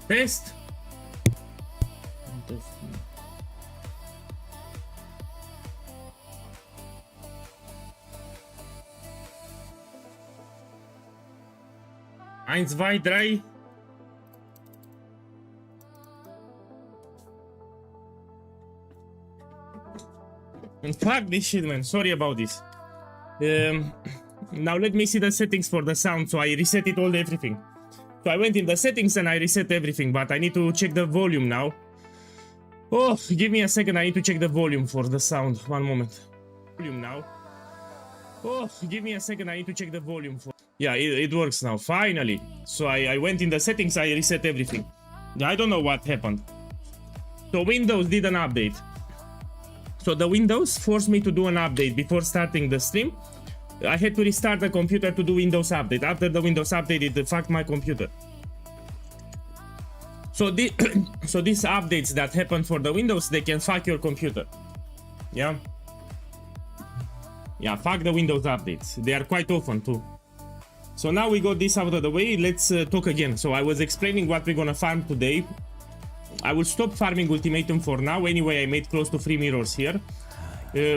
Test. Eins, zwei, drei. And fuck this shit, man. Sorry about this. Now let me see the settings for the sound. So I reset it all, everything. So I went in the settings and I reset everything, but I need to check the volume now. Oh, give me a second. I need to check the volume for the sound. One moment. Volume now. Oh, give me a second. I need to check the volume for. Yeah, it works now. Finally. So I went in the settings. I reset everything. I don't know what happened. So Windows did an update. So the Windows forced me to do an update before starting the stream. I had to restart the computer to do Windows update. After the Windows update, it fucked my computer. So, so these updates that happen for the Windows, they can fuck your computer. Yeah? Yeah, fuck the Windows updates. They are quite often too. So now we got this out of the way, let's talk again. So I was explaining what we're gonna farm today. I will stop farming Ultimatum for now. Anyway, I made close to 3 mirrors here.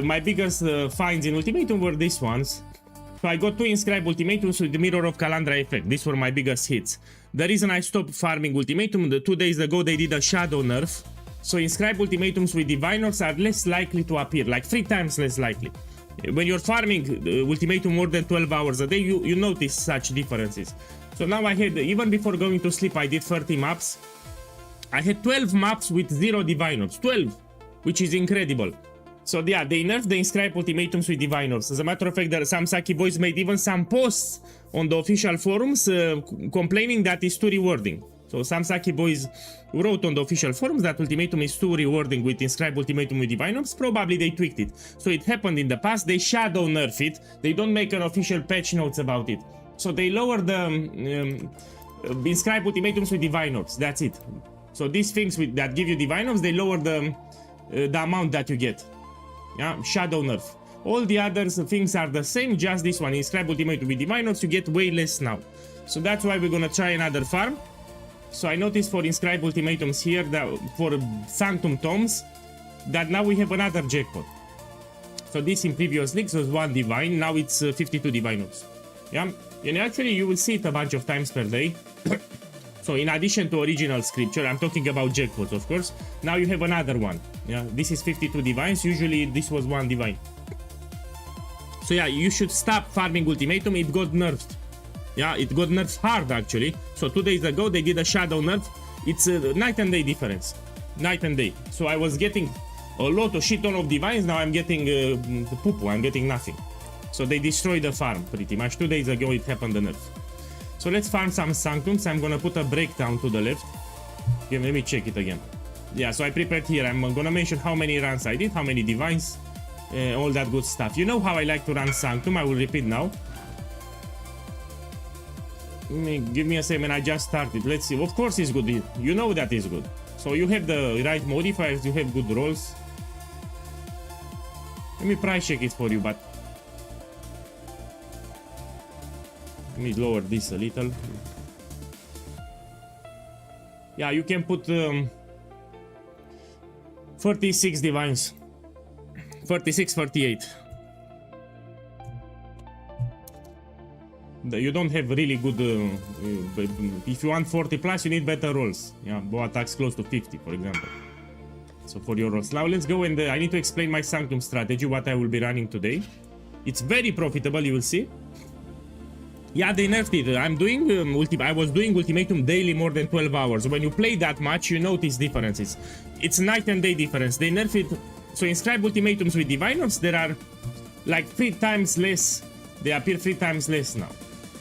My biggest finds in Ultimatum were these ones. So I got 2 inscribed Ultimatums with the Mirror of Calandra effect. These were my biggest hits. The reason I stopped farming Ultimatum, 2 days ago they did a shadow nerf. So inscribed Ultimatums with Diviners are less likely to appear, like 3 times less likely. When you're farming Ultimatum more than 12 hours a day, you notice such differences. So now I had, even before going to sleep, I did 30 maps. I had 12 maps with 0 Diviners. 12! Which is incredible. So yeah, they nerfed the inscribed Ultimatums with Diviners. As a matter of fact, the Samsaki boys made even some posts on the official forums complaining that it's too rewarding. So Samsaki boys wrote on the official forums that Ultimatum is too rewarding with inscribed Ultimatum with Diviners. Probably they tweaked it. So it happened in the past. They shadow nerf it. They don't make an official patch notes about it. So they lower the inscribed Ultimatums with Diviners. That's it. So these things that give you Diviners, they lower the amount that you get. Yeah, shadow nerf. All the other things are the same, just this one, inscribed Ultimatum with Diviners, you get way less now. So that's why we're gonna try another farm. So I noticed for inscribed Ultimatums here, that for Sanctum tomes, that now we have another jackpot. So this in previous leagues was 1 divine, now it's 52 diviners. Yeah, and actually you will see it a bunch of times per day. So in addition to original scripture, I'm talking about jackpots, of course. Now you have another one. Yeah, this is 52 divines. Usually this was 1 divine. So yeah, you should stop farming Ultimatum. It got nerfed. Yeah, it got nerfed hard actually. So 2 days ago they did a shadow nerf. It's a night and day difference. Night and day. So I was getting a lot of shit ton of divines. Now I'm getting the poo-poo. I'm getting nothing. So they destroyed the farm pretty much. 2 days ago it happened, the nerf. So let's farm some Sanctums. I'm gonna put a breakdown to the left. Okay, let me check it again. Yeah, so I prepared here. I'm gonna mention how many runs I did, how many divines, all that good stuff. You know how I like to run Sanctum. I will repeat now. Give me a second. I just started. Let's see. Of course it's good. You know that is good. So you have the right modifiers. You have good rolls. Let me price check it for you, but let me lower this a little. Yeah, you can put 36 divines. 36, 38. You don't have really good... if you want 40 plus, you need better rolls. Yeah, bow attacks close to 50, for example. So for your rolls. Now let's go and I need to explain my Sanctum strategy, what I will be running today. It's very profitable, you will see. Yeah, they nerfed it. I'm doing I was doing Ultimatum daily more than 12 hours. When you play that much, you notice differences. It's night and day difference. They nerfed it. So inscribed Ultimatums with Diviners, there are like 3 times less. They appear 3 times less now.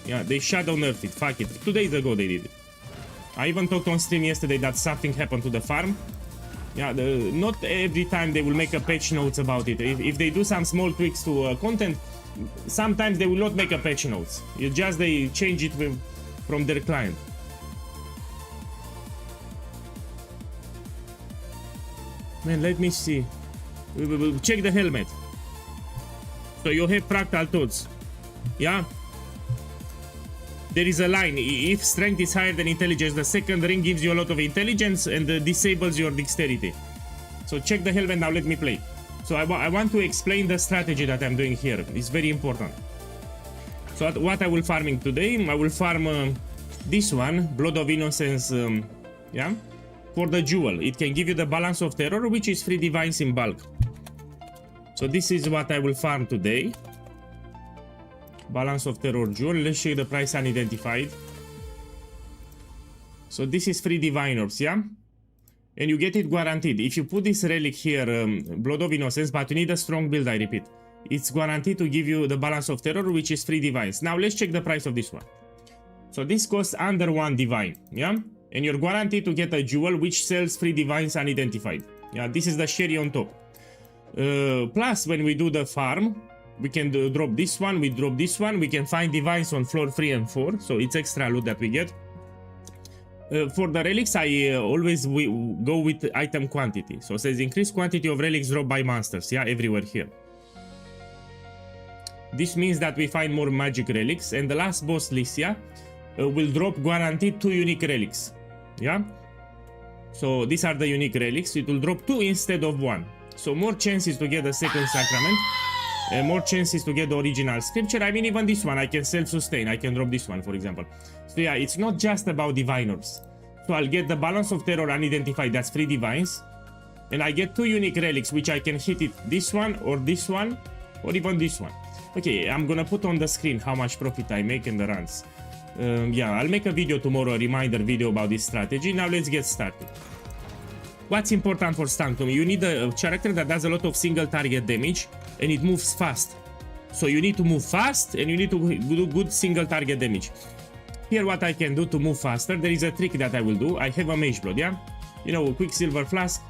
Yeah, they shadow nerfed it. Fuck it. 2 days ago they did it. I even talked on stream yesterday that something happened to the farm. Yeah, not every time they will make a patch notes about it. If they do some small tweaks to content, sometimes they will not make a patch notes. It's just they change it from their client. Man, let me see. We'll check the helmet. So you have fractal toads. Yeah. there is a line. If strength is higher than intelligence, the second ring gives you a lot of intelligence and disables your dexterity. So check the helmet. Now let me play. So I want to explain the strategy that I'm doing here. It's very important. So what I will farming today, I will farm this one, Blood of Innocence, yeah, for the jewel. It can give you the balance of terror, which is 3 divines in bulk. So this is what I will farm today. Balance of terror jewel. Let's show you the price unidentified. So this is 3 diviners, yeah, and you get it guaranteed. If you put this relic here, Blood of Innocence, but you need a strong build, I repeat, it's guaranteed to give you the balance of terror, which is 3 divines. Now let's check the price of this one. So this costs under 1 divine, yeah, and you're guaranteed to get a jewel which sells 3 divines unidentified. Yeah, this is the cherry on top. Plus, when we do the farm, we can drop this one, we drop this one, we can find divines on floor 3 and 4, so it's extra loot that we get. For the relics, I always go with item quantity. So it says increase quantity of relics dropped by monsters, yeah, everywhere here. This means that we find more magic relics, and the last boss, Lycia, will drop guaranteed 2 unique relics, yeah. So these are the unique relics. It will drop 2 instead of 1. So more chances to get the second sacrament, more chances to get the original scripture. I mean, even this one I can self-sustain. I can drop this one, for example. So yeah, it's not just about diviners. So I'll get the balance of terror unidentified, that's 3 divines, and I get 2 unique relics, which I can hit it this one, or even this one. Okay, I'm gonna put on the screen how much profit I make in the runs. Yeah, I'll make a video tomorrow, a reminder video about this strategy. Now let's get started. What's important for Sanctum? You need a character that does a lot of single target damage and it moves fast. So you need to move fast and you need to do good single target damage. Here what I can do to move faster, there is a trick that I will do. I have a mage blood, yeah? You know, a Quicksilver Flask,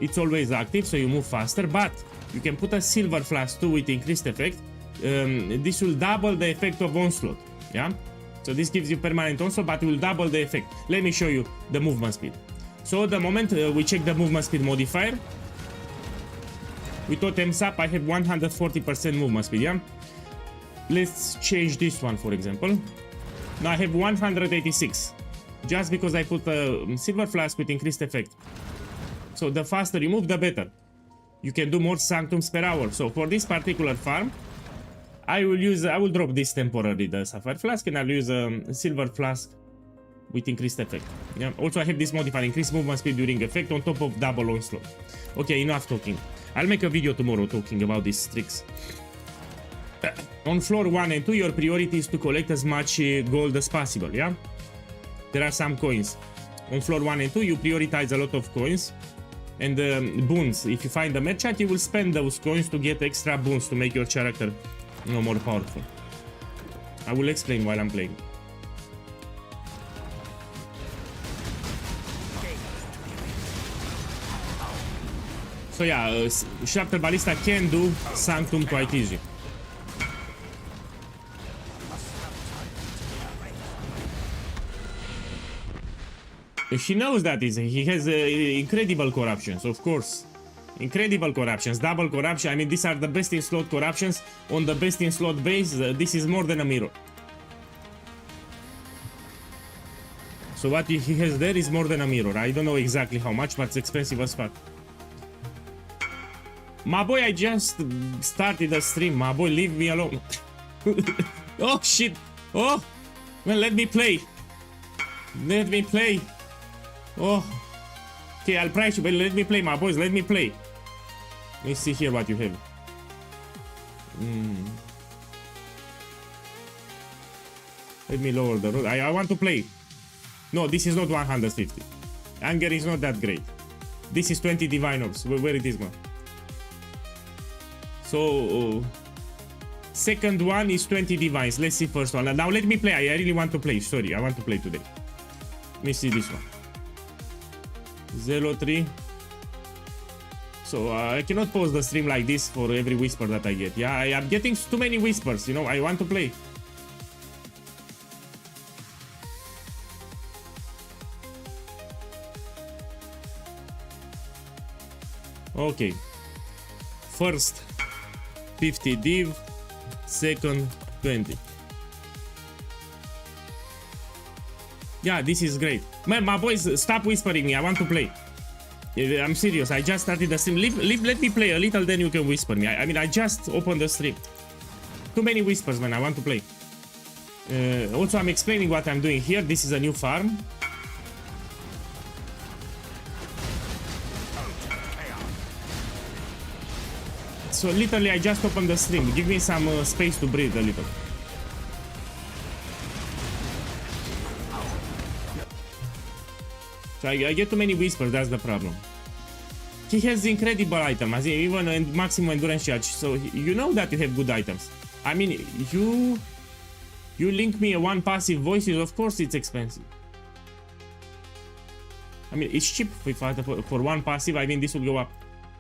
it's always active, so you move faster, but you can put a Silver Flask too with increased effect. This will double the effect of onslaught, yeah? So this gives you permanent onslaught, but it will double the effect. Let me show you the movement speed. So the moment we check the movement speed modifier, with totems up, I have 140% movement speed, yeah? Let's change this one, for example. Now I have 186, just because I put a Silver Flask with increased effect. So the faster you move, the better. You can do more Sanctums per hour. So for this particular farm, I will drop this temporarily, the Sapphire Flask, and I'll use a Silver Flask with increased effect. Yeah. Also, I have this modifier, increased movement speed during effect on top of double onslaught. Okay, enough talking. I'll make a video tomorrow talking about these tricks. On floor 1 and 2, your priority is to collect as much gold as possible, yeah? There are some coins. On floor 1 and 2, you prioritize a lot of coins. And boons. If you find a merchant, you will spend those coins to get extra boons to make your character, you know, more powerful. I will explain while I'm playing. So yeah, Shrapnel Ballista can do Sanctum quite easy. He knows that he has incredible corruptions, of course. Incredible corruptions, double corruption. I mean, these are the best in slot corruptions on the best in slot base. This is more than a mirror. So what he has there is more than a mirror. I don't know exactly how much, but it's expensive as fuck. My boy, I just started a stream. My boy, leave me alone. Oh shit. Oh, well, let me play. Let me play. Oh, okay, I'll price you, but let me play, my boys, let me play. Let's see here what you have. Let me lower the road. I want to play. No, this is not 150. Anger is not that great. This is 20 diviners. Where it is, man? So, second one is 20 divines. Let's see first one. Now let me play. I really want to play. Sorry, I want to play today. Let me see this one. 03. So I cannot pause the stream like this for every whisper that I get. Yeah, I am getting too many whispers, you know. I want to play. Okay. First 50 div, second 20. Yeah, this is great. Man, my boys, stop whispering me. I want to play. I'm serious. I just started the stream. Let me play a little, then you can whisper me. I mean, I just opened the stream. Too many whispers, man. I want to play. Also, I'm explaining what I'm doing here. This is a new farm. So literally, I just opened the stream. Give me some space to breathe a little. So I get too many whispers, that's the problem. He has incredible items, even in maximum endurance charge. So you know that you have good items. I mean, you link me a one passive voices, of course it's expensive. I mean, it's cheap for one passive. I mean, this will go up.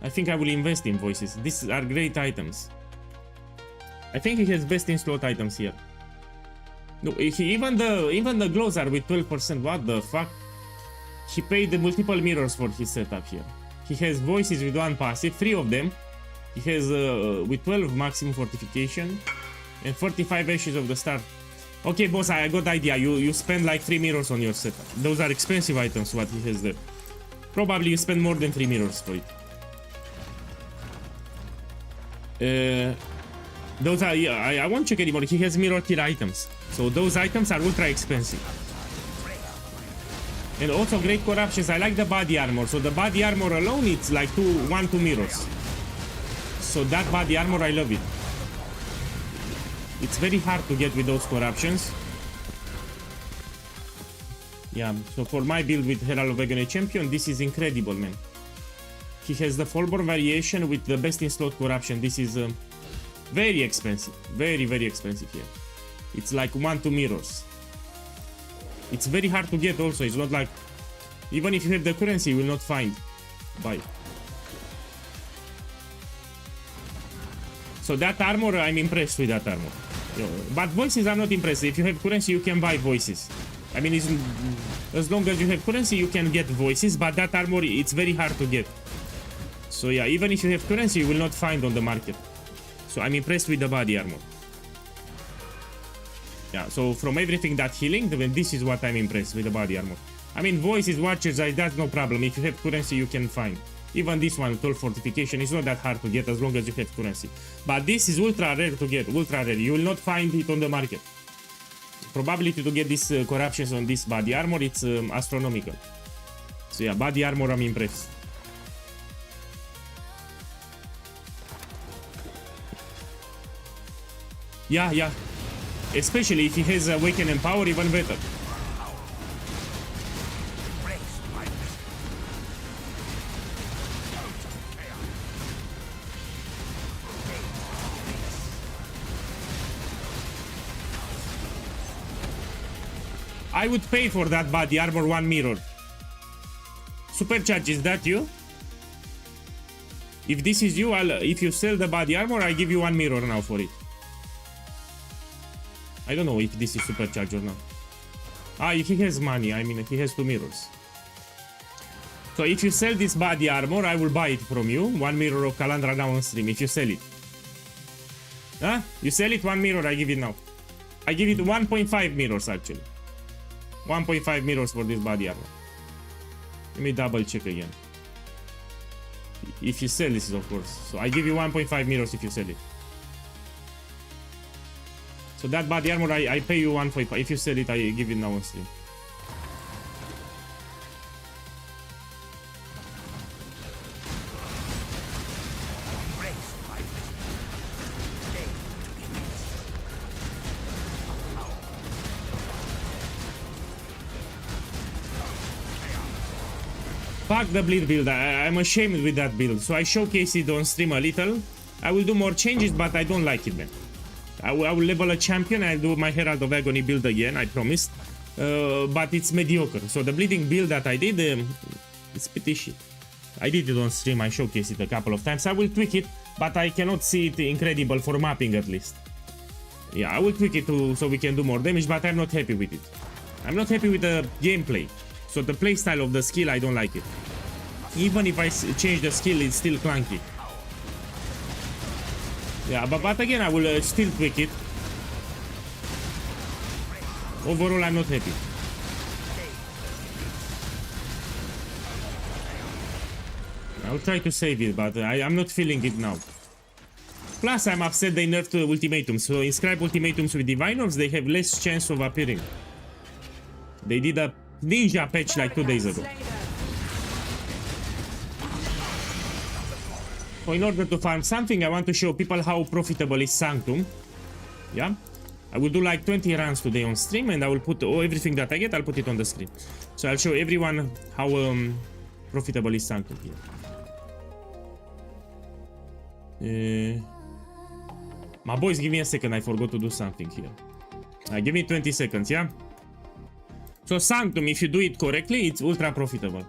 I think I will invest in voices. These are great items. I think he has best in slot items here. No, even the glows are with 12%. What the fuck? He paid the multiple mirrors for his setup here. He has voices with one passive, 3 of them. He has with 12 maximum fortification and 45 ashes of the start. Okay, boss, I got the idea. You spend like 3 mirrors on your setup. Those are expensive items, what he has there. Probably you spend more than 3 mirrors for it. Those are, yeah, I won't check anymore. He has mirror tier items. So those items are ultra expensive. And also great corruptions. I like the body armor. So the body armor alone, it's like 1-2 mirrors. So that body armor, I love it. It's very hard to get with those corruptions. Yeah, so for my build with Herald of Agony Champion, this is incredible, man. He has the Fulbor variation with the best in slot corruption. This is very expensive. Very, very expensive here. It's like 1-2 mirrors. It's very hard to get also. It's not like... Even if you have the currency, you will not find. Buy. So that armor, I'm impressed with that armor. But voices, I'm not impressed. If you have currency, you can buy voices. I mean, as long as you have currency, you can get voices. But that armor, it's very hard to get. So yeah, even if you have currency, you will not find on the market. So I'm impressed with the body armor. Yeah, so from everything that he linked, this is what I'm impressed with the body armor. I mean, voices, watchers, that's no problem. If you have currency, you can find. Even this one, 12 fortification, is not that hard to get as long as you have currency. But this is ultra rare to get, ultra rare. You will not find it on the market. Probability to get these corruptions on this body armor, it's astronomical. So yeah, body armor, I'm impressed. Yeah, yeah. Especially if he has Awaken and Power, even better. I would pay for that body armor 1 mirror. Supercharge, is that you? If this is you, if you sell the body armor, I give you 1 mirror now for it. I don't know if this is supercharged or not. Ah, he has money. I mean, he has 2 mirrors. So if you sell this body armor, I will buy it from you. 1 mirror of Calandra now on stream, if you sell it. Huh? You sell it, 1 mirror, I give it now. I give it 1.5 mirrors, actually. 1.5 mirrors for this body armor. Let me double check again. If you sell this, of course. So I give you 1.5 mirrors if you sell it. So that body armor, I pay you 1.5. If you sell it, I give it now on stream. Fuck the bleed build. I'm ashamed with that build. So I showcase it on stream a little. I will do more changes, but I don't like it, man. I will level a champion and I'll do my Herald of Agony build again, I promised. But it's mediocre. So the bleeding build that I did, it's pretty shit. I did it on stream, I showcased it a couple of times. I will tweak it, but I cannot see it incredible for mapping at least. Yeah, I will tweak it so we can do more damage, but I'm not happy with it. I'm not happy with the gameplay. So the playstyle of the skill, I don't like it. Even if I change the skill, it's still clunky. Yeah, but again, I will still tweak it. Overall, I'm not happy. I'll try to save it, but I'm not feeling it now. Plus, I'm upset they nerfed Ultimatum, so inscribe Ultimatums with Divine Orbs, they have less chance of appearing. They did a ninja patch like 2 days ago. So in order to farm something, I want to show people how profitable is Sanctum. Yeah? I will do like 20 runs today on stream, and I will put everything that I get, I'll put it on the screen. So I'll show everyone how profitable is Sanctum here. My boys, give me a second, I forgot to do something here. Give me 20 seconds, yeah? So Sanctum, if you do it correctly, it's ultra profitable.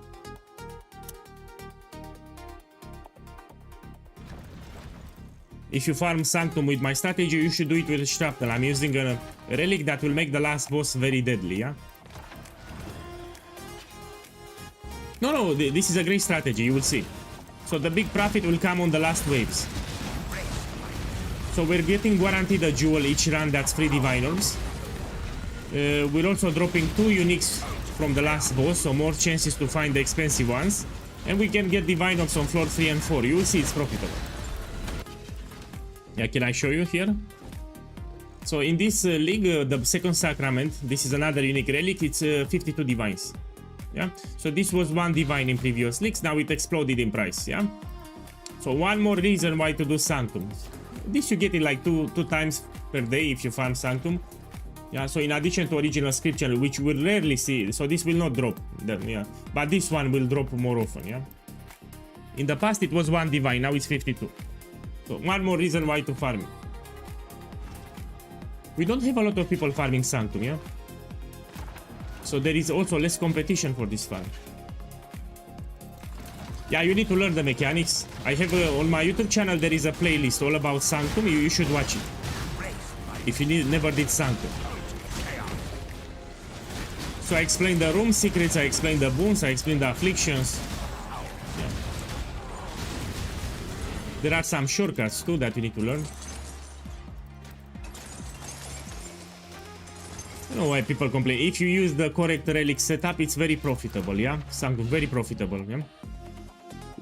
If you farm Sanctum with my strategy, you should do it with a Shrapnel. I'm using a relic that will make the last boss very deadly, yeah? No, this is a great strategy, you will see. So the big profit will come on the last waves. So we're getting guaranteed a jewel each run, that's 3 Divine Orbs. We're also dropping 2 uniques from the last boss, so more chances to find the expensive ones. And we can get Divine Orbs on floor 3 and 4, you will see it's profitable. Yeah, can I show you here? So in this league, the second sacrament, this is another unique relic, it's 52 divines. Yeah, so this was 1 divine in previous leagues, now it exploded in price, yeah? So one more reason why to do Sanctum. This you get it like two times per day if you farm Sanctum. Yeah, so in addition to original scripture, which we'll rarely see, so this will not drop, yeah, but this one will drop more often, yeah? In the past it was 1 divine, now it's 52. So one more reason why to farm it. We don't have a lot of people farming Sanctum, yeah? So there is also less competition for this farm. Yeah, you need to learn the mechanics. I have on my YouTube channel there is a playlist all about Sanctum. You should watch it if you never did Sanctum. So I explain the room secrets, I explain the boons, I explain the afflictions. Yeah. There are some shortcuts too that you need to learn. I don't know why people complain. If you use the correct relic setup, it's very profitable, yeah? Sanctum, very profitable, yeah?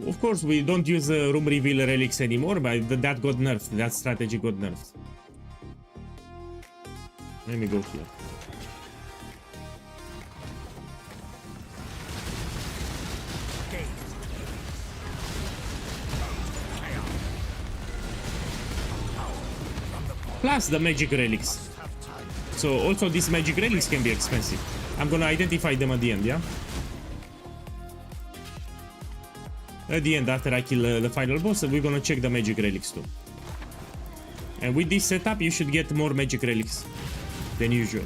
Of course, we don't use room reveal relics anymore, but that got nerfed. That strategy got nerfed. Let me go here. Plus the magic relics. So also these magic relics can be expensive. I'm gonna identify them at the end, yeah? At the end, after I kill the final boss, we're gonna check the magic relics too. And with this setup, you should get more magic relics than usual.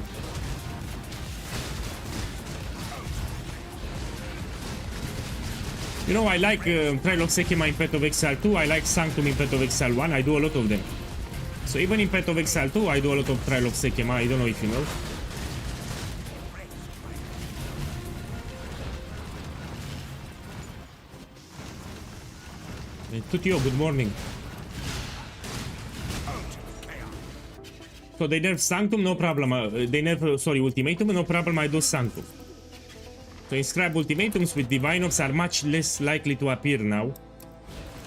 You know, I like Trial of Sekima in Path of Exile 2, I like Sanctum in Path of Exile 1, I do a lot of them. So even in Path of Exile 2, I do a lot of Trial of Sekima, I don't know if you know. Tutio, good morning. So they nerf Sanctum, no problem. They nerf, sorry, Ultimatum, no problem, I do Sanctum. So inscribe Ultimatums with Divine Orbs are much less likely to appear now.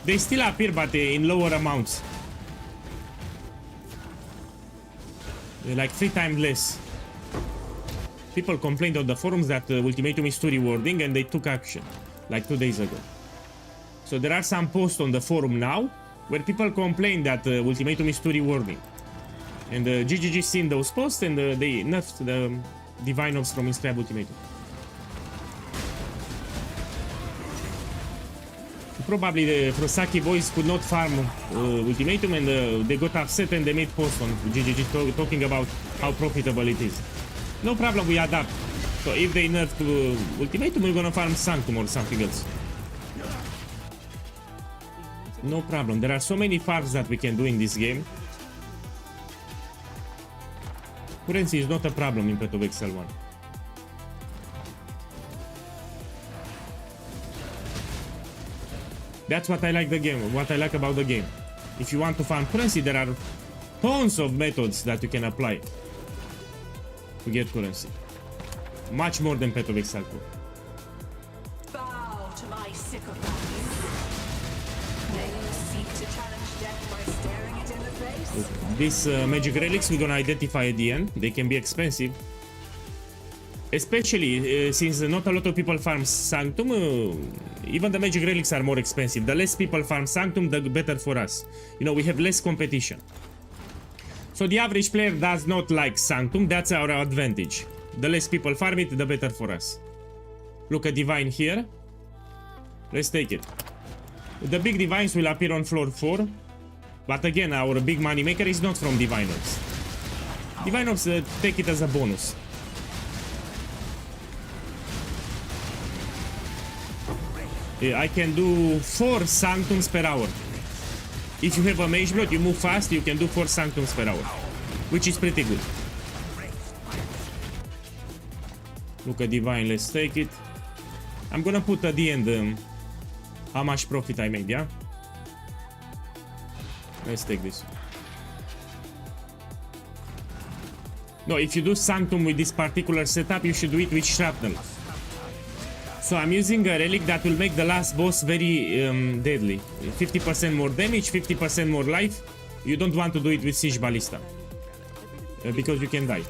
They still appear, but in lower amounts. They're like 3 times less. People complained on the forums that Ultimatum is too rewarding and they took action, like 2 days ago. So there are some posts on the forum now where people complain that Ultimatum is too rewarding. And GGG seen those posts and they nerfed the Divine Orbs from Inscribe Ultimatum. Probably the Frosaki boys could not farm Ultimatum and they got upset and they made posts on GGG talking about how profitable it is. No problem, we adapt. So if they nerf Ultimatum, we're gonna farm Sanctum or something else. No problem, there are so many farms that we can do in this game. Currency is not a problem in Path of Exile 1. That's what I like the game, what I like about the game. If you want to farm currency, there are tons of methods that you can apply to get currency. Much more than Path of Exile 2. Bow to my sycophants. These magic relics we're gonna identify at the end. They can be expensive. Especially since not a lot of people farm Sanctum, even the magic relics are more expensive. The less people farm Sanctum, the better for us. You know, we have less competition. So the average player does not like Sanctum, that's our advantage. The less people farm it, the better for us. Look at Divine here. Let's take it. The big Divines will appear on floor 4. But again, our big money maker is not from Divine Orbs. Divine Orbs take it as a bonus. I can do 4 Sanctums per hour. If you have a Mage Blood, you move fast, you can do 4 Sanctums per hour. Which is pretty good. Look at Divine, let's take it. I'm gonna put at the end how much profit I made, yeah? Let's take this. No, if you do Sanctum with this particular setup, you should do it with Shrapnel. So I'm using a relic that will make the last boss very deadly. 50% more damage, 50% more life. You don't want to do it with Siege Ballista. Because you can die.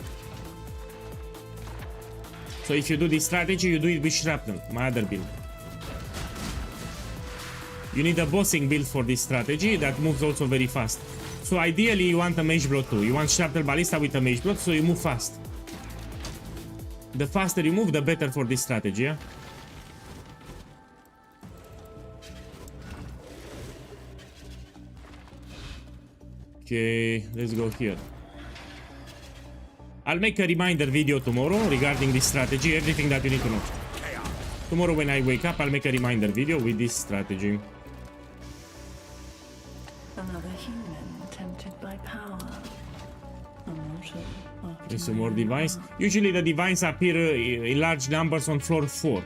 So if you do this strategy, you do it with Shrapnel, my other build. You need a bossing build for this strategy that moves also very fast. So ideally you want a Mage Blood too. You want Shrapnel Ballista with a Mage Blood, so you move fast. The faster you move, the better for this strategy, yeah? Okay, let's go here. I'll make a reminder video tomorrow regarding this strategy, everything that you need to know. Tomorrow when I wake up, I'll make a reminder video with this strategy. Another human tempted by power. There's some more divines. Usually the divines appear in large numbers on floor 4.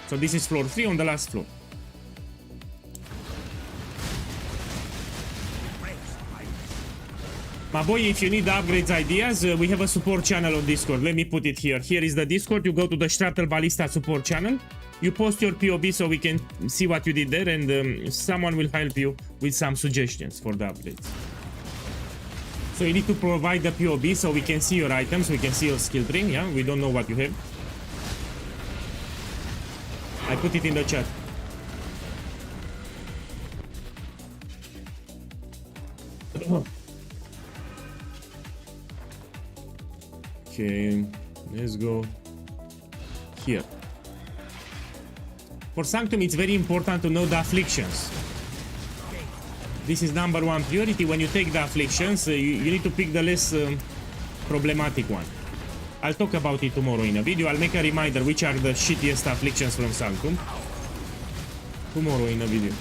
So this is floor 3 on the last floor. My boy, if you need upgrades ideas, we have a support channel on Discord. Let me put it here. Here is the Discord. You go to the Shrapnel Ballista support channel. You post your POB so we can see what you did there, and someone will help you with some suggestions for the upgrades. So you need to provide the POB so we can see your items, we can see your skill tree. Yeah, we don't know what you have. I put it in the chat. Okay, let's go here. For Sanctum, it's very important to know the afflictions. This is #1 priority. When you take the afflictions, you need to pick the less problematic one. I'll talk about it tomorrow in a video. I'll make a reminder which are the shittiest afflictions from Sanctum. Tomorrow in a video.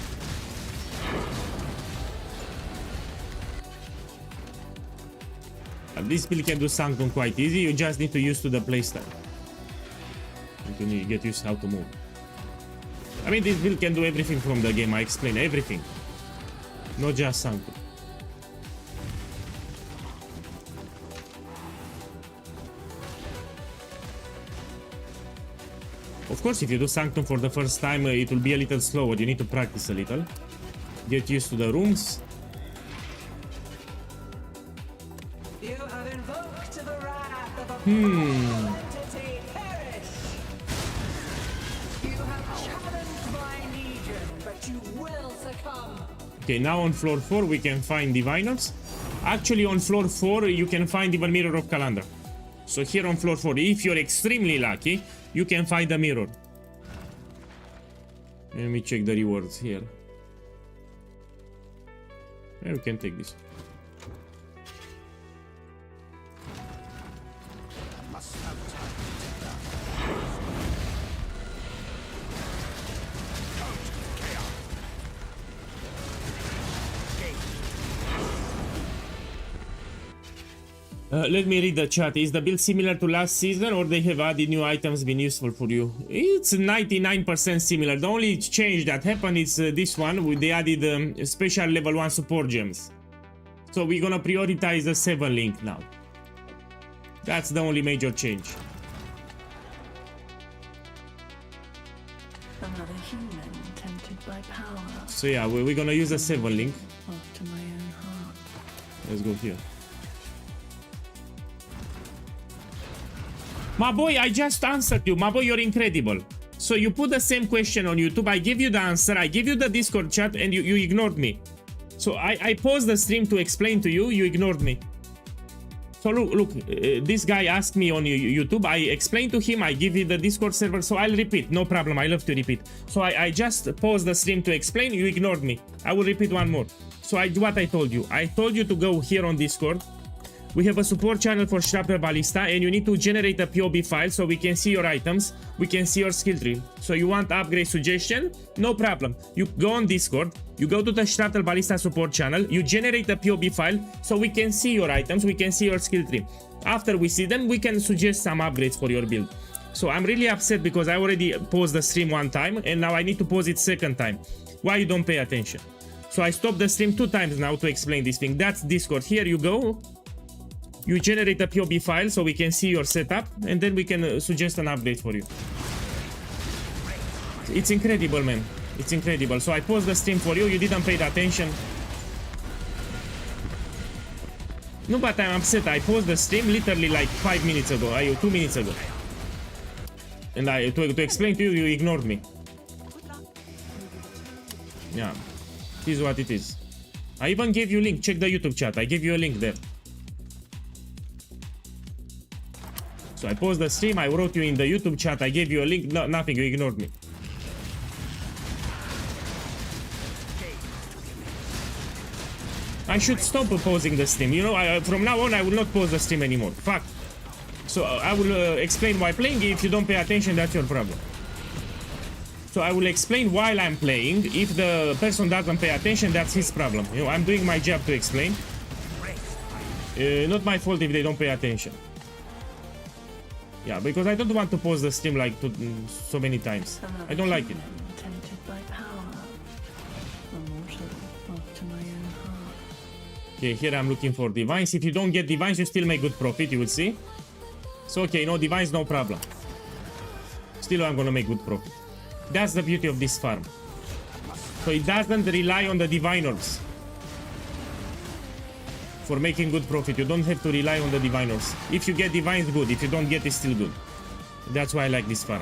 This build can do Sanctum quite easy, you just need to use to the playstyle. You need to get used how to move. I mean, this build can do everything from the game, I explain everything. Not just Sanctum. Of course, if you do Sanctum for the first time, it will be a little slower, you need to practice a little. Get used to the rooms. Okay, now on floor 4 we can find Diviners. Actually on floor 4 you can find even Mirror of Calandra. So here on floor 4, if you're extremely lucky, you can find a mirror. Let me check the rewards here. Yeah, we can take this. Let me read the chat. Is the build similar to last season, or they have added new items been useful for you? It's 99% similar. The only change that happened is this one. They added special level 1 support gems. So we're gonna prioritize the 7 link now. That's the only major change. Another human tempted by power. So yeah, we're gonna use a 7 link. After my own heart. Let's go here. My boy, I just answered you. My boy, you're incredible. So you put the same question on YouTube. I give you the answer. I give you the Discord chat and you ignored me. So I paused the stream to explain to you. You ignored me. So look, this guy asked me on YouTube. I explained to him. I give you the Discord server. So I'll repeat. No problem. I love to repeat. So I just paused the stream to explain. You ignored me. I will repeat one more. So what I told you. I told you to go here on Discord. We have a support channel for Shrapnel Ballista and you need to generate a POB file so we can see your items, we can see your skill tree. So you want upgrade suggestion? No problem. You go on Discord, you go to the Shrapnel Ballista support channel, you generate a POB file so we can see your items, we can see your skill tree. After we see them, we can suggest some upgrades for your build. So I'm really upset because I already paused the stream one time and now I need to pause it second time. Why you don't pay attention? So I stopped the stream 2 times now to explain this thing. That's Discord. Here you go. You generate a POB file so we can see your setup and then we can suggest an update for you. It's incredible, man. It's incredible. So I paused the stream for you. You didn't pay attention. No, but I'm upset. I paused the stream literally like 5 minutes ago. 2 minutes ago. And to explain to you, you ignored me. Yeah. It is what it is. I even gave you a link. Check the YouTube chat. I gave you a link there. So I paused the stream, I wrote you in the YouTube chat, I gave you a link, no, nothing, you ignored me. I should stop pausing the stream, you know, from now on I will not pause the stream anymore, fuck. So I will explain why playing, if you don't pay attention, that's your problem. So I will explain while I'm playing, if the person doesn't pay attention, that's his problem. You know, I'm doing my job to explain. Not my fault if they don't pay attention. Yeah, because I don't want to pause the stream like so many times. I don't like it. Tempted by power. Immortal after my own heart. Okay, here I'm looking for divines. If you don't get divines, you still make good profit, you will see. So okay, no divines, no problem. Still I'm gonna make good profit. That's the beauty of this farm. So it doesn't rely on the divine orbs for making good profit. You don't have to rely on the diviners. If you get divines, good. If you don't get, it's still good. That's why I like this farm.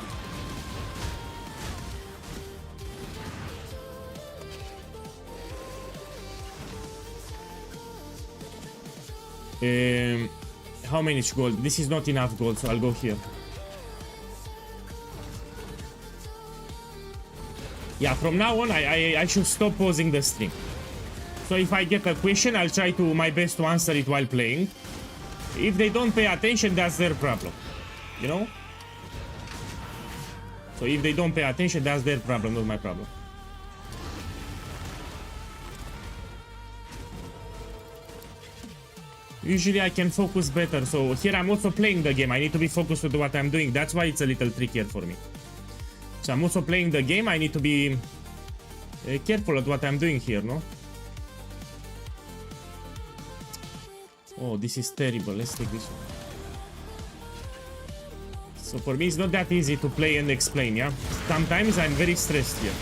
How many gold? This is not enough gold, so I'll go here. Yeah, from now on, I should stop pausing the stream. So if I get a question, I'll try to my best to answer it while playing. If they don't pay attention, that's their problem. You know? So if they don't pay attention, that's their problem, not my problem. Usually I can focus better. So here I'm also playing the game. I need to be focused with what I'm doing. That's why it's a little trickier for me. So I'm also playing the game. I need to be careful at what I'm doing here, no? Oh, this is terrible. Let's take this one. So for me, it's not that easy to play and explain, yeah? Sometimes I'm very stressed here.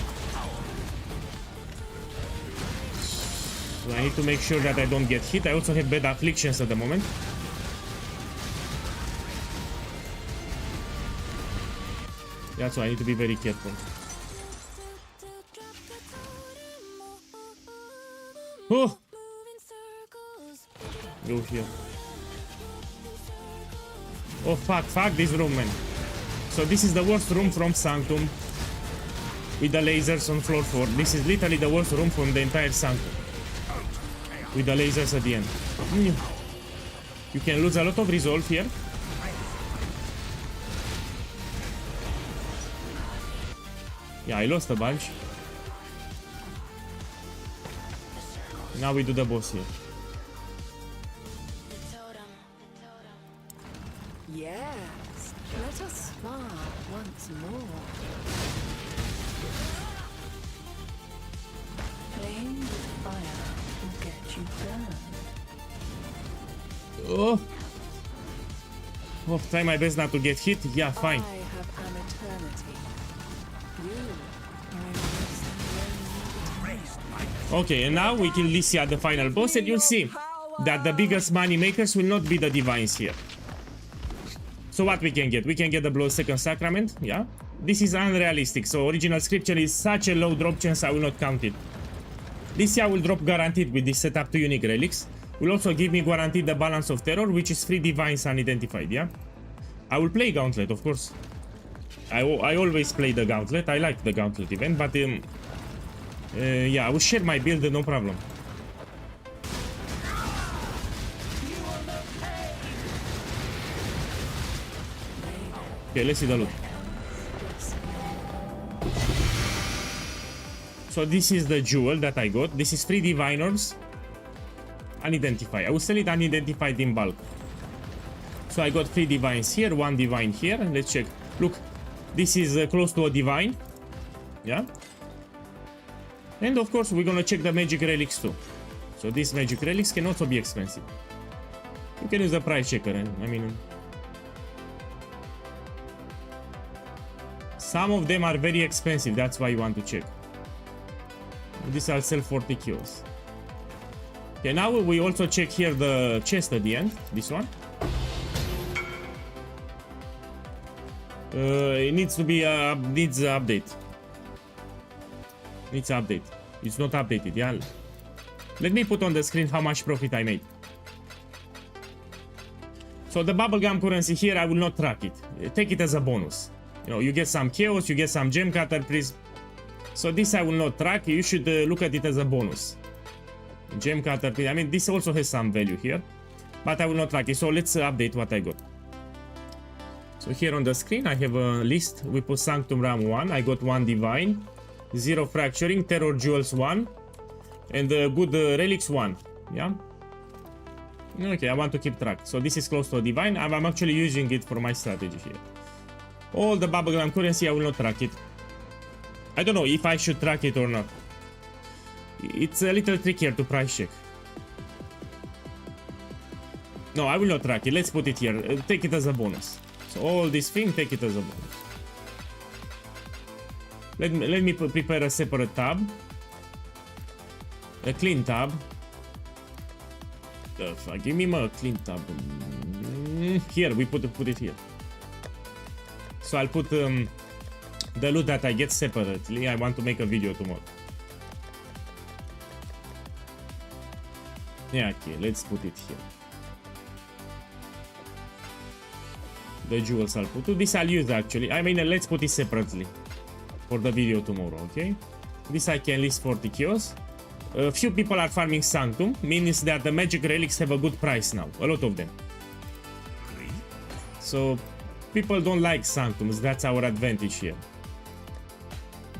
So I need to make sure that I don't get hit. I also have bad afflictions at the moment. That's why I need to be very careful. Oh! Go here. Oh fuck this room, man. So this is the worst room from Sanctum. With the lasers on floor 4. This is literally the worst room from the entire Sanctum. With the lasers at the end. You can lose a lot of resolve here. Yeah, I lost a bunch. Now we do the boss here. Yes, let us smile once more. Playing with fire will get you burned. Oh! Oh, try my best not to get hit. Yeah, fine. I have an eternity. Okay, and now we kill Lycia at the final boss, and you'll see that the biggest money makers will not be the divines here. So what we can get? We can get the blow second sacrament, yeah? This is unrealistic, so original scripture is such a low drop chance I will not count it. Lycia will drop guaranteed with this setup to unique relics. Will also give me guaranteed the balance of terror, which is 3 divines unidentified, yeah? I will play Gauntlet, of course. I always play the Gauntlet. I like the Gauntlet event, but yeah, I will share my build, no problem. Okay, let's see the loot. So this is the jewel that I got. This is 3 diviners. Unidentified. I will sell it unidentified in bulk. So I got 3 divines here, 1 divine here. Let's check. Look, this is close to a divine. Yeah. And of course, we're gonna check the magic relics too. So these magic relics can also be expensive. You can use the price checker, and I mean, some of them are very expensive. That's why you want to check. This I'll sell 40 kills. Okay, now we also check here the chest at the end. This one. It needs to be needs update. Needs update. It's not updated. Yeah. Let me put on the screen how much profit I made. So the bubblegum currency here, I will not track it. Take it as a bonus. You know, you get some chaos, you get some gem cutter, please. So this I will not track. You should look at it as a bonus. Gem cutter, I mean, this also has some value here, but I will not track it. So let's update what I got. So here on the screen, I have a list. We put Sanctum RAM 1. I got 1 divine, 0 fracturing, terror jewels 1, and good relics 1. Yeah. Okay, I want to keep track. So this is close to a divine. I'm actually using it for my strategy here. All the bubblegum currency, I will not track it. I don't know if I should track it or not. It's a little trickier to price check. No, I will not track it. Let's put it here. Take it as a bonus. So all this thing, take it as a bonus. Let me prepare a separate tab. A clean tab. Give me a clean tab. Here, we put it here. So I'll put the loot that I get separately. I want to make a video tomorrow. Yeah, okay, let's put it here. The jewels I'll put. This I'll use actually. I mean, let's put it separately for the video tomorrow, okay? This I can list 40 kills. A few people are farming Sanctum, means that the magic relics have a good price now. A lot of them. So, people don't like Sanctums, that's our advantage here.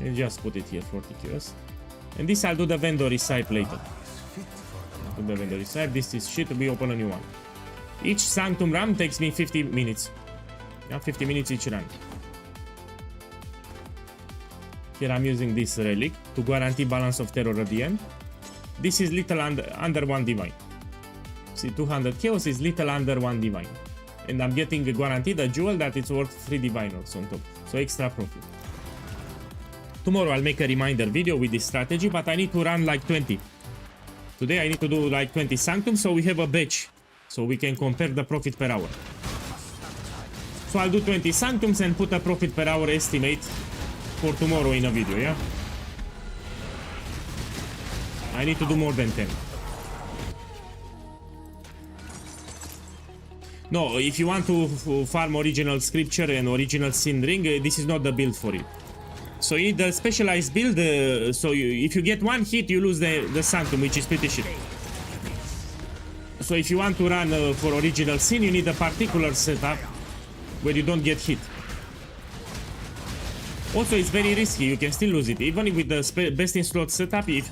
I'll just put it here, 40 kills. And this I'll do the vendor recipe later. The vendor recipe, this is shit, we open a new one. Each Sanctum run takes me 50 minutes. Yeah, 50 minutes each run. Here I'm using this relic to guarantee balance of terror at the end. This is little under 1 divine. See, 200 chaos is little under 1 divine. And I'm getting guaranteed a jewel that it's worth 3 diviners on top. So extra profit. Tomorrow I'll make a reminder video with this strategy, but I need to run like 20. Today I need to do like 20 Sanctum, so we have a batch. So we can compare the profit per hour. So I'll do 20 Sanctums and put a profit per hour estimate for tomorrow in a video, yeah? I need to do more than 10. No, if you want to farm original scripture and original sin ring, this is not the build for it. So you need the specialized build, so if you get one hit, you lose the Sanctum, which is pretty shit. So if you want to run for original sin, you need a particular setup where you don't get hit. Also, it's very risky, you can still lose it. Even with the best in slot setup, if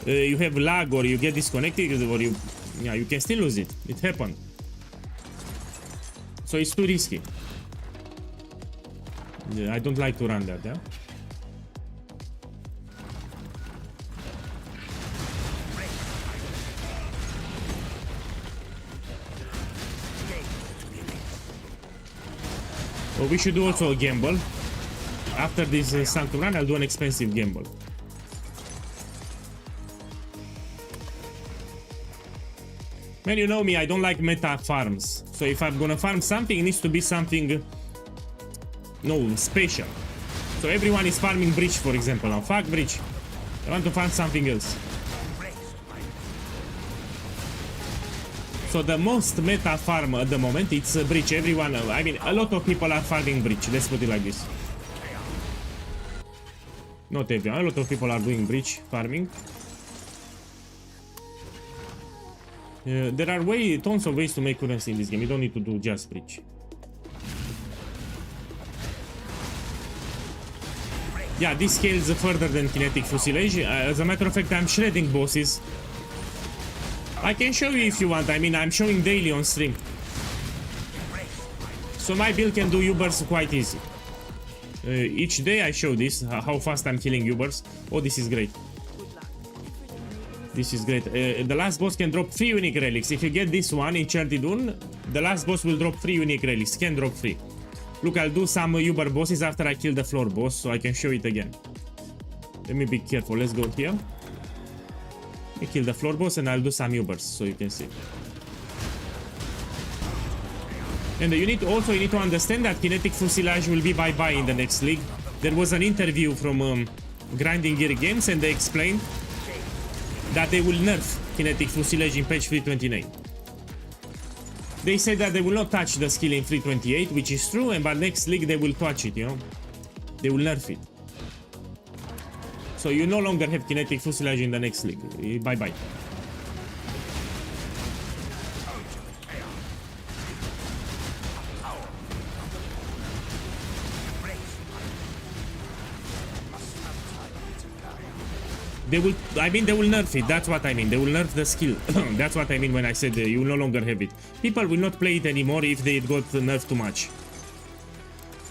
you have lag or you get disconnected, or you can still lose it. It happened. So it's too risky. I don't like to run that, yeah? Well, we should do also a gamble. after this Sanctum run, I'll do an expensive gamble. Man, you know me, I don't like meta farms. So if I'm gonna farm something, it needs to be something... no, special. So everyone is farming Breach, for example. Now, fuck Breach. I want to farm something else. So the most meta farm at the moment, it's Breach. Everyone, I mean, a lot of people are farming Breach. Let's put it like this. Not everyone, a lot of people are doing Breach farming. There are tons of ways to make currency in this game. You don't need to do just Breach. Yeah, this scales further than kinetic fusilage. As a matter of fact, I'm shredding bosses. I can show you if you want. I mean, I'm showing daily on stream. So my build can do Ubers quite easy. Each day I show this, how fast I'm killing Ubers. Oh, this is great. This is great. The last boss can drop 3 unique relics. If you get this one, Enchanted Rune, the last boss will drop 3 unique relics. Can drop 3. Look, I'll do some Uber bosses after I kill the floor boss, so I can show it again. Let me be careful. Let's go here. I kill the floor boss and I'll do some Ubers, so you can see. And you need to understand that kinetic fusilage will be bye-bye in the next league. There was an interview from Grinding Gear Games and they explained that they will nerf kinetic fusilage in patch 329. They said that they will not touch the skill in 328, which is true, and by next league they will touch it, you know. They will nerf it. So you no longer have kinetic fusilage in the next league. Bye-bye. They will nerf it, that's what I mean. They will nerf the skill. That's what I mean when I said you will no longer have it. People will not play it anymore if they got nerfed too much.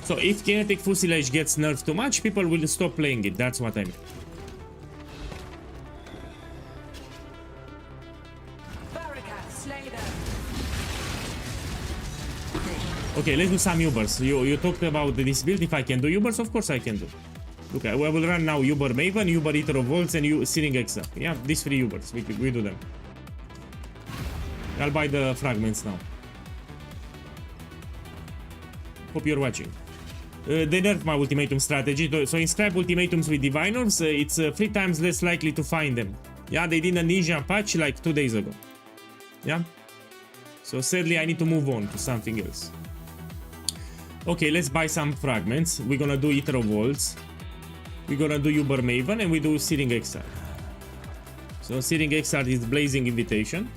So if kinetic fusilage gets nerfed too much, people will stop playing it, that's what I mean. Okay, let's do some Ubers. You talked about this build. If I can do Ubers, of course I can do. Look, I will run now Uber Maven, Uber Eater of Volts, and Searing Exa. Yeah, these 3 Ubers, we do them. I'll buy the fragments now. Hope you're watching. They nerfed my ultimatum strategy. So inscribe ultimatums with divine orbs, it's 3 times less likely to find them. Yeah, they did a ninja patch like 2 days ago. Yeah? So sadly I need to move on to something else. Okay, let's buy some fragments. We're gonna do Eater of Volts. We're gonna do Uber Maven and we do Searing Exile. So Searing Exile is Blazing Invitation.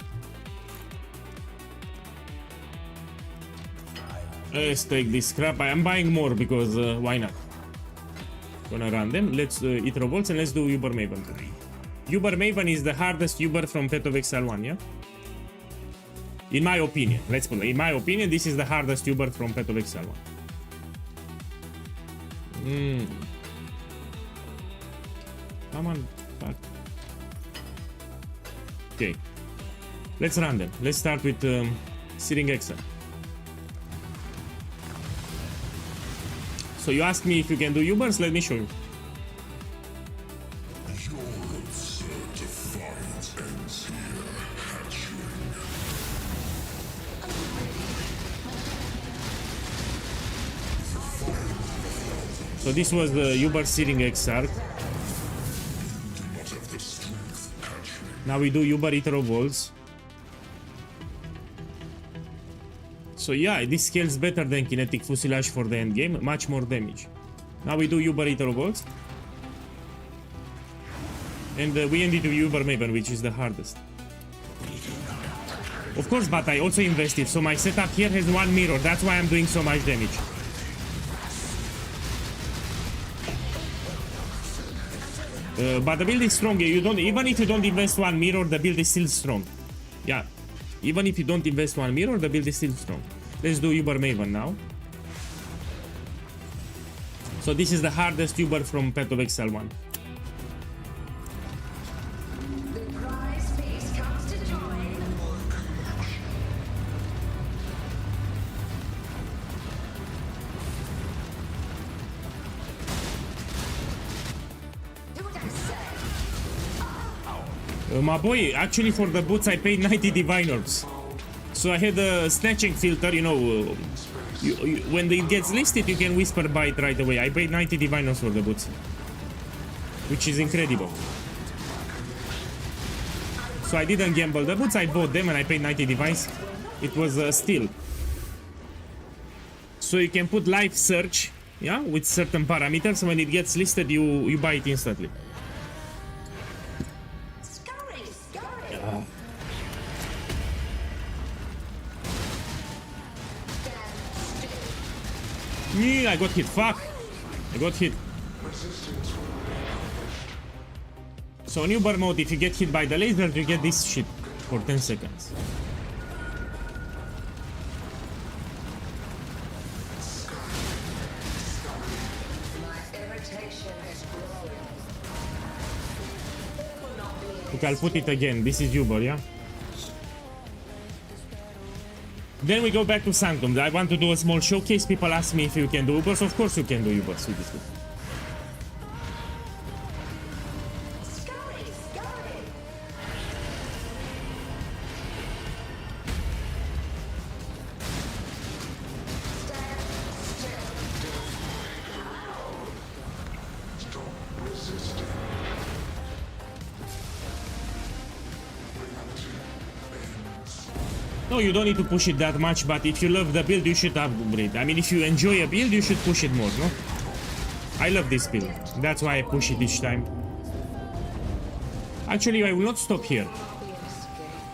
Let's take this scrap. I am buying more because why not? Gonna run them. Let's Eater of Volts and let's do Uber Maven. Uber Maven is the hardest Uber from Path of Exile 1, yeah? In my opinion. Let's put it. In my opinion, this is the hardest Uber from Path of Exile 1. Come on, fuck. Okay. Let's run them. Let's start with Searing Exile. So you asked me if you can do Ubers, let me show you. So this was the Uber Searing Exarch. Now we do Uber Eater of Volts. So yeah, this scales better than kinetic fusilage for the end game, much more damage. Now we do Uber Eater of Volts. And we ended with Uber Maven, which is the hardest. Of course, but I also invested, so my setup here has 1 mirror, that's why I'm doing so much damage. But the build is strong. Even if you don't invest 1 mirror, the build is still strong. Yeah, even if you don't invest 1 mirror, the build is still strong. Let's do Uber Maven now. So this is the hardest Uber from Path of Exile 1. My boy, actually for the boots I paid 90 divine orbs. So I had a snatching filter, you know, when it gets listed you can whisper buy it right away. I paid 90 divine orbs for the boots, which is incredible. So I didn't gamble the boots, I bought them and I paid 90 divines. It was a steal. So you can put live search, yeah, with certain parameters. When it gets listed, you buy it instantly. Yeah, I got hit. Fuck. I got hit. So in Uber mode, if you get hit by the laser, you get this shit for 10 seconds. Okay, I'll put it again. This is Uber, yeah? Then we go back to Sanctum. I want to do a small showcase. People ask me if you can do Ubers. Of course you can do Ubers with this. No, you don't need to push it that much, but if you love the build, you should upgrade. I mean, if you enjoy a build, you should push it more, no? I love this build. That's why I push it each time. Actually, I will not stop here.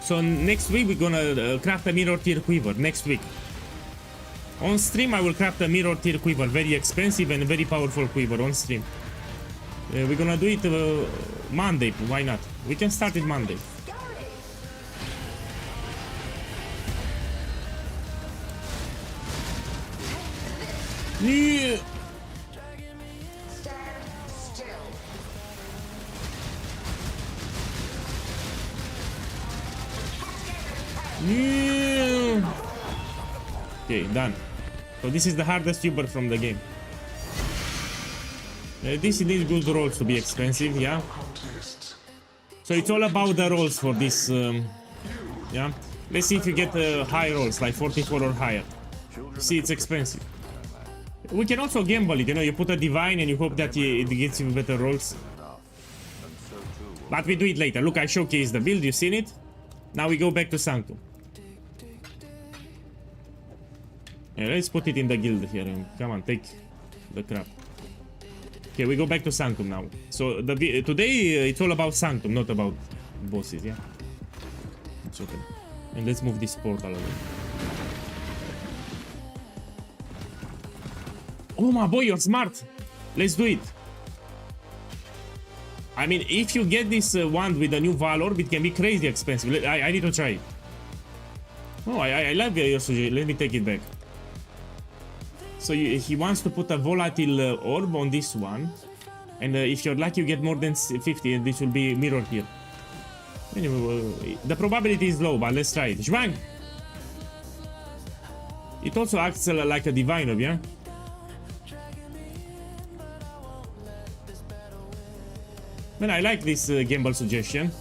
So next week, we're gonna craft a mirror tier quiver. Next week. On stream, I will craft a mirror tier quiver. Very expensive and very powerful quiver on stream. We're gonna do it Monday. Why not? We can start it Monday. Yeah. Yeah. Okay, done. So this is the hardest Uber from the game. This needs good rolls to be expensive, yeah. So it's all about the rolls for this, yeah. Let's see if you get high rolls, like 44 or higher. See, it's expensive. We can also gamble it, you know, you put a divine and you hope that it gets you better rolls. But we do it later. Look, I showcased the build, you seen it? Now we go back to Sanctum. Yeah, let's put it in the guild here. Come on, take the crap. Okay, we go back to Sanctum now. So today it's all about Sanctum, not about bosses, yeah? It's okay. And let's move this portal away. Oh my boy, you're smart. Let's do it. I mean, if you get this wand with the new Valor, it can be crazy expensive. I need to try it. Oh, I love your suggestion. Let me take it back. So he wants to put a volatile orb on this one. And if you're lucky, you get more than 50, and this will be mirror here. Anyway, the probability is low, but let's try it. Zhuang! It also acts like a divine orb, yeah? Man, I like this gamble suggestion.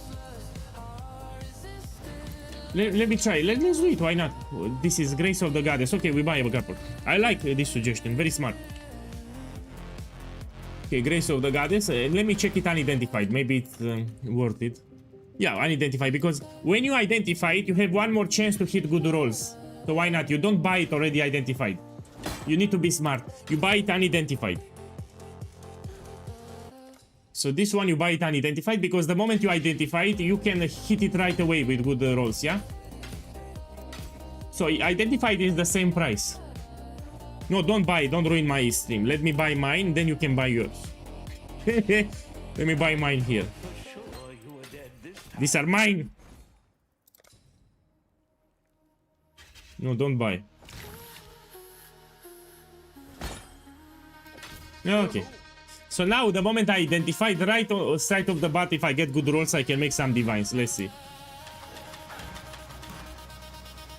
Let me try. Let's do it. Why not? This is Grace of the Goddess. Okay, we buy a couple. I like this suggestion. Very smart. Okay, Grace of the Goddess. Let me check it unidentified. Maybe it's worth it. Yeah, unidentified. Because when you identify it, you have one more chance to hit good rolls. So why not? You don't buy it already identified. You need to be smart. You buy it unidentified. So this one you buy it unidentified because the moment you identify it, you can hit it right away with good rolls, yeah? So identified is the same price. No, don't buy it, don't ruin my stream. Let me buy mine, then you can buy yours. Let me buy mine here. These are mine. No, don't buy. Okay. So now, the moment I identify the right side of the bat, if I get good rolls, I can make some divines. Let's see.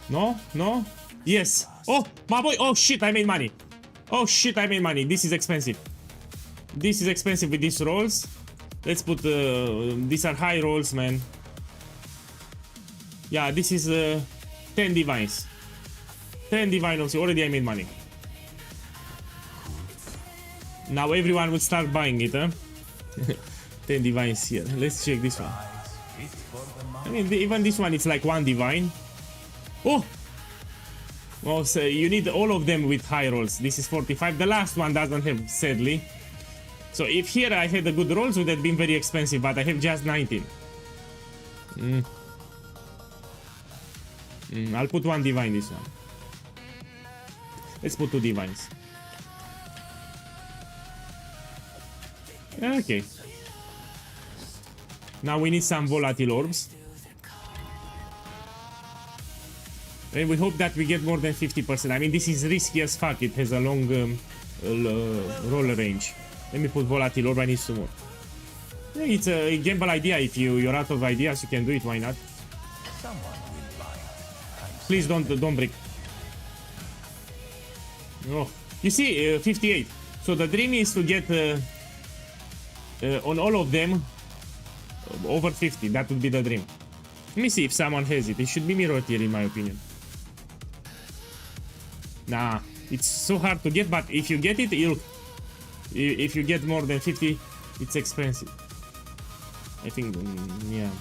No? No? Yes. Oh, my boy. Oh, shit, I made money. Oh, shit, I made money. This is expensive. This is expensive with these rolls. Let's put... these are high rolls, man. Yeah, this is 10 divines. 10 divine also. Already I made money. Now everyone will start buying it, huh? 10 divines here. Let's check this one. I mean, even this one, it's like 1 divine. Oh! Well, so you need all of them with high rolls. This is 45. The last one doesn't have, sadly. So if here I had the good rolls, would have been very expensive, but I have just 19. I'll put 1 divine this one. Let's put 2 divines. Okay. Now we need some volatile orbs. And we hope that we get more than 50%. I mean, this is risky as fuck. It has a long roller range. Let me put volatile orb. I need some more. Yeah, it's a gamble idea. If you're out of ideas, you can do it. Why not? Please don't break. Oh, you see, 58. So the dream is to get on all of them over 50. That would be the dream. Let me see if someone has it. It should be mirror tier, in my opinion. Nah, it's so hard to get, but if you get it, if you get more than 50, it's expensive. I think, yeah.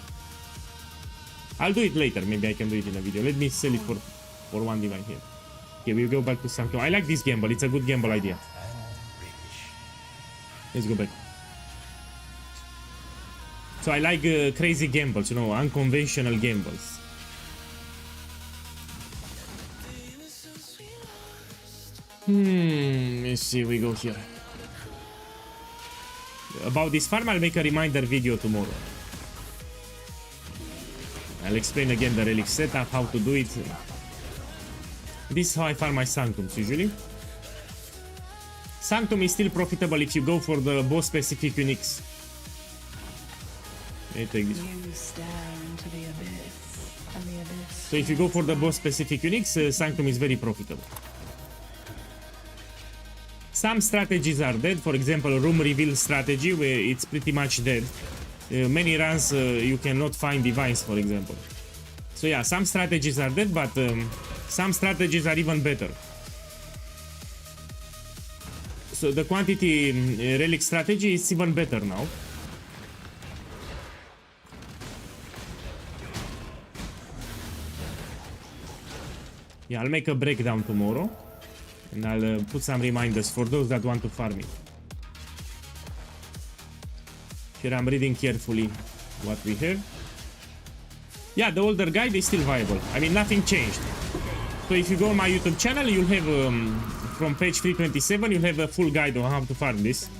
I'll do it later. Maybe I can do it in a video. Let me sell it for 1 divine here. Okay, we'll go back to Sanctum. I like this gamble. It's a good gamble idea. Let's go back. So I like crazy gambles, you know, unconventional gambles. Let's see, we go here. About this farm, I'll make a reminder video tomorrow. I'll explain again the relic setup, how to do it. This is how I farm my Sanctums usually. Sanctum is still profitable if you go for the boss specific uniques. Let me take this. You stare into the abyss, and the abyss. So if you go for the boss specific uniques, Sanctum is very profitable. Some strategies are dead. For example, room reveal strategy, where it's pretty much dead. Many runs you cannot find divines, for example. So yeah, some strategies are dead, but some strategies are even better. So the quantity relic strategy is even better now. Yeah, I'll make a breakdown tomorrow. And I'll put some reminders for those that want to farm it. Here I'm reading carefully what we have. Yeah, the older guide is still viable. I mean, nothing changed. So if you go on my YouTube channel, you'll have, from page 327, you'll have a full guide on how to farm this.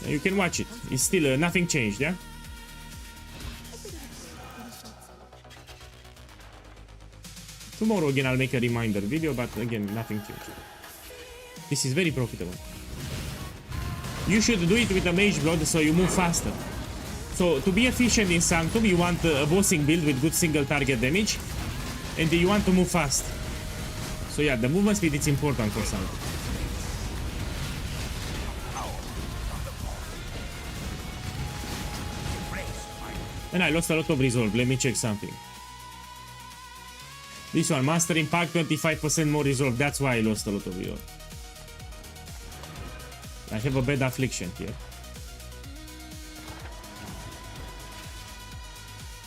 You can watch it. It's still, nothing changed, yeah? Tomorrow again I'll make a reminder video, but again, nothing changed. This is very profitable. You should do it with a mage blood so you move faster. So to be efficient in Sanctum, you want a bossing build with good single target damage, and you want to move fast. So yeah, the movement speed is important for Sanctum. And I lost a lot of resolve. Let me check something. This one, Master Impact, 25% more resolve. That's why I lost a lot of resolve. I have a bad affliction here.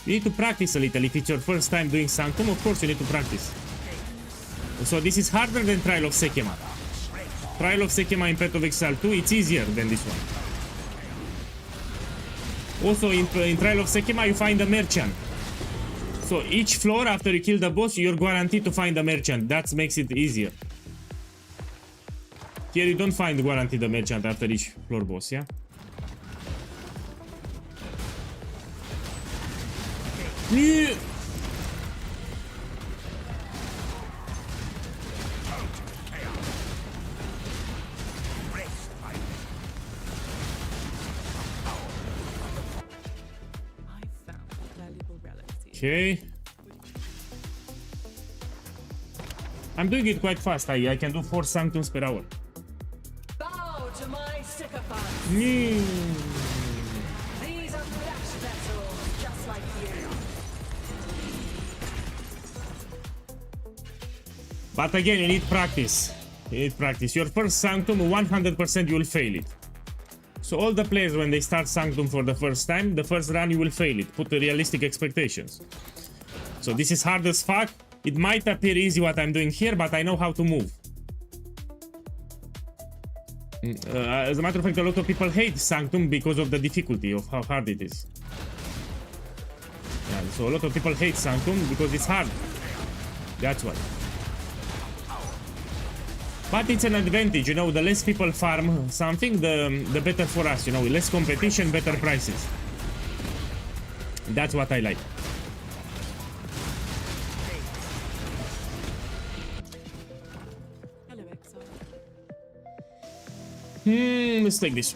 You need to practice a little. If it's your first time doing Sanctum, of course you need to practice. So this is harder than Trial of Sekema. Trial of Sekema in Path of Exile 2, it's easier than this one. Also in Trial of Sekema you find a merchant. So each floor after you kill the boss, you're guaranteed to find a merchant. That makes it easier. Here you don't find guaranteed a merchant after each floor boss, yeah? Okay. I'm doing it quite fast. I can do 4 Sanctums per hour. Bow to my sycophants. Mm. These are flesh vessels, just like you. But again, you need practice. You need practice. Your first Sanctum, 100% you will fail it. So all the players, when they start Sanctum for the first time, the first run you will fail it. Put the realistic expectations. So this is hard as fuck. It might appear easy what I'm doing here, but I know how to move. As a matter of fact, a lot of people hate Sanctum because of the difficulty of how hard it is. Yeah, so a lot of people hate Sanctum because it's hard. That's why. But it's an advantage, you know, the less people farm something, the better for us, you know, less competition, better prices. That's what I like. Let's take this.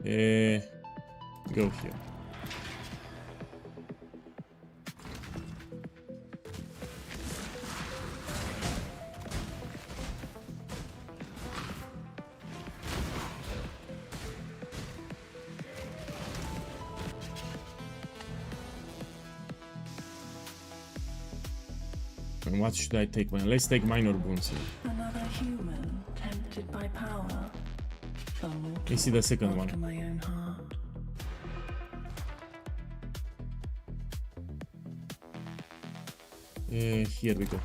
Go here. And what should I take? Well, let's take minor boons here. Another human tempted by power. Let's see the second one. My own heart. Here we go.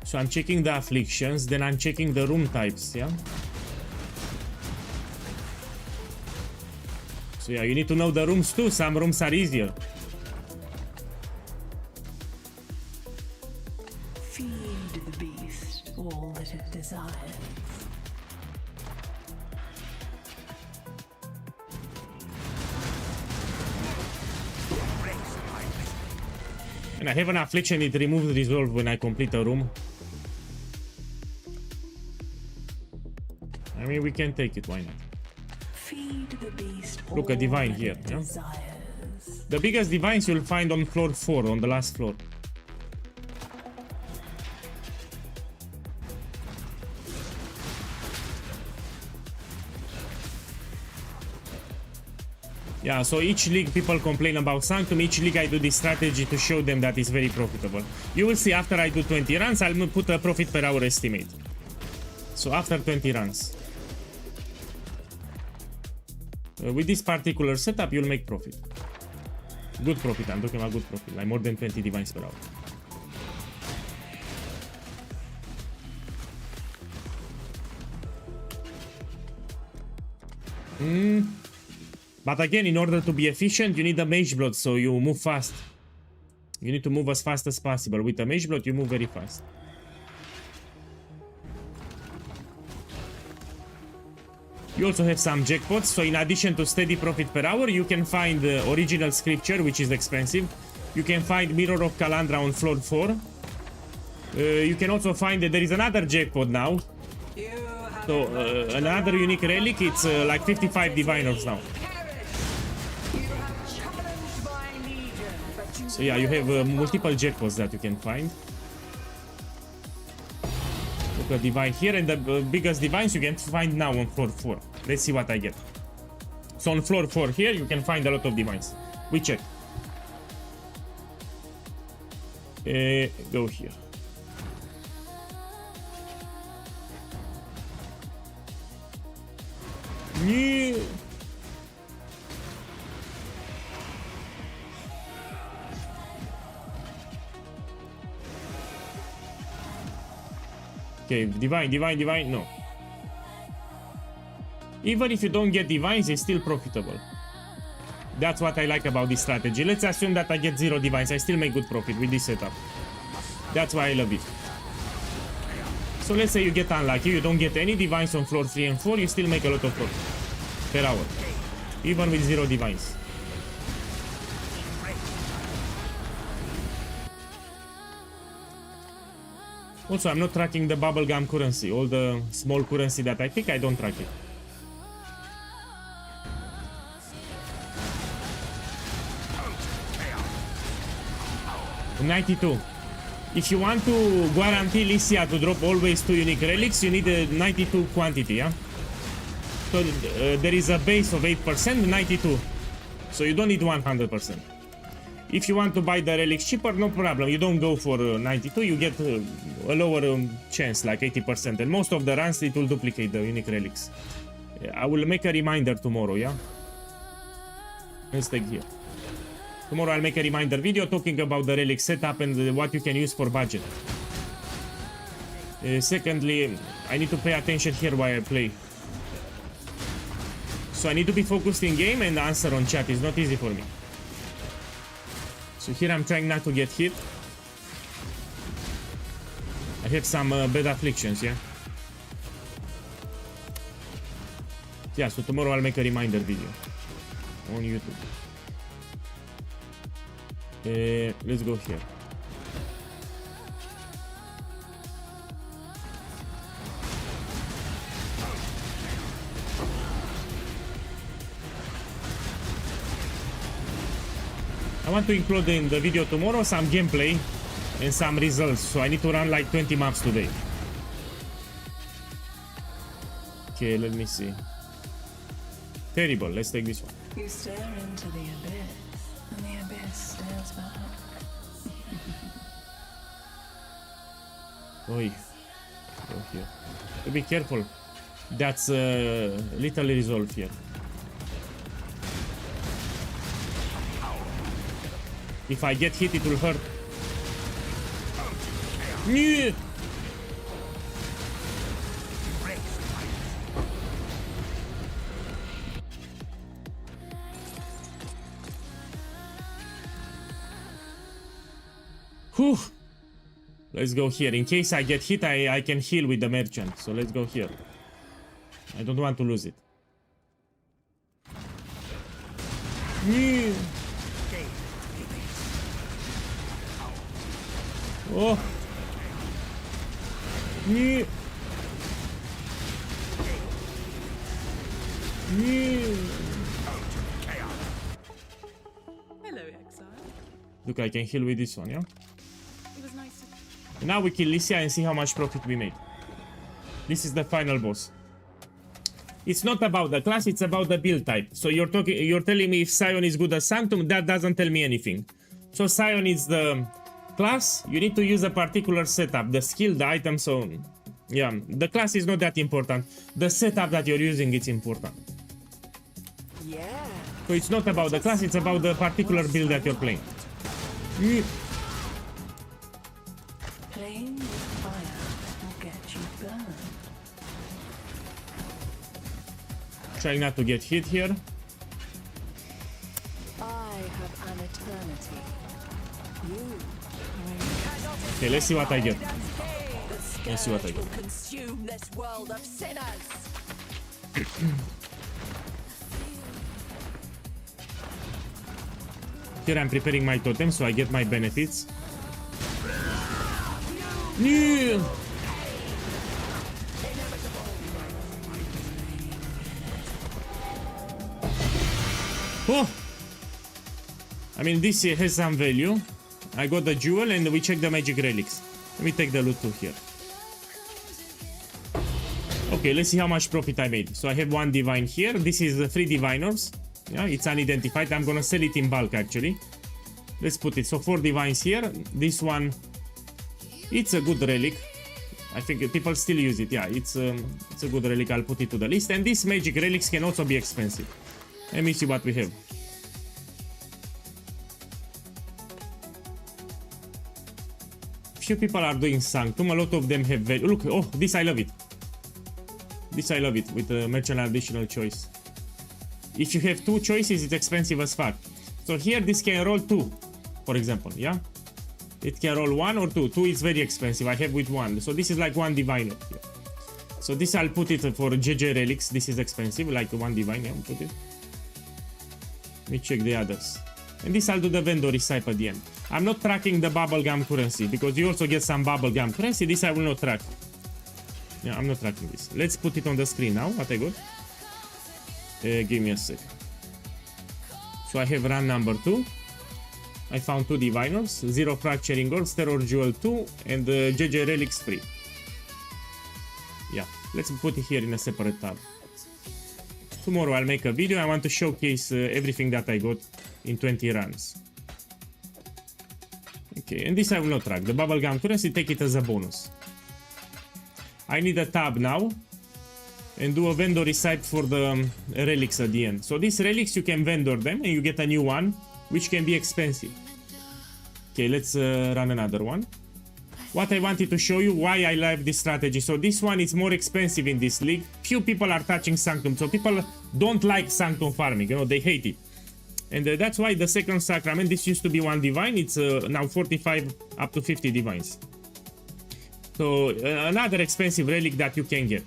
So I'm checking the afflictions, then I'm checking the room types, yeah? So yeah, you need to know the rooms too. Some rooms are easier. Feed the beast all that it desires. And I have an affliction, it removes resolve when I complete a room. I mean, we can take it, why not? Feed the beast. Look, a divine here, yeah? The biggest divines you'll find on floor 4, on the last floor. Yeah, so each league people complain about Sanctum. Each league I do this strategy to show them that it's very profitable. You will see after I do 20 runs, I'll put a profit per hour estimate. So after 20 runs. With this particular setup, you'll make profit. Good profit, I'm talking about good profit, like more than 20 divines per hour. But again, in order to be efficient, you need a mage blood, so you move fast. You need to move as fast as possible. With a mage blood, you move very fast. You also have some jackpots, so in addition to steady profit per hour, you can find the original scripture, which is expensive. You can find Mirror of Calandra on floor 4. You can also find that there is another jackpot now. So another unique relic, it's like 55 diviners now. So yeah, you have multiple jackpots that you can find. Look at divine here, and the biggest divines you can find now on floor 4. Let's see what I get. So on floor 4 here, you can find a lot of divines. We check. Go here. Yeah. Okay, divine, no. Even if you don't get divines, it's still profitable. That's what I like about this strategy. Let's assume that I get 0 divines, I still make good profit with this setup. That's why I love it. So let's say you get unlucky, you don't get any divines on floor 3 and 4, you still make a lot of profit per hour. Even with 0 divines. Also, I'm not tracking the bubblegum currency. All the small currency that I pick, I don't track it. $92. If you want to guarantee Lycia to drop always 2 unique relics, you need a 92 quantity, yeah? So there is a base of 8%, 92. So you don't need 100%. If you want to buy the relics cheaper, no problem. You don't go for 92, you get a lower chance, like 80%. And most of the runs, it will duplicate the unique relics. I will make a reminder tomorrow, yeah? Let's take here. Tomorrow I'll make a reminder video talking about the relic setup and what you can use for budget. Secondly, I need to pay attention here while I play. So I need to be focused in game and answer on chat. It's not easy for me. So here I'm trying not to get hit. I have some bad afflictions, yeah? Yeah, so tomorrow I'll make a reminder video on YouTube. Let's go here. I want to include in the video tomorrow some gameplay and some results, so I need to run like 20 maps today. Okay, let me see. Terrible, let's take this one. You stare into the abyss, and the abyss stares back. Oi. Go here. Be careful. That's little resolve here. If I get hit, it will hurt. Yeah. Whew. Let's go here. In case I get hit, I can heal with the merchant. So let's go here. I don't want to lose it. Yeah. Oh. Yeah. Yeah. Hello, exile. Look, I can heal with this one, yeah? It was nice to... Now we kill Lycia and see how much profit we made. This is the final boss. It's not about the class, it's about the build type. So you're telling me if Scion is good as Sanctum, that doesn't tell me anything. So Scion is the class, you need to use a particular setup, the skill, the item, so yeah, the class is not that important. The setup that you're using is important. Yeah. So it's not about the class, it's about the particular build that you're playing. Playing with fire will get you burned. Trying not to get hit here. I have an eternity. You. Okay, let's see what I get. Let's see what I get. Consume this world of sinners. Here I'm preparing my totem so I get my benefits. Yeah. Oh! I mean, this has some value. I got the jewel and we check the magic relics. Let me take the loot too here. Okay, let's see how much profit I made. So I have one divine here. This is the 3 diviners. Yeah, it's unidentified. I'm gonna sell it in bulk actually. Let's put it. So 4 divines here. This one, it's a good relic. I think people still use it. Yeah, it's a good relic. I'll put it to the list. And these magic relics can also be expensive. Let me see what we have. Few people are doing Sanctum. A lot of them have value. Look, oh, this I love it. This I love it with the merchant additional choice. If you have 2 choices, it's expensive as fuck. So here this can roll 2, for example, yeah? It can roll 1 or 2. 2 is very expensive. I have with 1. So this is like 1 diviner here. So this I'll put it for JJ relics. This is expensive, like 1 divine. Yeah, I'll put it. Let me check the others. And this I'll do the vendor recipe at the end. I'm not tracking the bubblegum currency because you also get some bubblegum currency. This I will not track. Yeah, I'm not tracking this. Let's put it on the screen now. What I got? Give me a sec. So I have run number 2. I found 2 diviners, 0 fracturing orbs, terror jewel 2, and JJ relics 3. Yeah, let's put it here in a separate tab. Tomorrow I'll make a video. I want to showcase everything that I got in 20 runs. Okay, and this I will not track. The bubblegum currency, take it as a bonus. I need a tab now. And do a vendor receipt for the relics at the end. So these relics, you can vendor them and you get a new one, which can be expensive. Okay, let's run another one. What I wanted to show you, why I like this strategy. So this one is more expensive in this league. Few people are touching Sanctum. So people don't like Sanctum farming, you know, they hate it. And that's why the second sacrament, this used to be 1 divine. It's now 45 up to 50 divines. So another expensive relic that you can get.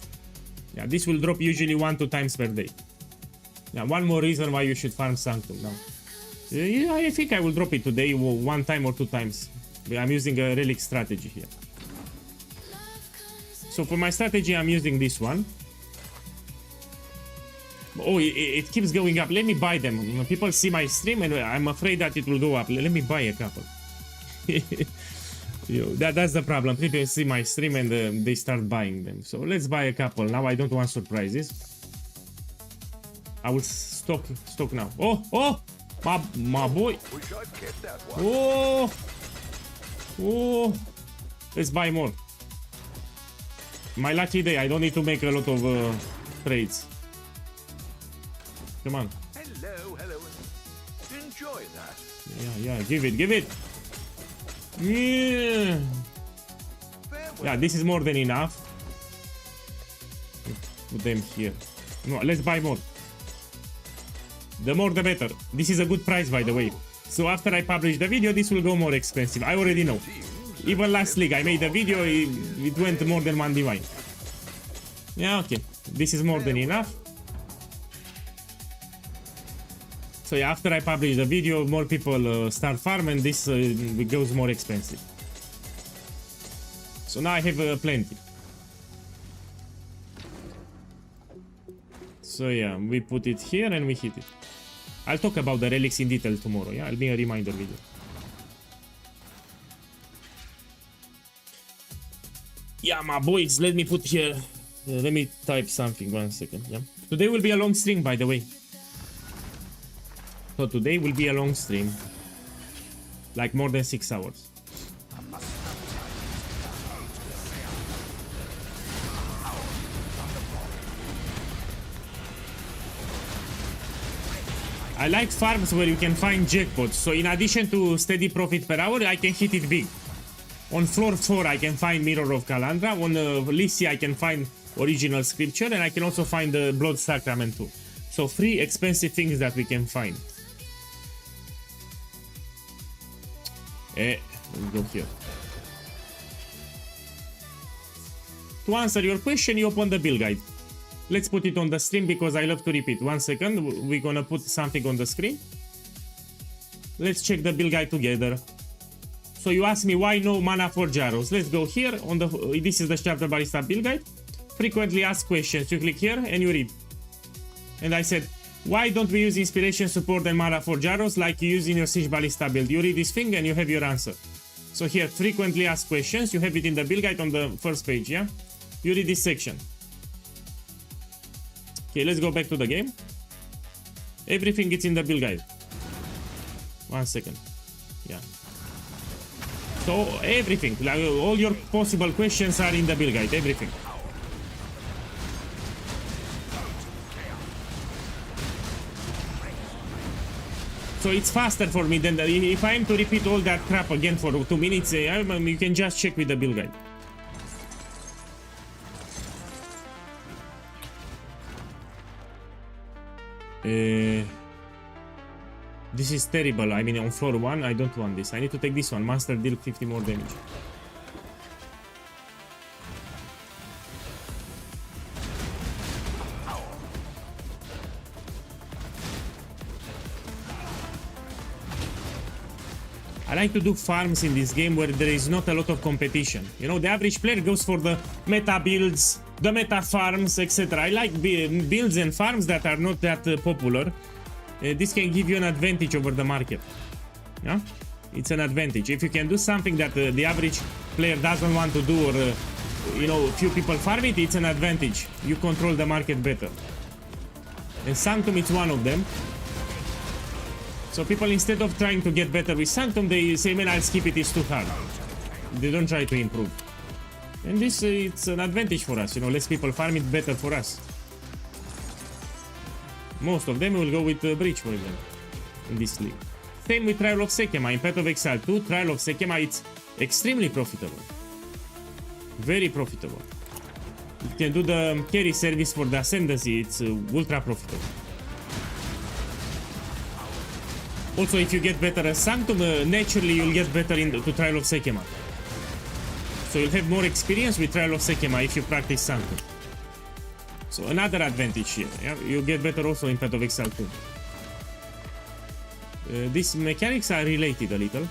Yeah, this will drop usually 1-2 times per day. Yeah, one more reason why you should farm Sanctum now. Yeah, I think I will drop it today 1 time or 2 times. I'm using a relic strategy here. So for my strategy, I'm using this one. Oh, it keeps going up. Let me buy them. People see my stream and I'm afraid that it will go up. Let me buy a couple. That's the problem. People see my stream and they start buying them. So let's buy a couple. Now I don't want surprises. I will stock now. Oh, my boy. Oh, let's buy more. My lucky day. I don't need to make a lot of trades. Come on. Hello. Enjoy that. Yeah. Give it. Yeah, this is more than enough. Put them here. No, let's buy more. The more the better. This is a good price, by the way. So after I publish the video, this will go more expensive. I already know. Even last league, I made a video, it went more than 1 divine. Yeah, okay. This is more than enough. So yeah, after I publish the video, more people start farming, this it goes more expensive. So now I have plenty. So yeah, we put it here and we hit it. I'll talk about the relics in detail tomorrow, yeah? I'll be a reminder video. Yeah, my boys, let me put here... let me type something, 1 second, yeah? Today will be a long stream, by the way. So today will be a long stream. Like more than 6 hours. I like farms where you can find jackpots. So in addition to steady profit per hour, I can hit it big. On floor 4 I can find Mirror of Calandra. On Lycia I can find Original Scripture. And I can also find the Blood Sacrament too. So 3 expensive things that we can find. Let's go here. To answer your question, you open the build guide. Let's put it on the stream because I love to repeat. 1 second, we're gonna put something on the screen. Let's check the build guide together. So you ask me why no mana for Jaros. Let's go here on the. This is the Chapter Ballista build guide. Frequently asked questions. You click here and you read. And I said, why don't we use inspiration, support and mana for Jaros like you use in your Siege Ballista build? You read this thing and you have your answer. So here, frequently asked questions. You have it in the build guide on the first page, yeah? You read this section. Okay, let's go back to the game. Everything is in the build guide. 1 second. Yeah. So everything, like all your possible questions are in the build guide, everything. So it's faster for me than if I am to repeat all that crap again for 2 minutes, you can just check with the build guide. This is terrible. I mean, on floor 1, I don't want this. I need to take this one. Master deal 50 more damage. I like to do farms in this game where there is not a lot of competition. You know, the average player goes for the meta builds, the meta farms, etc. I like builds and farms that are not that popular. This can give you an advantage over the market. Yeah, it's an advantage. If you can do something that the average player doesn't want to do, or you know, few people farm it, it's an advantage. You control the market better. And Sanctum is one of them. So people, instead of trying to get better with Sanctum, they say, man, I'll skip it, it's too hard. They don't try to improve. And this, it's an advantage for us, you know, less people farm it, better for us. Most of them will go with Breach, for example, in this league. Same with Trial of Sekema. In Path of Exile 2, Trial of Sekema, it's extremely profitable. Very profitable. You can do the carry service for the Ascendancy, it's ultra profitable. Also, if you get better at Sanctum, naturally you'll get better to Trial of Sekema. So you'll have more experience with Trial of Sekema if you practice Sanctum. So another advantage here, yeah? You get better also in Path of Exile 2. These mechanics are related a little.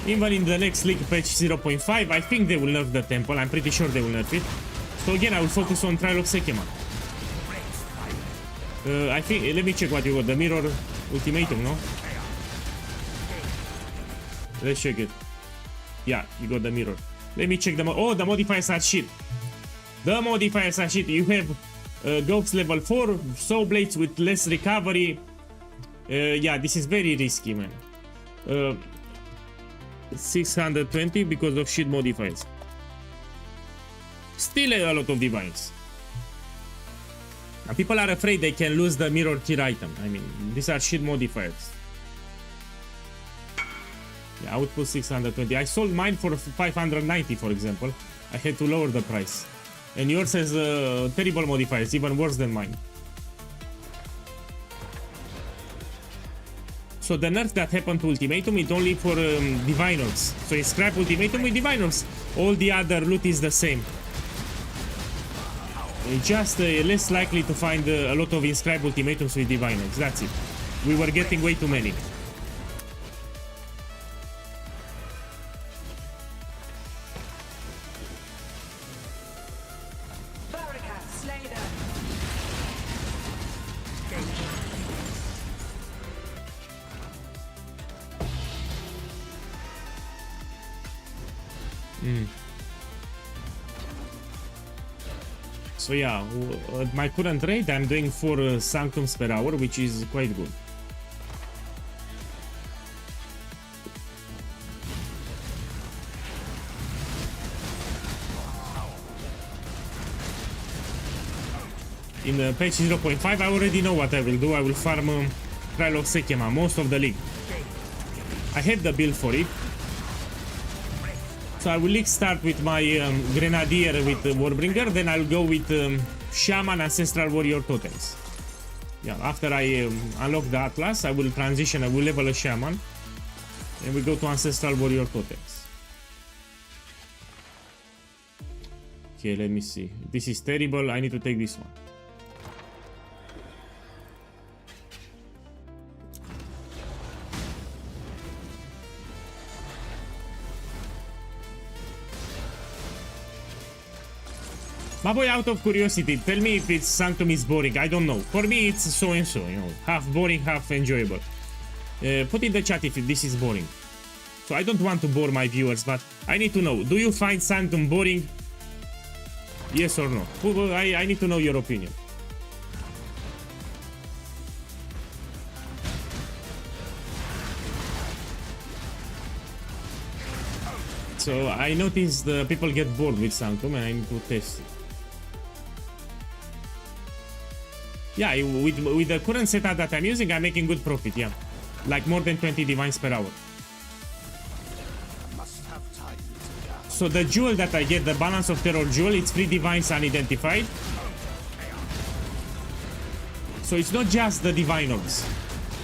Even in the next league patch 0.5, I think they will nerf the temple. I'm pretty sure they will nerf it. So again, I will focus on Trial of Sekema. I think, let me check what you got. The Mirror Ultimatum, no? Let's check it. Yeah, you got the Mirror. Let me check the oh, the modifiers are shit. The modifiers are shit. You have Ghost level 4, Soul Blades with less recovery. Yeah, this is very risky, man. 620 because of shit modifiers. Still a lot of divines. And people are afraid they can lose the mirror tier item. I mean, these are shit modifiers. Yeah, output 620. I sold mine for 590, for example. I had to lower the price. And yours has terrible modifiers, even worse than mine. So the nerf that happened to Ultimatum is only for Diviners. So you scrap Ultimatum with Diviners. All the other loot is the same. Just less likely to find a lot of inscribed Ultimatums with Diviners. That's it. We were getting way too many. So yeah, at my current rate, I'm doing 4 Sanctums per hour, which is quite good. In patch 0.5, I already know what I will do. I will farm Trial of Sekema, most of the league. I have the build for it. So I will start with my Grenadier with Warbringer, then I'll go with Shaman, Ancestral Warrior Totems. Yeah, after I unlock the Atlas, I will transition, I will level a Shaman, and we go to Ancestral Warrior Totems. Okay, let me see. This is terrible, I need to take this one. My boy, out of curiosity, tell me if it's Sanctum is boring. I don't know. For me, it's so and so, you know, half boring, half enjoyable. Put in the chat if this is boring. So I don't want to bore my viewers, but I need to know. Do you find Sanctum boring? Yes or no? I need to know your opinion. So I noticed the people get bored with Sanctum and I need to test it. Yeah, with the current setup that I'm using, I'm making good profit, yeah. Like more than 20 divines per hour. So the jewel that I get, the Balance of Terror jewel, it's 3 divines unidentified. So it's not just the divine orbs.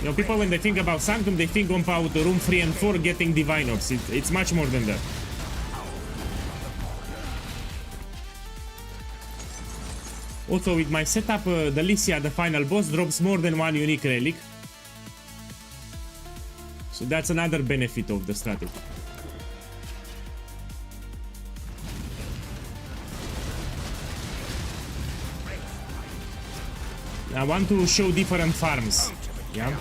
You know, people when they think about Sanctum, they think about room 3 and 4 getting divine orbs. It's much more than that. Also, with my setup, the Lycia, the final boss, drops more than 1 unique relic. So that's another benefit of the strategy. I want to show different farms, yeah?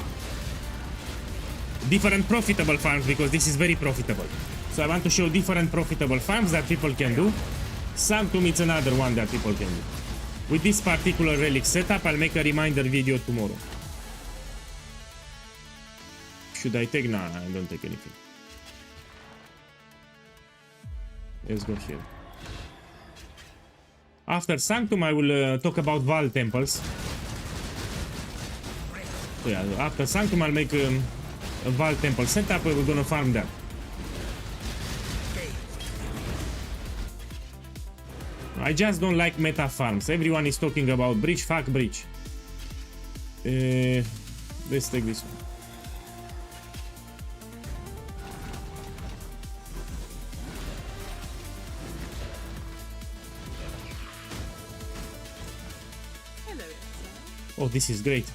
Different profitable farms, because this is very profitable. So I want to show different profitable farms that people can do. Sanctum is another one that people can do. with this particular relic setup. I'll make a reminder video tomorrow. Should I take? Nah, I don't take anything. Let's go here. After Sanctum, I will talk about Val temples. So yeah, after Sanctum, I'll make a Val temple setup. We're gonna farm that. I just don't like meta farms. Everyone is talking about breach. Fuck breach. Let's take this one. Oh, this is great.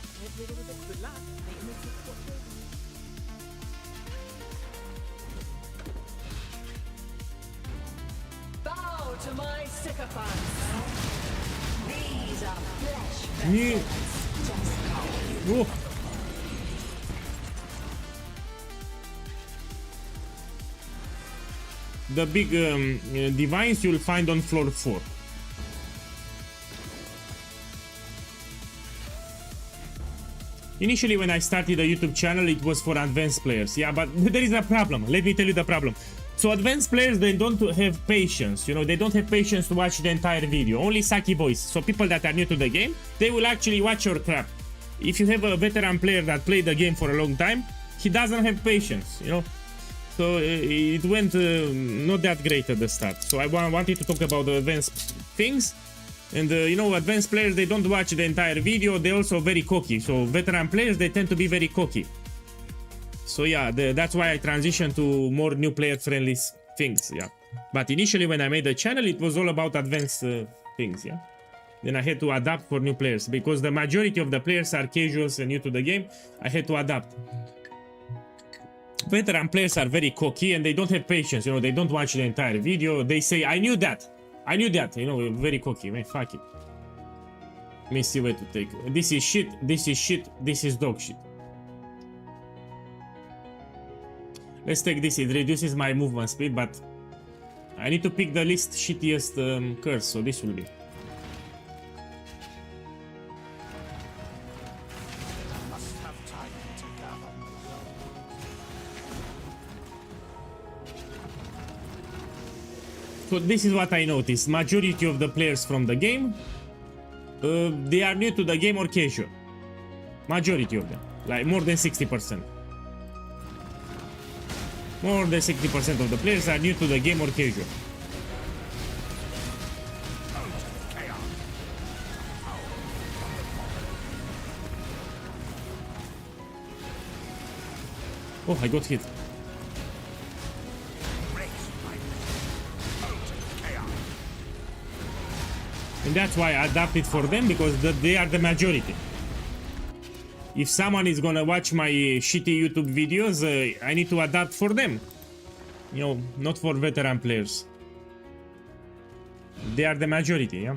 Bow to my sycophants. These are flesh Yeah. Oh. The big divines you'll find on floor 4. Initially, when I started a YouTube channel, it was for advanced players. Yeah, but there is a problem. Let me tell you the problem. So advanced players, they don't have patience. You know, they don't have patience to watch the entire video. Only Saki boys. So people that are new to the game, they will actually watch your crap. If you have a veteran player that played the game for a long time, he doesn't have patience, you know. So it went not that great at the start. So I wanted to talk about the advanced things. And you know, advanced players, they don't watch the entire video. They're also very cocky. So veteran players, they tend to be very cocky. So yeah, that's why I transitioned to more new player friendly things. Yeah, but initially when I made the channel, it was all about advanced things. Yeah, then I had to adapt for new players because the majority of the players are casuals and new to the game. I had to adapt. Veteran players are very cocky and they don't have patience. You know, they don't watch the entire video. They say, "I knew that. I knew that." You know, very cocky. Man, fuck it. Let me see where to take. This is shit. This is shit. This is dog shit. Let's take this. It reduces my movement speed, but I need to pick the least shittiest curse. So this will be. So this is what I noticed. Majority of the players from the game, they are new to the game or casual. Majority of them, like more than 60%. More than 60% of the players are new to the game or casual. Oh, I got hit. And that's why I adapted for them, because they are the majority. If someone is gonna watch my shitty YouTube videos, I need to adapt for them. You know, not for veteran players. They are the majority, yeah?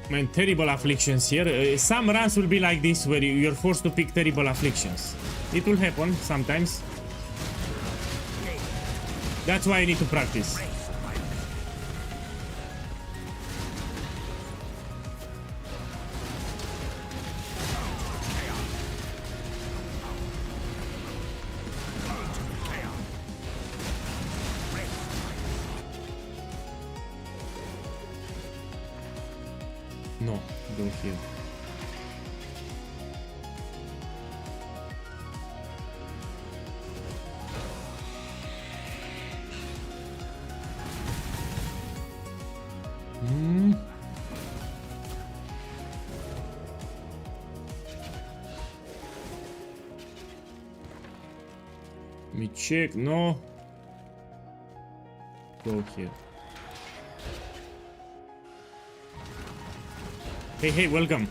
Man, terrible afflictions here. Some runs will be like this, where you're forced to pick terrible afflictions. It will happen sometimes. That's why I need to practice. No, don't heal. Let me check. No. Go here. Hey, welcome.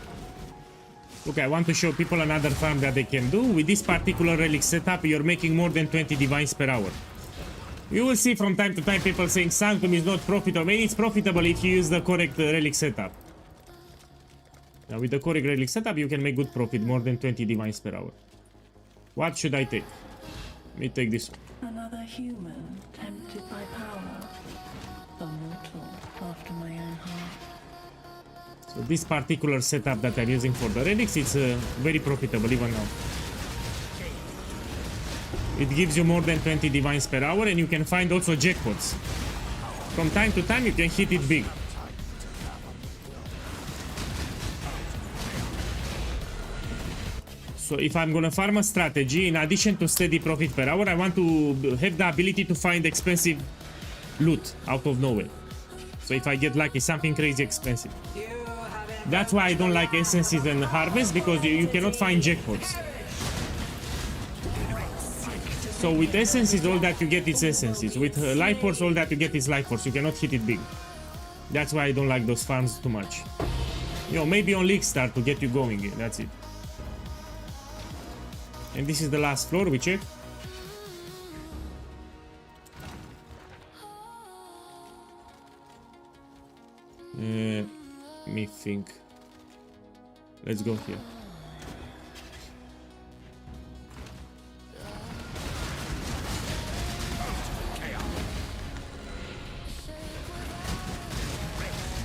Look, I want to show people another farm that they can do. With this particular relic setup, you're making more than 20 divines per hour. You will see from time to time people saying Sanctum is not profitable. I mean, it's profitable if you use the correct relic setup. Now, with the correct relic setup, you can make good profit, more than 20 divines per hour. What should I take? Let me take this one. Another human tempted by power, a mortal after my own heart. So this particular setup that I'm using for the relics, it's very profitable even now. It gives you more than 20 divines per hour, and you can find also jackpots. From time to time, you can hit it big. So if I'm gonna farm a strategy, in addition to steady profit per hour, I want to have the ability to find expensive loot out of nowhere. So if I get lucky, something crazy expensive. That's why I don't like essences and harvest, because you cannot find jackpots. So with essences, all that you get is essences. With life force, all that you get is life force. You cannot hit it big. That's why I don't like those farms too much. You know, maybe on League Star to get you going. That's it. And this is the last floor, we check. Let me think. Let's go here.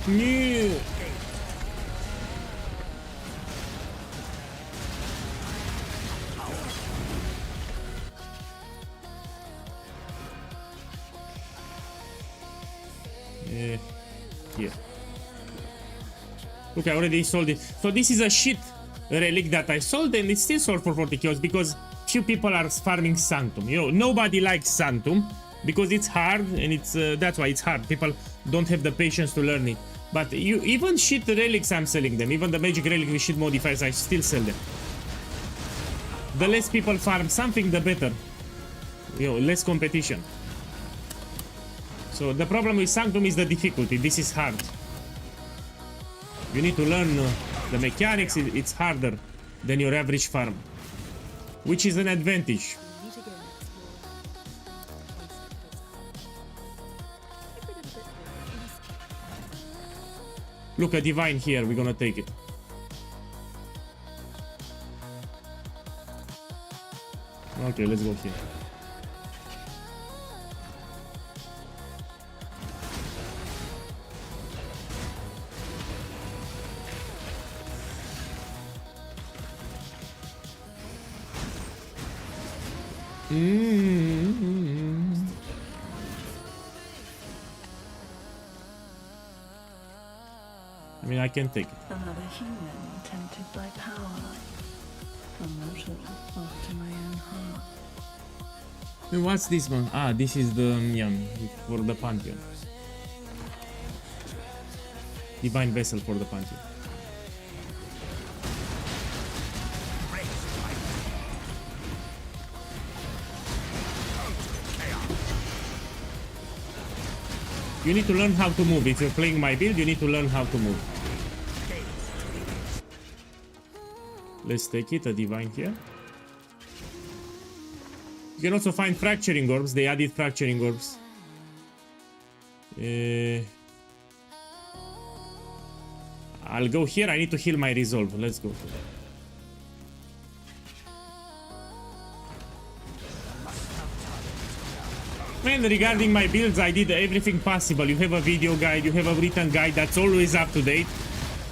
Yeah. Here. Look, I already sold it. So this is a shit relic that I sold, and it's still sold for 40 kills because few people are farming Sanctum. You know, nobody likes Sanctum because it's hard, and it's that's why it's hard. People don't have the patience to learn it. But even shit relics, I'm selling them. Even the magic relic with shit modifiers, I still sell them. The less people farm something, the better. You know, less competition. So the problem with Sanctum is the difficulty. This is hard. You need to learn the mechanics. It's harder than your average farm, which is an advantage. Look, a divine here. We're gonna take it. Okay, let's go here. I mean, I can take it. Another human tempted by power, a mortal after my own heart. And what's this one? Ah, this is the for the Pantheon. Divine vessel for the Pantheon. You need to learn how to move. If you're playing my build, you need to learn how to move. Let's take it, a divine here. You can also find fracturing orbs. They added fracturing orbs. I'll go here. I need to heal my resolve. Let's go. Man, regarding my builds, I did everything possible. You have a video guide, you have a written guide that's always up to date.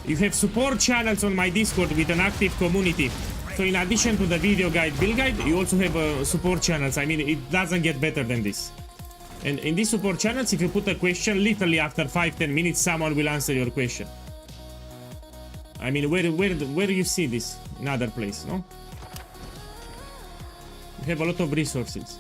You have support channels on my Discord with an active community. So in addition to the video guide, build guide, you also have support channels. I mean, it doesn't get better than this. And in these support channels, if you put a question, literally after 5-10 minutes, someone will answer your question. I mean, where do you see this? In other place, no? You have a lot of resources.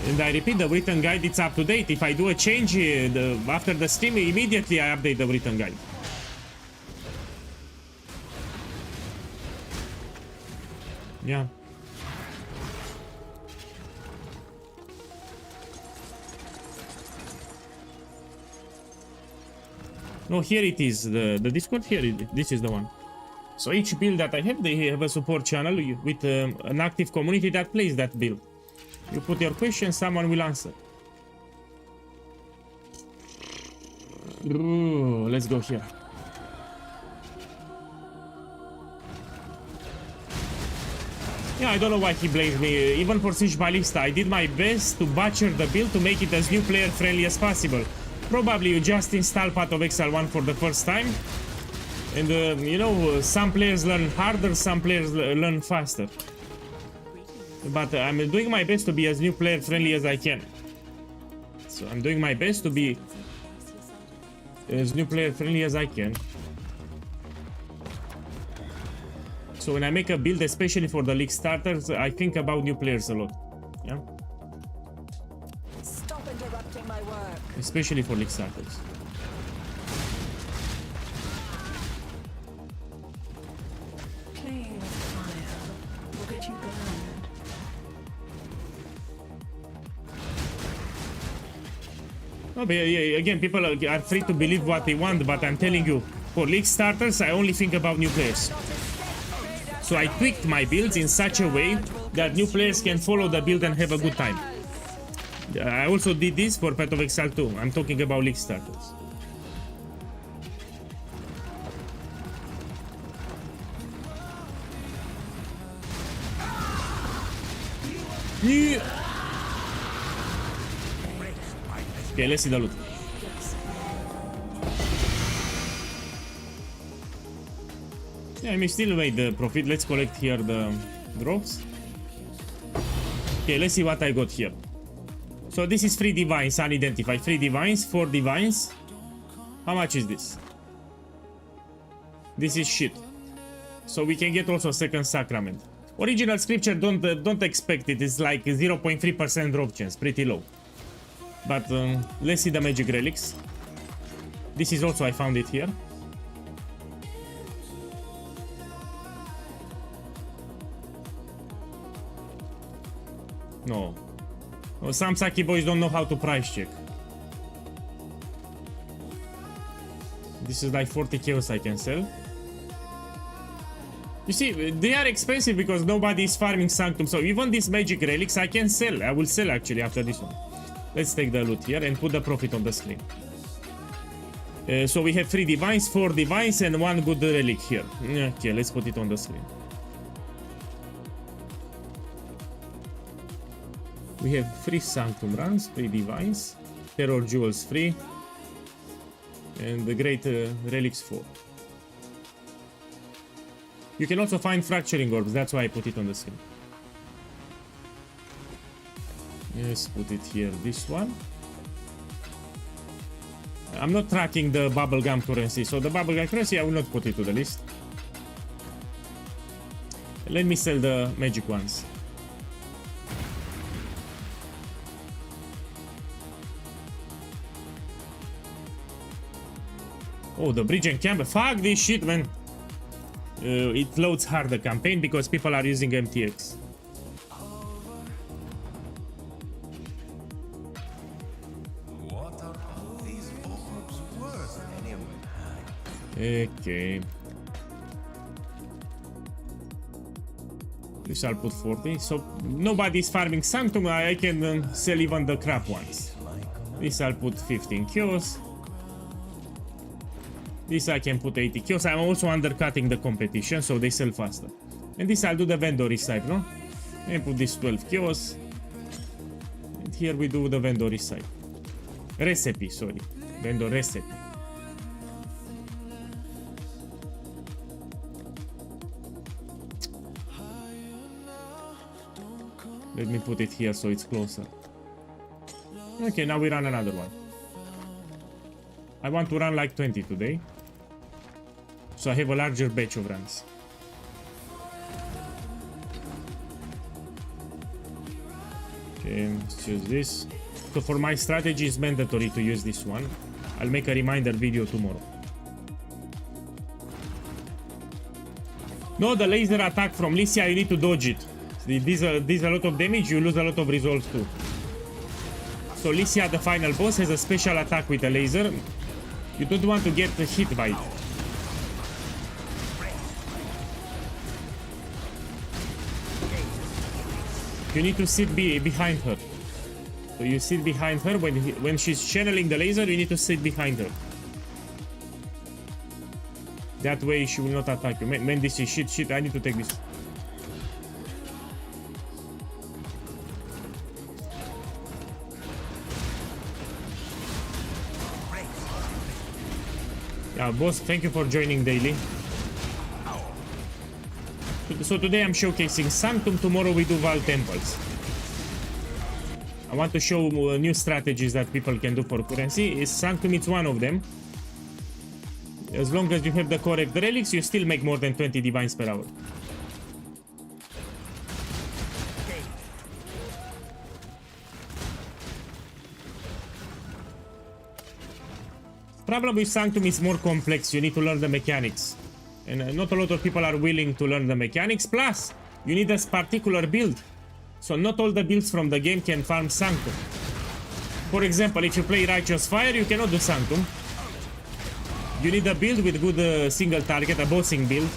And I repeat, the written guide, it's up to date. If I do a change after the stream, immediately I update the written guide. Yeah. No, here it is. The Discord here. This is the one. So each build that I have, they have a support channel with an active community that plays that build. You put your question, someone will answer. Ooh, let's go here. Yeah, I don't know why he blames me. Even for Siege Ballista, I did my best to butcher the build to make it as new player friendly as possible. Probably you just install Path of Exile 1 for the first time. And you know, some players learn harder, some players learn faster. But I'm doing my best to be as new player friendly as I can. So I'm doing my best to be as new player friendly as I can. So when I make a build, especially for the league starters, I think about new players a lot. Yeah. Stop interrupting my work. Especially for league starters. Playing with fire will get you burned. No, but yeah, again, people are free to believe what they want, but I'm telling you, for league starters, I only think about new players. So I tweaked my builds in such a way that new players can follow the build and have a good time. I also did this for Path of Exile 2. I'm talking about league starters. Yeah. Okay, let's see the loot. Yeah, I may still made the profit. Let's collect here the drops. Okay, let's see what I got here. So this is 3 divines, unidentified. 3 divines, 4 divines. How much is this? This is shit. So we can get also a second sacrament. Original scripture, don't expect it. It's like 0.3% drop chance, pretty low. But let's see the magic relics. This is also, I found it here. No. Well, some Saki boys don't know how to price check. This is like 40 chaos I can sell. You see, they are expensive because nobody is farming Sanctum. So even these magic relics I can sell. I will sell actually after this one. Let's take the loot here and put the profit on the screen. So we have 3 divines, 4 divines and 1 good relic here. Okay, let's put it on the screen. We have 3 Sanctum runs, 3 divines, Terror Jewels 3, and the Great Relics 4. You can also find Fracturing Orbs, that's why I put it on the screen. Let's put it here, this one. I'm not tracking the bubblegum currency, so the bubblegum currency I will not put it to the list. Let me sell the magic ones. Oh, the bridge and camp. Fuck this shit, man. It loads hard the campaign because people are using MTX. What are all these orbs worth anyway? Okay. This I'll put 40. So nobody's farming Sanctum. I can sell even the crap ones. This I'll put 15 kills. This I can put 80 kills. I'm also undercutting the competition, so they sell faster. And this I'll do the vendor recipe, no? And put this 12 kills. And here we do the vendor recipe. Recipe, sorry. Vendor recipe. Let me put it here so it's closer. Okay, now we run another one. I want to run like 20 today. So I have a larger batch of runs. Okay, let's choose this. So for my strategy, it's mandatory to use this one. I'll make a reminder video tomorrow. No, the laser attack from Lycia, you need to dodge it. These a lot of damage, you lose a lot of resolve too. So Lycia, the final boss, has a special attack with a laser. You don't want to get hit by it. You need to sit behind her. So you sit behind her when she's channeling the laser. You need to sit behind her. That way she will not attack you. Man, this is shit. I need to take this. Yeah, boss, thank you for joining daily. So today I'm showcasing Sanctum, tomorrow we do Val Temples. I want to show new strategies that people can do for currency. Sanctum is one of them. As long as you have the correct relics, you still make more than 20 divines per hour. Problem with Sanctum is more complex. You need to learn the mechanics. And not a lot of people are willing to learn the mechanics. Plus, you need a particular build. So not all the builds from the game can farm Sanctum. For example, if you play Righteous Fire, you cannot do Sanctum. You need a build with good single target, a bossing build.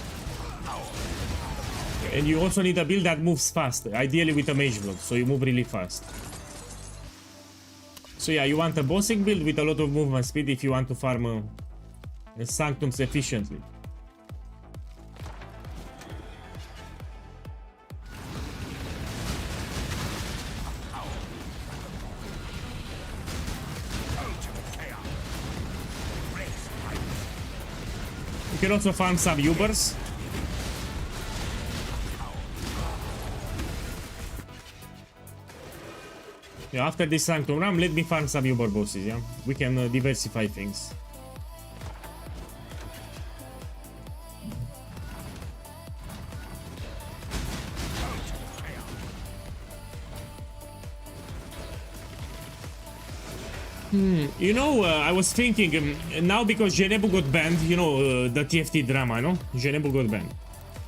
And you also need a build that moves fast, ideally with a Mage Blood, so you move really fast. So yeah, you want a bossing build with a lot of movement speed if you want to farm Sanctums efficiently. You can also farm some Ubers. Yeah, after this Sanctum run, let me farm some Uber bosses, yeah? We can diversify things. You know, I was thinking, now because Genebu got banned, you know, the TFT drama, no? Genebu got banned.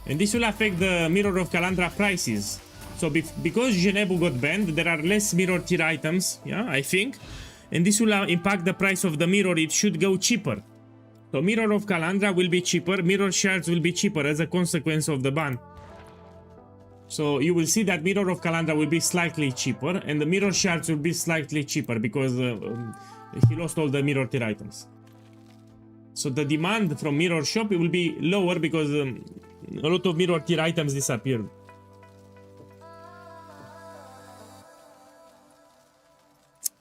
And this will affect the Mirror of Kalandra prices. So because Genebu got banned, there are less mirror tier items, yeah, I think. And this will impact the price of the mirror. It should go cheaper. So Mirror of Kalandra will be cheaper, mirror shards will be cheaper as a consequence of the ban. So you will see that Mirror of Kalandra will be slightly cheaper, and the mirror shards will be slightly cheaper because he lost all the mirror tier items. So the demand from mirror shop will be lower because a lot of mirror tier items disappeared.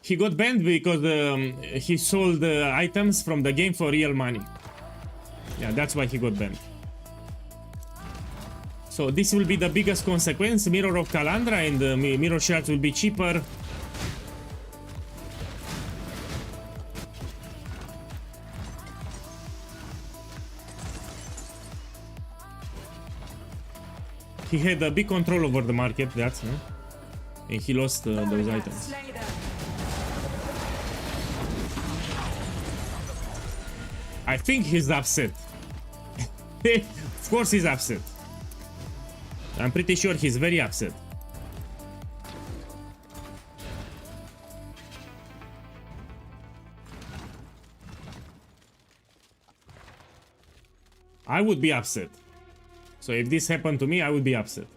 He got banned because he sold items from the game for real money. Yeah, that's why he got banned. So this will be the biggest consequence. Mirror of Kalandra and mirror shards will be cheaper. He had a big control over the market, that's and he lost those items. I think he's upset. Of course he's upset. I'm pretty sure he's very upset. I would be upset. So if this happened to me, I would be upset.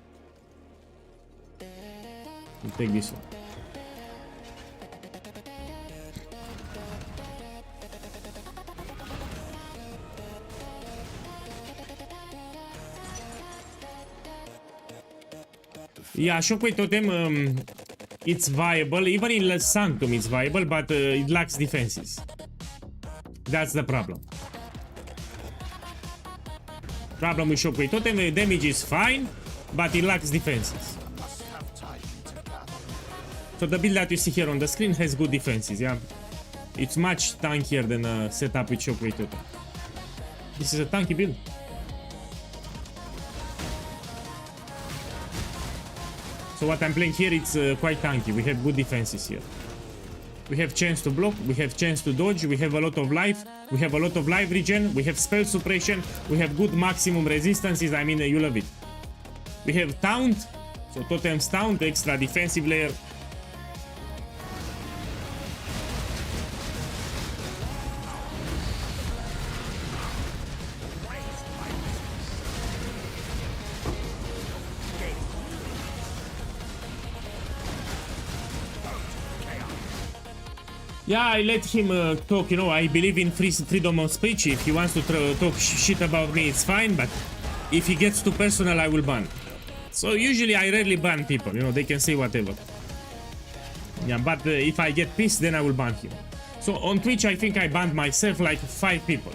We'll take this one. Yeah, Shockwave Totem, it's viable. Even in Sanctum it's viable, but it lacks defenses. That's the problem. Problem with Shockwave Totem, the damage is fine, but it lacks defenses. So the build that you see here on the screen has good defenses, yeah. It's much tankier than a setup with Shockwave Totem. This is a tanky build. So what I'm playing here, it's quite tanky. We have good defenses here. We have chance to block, we have chance to dodge, we have a lot of life, we have a lot of life regen, we have spell suppression, we have good maximum resistances. I mean, you love it. We have taunt, so Totem's taunt, extra defensive layer. Yeah, I let him talk, you know, I believe in freedom of speech. If he wants to talk shit about me, it's fine, but if he gets too personal, I will ban. So usually I rarely ban people, you know, they can say whatever. Yeah, but if I get pissed, then I will ban him. So on Twitch, I think I banned myself like 5 people.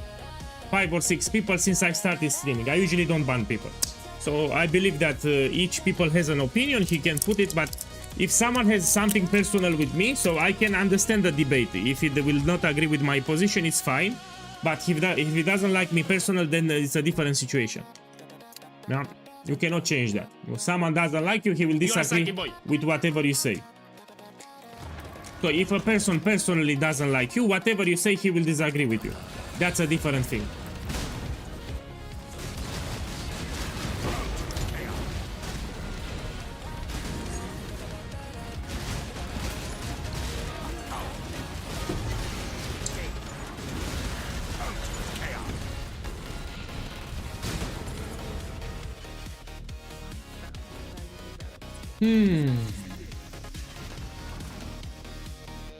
5 or 6 people since I started streaming. I usually don't ban people. So I believe that each people has an opinion, he can put it, but if someone has something personal with me, so I can understand the debate. If he will not agree with my position, it's fine. But if he doesn't like me personal, then it's a different situation. Yeah, you cannot change that. If someone doesn't like you, he will disagree with whatever you say. So if a person personally doesn't like you, whatever you say, he will disagree with you. That's a different thing.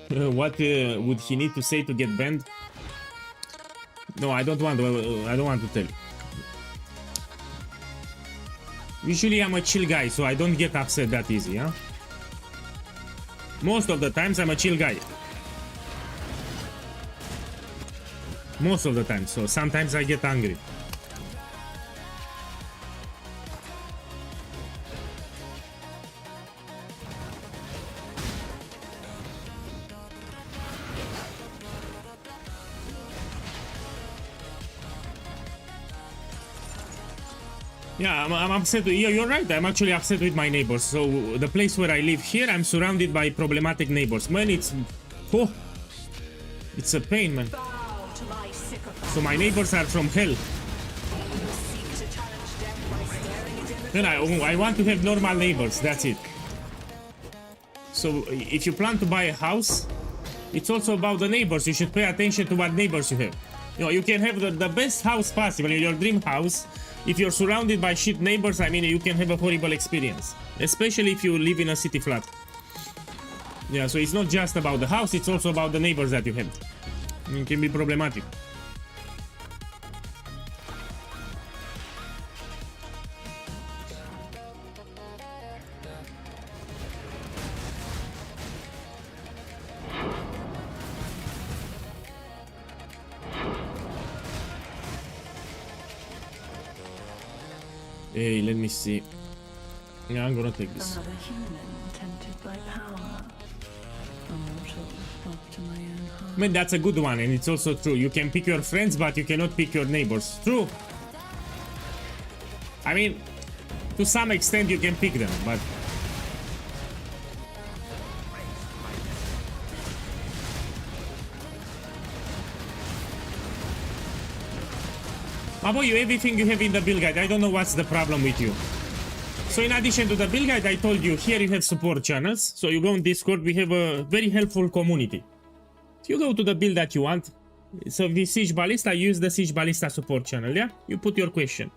What would he need to say to get banned? No, I don't want to tell. Usually I'm a chill guy, so I don't get upset that easy, huh? Most of the times I'm a chill guy. Most of the time, so sometimes I get angry. Yeah, I'm upset. You're right. I'm actually upset with my neighbors. So the place where I live here, I'm surrounded by problematic neighbors. Man, it's a pain, man. So my neighbors are from hell. Then I want to have normal neighbors. That's it. So if you plan to buy a house, it's also about the neighbors. You should pay attention to what neighbors you have. You know, you can have the best house possible, your dream house. If you're surrounded by shit neighbors, I mean, you can have a horrible experience. Especially if you live in a city flat. Yeah, so it's not just about the house, it's also about the neighbors that you have. It can be problematic. Hey, let me see. Yeah, I'm gonna take this. Another human tempted by power. A mortal after my own heart. Man, that's a good one, and it's also true. You can pick your friends, but you cannot pick your neighbors. True. I mean, to some extent you can pick them, but... About you, everything you have in the build guide, I don't know what's the problem with you. So in addition to the build guide, I told you, here you have support channels. So you go on Discord, we have a very helpful community. So you go to the build that you want. So the Siege Ballista, use the Siege Ballista support channel, yeah? You put your question.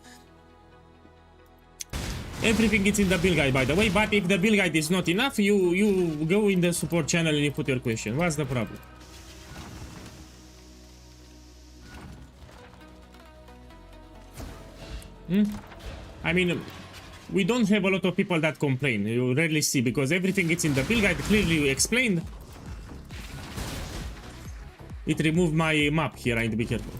Everything is in the build guide, by the way, but if the build guide is not enough, you go in the support channel and you put your question. What's the problem? I mean, we don't have a lot of people that complain. You rarely see, because everything is in the build guide, clearly explained. It removed my map here, I need to be careful.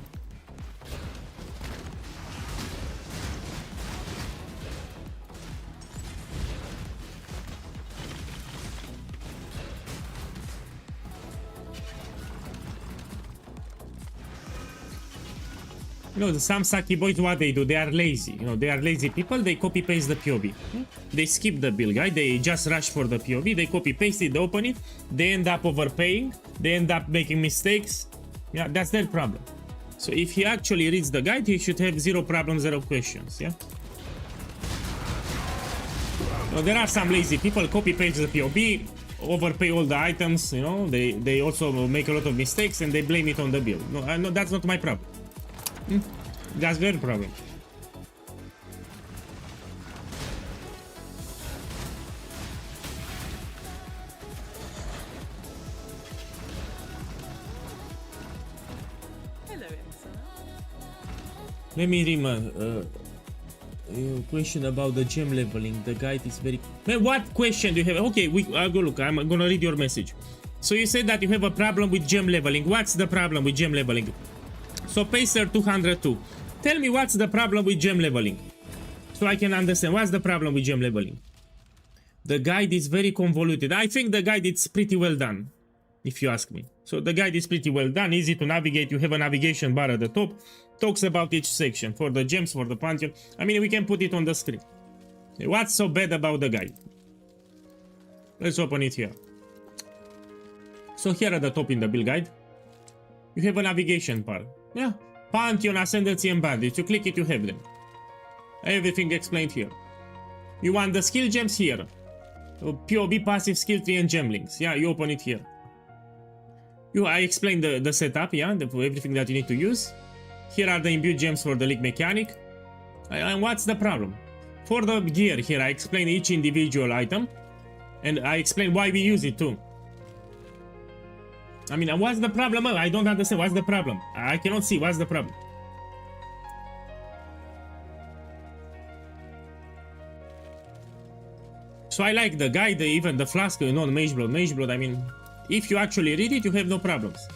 You know, some Saki boys, what they do, they are lazy. You know, they are lazy people, they copy-paste the POV. They skip the build guide, they just rush for the POV, they copy-paste it, they open it, they end up overpaying, they end up making mistakes. Yeah, that's their problem. So if he actually reads the guide, he should have zero problems, zero questions, yeah? So there are some lazy people, copy-paste the POV, overpay all the items, you know, they also make a lot of mistakes and they blame it on the build. No, that's not my problem. That's their problem. Hello, Insa. Let me read question about the gem leveling. The guide is very... Man, what question do you have? Okay, I'll go look. I'm gonna read your message. So you said that you have a problem with gem leveling. What's the problem with gem leveling? So Pacer 202. Tell me what's the problem with gem leveling. So I can understand. What's the problem with gem leveling? The guide is very convoluted. I think the guide is pretty well done, if you ask me. So the guide is pretty well done, easy to navigate. You have a navigation bar at the top. Talks about each section, for the gems, for the pantheon. I mean, we can put it on the screen. What's so bad about the guide? Let's open it here. So here at the top in the build guide, you have a navigation bar. Yeah, Pantheon, Ascendancy and Bandits. You click it, you have them. Everything explained here. You want the skill gems here. POB passive skill tree and gem links. Yeah, you open it here. I explained the setup, yeah, everything that you need to use. Here are the imbued gems for the league mechanic. And what's the problem? For the gear here, I explain each individual item. And I explain why we use it too. I mean, what's the problem? I don't understand. What's the problem? I cannot see. What's the problem? So I like the guide, even the flask, you know, the Mage Blood, I mean, if you actually read it, you have no problems.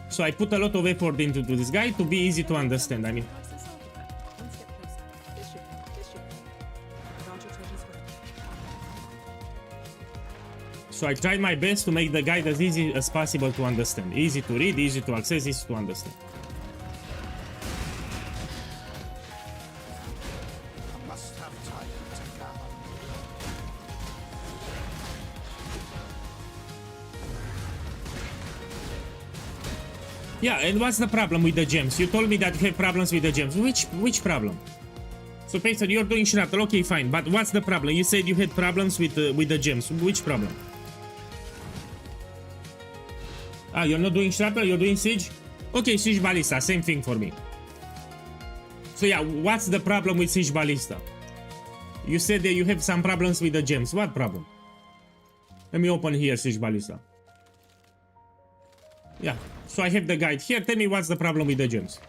So I put a lot of effort into this guide to be easy to understand, I mean. So I tried my best to make the guide as easy as possible to understand. Easy to read, easy to access, easy to understand. Yeah, and what's the problem with the gems? You told me that you have problems with the gems. Which problem? So Payson, you're doing Shrapnel, okay, fine. But what's the problem? You said you had problems with the gems. Which problem? Ah, you're not doing Shrapnel, you're doing Siege? Okay, Siege Ballista, same thing for me. So yeah, what's the problem with Siege Ballista? You said that you have some problems with the gems. What problem? Let me open here Siege Ballista. Yeah, so I have the guide here. Tell me what's the problem with the gems.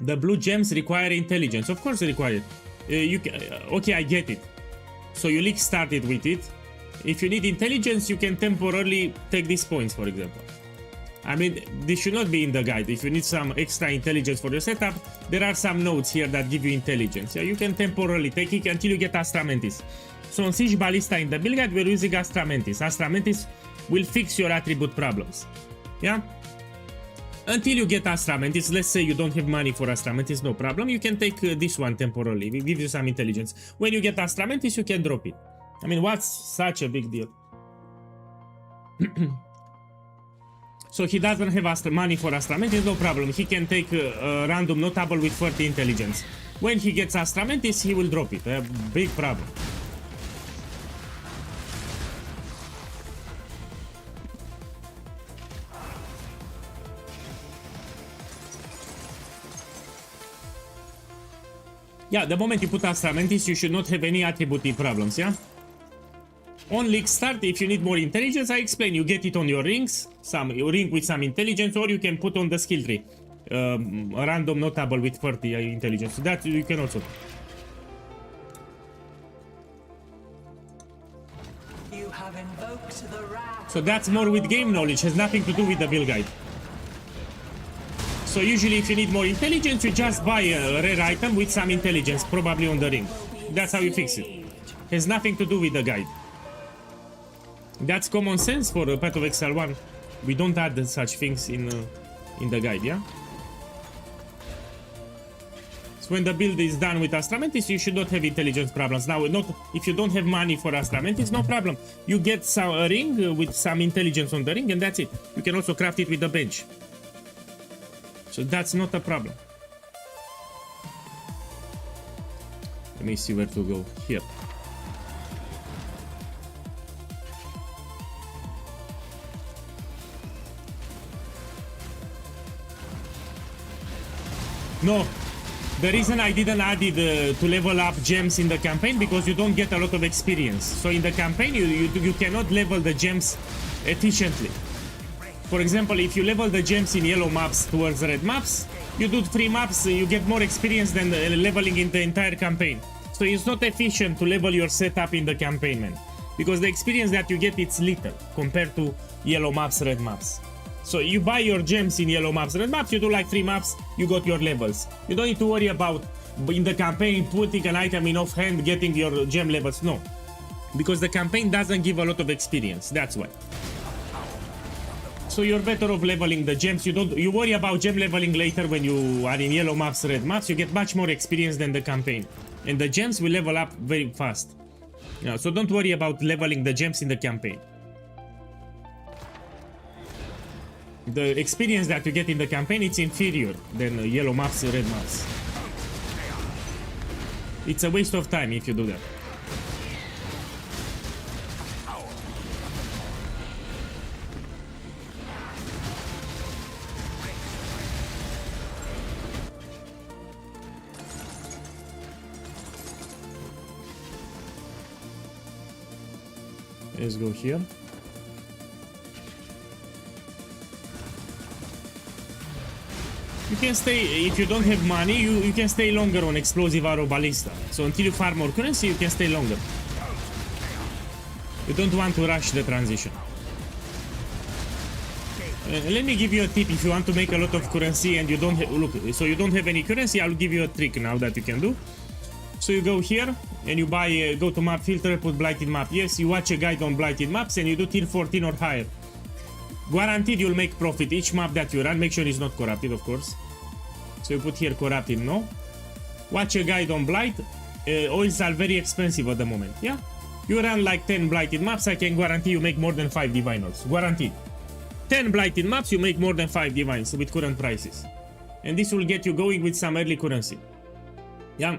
The blue gems require intelligence. Of course they require it. Okay, I get it. So you league started with it. If you need intelligence, you can temporarily take these points, for example. I mean, this should not be in the guide. If you need some extra intelligence for your setup, there are some nodes here that give you intelligence. Yeah, you can temporarily take it until you get Astra Mantis. So on Siege Ballista in the build guide, we're using Astra Mantis. Astra Mantis will fix your attribute problems. Yeah? Until you get Astra Mantis, let's say you don't have money for Astra Mantis, no problem. You can take this one temporarily. It gives you some intelligence. When you get Astra Mantis, you can drop it. I mean, what's such a big deal? So he doesn't have money for Astra Mantis, no problem. He can take a random notable with 30 intelligence. When he gets Astra Mantis, he will drop it. A big problem. Yeah, the moment you put Astra Mantis, you should not have any attribute problems, yeah? On league start, if you need more intelligence, I explain. You get it on your rings, some ring with some intelligence, or you can put on the skill tree. A random notable with 30 intelligence. That you can also. You have invoked the wrath. So that's more with game knowledge, has nothing to do with the build guide. So usually if you need more intelligence, you just buy a rare item with some intelligence, probably on the ring. That's how you fix it. Has nothing to do with the guide. That's common sense for Path of Exile 1. We don't add such things in the guide, yeah? So when the build is done with Astra Mantis, you should not have intelligence problems. Now, if you don't have money for Astra Mantis, no problem. You get a ring with some intelligence on the ring, and that's it. You can also craft it with the bench. So that's not a problem. Let me see where to go. Here. No. The reason I didn't add it to level up gems in the campaign because you don't get a lot of experience. So in the campaign you cannot level the gems efficiently. For example, if you level the gems in yellow maps towards red maps, you do 3 maps, you get more experience than leveling in the entire campaign. So it's not efficient to level your setup in the campaign, man. Because the experience that you get, it's little compared to yellow maps, red maps. So you buy your gems in yellow maps, red maps, you do like 3 maps, you got your levels. You don't need to worry about, in the campaign, putting an item in offhand, getting your gem levels, no. Because the campaign doesn't give a lot of experience, that's why. So you're better off leveling the gems. You worry about gem leveling later when you are in yellow maps, red maps, you get much more experience than the campaign. And the gems will level up very fast. Yeah, so don't worry about leveling the gems in the campaign. The experience that you get in the campaign, it's inferior than yellow maps, red maps. It's a waste of time if you do that. Let's go here. You can stay, if you don't have money, you can stay longer on explosive arrow ballista. So until you farm more currency, you can stay longer. You don't want to rush the transition. Let me give you a tip. If you want to make a lot of currency and you don't look, so you don't have any currency, I'll give you a trick now that you can do. So you go here and you buy, go to map filter, put Blighted map. Yes, you watch a guide on Blighted maps and you do tier 14 or higher. Guaranteed you'll make profit each map that you run. Make sure it's not corrupted, of course. So you put here corrupted, no. Watch a guide on Blight. Oils are very expensive at the moment, yeah? You run like 10 Blighted maps, I can guarantee you make more than 5 divine oils. Guaranteed. 10 Blighted maps, you make more than 5 divines with current prices. And this will get you going with some early currency. Yeah?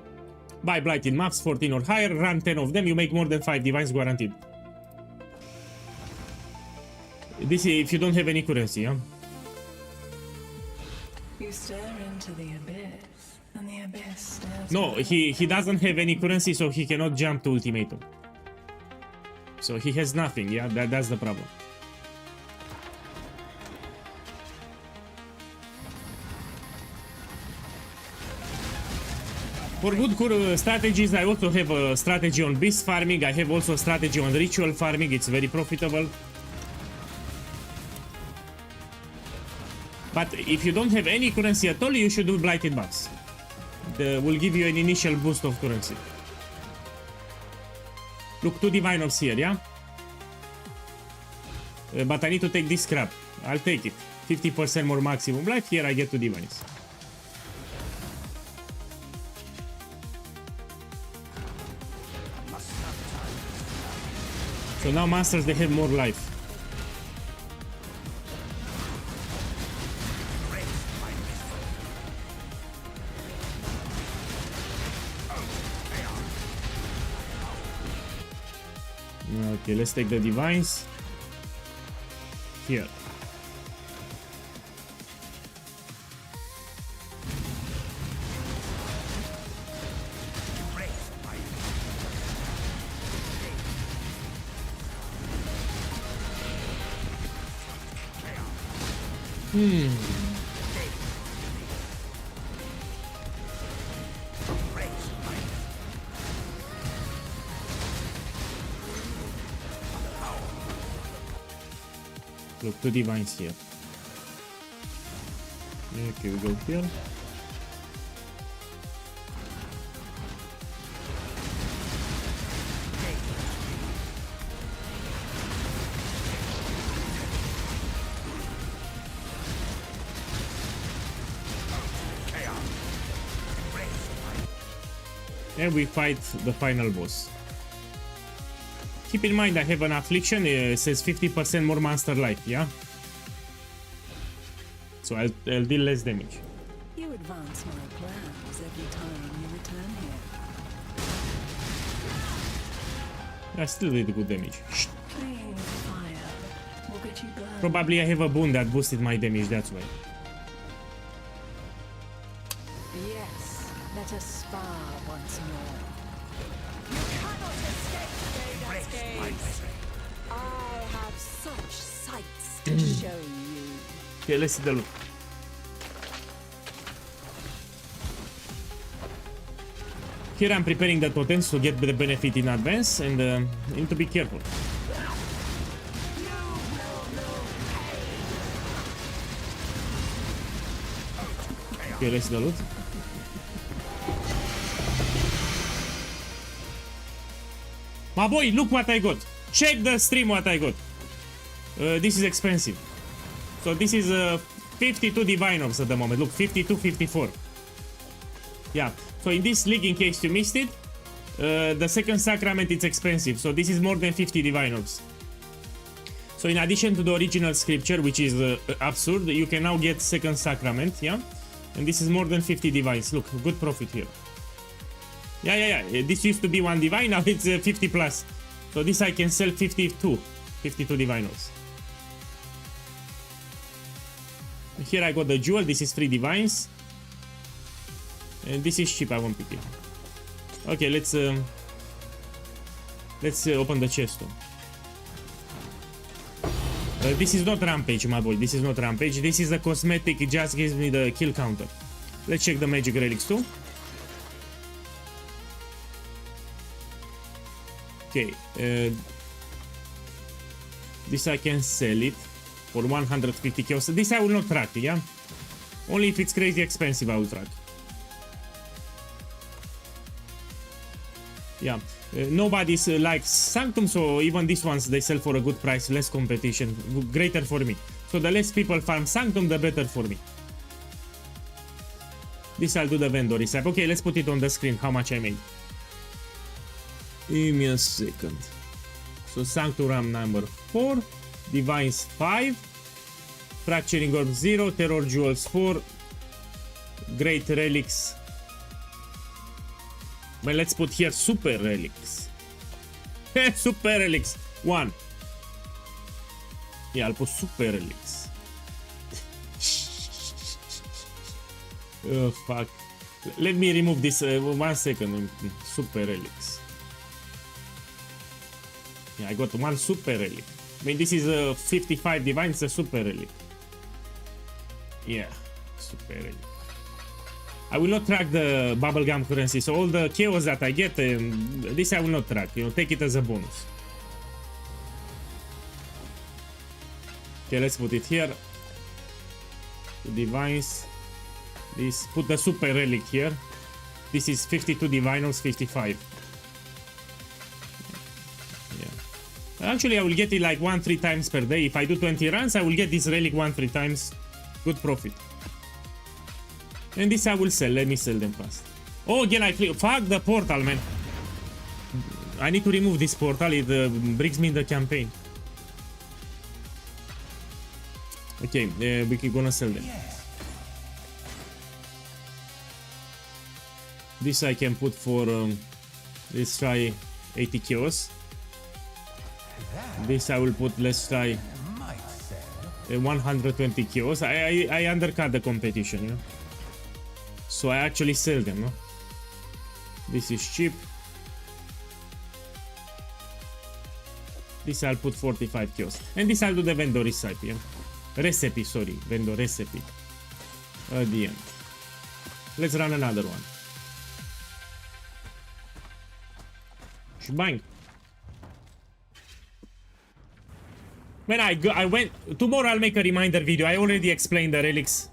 Buy Blighted maps, 14 or higher, run 10 of them, you make more than 5 divines guaranteed. This is if you don't have any currency, yeah? You stare into the abyss, and the abyss stares. No, he doesn't have any currency, so he cannot jump to Ultimatum. So he has nothing, yeah? That's the problem. For good strategies, I also have a strategy on beast farming. I have also a strategy on ritual farming. It's very profitable. But if you don't have any currency at all, you should do Blighted buffs. They will give you an initial boost of currency. Look, 2 divine orbs here, yeah? But I need to take this crap. I'll take it. 50% more maximum life. Here I get 2 divines. So now masters, they have more life. Okay, let's take the divines. Here. Look, 2 divines here. Okay, we go here. And we fight the final boss. Keep in mind I have an affliction, it says 50% more monster life, yeah? So I'll deal less damage. You advance my plans every time you return here. I still did good damage. Playing with fire will get you burned. Probably I have a boon that boosted my damage, that's why. Yes, Let us spar once more. You cannot escape Vader's gaze. I have such sights to show you. Okay, let's see the loot. Here I'm preparing the totems to get the benefit in advance, and need to be careful. Okay, let's see the loot. My boy, look what I got. Check the stream what I got. This is expensive. So this is 52 divine orbs at the moment. Look, 52, 54. Yeah. So in this league, in case you missed it, the second sacrament is expensive. So this is more than 50 divine orbs. So in addition to the original scripture, which is absurd, you can now get second sacrament. Yeah. And this is more than 50 divines. Look, good profit here. Yeah. This used to be 1 divine, now it's 50 plus. So this I can sell 52 divine orbs. Here I got the jewel. This is 3 divines. And this is cheap, I won't pick it. Okay, let's open the chest. This is not rampage, my boy. This is not rampage. This is a cosmetic. It just gives me the kill counter. Let's check the magic relics too. Okay. This I can sell it for 150 kills. This I will not track, yeah? Only if it's crazy expensive I will track. Yeah, nobody likes Sanctum, so even these ones they sell for a good price, less competition, greater for me. So the less people farm Sanctum, the better for me. This I'll do the vendor recipe. Okay, let's put it on the screen how much I made. Give me a second. So Sanctum RAM number 4, Divines 5, Fracturing Orb 0, Terror Jewels 4, Great Relics. Well, let's put here Super Relics. Super Relics 1. Yeah, I'll put Super Relics. Oh, fuck. Let me remove this 1 second. Super Relics. Yeah, I got 1 Super Relic. I mean, this is a 55 divine, it's a Super Relic. Yeah, Super Relic. I will not track the bubblegum currency, so all the chaos that I get, this I will not track, you know, take it as a bonus. Okay, let's put it here. The divines. This, put the Super Relic here. This is 52 divinals, 55. Yeah. Actually, I will get it like 1-3 times per day. If I do 20 runs, I will get this relic 1-3 times. Good profit. And this I will sell. Let me sell them fast. Oh, again, I click. Fuck the portal, man. I need to remove this portal. It brings me in the campaign. Okay, we're gonna sell them. This I can put for, let's try 80 kills. This I will put, let's try 120 kills. I undercut the competition, you know. So I actually sell them, no? This is cheap. This I'll put 45 kills. And this I'll do the vendor recipe, yeah? Recipe, sorry. Vendor recipe. At the end. Let's run another one. Bang. Man, I went... Tomorrow I'll make a reminder video. I already explained the relics.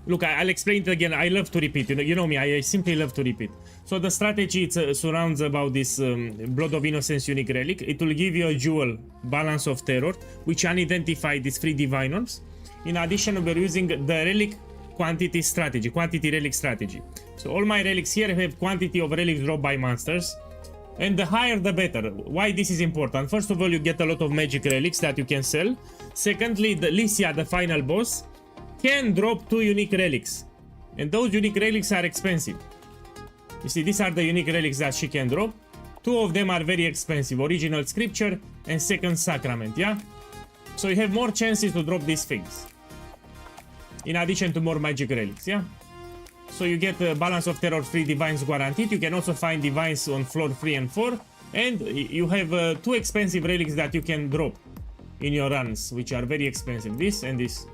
Look, I'll explain it again. I love to repeat. You know me, I simply love to repeat. So the strategy surrounds about this Blood of Innocence unique relic. It will give you a jewel, Balance of Terror, which unidentified is 3 divine orbs. In addition, we're using the relic quantity strategy, quantity relic strategy. So all my relics here have quantity of relics dropped by monsters. And the higher the better. Why this is important? First of all, you get a lot of magic relics that you can sell. Secondly, the Lycia, the final boss, can drop 2 unique relics. And those unique relics are expensive. You see, these are the unique relics that she can drop. 2 of them are very expensive. Original Scripture and Second Sacrament, yeah? So you have more chances to drop these things. In addition to more magic relics, yeah? So you get a balance of terror 3 divines guaranteed. You can also find divines on floor 3 and 4. And you have 2 expensive relics that you can drop in your runs, which are very expensive. This and this.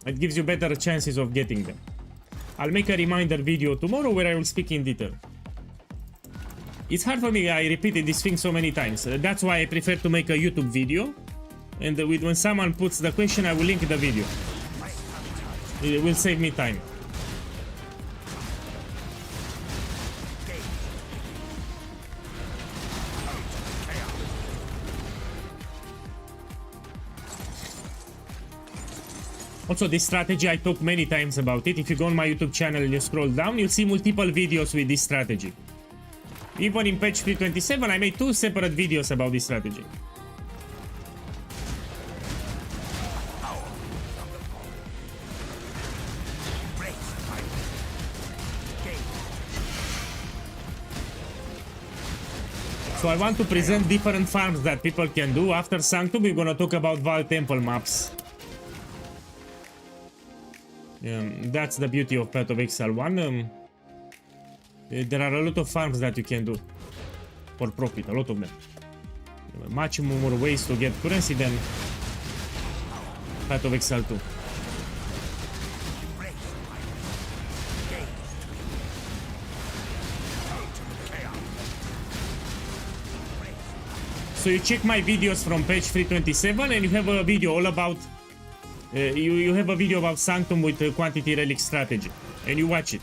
It gives you better chances of getting them. I'll make a reminder video tomorrow where I will speak in detail. It's hard for me, I repeated this thing so many times. That's why I prefer to make a YouTube video. And when someone puts the question, I will link the video. It will save me time. Also, this strategy, I talk many times about it. If you go on my YouTube channel and you scroll down, you'll see multiple videos with this strategy. Even in patch 327, I made 2 separate videos about this strategy. So I want to present different farms that people can do. After Sanctum, we're gonna talk about Val Temple maps. That's the beauty of Path of Exile 1. There are a lot of farms that you can do for profit, a lot of them. Much more ways to get currency than Path of Exile 2. So you check my videos from page 327 and you have a video all about you have a video about Sanctum with the quantity relic strategy, and you watch it.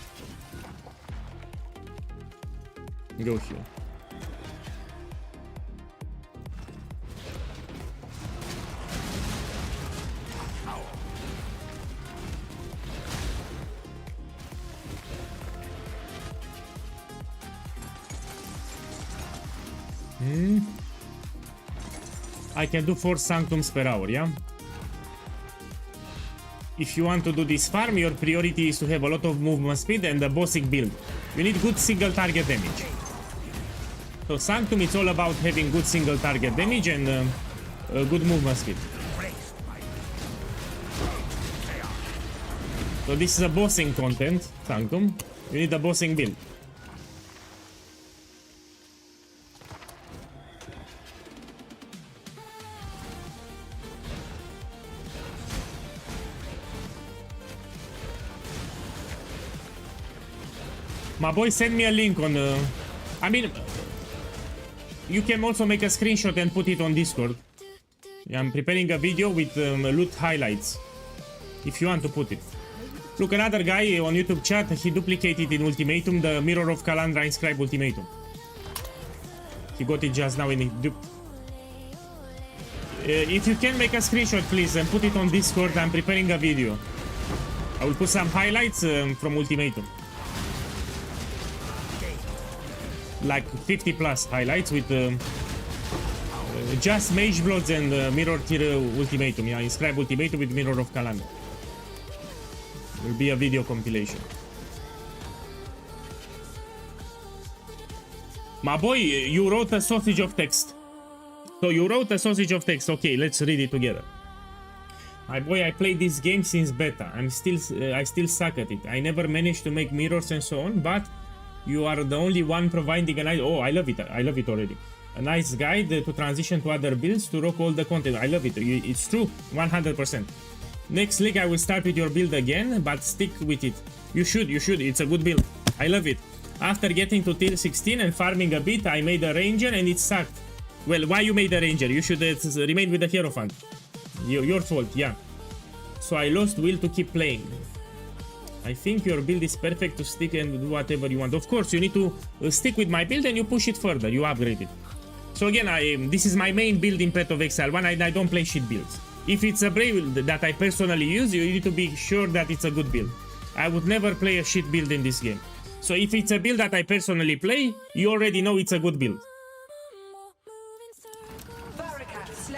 Go here. I can do 4 Sanctums per hour, yeah? If you want to do this farm, your priority is to have a lot of movement speed and a bossing build. You need good single target damage. So Sanctum, it's all about having good single target damage and good movement speed. So this is a bossing content, Sanctum. You need a bossing build. My boy, send me a link on I mean, you can also make a screenshot and put it on Discord. I'm preparing a video with loot highlights, if you want to put it. Look, another guy on YouTube chat, he duplicated in Ultimatum the Mirror of Kalandra inscribed Ultimatum. He got it just now and he duped. If you can make a screenshot, please, and put it on Discord, I'm preparing a video. I will put some highlights from Ultimatum. Like 50 plus highlights with just Mage Bloods and Mirror Tier Ultimatum. Yeah, inscribe Ultimatum with Mirror of Kalandra. Will be a video compilation. My boy, you wrote a sausage of text. So you wrote a sausage of text. Okay, let's read it together. My boy, I played this game since beta. I still suck at it. I never managed to make mirrors and so on, but you are the only one providing a nice... Oh, I love it. I love it already. A nice guide to transition to other builds to rock all the content. I love it. It's true. 100%. Next league, I will start with your build again, but stick with it. You should. It's a good build. I love it. After getting to tier 16 and farming a bit, I made a ranger and it sucked. Well, why you made a ranger? You should remain with the Hierophant. Your fault, yeah. So I lost will to keep playing. I think your build is perfect to stick and do whatever you want. Of course, you need to stick with my build and you push it further. You upgrade it. So again, this is my main build in Path of Exile 1. I don't play shit builds. If it's a build that I personally use, you need to be sure that it's a good build. I would never play a shit build in this game. So if it's a build that I personally play, you already know it's a good build.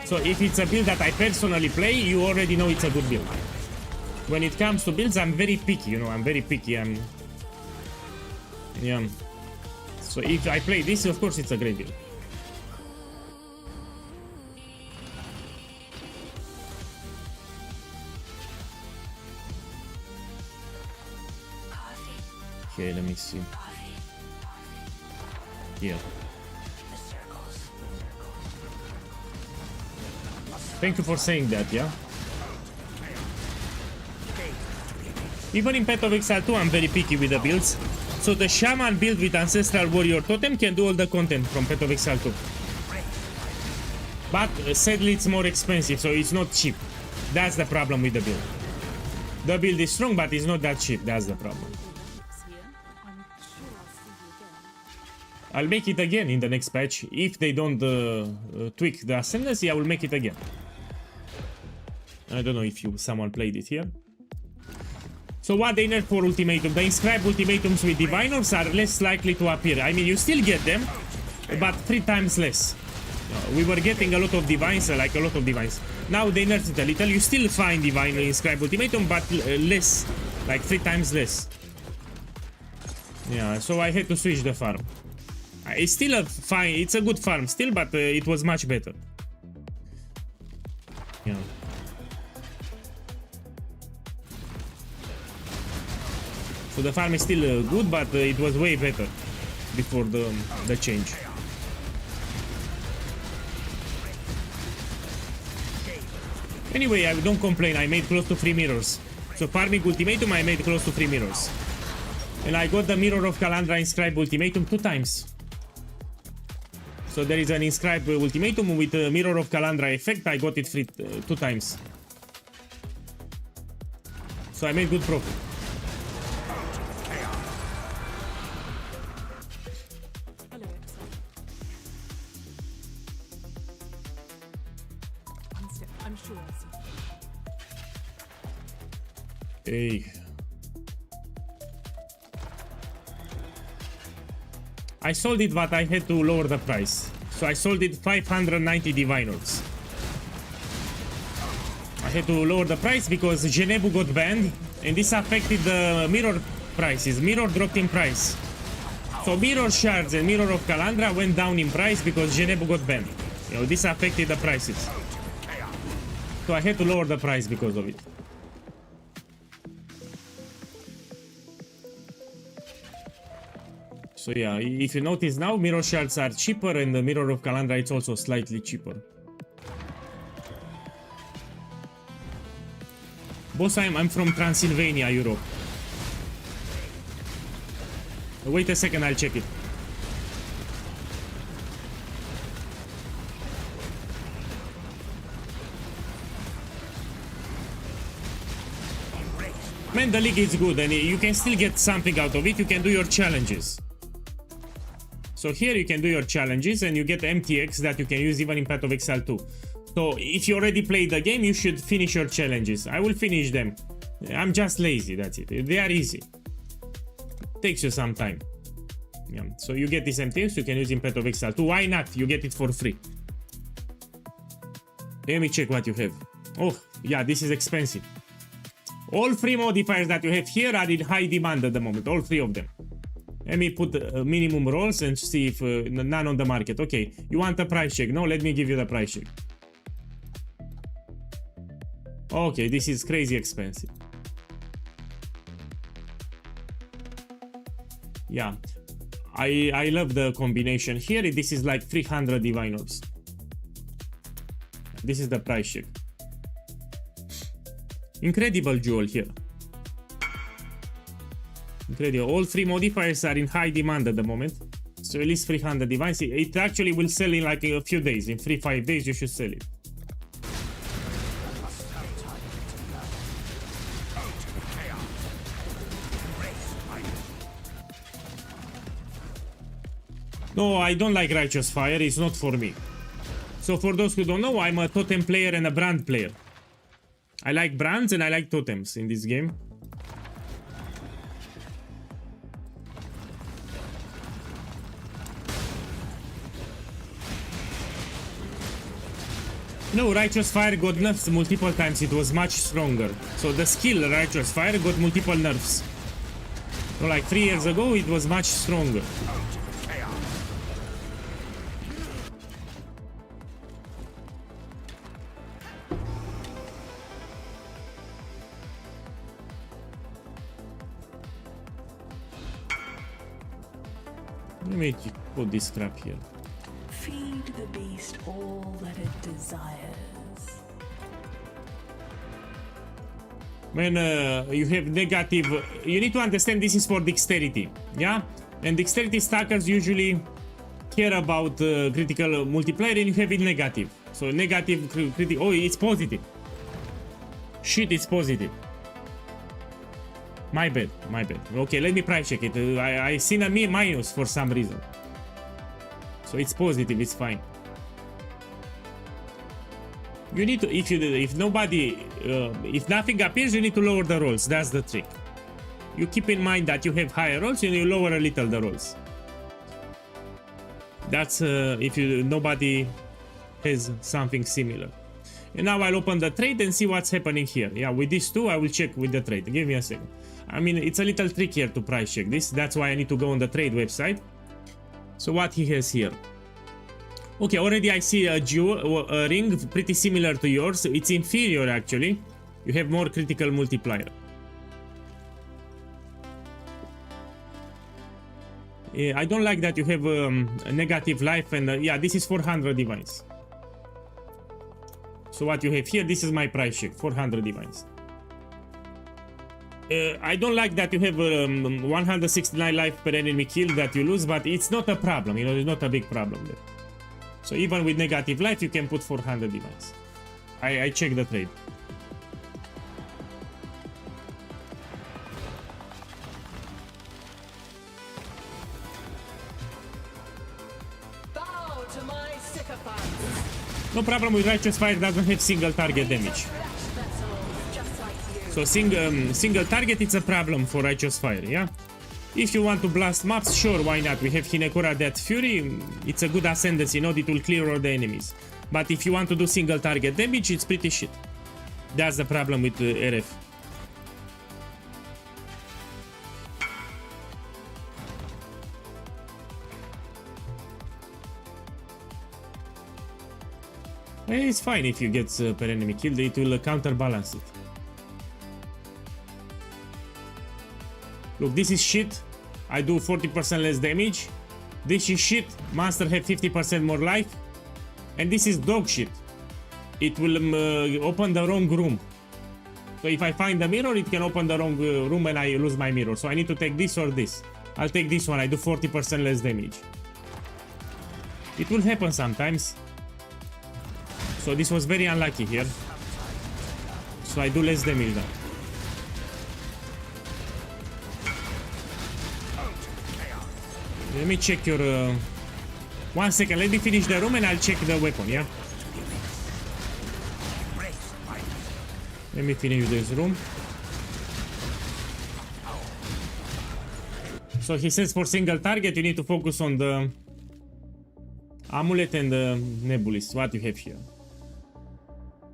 So if it's a build that I personally play, you already know it's a good build. When it comes to builds, I'm very picky, you know, I'm very picky. Yeah. So if I play this, of course it's a great build. Okay, let me see. Here. Thank you for saying that, yeah? Even in Path of Exile 2, I'm very picky with the builds. So the Shaman build with Ancestral Warrior Totem can do all the content from Path of Exile 2. But sadly it's more expensive, so it's not cheap. That's the problem with the build. The build is strong, but it's not that cheap. That's the problem. I'll make it again in the next patch. If they don't tweak the Ascendancy, I will make it again. I don't know if someone played it here. So what they nerf for Ultimatum? The inscribed Ultimatums with Diviners are less likely to appear. I mean, you still get them, but 3 times less. We were getting a lot of Divines, like a lot of Divines. Now they nerfed it a little. You still find Divine inscribed Ultimatum, but less, like 3 times less. Yeah, so I had to switch the farm. It's still a fine, it's a good farm still, but it was much better. Yeah. So the farm is still good, but it was way better before the change. Anyway, I don't complain, I made close to 3 mirrors. So farming Ultimatum, I made close to 3 mirrors. And I got the Mirror of Kalandra inscribed Ultimatum 2 times. So there is an inscribed Ultimatum with a Mirror of Kalandra effect, I got it free 2 times. So I made good profit. Hey. I sold it, but I had to lower the price. So I sold it 590 Diviners. I had to lower the price because Genebu got banned, and this affected the mirror prices. Mirror dropped in price. So Mirror Shards and Mirror of Kalandra went down in price because Genebu got banned. You know, this affected the prices. So I had to lower the price because of it. So yeah, if you notice now, Mirror Shards are cheaper and the Mirror of Kalandra is also slightly cheaper. Boss, I'm from Transylvania, Europe. Wait a second, I'll check it. Man, the league is good and you can still get something out of it. You can do your challenges. So here you can do your challenges and you get MTX that you can use even in Path of Exile 2. So if you already played the game, you should finish your challenges. I will finish them. I'm just lazy, that's it. They are easy. Takes you some time. Yeah. So you get this MTX, you can use in Path of Exile 2. Why not? You get it for free. Let me check what you have. Oh, yeah, this is expensive. All 3 modifiers that you have here are in high demand at the moment. All 3 of them. Let me put minimum rolls and see if none on the market. Okay, you want a price check? No, let me give you the price check. Okay, this is crazy expensive. Yeah, I love the combination here. This is like 300 Divine Orbs. This is the price check. Incredible jewel here. Incredible. All 3 modifiers are in high demand at the moment. So at least 300 divines. It actually will sell in like a few days. In 3-5 days you should sell it. No, I don't like Righteous Fire. It's not for me. So for those who don't know, I'm a totem player and a brand player. I like brands and I like totems in this game. No, Righteous Fire got nerfs multiple times, it was much stronger. So the skill Righteous Fire got multiple nerfs. So like 3 years ago it was much stronger. Let me put this crap here. Feed the beast all that it desires. When you have negative, you need to understand this is for dexterity, yeah? And dexterity stackers usually care about critical multiplier, and you have it negative. So negative critical, oh, it's positive. Shit, it's positive. My bad, my bad. Okay, let me price check it. I seen a minus for some reason. So it's positive, it's fine. You need to, if nobody, if nothing appears, you need to lower the rolls. That's the trick. You keep in mind that you have higher rolls and you lower a little the rolls. That's if nobody has something similar. And now I'll open the trade and see what's happening here. Yeah, with these two, I will check with the trade. Give me a second. I mean, it's a little trickier to price check this. That's why I need to go on the trade website. So what he has here. Okay, already I see a ring pretty similar to yours. It's inferior actually. You have more critical multiplier. I don't like that you have a negative life and yeah, this is 400 divines. So what you have here, this is my price check, 400 divines. I don't like that you have 169 life per enemy kill that you lose, but it's not a problem, you know, it's not a big problem there. So even with negative life, you can put 400 divines. I check the trade. Bow to my sycophants. No problem with Righteous Fire, doesn't have single target damage. Just like you. So single target, it's a problem for Righteous Fire, yeah? If you want to blast maps, sure, why not? We have Hinekura Death Fury, it's a good ascendancy, you know, it will clear all the enemies. But if you want to do single target damage, it's pretty shit. That's the problem with RF. It's fine if you get per enemy killed, it will counterbalance it. Look, this is shit. I do 40% less damage. This is shit. Monster have 50% more life. And this is dog shit. It will open the wrong room. So if I find the mirror, it can open the wrong room and I lose my mirror. So I need to take this or this. I'll take this one. I do 40% less damage. It will happen sometimes. So this was very unlucky here. So I do less damage now. Let me check your... 1 second, let me finish the room and I'll check the weapon, yeah? Let me finish this room. So he says for single target you need to focus on the amulet and the nebulist. What you have here?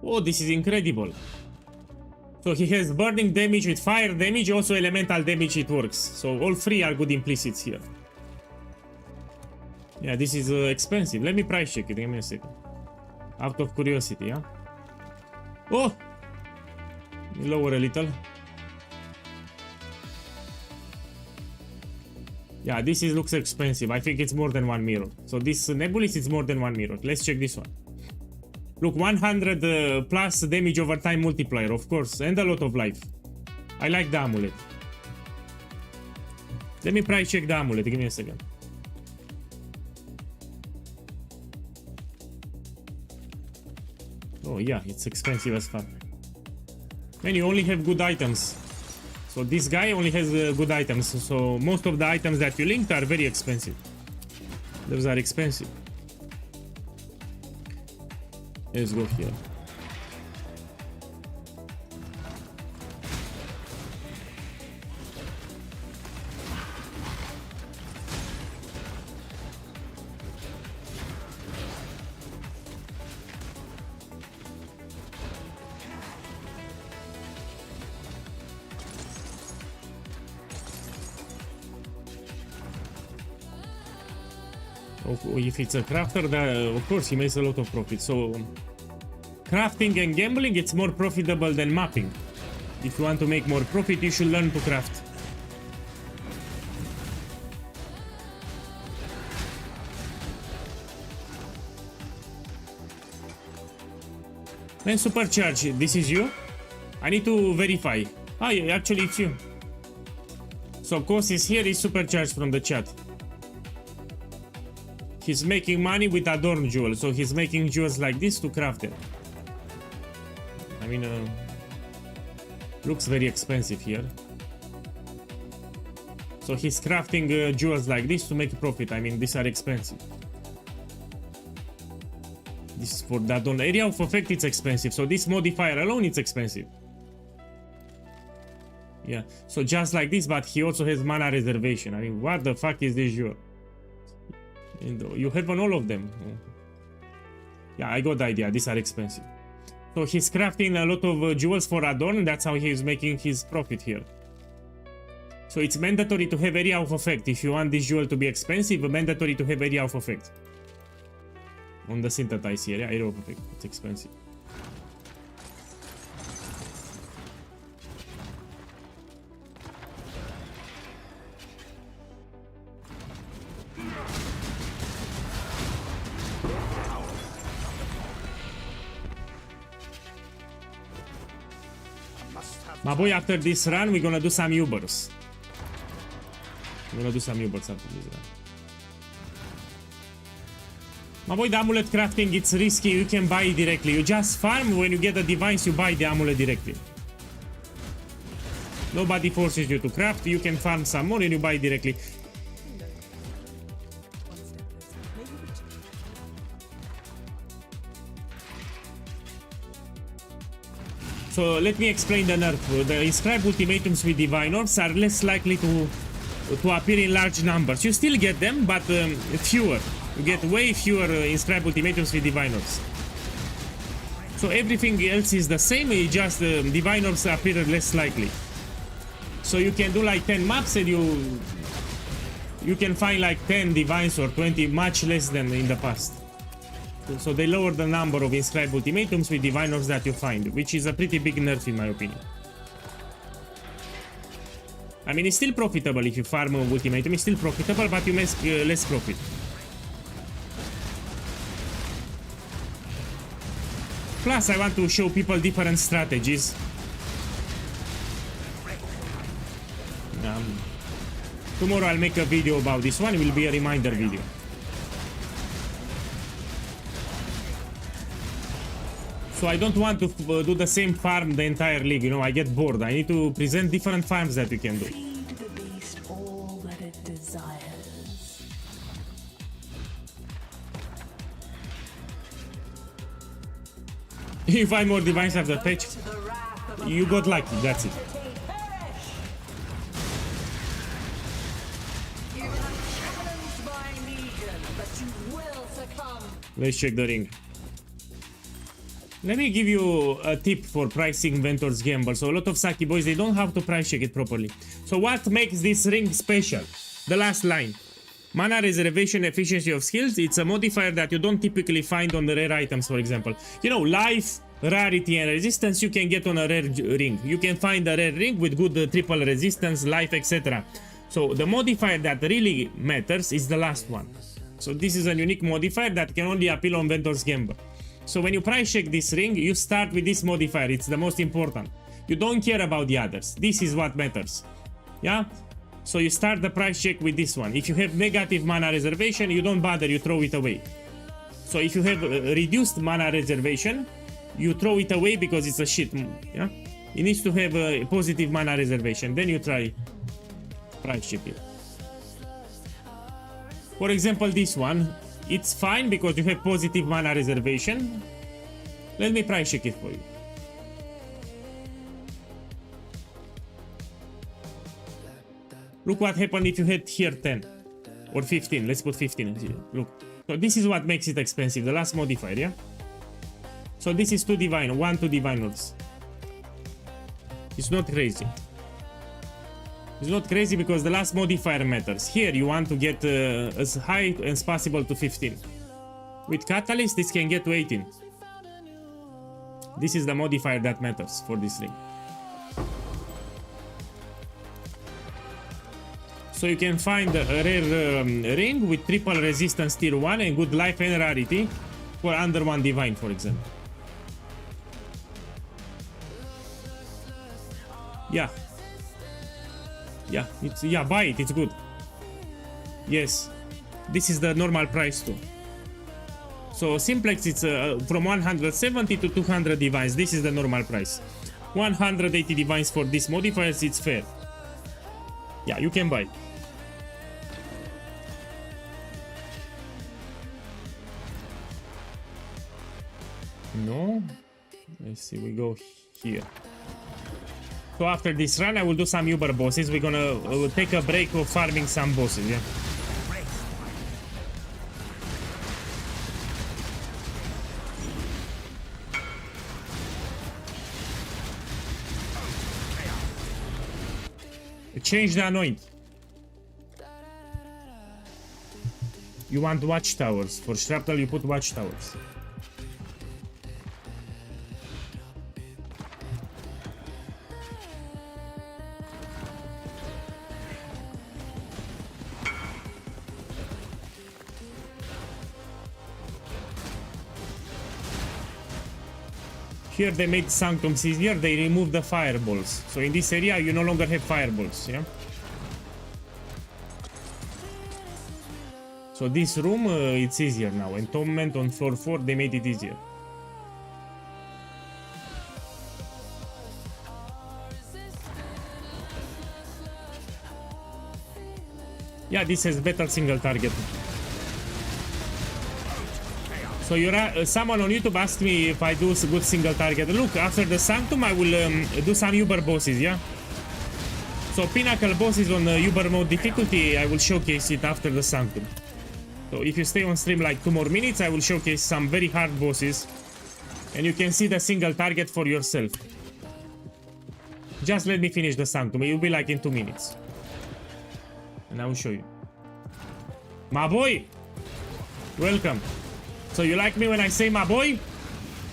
Oh, this is incredible. So he has burning damage with fire damage, also elemental damage, it works. So all three are good implicits here. Yeah, this is expensive. Let me price check it. Give me a second. Out of curiosity, yeah? Oh! Lower a little. Yeah, this looks expensive. I think it's more than 1 mirror. So this nebulist is more than 1 mirror. Let's check this one. Look, 100 plus damage over time multiplier, of course, and a lot of life. I like the amulet. Let me price check the amulet. Give me a second. Oh yeah, it's expensive as fuck. And you only have good items. So this guy only has good items. So most of the items that you linked are very expensive. Those are expensive. Let's go here. If it's a crafter, of course he makes a lot of profit. So crafting and gambling, it's more profitable than mapping. If you want to make more profit, you should learn to craft. Man, supercharge, this is you? I need to verify. Ah, yeah, actually it's you. So Kos is here, is supercharged from the chat. He's making money with Adorn jewel, so he's making jewels like this to craft them. I mean, looks very expensive here. So he's crafting jewels like this to make profit. I mean, these are expensive. This is for the Adorn. Area of effect, it's expensive. So this modifier alone, it's expensive. Yeah, so just like this, but he also has mana reservation. I mean, what the fuck is this jewel? And you have on all of them. Yeah, I got the idea. These are expensive. So he's crafting a lot of jewels for Adorn. That's how he's making his profit here. So it's mandatory to have area of effect. If you want this jewel to be expensive, mandatory to have area of effect. On the synthesize here, yeah, area of effect. It's expensive. My boy, after this run, we're gonna do some Ubers. We're gonna do some Ubers after this run. My boy, the amulet crafting, it's risky. You can buy it directly. You just farm. When you get the device, you buy the amulet directly. Nobody forces you to craft. You can farm some more and you buy it directly. So let me explain the nerf. The inscribed ultimatums with divine orbs are less likely to appear in large numbers. You still get them, but fewer. You get way fewer inscribed ultimatums with divine orbs. So everything else is the same, it just divine orbs appear less likely. So you can do like 10 maps and you can find like 10 divines or 20, much less than in the past. So they lower the number of inscribed ultimatums with divine orbs that you find, which is a pretty big nerf in my opinion. I mean, it's still profitable if you farm ultimatum, it's still profitable, but you make less profit. Plus, I want to show people different strategies. Tomorrow I'll make a video about this one, it will be a reminder video. So I don't want to do the same farm the entire league, you know, I get bored. I need to present different farms that you can do. Feed the beast all that it desires. You find more divines after patch, you got lucky, that's it. Let's check the ring. Let me give you a tip for pricing Ventor's Gamble. So a lot of Saki boys, they don't have to price check it properly. So what makes this ring special? The last line. Mana reservation, efficiency of skills. It's a modifier that you don't typically find on the rare items, for example. You know, life, rarity, and resistance you can get on a rare ring. You can find a rare ring with good triple resistance, life, etc. So the modifier that really matters is the last one. So this is a unique modifier that can only appeal on Ventor's Gamble. So when you price check this ring, you start with this modifier. It's the most important. You don't care about the others. This is what matters. Yeah? So you start the price check with this one. If you have negative mana reservation, you don't bother, you throw it away. So if you have reduced mana reservation, you throw it away because it's a shit. Yeah? It needs to have a positive mana reservation. Then you try price check it. For example, this one. It's fine because you have positive mana reservation. Let me price check it for you. Look what happened if you had here 10 or 15. Let's put 15. Look. So this is what makes it expensive. The last modifier, yeah? So this is 2 divine, 2 divine orbs. It's not crazy. It's not crazy because the last modifier matters. Here you want to get as high as possible to 15. With Catalyst this can get to 18. This is the modifier that matters for this ring. So you can find a rare ring with triple resistance tier 1 and good life and rarity for under 1 divine, for example. Yeah. Yeah, buy it, it's good. Yes. This is the normal price too. So simplex, it's from 170 to 200 divines. This is the normal price. 180 divines for these modifiers, it's fair. Yeah, you can buy. No. Let's see, we go here. So after this run, I will do some Uber bosses. We're gonna take a break of farming some bosses, yeah? Change the anoint. You want watchtowers. For shrapnel, you put watchtowers. Here they made Sanctums easier, they removed the fireballs. So in this area you no longer have fireballs, yeah? So this room, it's easier now. Entombment on floor 4, they made it easier. Yeah, this has better single target. So someone on YouTube asked me if I do a good single target. Look, after the Sanctum, I will do some Uber bosses, yeah? So Pinnacle bosses on Uber mode difficulty, I will showcase it after the Sanctum. So if you stay on stream like 2 more minutes, I will showcase some very hard bosses. And you can see the single target for yourself. Just let me finish the Sanctum, it will be like in 2 minutes. And I will show you. My boy! Welcome. So you like me when I say my boy?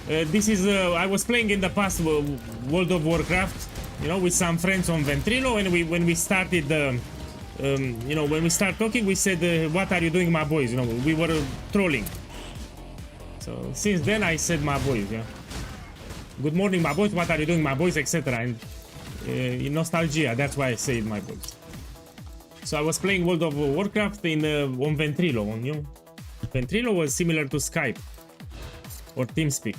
This is, I was playing in the past World of Warcraft, you know, with some friends on Ventrilo, and when we started, you know, when we start talking, we said, what are you doing, my boys? You know, we were trolling. So since then I said my boys, yeah. Good morning, my boys, what are you doing, my boys, etc. And in nostalgia, that's why I say my boys. So I was playing World of Warcraft on Ventrilo, you know. Ventrilo was similar to Skype or TeamSpeak.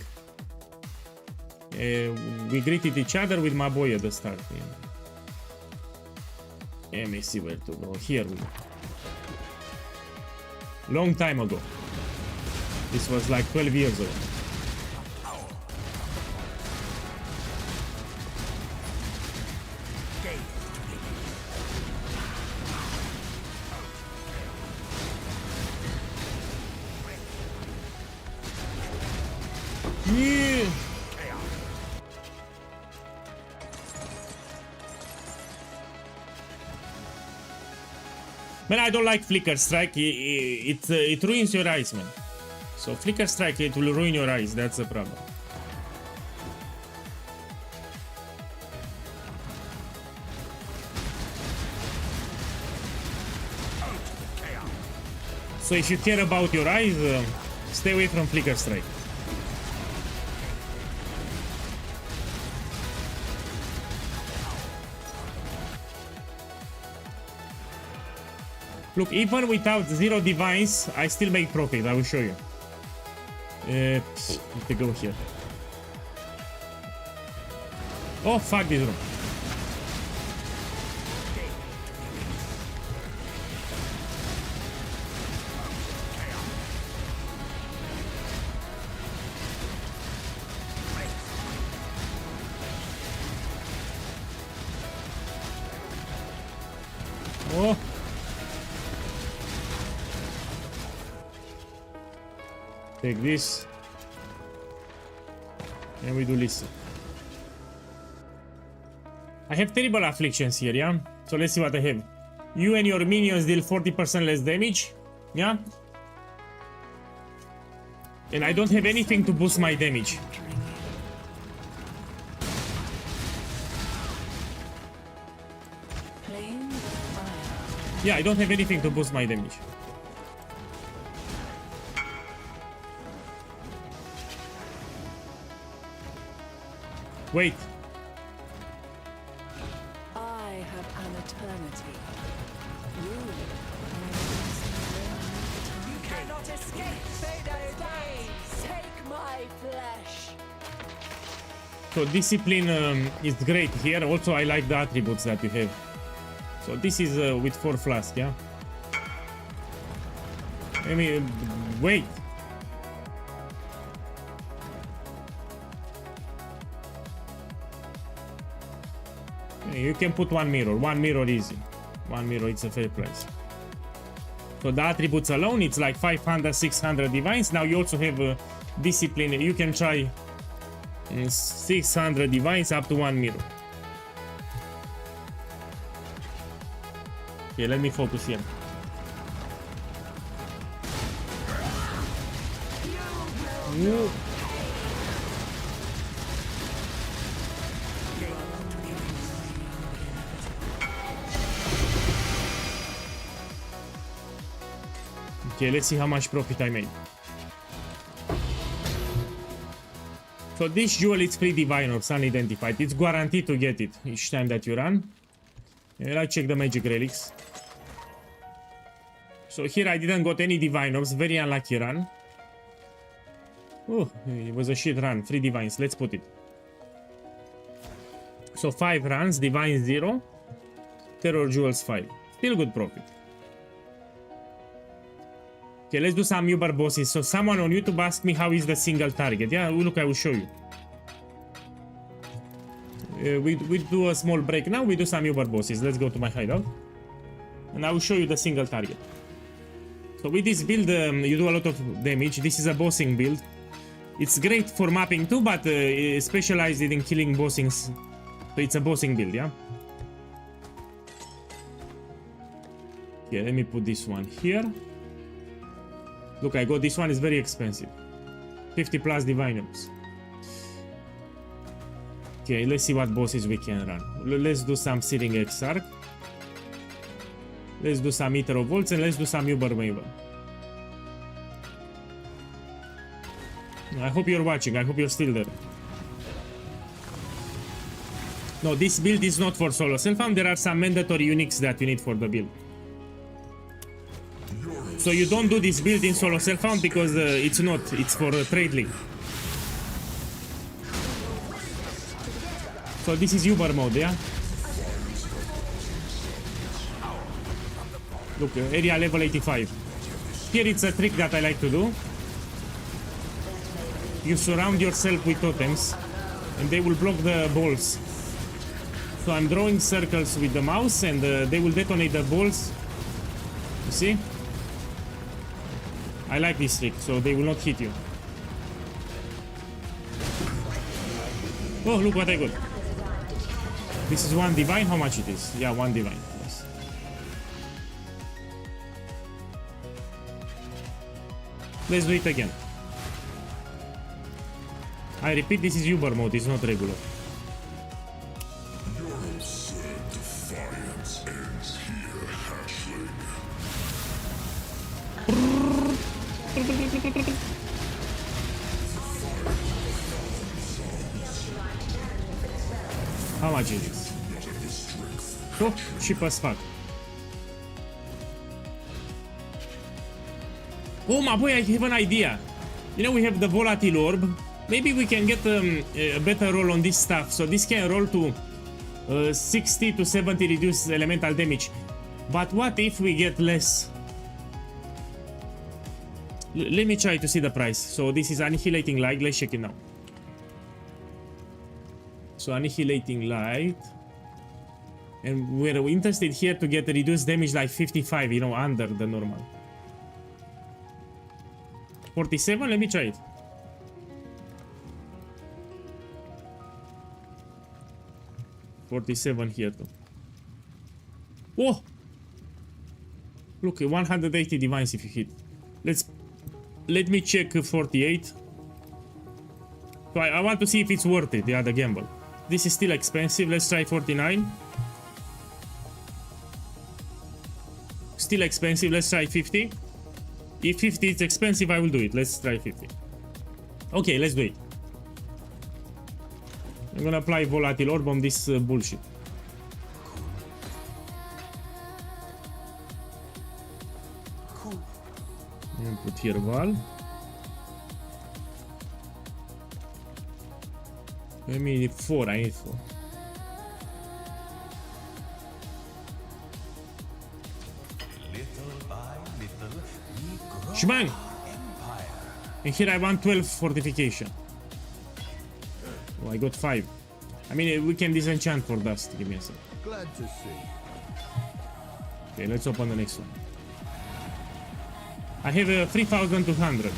We greeted each other with my boy at the start. Yeah. Let me see where to go. Here we go. Long time ago. This was like 12 years ago. Yeah. Man, I don't like Flicker Strike. It ruins your eyes, man. So Flicker Strike, it will ruin your eyes. That's the problem. So if you care about your eyes, stay away from Flicker Strike. Look, even without 0 divines, I still make profit. I will show you. Let me go here. Oh, fuck this room. Oh. Take this. And we do listen. I have terrible afflictions here, yeah? So let's see what I have. You and your minions deal 40% less damage. Yeah? And I don't have anything to boost my damage. Yeah, I don't have anything to boost my damage. Wait. an eternity. You Cannot escape Vader's gaze. Take my flesh. So discipline is great here. Also, I like the attributes that you have. So this is with 4 flask, yeah? I mean, wait. You can put 1 mirror. 1 mirror easy. 1 mirror, it's a fair price. So the attributes alone, it's like 500, 600 divines. Now you also have discipline. You can try 600 divines up to 1 mirror. Okay, let me focus here. Ooh. Okay, let's see how much profit I made. So this jewel is free diviners unidentified. It's guaranteed to get it each time that you run. Let's check the magic relics. So here I didn't got any diviners. Very unlucky run. Oh, it was a shit run. 3 divines. Let's put it. So 5 runs. Divine 0. Terror jewels 5. Still good profit. Okay, let's do some Uber bosses. So someone on YouTube asked me how is the single target. Yeah, look, I will show you. We do a small break now. We do some Uber bosses. Let's go to my hideout. And I will show you the single target. So with this build, you do a lot of damage. This is a bossing build. It's great for mapping too, but specialized in killing bossings. So it's a bossing build, yeah? Yeah, let me put this one here. Look, I got this one, is very expensive. 50 plus diviners. Okay, let's see what bosses we can run. Let's do some Searing Exarch. Let's do some Eater of Volts and let's do some Uber Maven. I hope you're watching, I hope you're still there. No, this build is not for solo self-found. There are some mandatory uniques that you need for the build. So you don't do this build in solo self-found because it's not, it's for trade league. So this is Uber mode, yeah? Look, area level 85. Here it's a trick that I like to do. You surround yourself with totems and they will block the balls. So I'm drawing circles with the mouse and they will detonate the balls. You see? I like this trick, so they will not hit you. Oh, look what I got. This is 1 divine. How much it is? Yeah, 1 divine. Yes. Let's do it again. I repeat, this is Uber mode, it's not regular. Your absurd defiance ends here, hatchling. How much is this? Oh, cheap as fuck. Oh my boy, I have an idea. You know, we have the volatile orb. Maybe we can get a better roll on this stuff. So this can roll to 60 to 70 reduced elemental damage. But what if we get less? Let me try to see the price. So this is Annihilating Light. Let's check it now. So Annihilating Light. And we're interested here to get reduced damage like 55, you know, under the normal. 47, let me try it. $47 here too. Whoa! Look, 180 divines if you hit. Let me check 48. So I want to see if it's worth it, the other gamble. This is still expensive. Let's try 49. Still expensive. Let's try 50. If 50 is expensive, I will do it. Let's try 50. Okay, let's do it. I'm gonna apply Volatile Orb on this bullshit. here wall. I mean 4, I need 4. Little by little, we grow Shbang! empire. And here I want 12 fortification. Oh, I got 5. I mean, we can disenchant for dust. Give me a sec. Glad to see. Okay, let's open the next one. I have 3,200.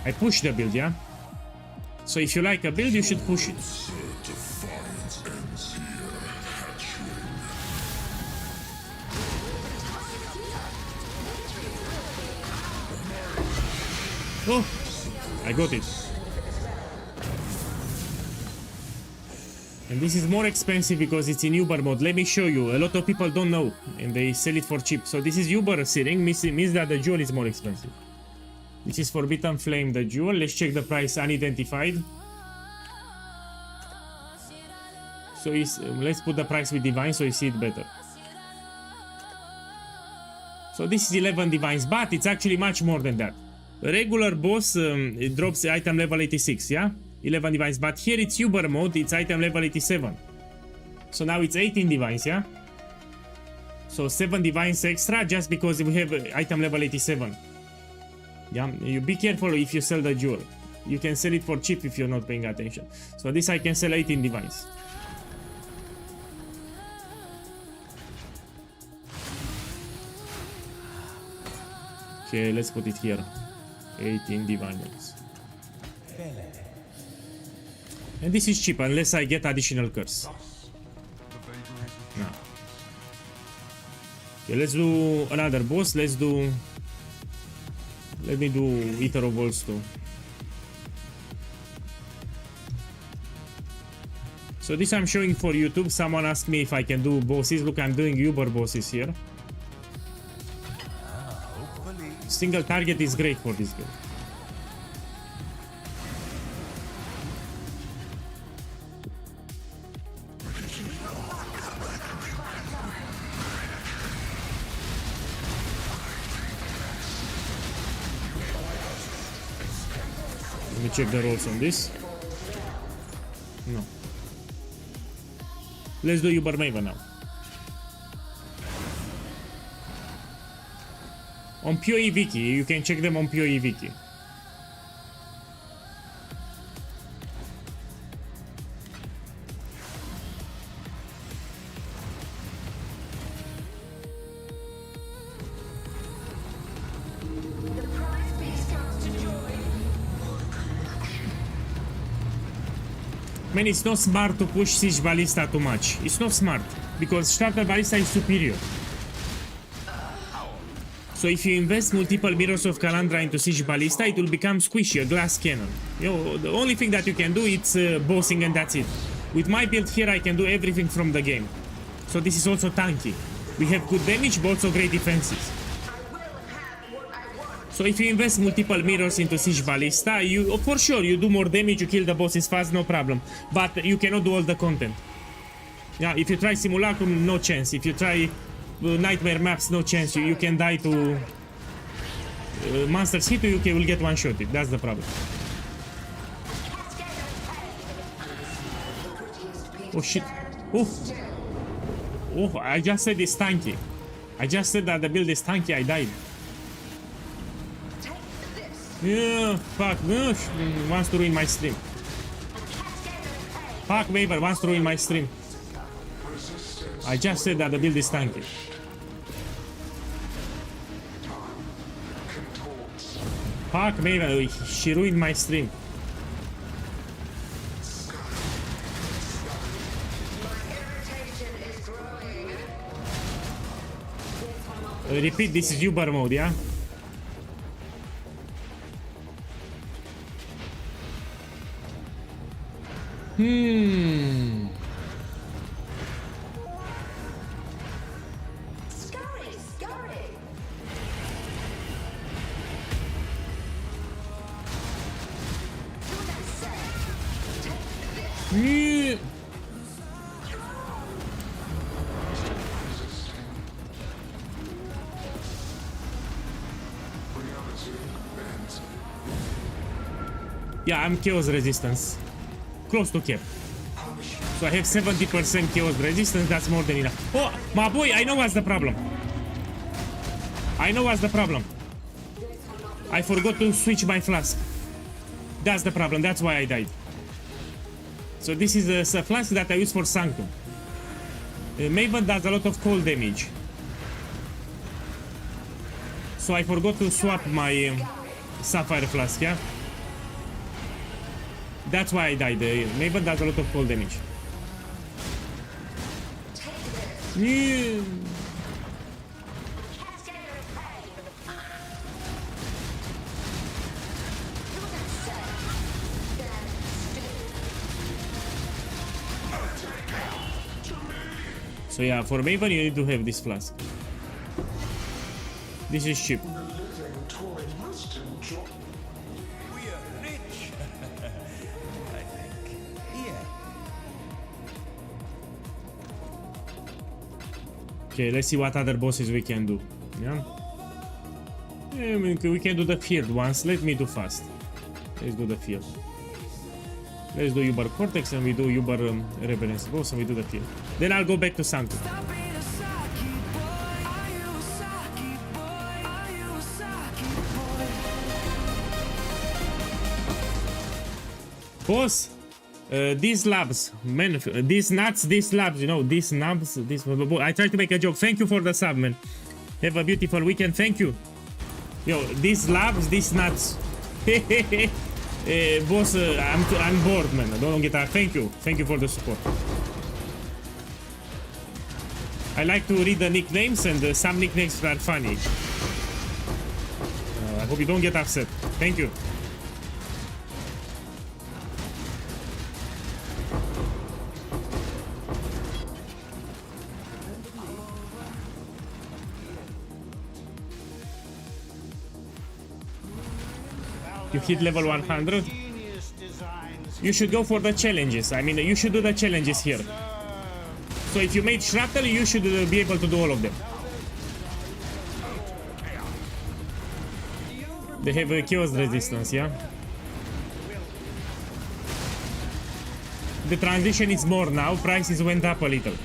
I push the build, yeah? So if you like a build, you should push it. Defiance ends here, hatchling. Oh, I got it. And this is more expensive because it's in Uber mode. Let me show you. A lot of people don't know and they sell it for cheap. So this is Uber searing, means that the jewel is more expensive. This is Forbidden Flame, the jewel. Let's check the price, unidentified. So let's put the price with divine so you see it better. So this is 11 divines, but it's actually much more than that. A regular boss, it drops item level 86, yeah? 11 divines, but here it's Uber mode, it's item level 87. So now it's 18 divines, yeah? So 7 divines extra just because we have item level 87. Yeah, you be careful if you sell the jewel. You can sell it for cheap if you're not paying attention. So this I can sell 18 divines. Okay, let's put it here. 18 divines. And this is cheap unless I get additional curse. No. Okay, let's do another boss. Let me do Eater of Worlds too. So this I'm showing for YouTube. Someone asked me if I can do bosses. Look, I'm doing Uber bosses here. Single target is great for this build. Let me check the rolls on this. No. Let's do Uber Maven now. On POE Wiki, you can check them on POE Wiki. Man, it's not smart to push Siege Ballista too much. It's not smart, because Starter Ballista is superior. So if you invest multiple Mirrors of Kalandra into Siege Ballista, it will become squishy, a glass cannon. You know, the only thing that you can do is bossing and that's it. With my build here, I can do everything from the game. So this is also tanky. We have good damage, but also great defenses. So if you invest multiple Mirrors into Siege Ballista, you, for sure, you do more damage, you kill the bosses fast, no problem. But you cannot do all the content. Yeah, if you try Simulacrum, no chance. If you try Nightmare Maps, no chance. You can die to monsters hit you, will get one-shotted. That's the problem. Oh shit. Oh. Oh, I just said it's tanky. I just said that the build is tanky, I died. Yeah, fuck. No, wants to ruin my stream. Fuck, Waver wants to ruin my stream. I just said that the build is tanky. Fuck, Waver, she ruined my stream. Repeat, this is Uber mode, yeah? Yeah, I'm chaos resistance. Close to cap. So I have 70% chaos resistance, that's more than enough. Oh, my boy, I know what's the problem. I know what's the problem. I forgot to switch my flask. That's the problem, that's why I died. So this is a flask that I use for Sanctum. Maven does a lot of cold damage. So I forgot to swap my Sapphire flask, yeah? That's why I died. Maven does a lot of cold damage. Yeah. So yeah, for Maven you need to have this flask. This is cheap. We are rich. I think. Yeah. Okay, let's see what other bosses we can do. Yeah? I mean, we can do the field once. Let me do fast. Let's do the field. Let's do Uber Cortex and we do Uber Reverence boss and we do the field. Then I'll go back to Sanctum. Boss, these labs, man, these nuts, these labs, you know, these nubs, this. I tried to make a joke. Thank you for the sub, man. Have a beautiful weekend. Thank you. Yo, these labs, these nuts. Boss, I'm bored, man. Don't get that. Thank you for the support. I like to read the nicknames, and some nicknames are funny. I hope you don't get upset. Thank you. You hit level 100. You should go for the challenges. I mean, you should do the challenges here. So if you made Shrapnel, you should be able to do all of them. They have a chaos resistance, yeah? The transition is more now. Prices went up a little.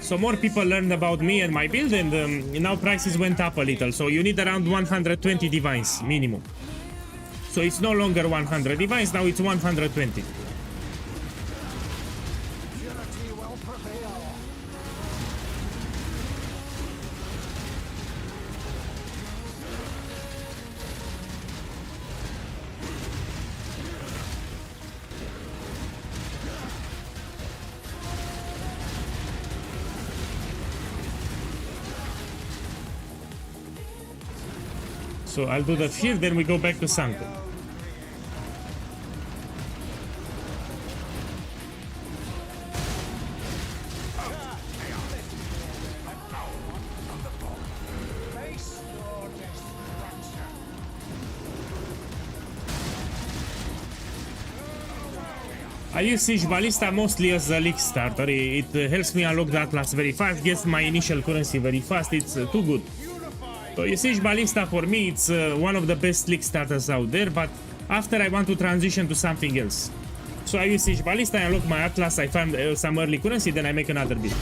So more people learned about me and my build, and now prices went up a little. So you need around 120 divines minimum. So it's no longer 100 divines, now it's 120. So I'll do the field, then we go back to Sanctum. I use Siege Ballista mostly as a league starter. It helps me unlock the Atlas very fast, gets my initial currency very fast. It's too good. So Siege Ballista for me, it's one of the best league starters out there, but after I want to transition to something else. So I use Siege Ballista, I unlock my Atlas, I find some early currency, then I make another build.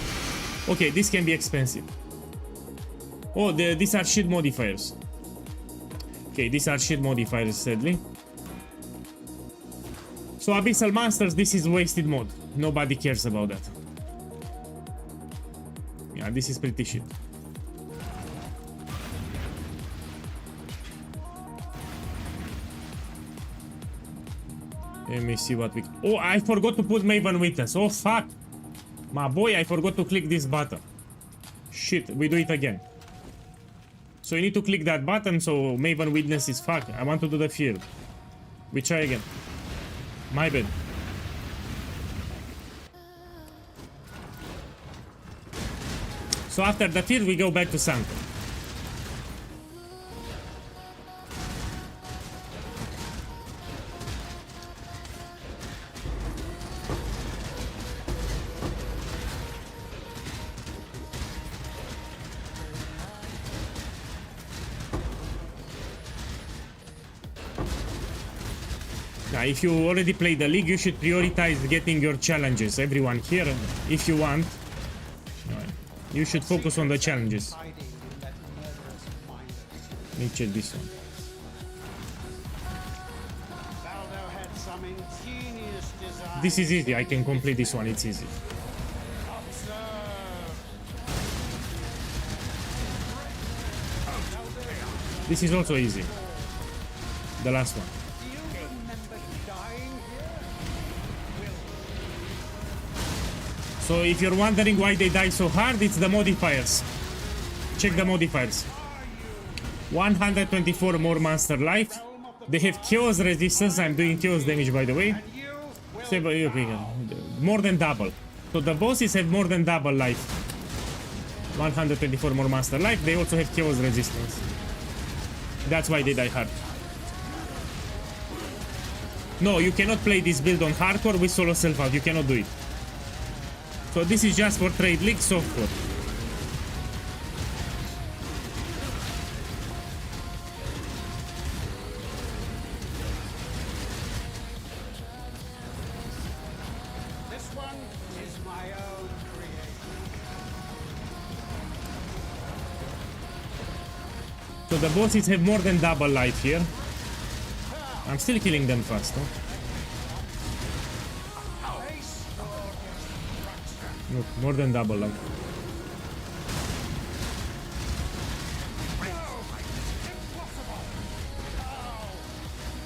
Okay, this can be expensive. Oh, these are shield modifiers. Okay, these are shield modifiers, sadly. So Abyssal Monsters, this is wasted mode. Nobody cares about that. Yeah, this is pretty shit. Let me see what we... Oh, I forgot to put Maven Witness. Oh, fuck. My boy, I forgot to click this button. Shit, we do it again. So you need to click that button, so Maven Witness is fuck. I want to do the field. We try again. My bad. So after the field, we go back to Sanctum. Now, if you already play the league, you should prioritize getting your challenges. Everyone here, if you want, you should focus on the challenges. Let me check this one. This is easy. I can complete this one. It's easy. This is also easy. The last one. So if you're wondering why they die so hard, it's the modifiers. Check the modifiers. 124 more monster life. They have chaos resistance. I'm doing chaos damage, by the way. Okay, more than double. So the bosses have more than double life. 124 more monster life. They also have chaos resistance. That's why they die hard. No, you cannot play this build on hardcore with solo self-out. You cannot do it. So this is just for trade league software. This one is my own creation. So the bosses have more than double life here. I'm still killing them fast, huh? Look, more than double life.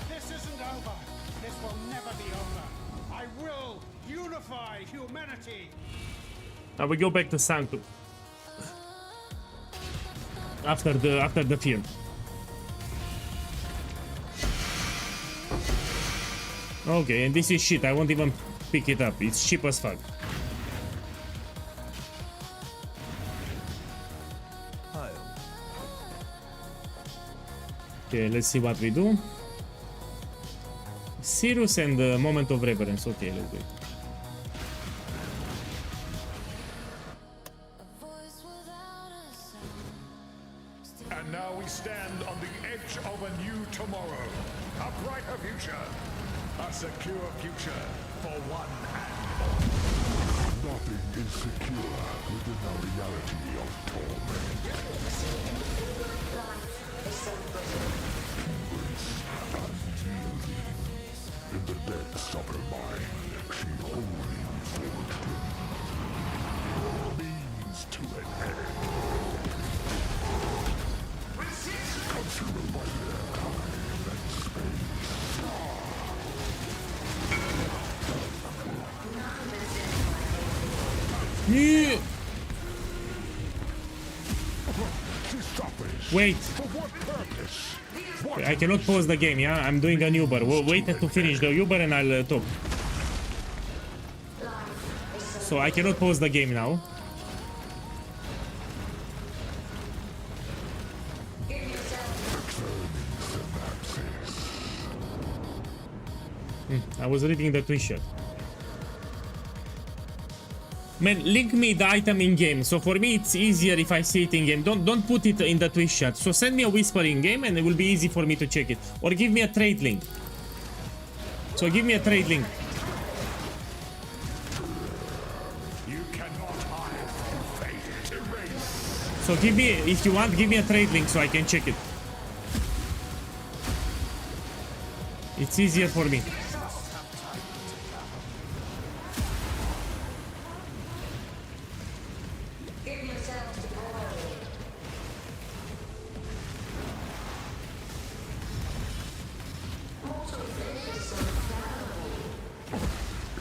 This isn't over. This will never be over. I will unify humanity. Now we go back to Sanctum. After the field. Okay, and this is shit. I won't even pick it up. It's cheap as fuck. Okay, let's see what we do. Sirius and the Moment of Reverence. Okay, let's do it. And now we stand on the edge of a new tomorrow. A brighter future. A secure future for one and all. Nothing is secure within the reality of torment. In the depths of her mind, she wholly forged him. Means to an end. Consumed by their time and space. Wait. For what purpose? I cannot pause the game, yeah? I'm doing an Uber. Wait to finish the Uber and I'll talk. So I cannot pause the game now. I was reading the Twitch chat. Man, link me the item in game. So for me, it's easier if I see it in game. Don't put it in the Twitch chat. So send me a whisper in game, and it will be easy for me to check it. Or give me a trade link. So give me a trade link. You cannot hide from fate. Erase. So give me, if you want, give me a trade link so I can check it. It's easier for me.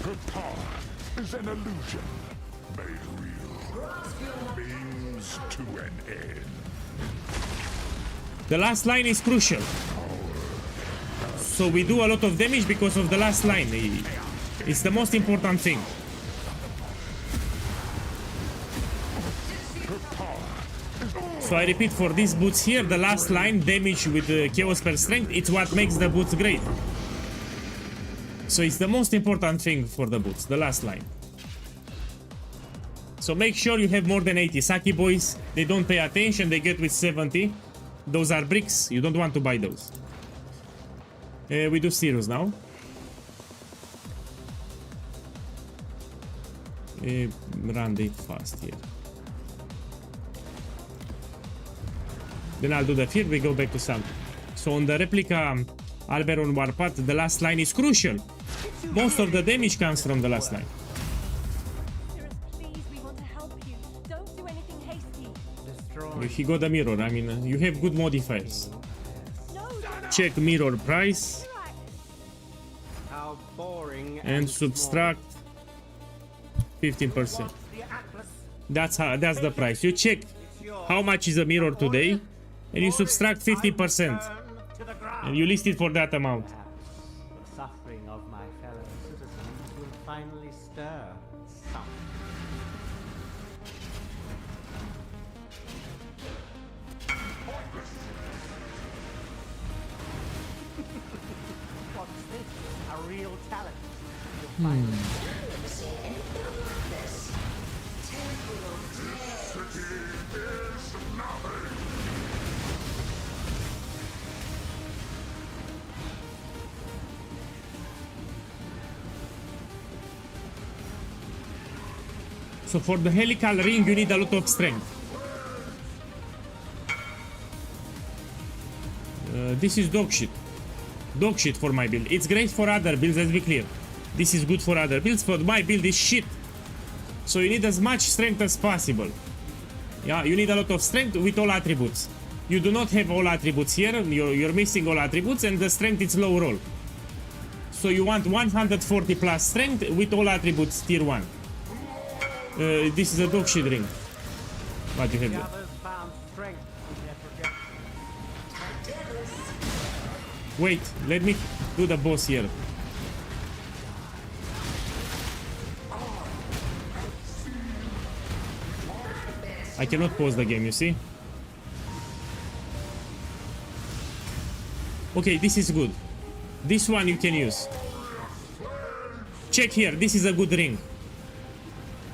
Her power is an illusion made real. Means to an end. The last line is crucial. So we do a lot of damage because of the last line. It's the most important thing. So I repeat, for these boots here, the last line, damage with chaos per strength, it's what makes the boots great. So it's the most important thing for the boots, the last line. So make sure you have more than 80. Saki boys, they don't pay attention, they get with 70. Those are bricks, you don't want to buy those. We do Sirius now. Run it fast here. Then I'll do the field, we go back to Sanctum. So on the replica Alberon Warpath, the last line is crucial. Most of the damage comes from the last line. Please, we want to help you. Don't do anything hasty. He got a mirror, I mean, you have good modifiers. No, Check mirror price How boring and subtract 15%. That's the price. You check how much is a mirror today and you subtract 50% and you list it for that amount. The suffering of my fellow citizens will finally stir some. What's this? A real talent. You'll find So for the helical ring you need a lot of strength. This is dog shit. Dog shit for my build. It's great for other builds, let's be clear. This is good for other builds, but my build is shit. So you need as much strength as possible. Yeah, you need a lot of strength with all attributes. You do not have all attributes here, you're missing all attributes, and the strength is low roll. So you want 140 plus strength with all attributes tier 1. This is a dog shit ring. What you have there? others found strength in their projection. Wait, let me do the boss here. I cannot pause the game, you see? Okay, this is good. This one you can use. Check here, this is a good ring.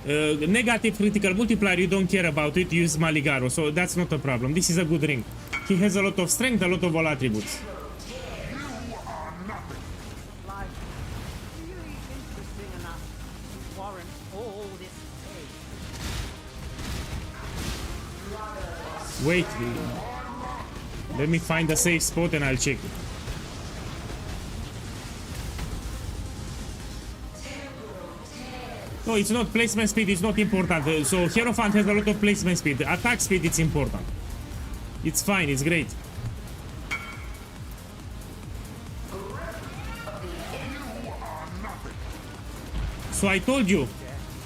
Negative critical multiplier, you don't care about it, use Maligaro, so that's not a problem. This is a good ring. He has a lot of strength, a lot of all attributes. Life really interesting enough to warrant all this pain. Wait, let me find a safe spot and I'll check it. No, it's not placement speed, it's not important. So Hierophant has a lot of placement speed. Attack speed, it's important. It's fine, it's great. So I told you,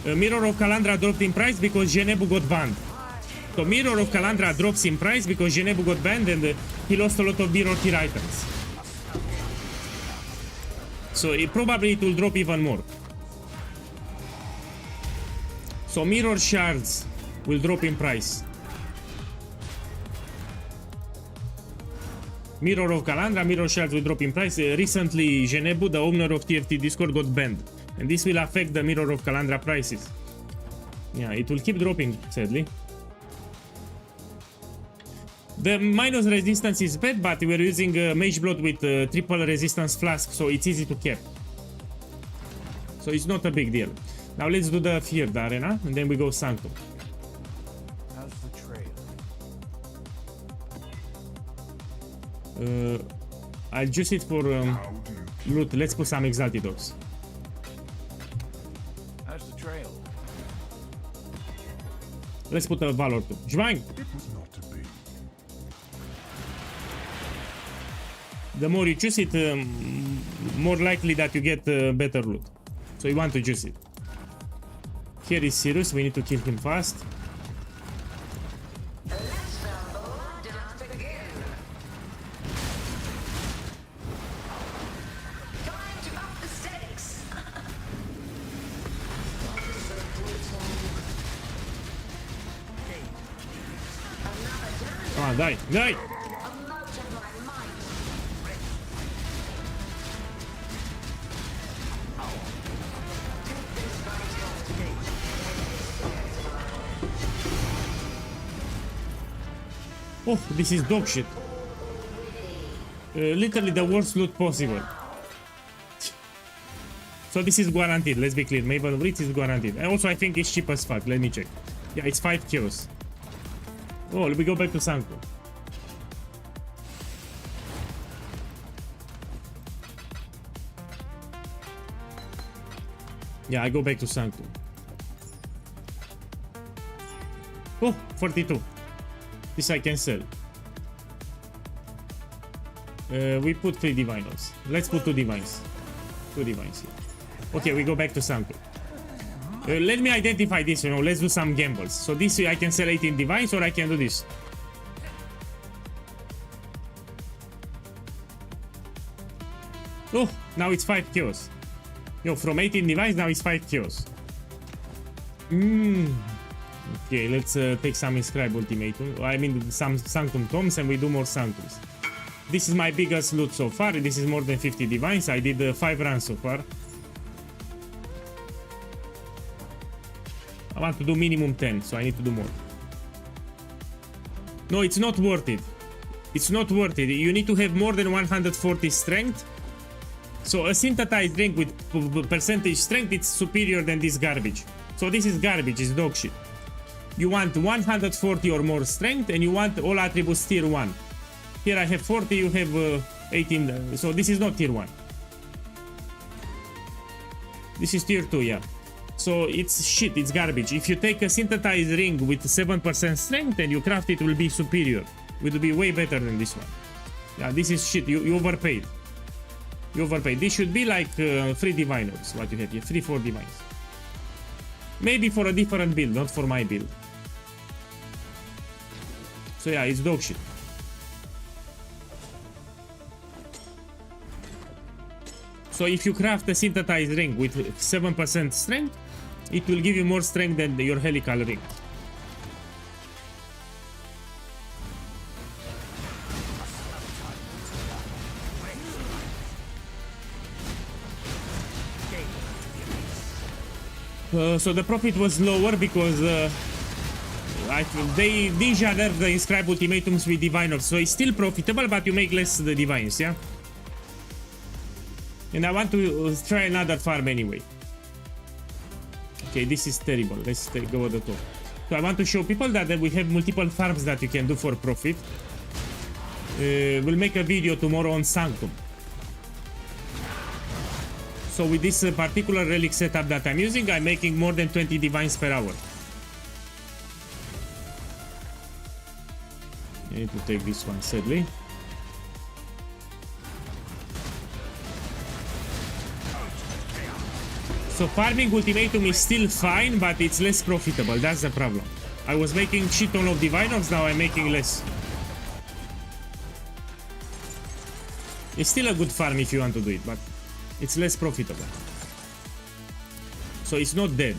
Mirror of Kalandra dropped in price because Genebu got banned. So Mirror of Kalandra drops in price because Genebu got banned and he lost a lot of mirror tier items. So it probably will drop even more. So mirror shards will drop in price. Mirror of Kalandra, mirror shards will drop in price. Recently, Genebu, the owner of TFT Discord, got banned. And this will affect the Mirror of Kalandra prices. Yeah, it will keep dropping, sadly. The minus resistance is bad, but we're using Mage Blood with triple resistance flask, so it's easy to cap. So it's not a big deal. Now let's do the Feared Arena, and then we go Sanctum. How's the trail? I'll juice it for loot. Let's put some Exalted Dogs. How's the trail? Let's put a Valor too. Jvang! It was not to be. The more you juice it, more likely that you get better loot. So you want to juice it. Here is Sirius, we need to kill him fast. Come on, die, die! Oh, this is dog shit. Literally the worst loot possible. So this is guaranteed, let's be clear. Maven of Wreath is guaranteed. And also I think it's cheap as fuck, let me check. Yeah, it's 5 kills. Oh, let me go back to Sanctum. Yeah, I go back to Sanctum. Oh, 42. This I can sell. We put 3 diviners. Let's put 2 divines. 2 divines here. Okay, we go back to Sanctum. Let me identify this, you know, let's do some gambles. So this way I can sell 18 divines or I can do this. Oh, now it's 5 kills. Yo, from 18 divines now it's 5 kills. Okay, let's take some inscribe ultimatum. I mean some Sanctum tomes and we do more Sanctums. This is my biggest loot so far. This is more than 50 divines. I did 5 runs so far. I want to do minimum 10, so I need to do more. No, it's not worth it. It's not worth it. You need to have more than 140 strength. So a synthesized drink with percentage strength, it's superior than this garbage. So this is garbage, it's dog shit. You want 140 or more strength and you want all attributes tier 1. Here I have 40, you have 18, so this is not tier 1. This is tier 2, yeah. So it's shit, it's garbage. If you take a synthesized ring with 7% strength and you craft it, will be superior. It will be way better than this one. Yeah, this is shit, you overpaid. You overpaid. This should be like 3 diviners, what you have here, 3-4 divines. Maybe for a different build, not for my build. So yeah, it's dog shit. So if you craft a synthesized ring with 7% strength, it will give you more strength than your helical ring. So the profit was lower because they ninja nerfed the inscribe ultimatums with diviners, so it's still profitable, but you make less the divines, yeah. And I want to try another farm anyway. Okay, this is terrible. Let's go at the top. So I want to show people that we have multiple farms that you can do for profit. We'll make a video tomorrow on Sanctum. So with this particular relic setup that I'm using, I'm making more than 20 divines per hour. I need to take this one, sadly. So farming ultimatum is still fine, but it's less profitable. That's the problem. I was making shit ton of diviners, now I'm making less. It's still a good farm if you want to do it, but it's less profitable. So it's not dead.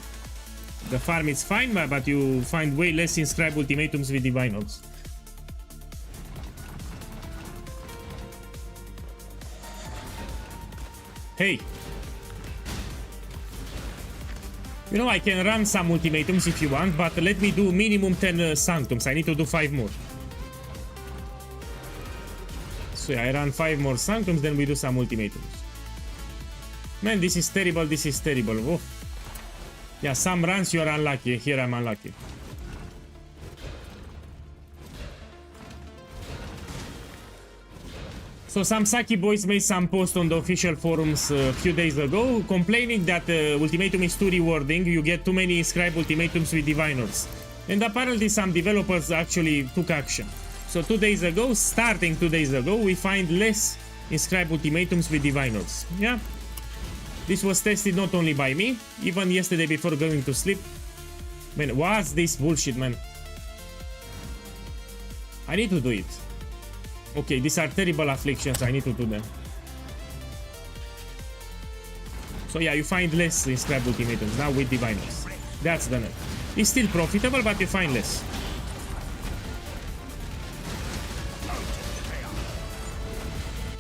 The farm is fine, but you find way less inscribe ultimatums with diviners. Hey. You know, I can run some ultimatums if you want, but let me do minimum 10 Sanctums. I need to do 5 more. So yeah, I run 5 more Sanctums, then we do some ultimatums. Man, this is terrible, this is terrible. Oh. Yeah, some runs you are unlucky. Here I'm unlucky. So some Saki boys made some post on the official forums a few days ago complaining that ultimatum is too rewarding, you get too many inscribe ultimatums with diviners. And apparently some developers actually took action. So 2 days ago, starting 2 days ago, we find less inscribe ultimatums with diviners. Yeah. This was tested not only by me, even yesterday before going to sleep. Man, what's this bullshit, man? I need to do it. Okay, these are terrible afflictions, I need to do them. So yeah, you find less inscribe ultimatums now with diviners. That's the net. It's still profitable, but you find less.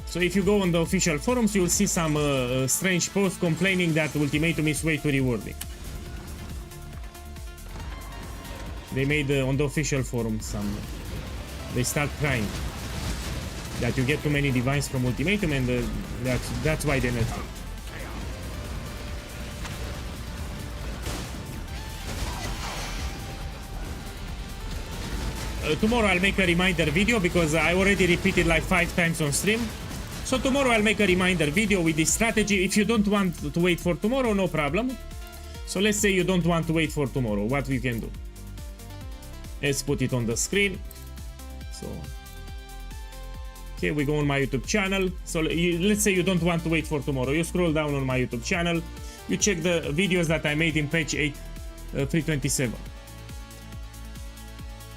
So if you go on the official forums, you'll see some strange posts complaining that ultimatum is way too rewarding. They made on the official forums some... they start crying that you get too many divines from ultimatum, and that's why they nerfed it. tomorrow I'll make a reminder video because I already repeated like 5 times on stream. So tomorrow I'll make a reminder video with this strategy. If you don't want to wait for tomorrow, no problem. So let's say you don't want to wait for tomorrow, what we can do? Let's put it on the screen. So, okay, we go on my YouTube channel. So let's say you don't want to wait for tomorrow. You scroll down on my YouTube channel. You check the videos that I made in patch 327.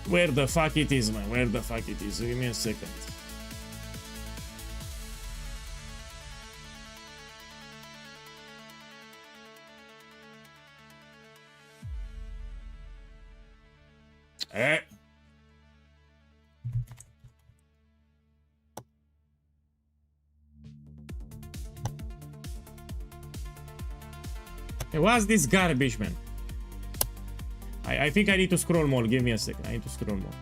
Where the fuck it is, man? Where the fuck it is? Give me a second. Hey, what's this garbage, man? I think I need to scroll more. Give me a second. I need to scroll more.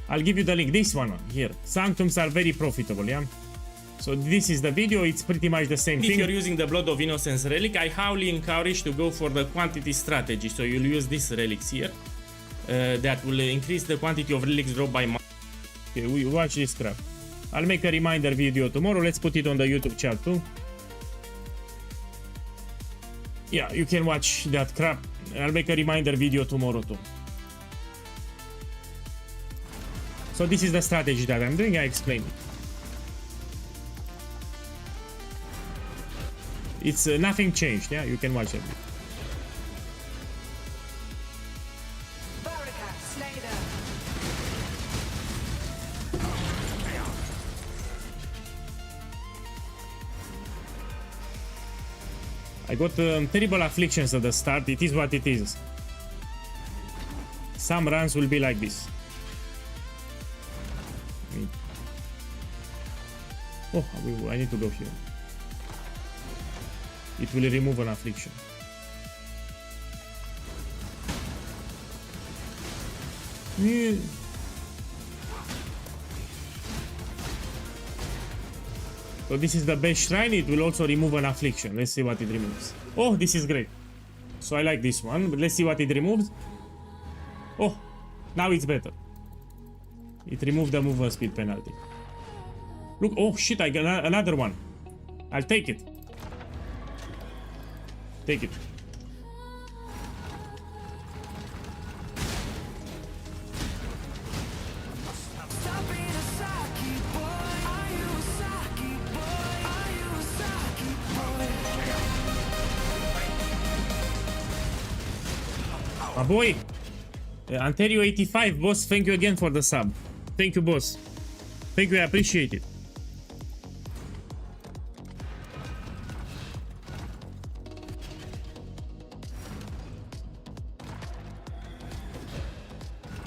I'll give you the link. This one here. Sanctums are very profitable, yeah? So this is the video. It's pretty much the same thing. If you're using the Blood of Innocence relic, I highly encourage to go for the quantity strategy. So you'll use these relics here. That will increase the quantity of relics dropped by month. Okay, we watch this crap. I'll make a reminder video tomorrow. Let's put it on the YouTube chat too. Yeah, you can watch that crap. I'll make a reminder video tomorrow too. So this is the strategy that I'm doing. I explained it. It's nothing changed. Yeah, you can watch it. I got terrible afflictions at the start. It is what it is. Some runs will be like this. Oh, I need to go here. It will remove an affliction. Yeah. So this is the best shrine. It will also remove an affliction. Let's see what it removes. Oh, this is great. So I like this one, but let's see what it removes. Oh, now it's better. It removed the movement speed penalty. Look, oh shit, I got another one. I'll take it. Take it. My boy, Ontario 85, boss, thank you again for the sub. Thank you, boss. Thank you, I appreciate it.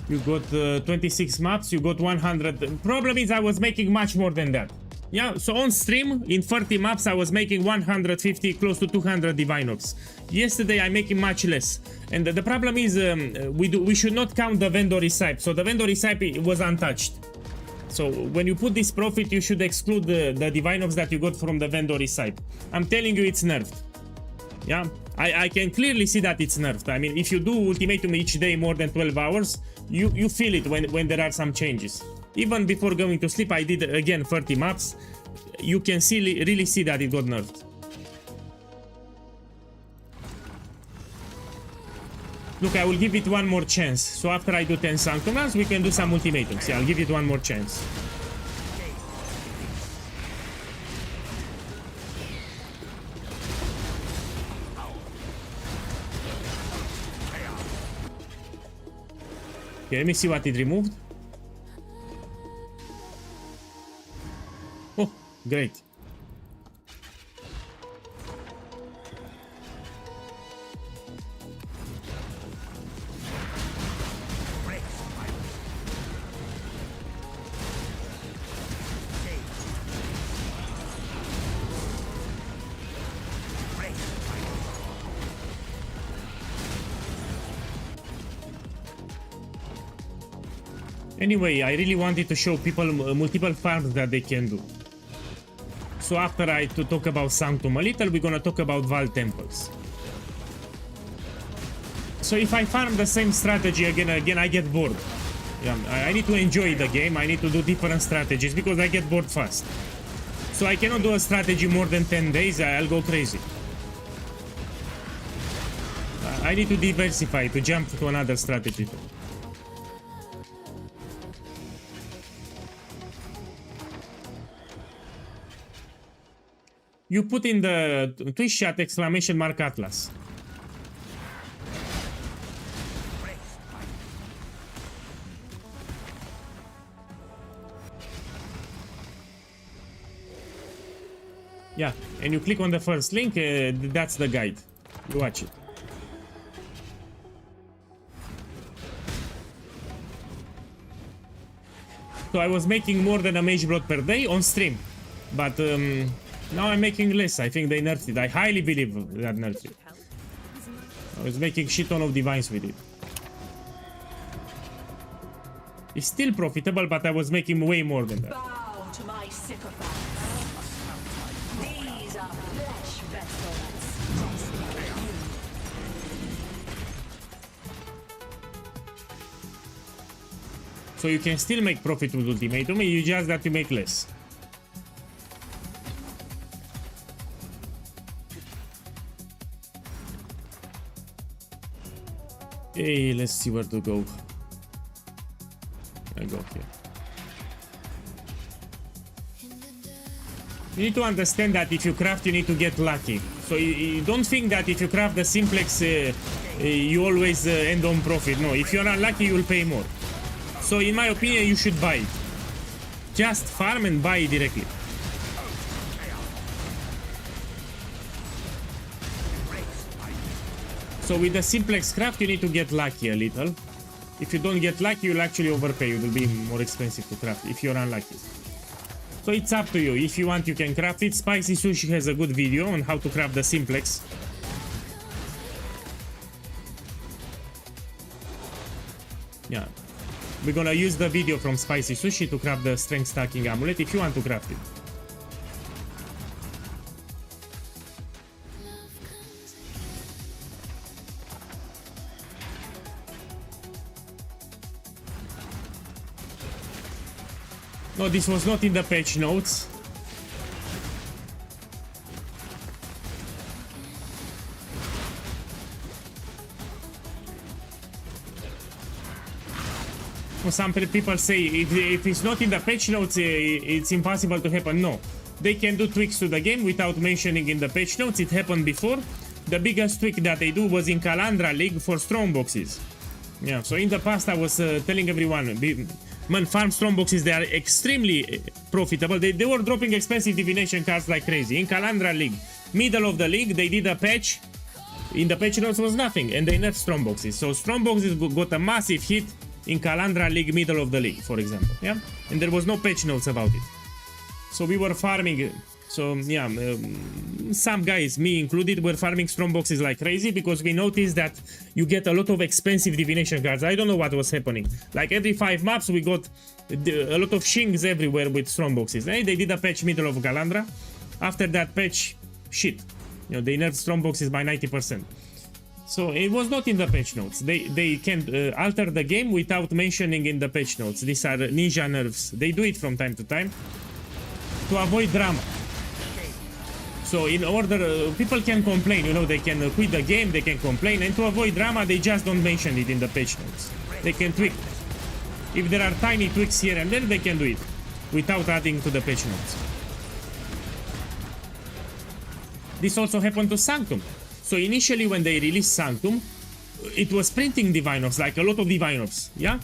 You got 26 maps, you got 100. Problem is I was making much more than that. Yeah, so on stream, in 30 maps, I was making 150, close to 200 Divine Orbs. Yesterday, I'm making much less. And the problem is, we should not count the vendor recipe. So the vendor recipe was untouched. So when you put this profit, you should exclude the Divine Orbs that you got from the vendor recipe. I'm telling you, it's nerfed. Yeah, I can clearly see that it's nerfed. I mean, if you do Ultimatum each day more than 12 hours, you feel it when there are some changes. Even before going to sleep, I did again 30 maps. You can really see that it got nerfed. Look, I will give it one more chance. So after I do 10 Sanctum runs, we can do some ultimatums. Yeah, I'll give it one more chance. Okay, let me see what it removed. Oh, great. Anyway, I really wanted to show people multiple farms that they can do. So after I talk about Sanctum a little, we're gonna talk about Vault Temples. So if I farm the same strategy again and again, I get bored. Yeah, I need to enjoy the game. I need to do different strategies because I get bored fast. So I cannot do a strategy more than 10 days. I'll go crazy. I need to diversify, to jump to another strategy. You put in the Twitch chat exclamation mark Atlas. Yeah, and you click on the first link, that's the guide. You watch it. So I was making more than a mage blood per day on stream. But now I'm making less. I think they nerfed it. I highly believe that nerfed it. I was making shit ton of divines with it. It's still profitable, but I was making way more than that. Bow to my sycophants. These are flesh vessels. So you can still make profit with Ultimatum, you just have to make less. Hey, let's see where to go. I go here. You need to understand that if you craft, you need to get lucky. So you don't think that if you craft the simplex, you always end on profit. No, if you're unlucky, you will pay more. So in my opinion, you should buy it. Just farm and buy it directly. So with the simplex craft, you need to get lucky a little. If you don't get lucky, you'll actually overpay. It will be more expensive to craft if you're unlucky. So it's up to you. If you want, you can craft it. Spicy Sushi has a good video on how to craft the simplex. Yeah. We're gonna use the video from Spicy Sushi to craft the strength stacking amulet if you want to craft it. No, this was not in the patch notes. Some people say if it's not in the patch notes, it's impossible to happen. No, they can do tweaks to the game without mentioning in the patch notes. It happened before. The biggest tweak that they do was in Calandra League for strong boxes. Yeah, so in the past I was telling everyone, man, farm strong boxes, they are extremely profitable. They were dropping expensive divination cards like crazy. In Calandra League, middle of the league, they did a patch. In the patch notes was nothing, and they nerfed strong boxes. So strong boxes got a massive hit in Calandra League, middle of the league, for example. Yeah, and there was no patch notes about it. So we were farming. So yeah, some guys, me included, were farming strong boxes like crazy because we noticed that you get a lot of expensive divination cards. I don't know what was happening. Like every 5 maps, we got a lot of shings everywhere with strong boxes. They did a patch middle of Calandra. After that patch, shit. You know, they nerfed strong boxes by 90%. So it was not in the patch notes. They can alter the game without mentioning in the patch notes. These are ninja nerfs. They do it from time to time to avoid drama. So in order, people can complain, you know, they can quit the game, they can complain, and to avoid drama, they just don't mention it in the patch notes. They can tweak. If there are tiny tweaks here and there, they can do it without adding to the patch notes. This also happened to Sanctum. So initially when they released Sanctum, it was printing divine orbs, like a lot of divine orbs, yeah?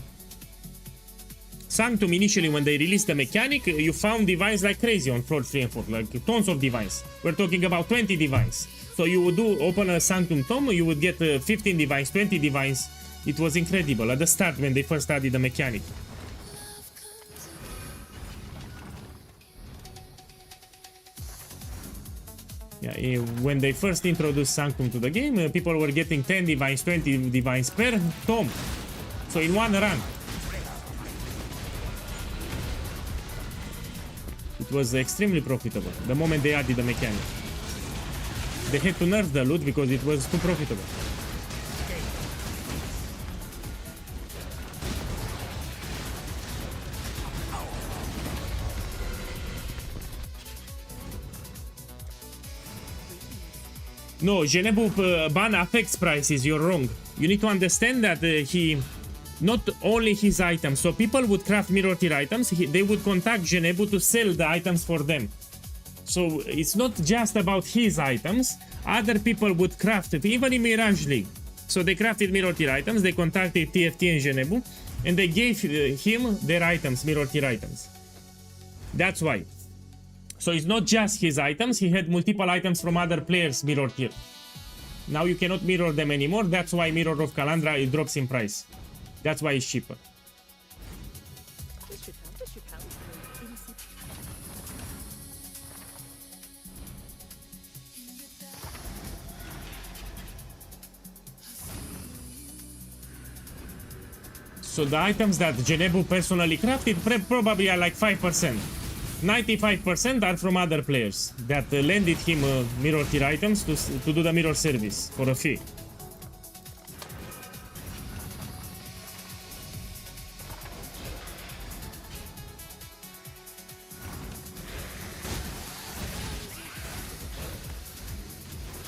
Sanctum initially when they released the mechanic, you found divines like crazy on floor 3 and 4, like tons of divines. We're talking about 20 divines. So you would open a Sanctum tome, you would get 15 divines, 20 divines. It was incredible at the start when they first added the mechanic. Yeah, when they first introduced Sanctum to the game, people were getting 10 divines, 20 divines per tome. So in one run. It was extremely profitable the moment they added the mechanic. They had to nerf the loot because it was too profitable. No, Genebu ban affects prices. You're wrong. You need to understand that he, not only his items. So people would craft mirror tier items. They would contact Genebu to sell the items for them. So it's not just about his items. Other people would craft it, even in Mirage League. So they crafted mirror tier items. They contacted TFT and Genebu, and they gave him their items, mirror tier items. That's why. So it's not just his items, he had multiple items from other players mirror tier. Now you cannot mirror them anymore, that's why Mirror of Kalandra, it drops in price. That's why it's cheaper. So the items that Genebu personally crafted probably are like 5%. 95% are from other players that lended him mirror tier items to do the mirror service for a fee.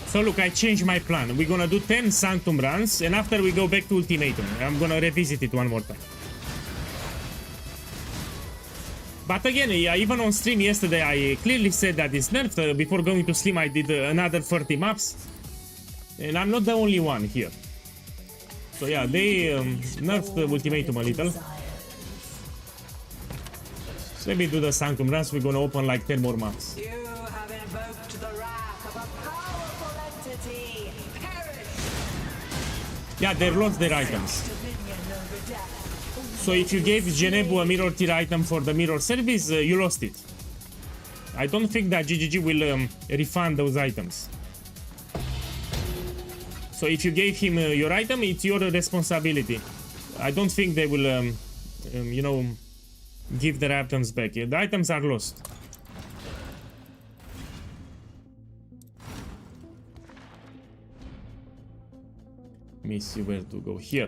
So look, I changed my plan. We're gonna do 10 Sanctum runs, and after we go back to Ultimatum. I'm gonna revisit it one more time. But again, even on stream yesterday, I clearly said that it's nerfed. Before going to stream, I did another 30 maps. And I'm not the only one here. So yeah, they nerfed the Ultimatum a little. So let me do the Sanctum runs. We're gonna open like 10 more maps. You have invoked the wrath of a powerful entity. Perish! Yeah, they lost their items. So if you gave Genebu a mirror tier item for the mirror service, you lost it. I don't think that GGG will refund those items. So if you gave him your item, it's your responsibility. I don't think they will, you know, give their items back. The items are lost. Let me see where to go here.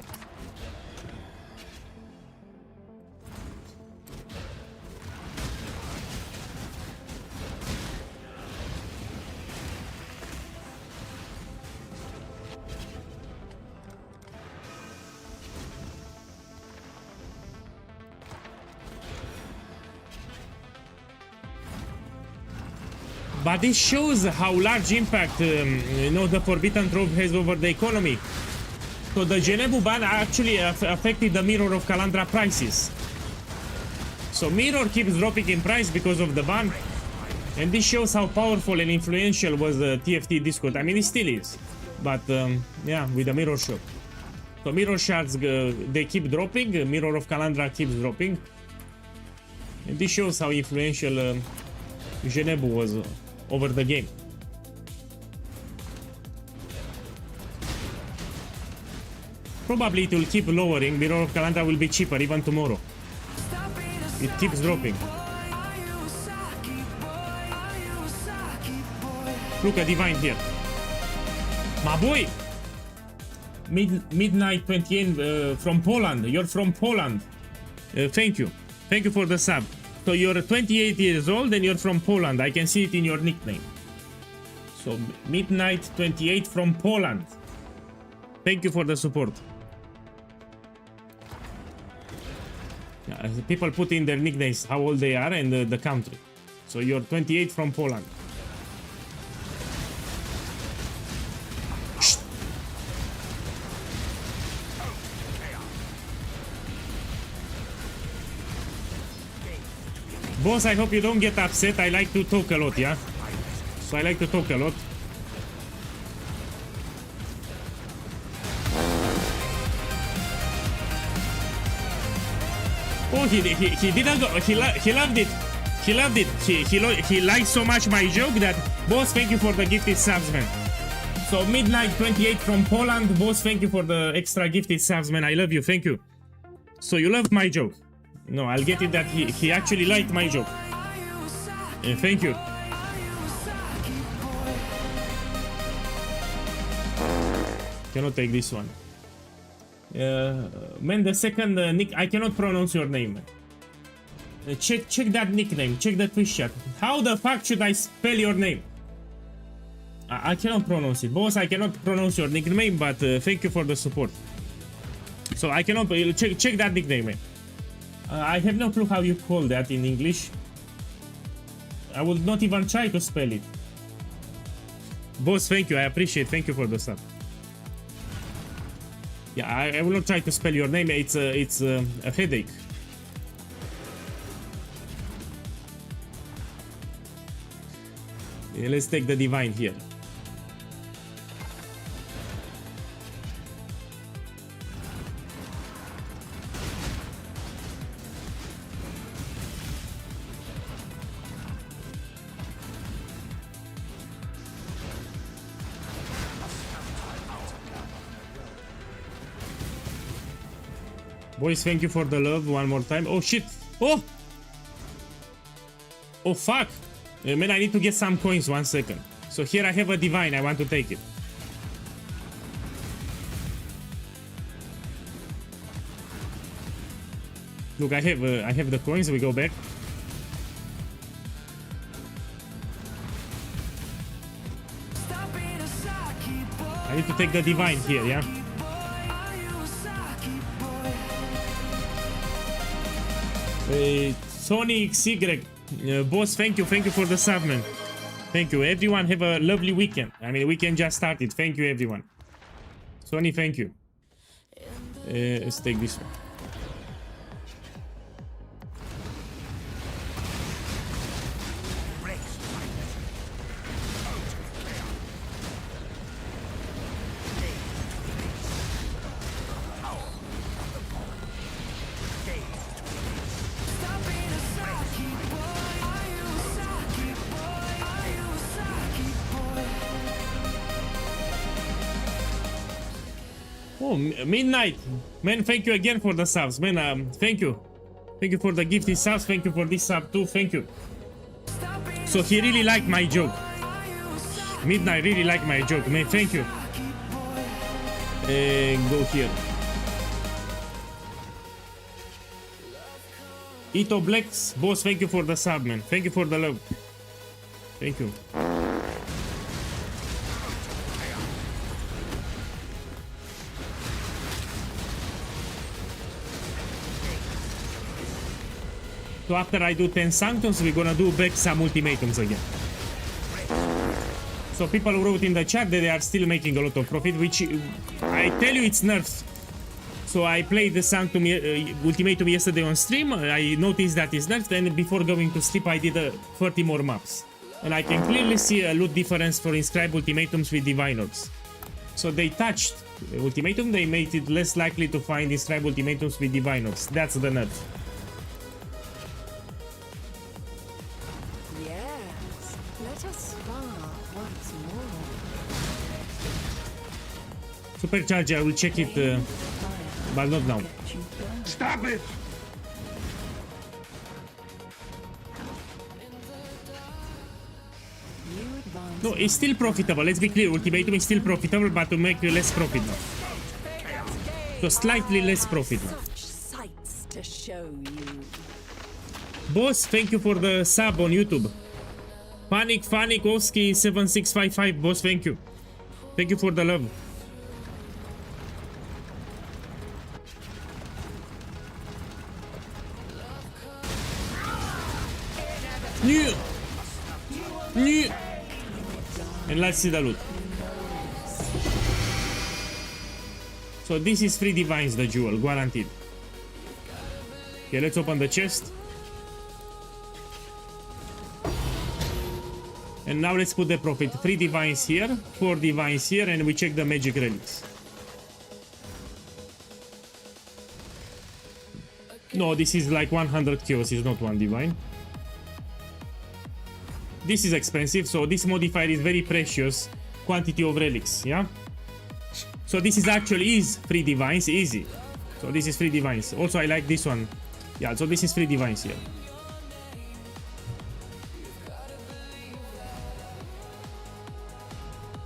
But this shows how large impact you know, the Forbidden Trove has over the economy. So the Genebu ban actually affected the Mirror of Kalandra prices. So Mirror keeps dropping in price because of the ban. And this shows how powerful and influential was the TFT Discord. I mean, it still is. But yeah, with the Mirror shop. So Mirror shards, they keep dropping. Mirror of Kalandra keeps dropping. And this shows how influential Genebu was over the game. Probably it will keep lowering. Mirror of Kalandra will be cheaper even tomorrow. It keeps dropping. Look at Divine here. My boy! Midnight 28 from Poland. You're from Poland. Thank you. Thank you for the sub. So you're 28 years old and you're from Poland. I can see it in your nickname. So Midnight 28 from Poland. Thank you for the support. People put in their nicknames, how old they are and the country. So you're 28 from Poland. Shh. Boss, I hope you don't get upset. I like to talk a lot, yeah? So I like to talk a lot. Oh, he didn't go. He loved it. He loved it. He liked so much my joke that, boss, thank you for the gifted subs, man. So Midnight 28 from Poland, boss, thank you for the extra gifted subs, man. I love you. Thank you. So you loved my joke. No, I'll get it that he actually liked my joke. Thank you. Cannot take this one. Man, the second nick, I cannot pronounce your name. Check that nickname. Check the Twitch chat. How the fuck should I spell your name? I cannot pronounce it. Boss, I cannot pronounce your nickname, but thank you for the support. So I cannot check that nickname, man. I have no clue how you call that in English. I will not even try to spell it. Boss, thank you. I appreciate. Thank you for the stuff. Yeah, I will not try to spell your name. It's a headache. Yeah, let's take the divine here. Boys, thank you for the love one more time. Oh shit! Oh! Oh fuck! Man, I need to get some coins. 1 second. So here I have a divine. I want to take it. Look, I have the coins. We go back. I need to take the divine here, yeah? Sony XY, boss, thank you for the sub, man. Thank you. Everyone have a lovely weekend. I mean, weekend just started. Thank you, everyone. Sony, thank you. Let's take this one. Oh, midnight, man! Thank you again for the subs, man. Thank you for the gifted subs. Thank you for this sub too. Thank you. So he really liked my joke. Midnight really liked my joke, man. Thank you. Go here. Ito Blacks, boss. Thank you for the sub, man. Thank you for the love. Thank you. So after I do 10 Sanctums, we're gonna do back some Ultimatums again. So people wrote in the chat that they are still making a lot of profit, which I tell you it's nerfs. So I played the Sanctum Ultimatum yesterday on stream. I noticed that it's nerfed, and before going to sleep I did 30 more maps. And I can clearly see a loot difference for inscribed Ultimatums with Divine Orbs. So they touched Ultimatum, they made it less likely to find inscribed Ultimatums with Divine Orbs. That's the nerf. Supercharger, I will check it, but not now. Stop it! No, it's still profitable. Let's be clear. Ultimatum is still profitable, but to make less profit now. So slightly less profit now. Sights to show you. Boss, thank you for the sub on YouTube. Panic Oski 7655. Boss, thank you. Thank you for the love. And let's see the loot. So this is 3 divines, the jewel, guaranteed. Okay, let's open the chest. And now let's put the profit. 3 divines here, 4 divines here, and we check the magic relics. No, this is like 100 kills, it's not 1 divine. This is expensive, so this modifier is very precious quantity of relics, yeah? So this is actually 3 divines, easy. So this is 3 divines. Also, I like this one. Yeah, so this is 3 divines here.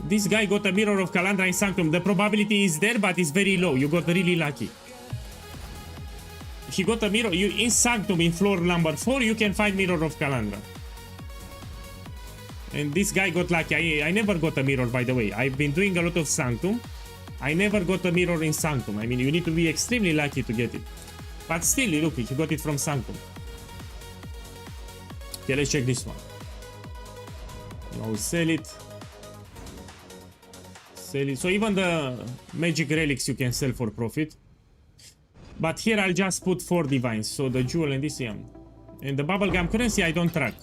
This guy got a Mirror of Kalandra in Sanctum. The probability is there, but it's very low. You got really lucky. He got a mirror. In Sanctum, in floor number 4, you can find Mirror of Kalandra. And this guy got lucky. I never got a mirror, by the way. I've been doing a lot of Sanctum. I never got a mirror in Sanctum. I mean, you need to be extremely lucky to get it. But still, look, he got it from Sanctum. Okay, let's check this one. Now sell it. Sell it. So even the magic relics you can sell for profit. But here I'll just put 4 divines. So the jewel and this, yeah. And the bubblegum currency I don't track.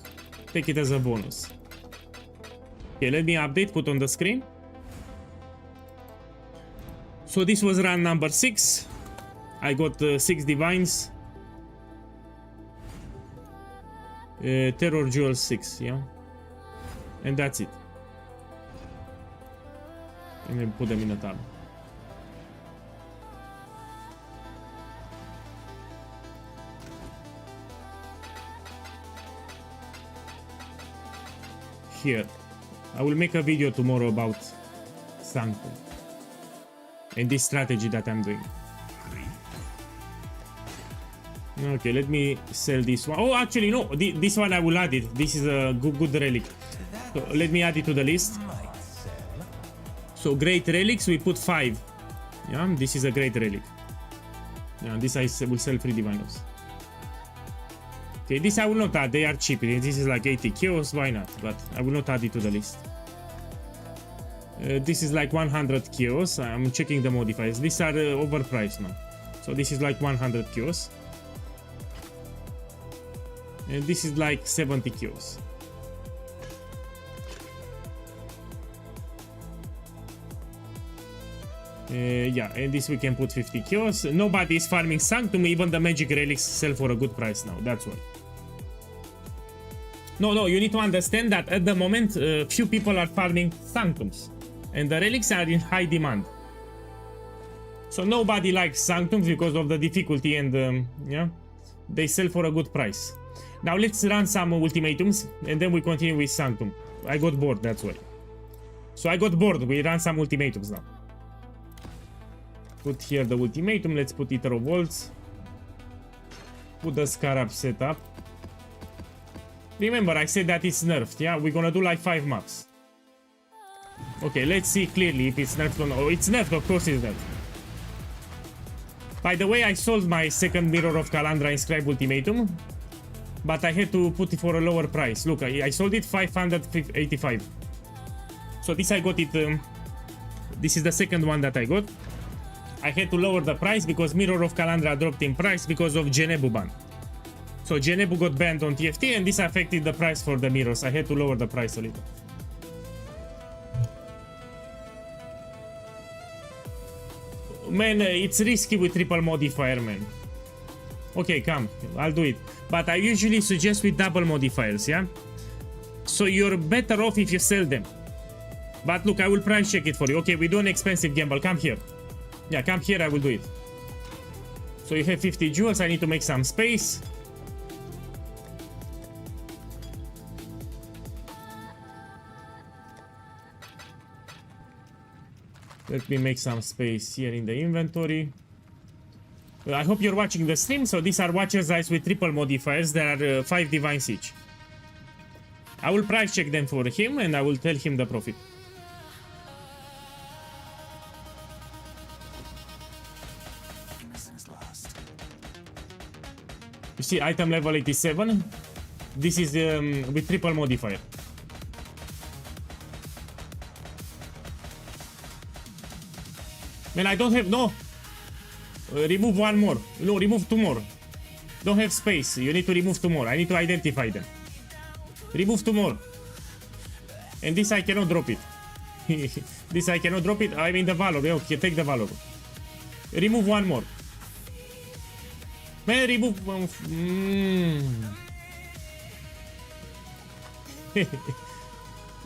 Take it as a bonus. Okay, let me update, put on the screen. So this was run number 6. I got 6 divines. Terror jewel 6, yeah. And that's it. And then put them in a tab. Here. I will make a video tomorrow about Sanctum and this strategy that I'm doing. Okay, let me sell this one. Oh, actually, no, this one I will add it. This is a good relic. So let me add it to the list. So great relics, we put 5. Yeah, this is a great relic. Yeah, this I will sell 3 divinos. Okay, this I will not add, they are cheap. This is like 80 kills, why not? But I will not add it to the list. This is like 100 kills. I'm checking the modifiers. These are overpriced now. So this is like 100 kills. And this is like 70 kills. Yeah, and this we can put 50 kills. Nobody is farming Sanctum, even the magic relics sell for a good price now, that's why. No, you need to understand that at the moment, few people are farming Sanctums. And the relics are in high demand. So nobody likes Sanctums because of the difficulty and, yeah, they sell for a good price. Now let's run some ultimatums and then we continue with Sanctum. I got bored, that's why. So I got bored, we run some ultimatums now. Put here the ultimatum, let's put Ether of Volts. Put the Scarab setup. Remember, I said that it's nerfed, yeah? We're gonna do like 5 maps. Okay, let's see clearly if it's nerfed or not. Oh, it's nerfed, of course it's nerfed. By the way, I sold my second Mirror of Kalandra Inscribed Ultimatum. But I had to put it for a lower price. Look, I sold it 585. So this I got it, this is the second one that I got. I had to lower the price because Mirror of Kalandra dropped in price because of Genebu ban. So Genebu got banned on TFT and this affected the price for the mirrors. I had to lower the price a little. Man, it's risky with triple modifier, man. Okay, come, I'll do it. But I usually suggest with double modifiers, yeah? So you're better off if you sell them. But look, I will price check it for you. Okay, we do an expensive gamble. Come here. Yeah, come here, I will do it. So you have 50 jewels, I need to make some space. Let me make some space here in the inventory. I hope you're watching the stream. So these are Watcher's Eyes with triple modifiers. There are 5 divines each. I will price check them for him and I will tell him the profit. You see, item level 87. This is with triple modifier. Man, I don't have, no. Remove 1 more. No, remove 2 more. Don't have space. You need to remove 2 more. I need to identify them. Remove 2 more. And this I cannot drop it. This I cannot drop it. I mean the valor. Okay, take the valor. Remove 1 more. Man, remove.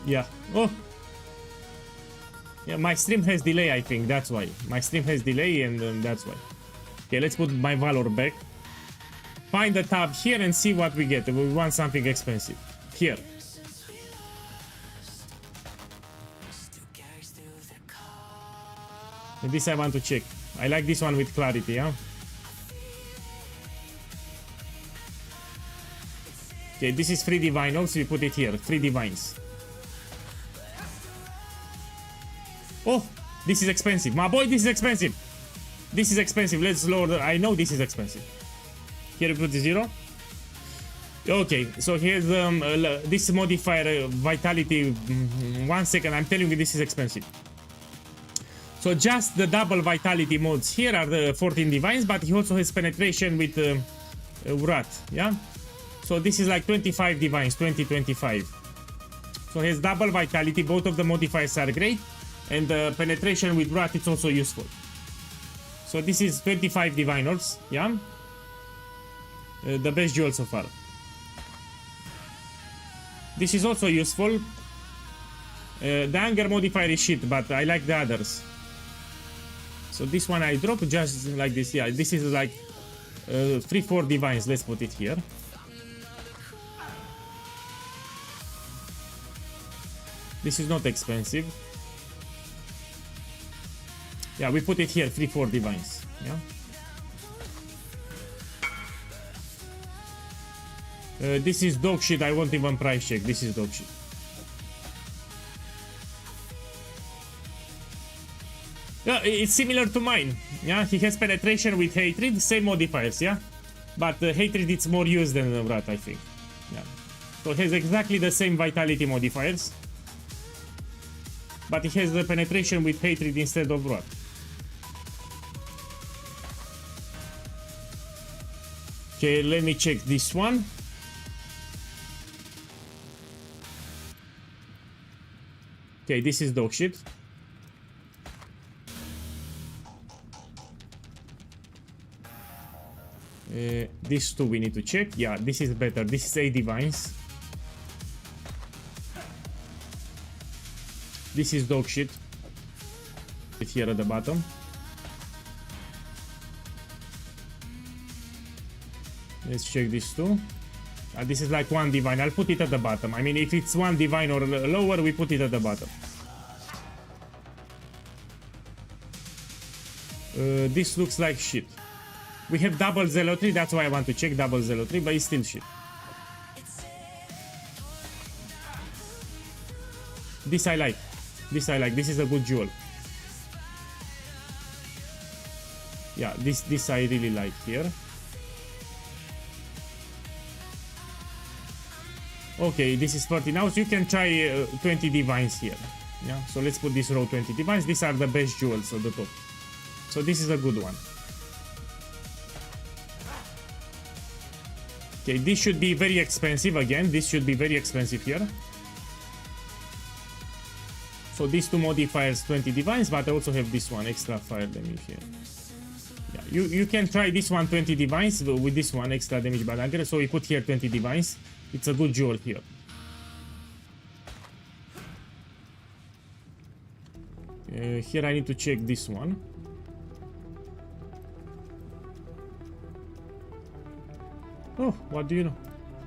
Yeah. Oh. Yeah, my stream has delay, I think. That's why. My stream has delay and that's why. Okay, let's put my valor back. Find the tab here and see what we get. We want something expensive. Here. And this I want to check. I like this one with clarity, yeah? Okay, this is 3 divinos. We put it here. 3 divines. This is expensive. My boy, this is expensive. This is expensive. Let's lower the... I know this is expensive. Here we put the 0. Okay, so here's this modifier vitality. 1 second, I'm telling you this is expensive. So just the double vitality modes here are the 14 divines, but he also has penetration with Wrath, yeah? So this is like 25 divines, 20-25. So his double vitality, both of the modifiers are great, and the penetration with Wrath is also useful. So this is 25 diviners, yeah? The best jewel so far. This is also useful. The anger modifier is shit, but I like the others. So this one I drop just like this. Yeah, this is like 3-4 divines. Let's put it here. This is not expensive. Yeah, we put it here, 3-4 divines. Yeah. This is dog shit. I won't even price check. This is dog shit. Yeah, it's similar to mine. Yeah, he has penetration with hatred, same modifiers. Yeah, but hatred it's more used than Wrath, I think. Yeah, so it has exactly the same vitality modifiers, but it has the penetration with hatred instead of Wrath. Okay, let me check this one. Okay, this is dog shit. These two we need to check. Yeah, this is better. This is 8 divines. This is dog shit. It's here at the bottom. Let's check this too. This is like 1 divine. I'll put it at the bottom. I mean, if it's 1 divine or lower, we put it at the bottom. This looks like shit. We have double zealotry, that's why I want to check double zealotry, but it's still shit. This I like. This I like. This is a good jewel. Yeah, this I really like here. Okay, this is 30 now, so you can try 20 divines here. Yeah, so let's put this row 20 divines. These are the best jewels at the top. So this is a good one. Okay, this should be very expensive again. This should be very expensive here. So these two modifiers 20 divines, but I also have this one extra fire damage here. Yeah, you can try this one 20 divines with this one extra damage by dagger. So we put here 20 divines. It's a good jewel here. Here I need to check this one. Oh, what do you know?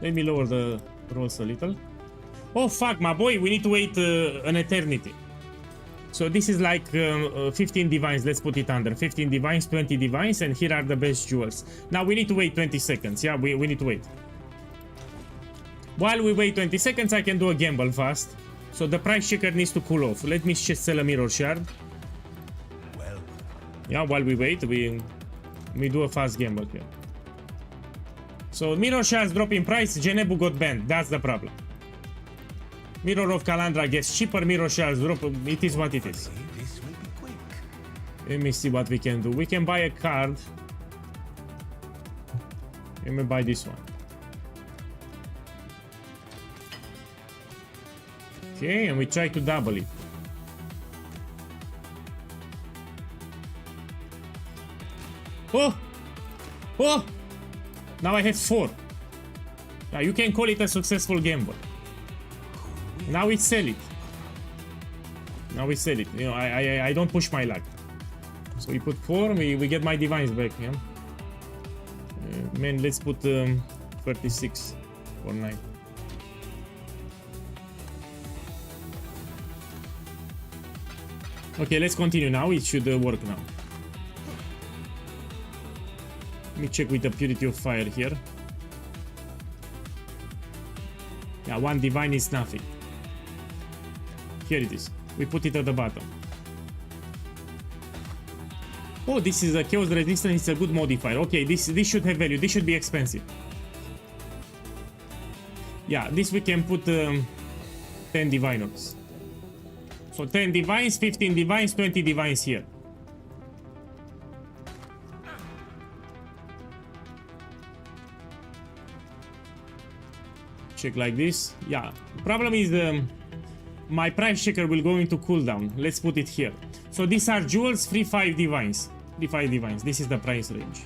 Let me lower the rolls a little. Oh fuck, my boy, we need to wait an eternity. So this is like 15 divines, let's put it under. 15 divines, 20 divines, and here are the best jewels. Now we need to wait 20 seconds, yeah, we need to wait. While we wait 20 seconds, I can do a gamble fast. So the price checker needs to cool off. Let me just sell a mirror shard. Well, yeah, while we wait, we do a fast gamble here. So mirror shards drop in price, Genebu got banned, that's the problem. Mirror of Kalandra gets cheaper, mirror shards drop, it is what it is. this will be quick. Let me see what we can do. We can buy a card. Let me buy this one. Okay, and we try to double it. Oh! Oh! Now I have 4. Now you can call it a successful gamble. Now we sell it. Now we sell it. You know, I don't push my luck. So we put 4, we get my divines back, yeah? Man, let's put 36 or 9. Okay, let's continue now. It should work now. Let me check with the purity of fire here. Yeah, 1 divine is nothing. Here it is. We put it at the bottom. Oh, this is a chaos resistance. It's a good modifier. Okay, this should have value. This should be expensive. Yeah, this we can put 10 diviners. So 10 divines, 15 divines, 20 divines here. Check like this. Yeah, problem is my price checker will go into cooldown. Let's put it here. So these are jewels, 3-5 divines. 3-5 divines. This is the price range.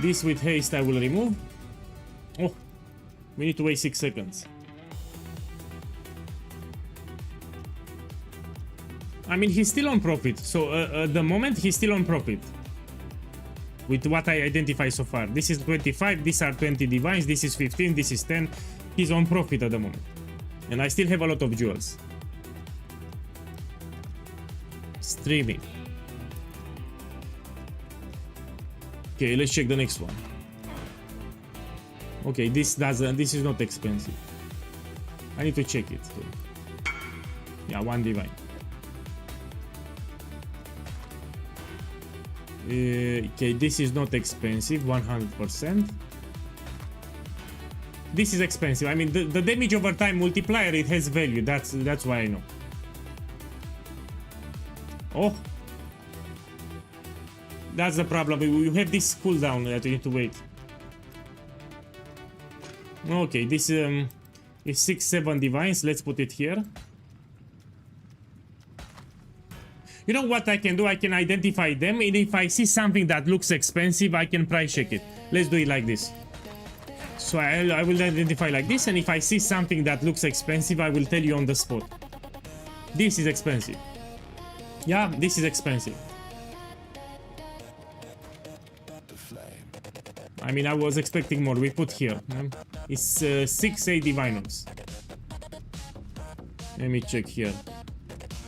This with haste I will remove. Oh, we need to wait 6 seconds. I mean, he's still on profit. So at the moment, he's still on profit. With what I identify so far. This is 25, these are 20 divines, this is 15, this is 10. He's on profit at the moment. And I still have a lot of jewels. Streaming. Okay, let's check the next one. Okay, this is not expensive. I need to check it too. Yeah, 1 divine. Okay, this is not expensive, 100%. This is expensive. I mean, the damage over time multiplier, it has value. That's why I know. Oh, that's the problem. You have this cooldown that you need to wait. Okay, this is 6-7 divines. Let's put it here. You know what I can do? I can identify them, and if I see something that looks expensive, I can price check it. Let's do it like this. So I will identify like this, and if I see something that looks expensive, I will tell you on the spot. This is expensive. Yeah, this is expensive. I mean, I was expecting more. We put here. It's 6-8 diviners. Let me check here.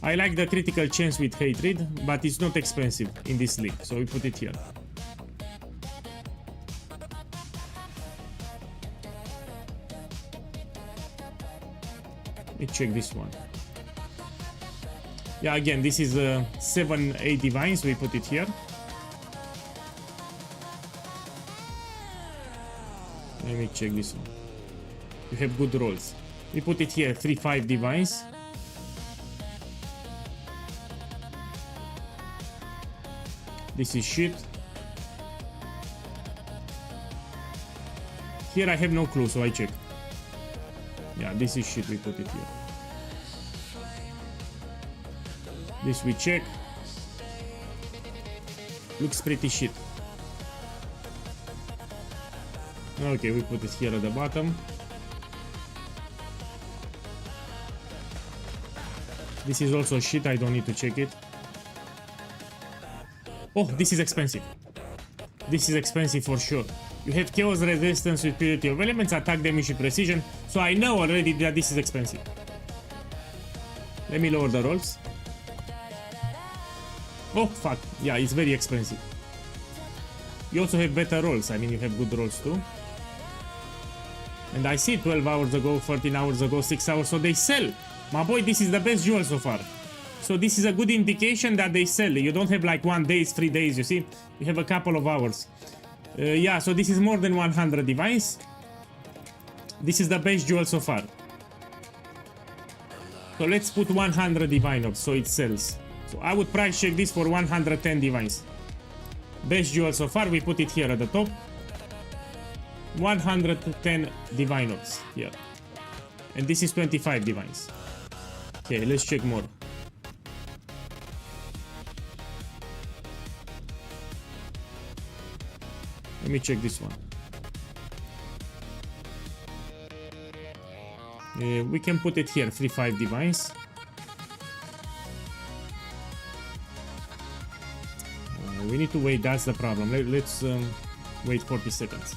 I like the critical chance with hatred, but it's not expensive in this league, so we put it here. Let me check this one. Yeah, again, this is 7-8 divines, we put it here. Let me check this one. You have good rolls. We put it here, 3-5 divines. This is shit. Here I have no clue, so I check. Yeah, this is shit, we put it here. This we check. Looks pretty shit. Okay, we put it here at the bottom. This is also shit, I don't need to check it. Oh, this is expensive. This is expensive for sure. You have chaos resistance with purity of elements, attack damage with precision. So I know already that this is expensive. Let me lower the rolls. Oh, fuck. Yeah, it's very expensive. You also have better rolls. I mean, you have good rolls too. And I see 12 hours ago, 13 hours ago, 6 hours. So they sell. My boy, this is the best jewel so far. So this is a good indication that they sell. You don't have like 1 day, 3 days, you see? You have a couple of hours. Yeah, so this is more than 100 divines. This is the best jewel so far. So let's put 100 diviners so it sells. So I would price check this for 110 divines. Best jewel so far, we put it here at the top. 110 diviners here. And this is 25 divines. Okay, let's check more. Let me check this one. We can put it here, 3-5 divines. We need to wait, that's the problem. Let's wait 40 seconds.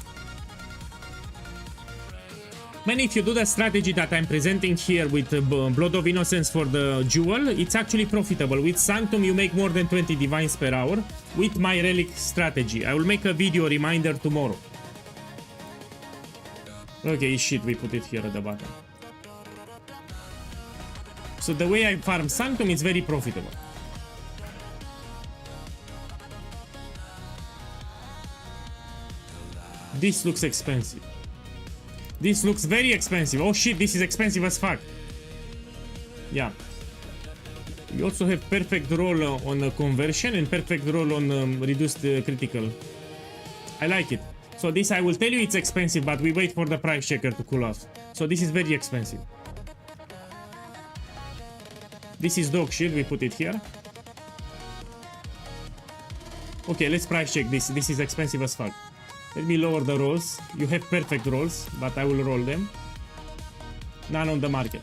Man, if you do the strategy that I'm presenting here with Blood of Innocence for the jewel, it's actually profitable. With Sanctum, you make more than 20 divines per hour. With my relic strategy, I will make a video reminder tomorrow. Okay, shit, we put it here at the bottom. So the way I farm Sanctum is very profitable. This looks expensive. This looks very expensive. Oh shit, this is expensive as fuck. Yeah. You also have perfect roll on conversion and perfect roll on reduced critical. I like it. So this I will tell you it's expensive, but we wait for the price checker to cool off. So this is very expensive. This is dog shit, we put it here. Okay, let's price check this. This is expensive as fuck. Let me lower the rolls. You have perfect rolls, but I will roll them. None on the market.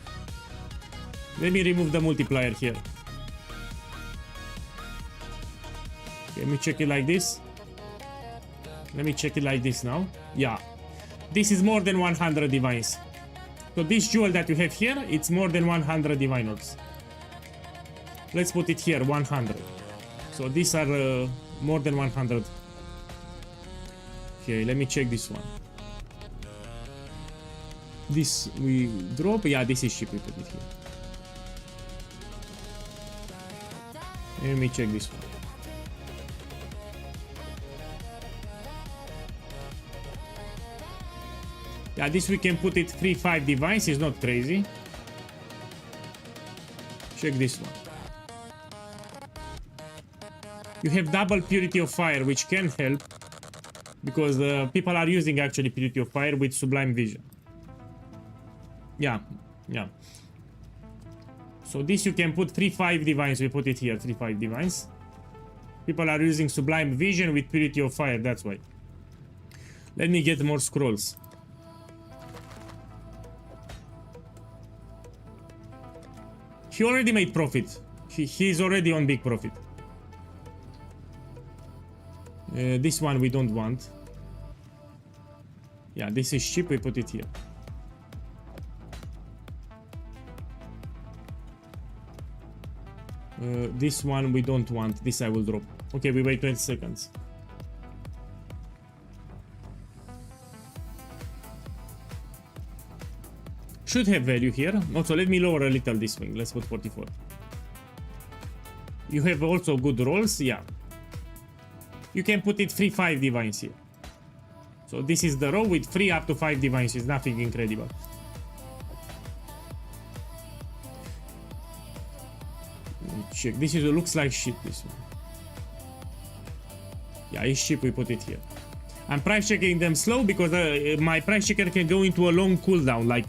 Let me remove the multiplier here. Okay, let me check it like this. Let me check it like this now. Yeah. This is more than 100 divines. So this jewel that you have here, it's more than 100 divine orbs. Let's put it here, 100. So these are more than 100. Okay, let me check this one. This we drop. Yeah, this is cheap. We put it here. Let me check this one. Yeah, this we can put it 3-5 divines. It's not crazy. Check this one. You have double purity of fire, which can help. Because people are using actually Purity of Fire with Sublime Vision. Yeah, yeah. So this you can put 3-5 divines. We put it here, 3-5 divines. People are using Sublime Vision with Purity of Fire, that's why. Let me get more scrolls. He already made profit. He's already on big profit. This one we don't want. Yeah, this is cheap, we put it here. This one we don't want. This I will drop. Okay, we wait 20 seconds. Should have value here. Also, let me lower a little this wing. Let's put 44. You have also good rolls. Yeah. You can put it 3-5 divines here. So this is the row with 3 up to 5 divines. It's nothing incredible. Check. This is looks like shit. This one. Yeah, it's cheap. We put it here. I'm price checking them slow because my price checker can go into a long cooldown, like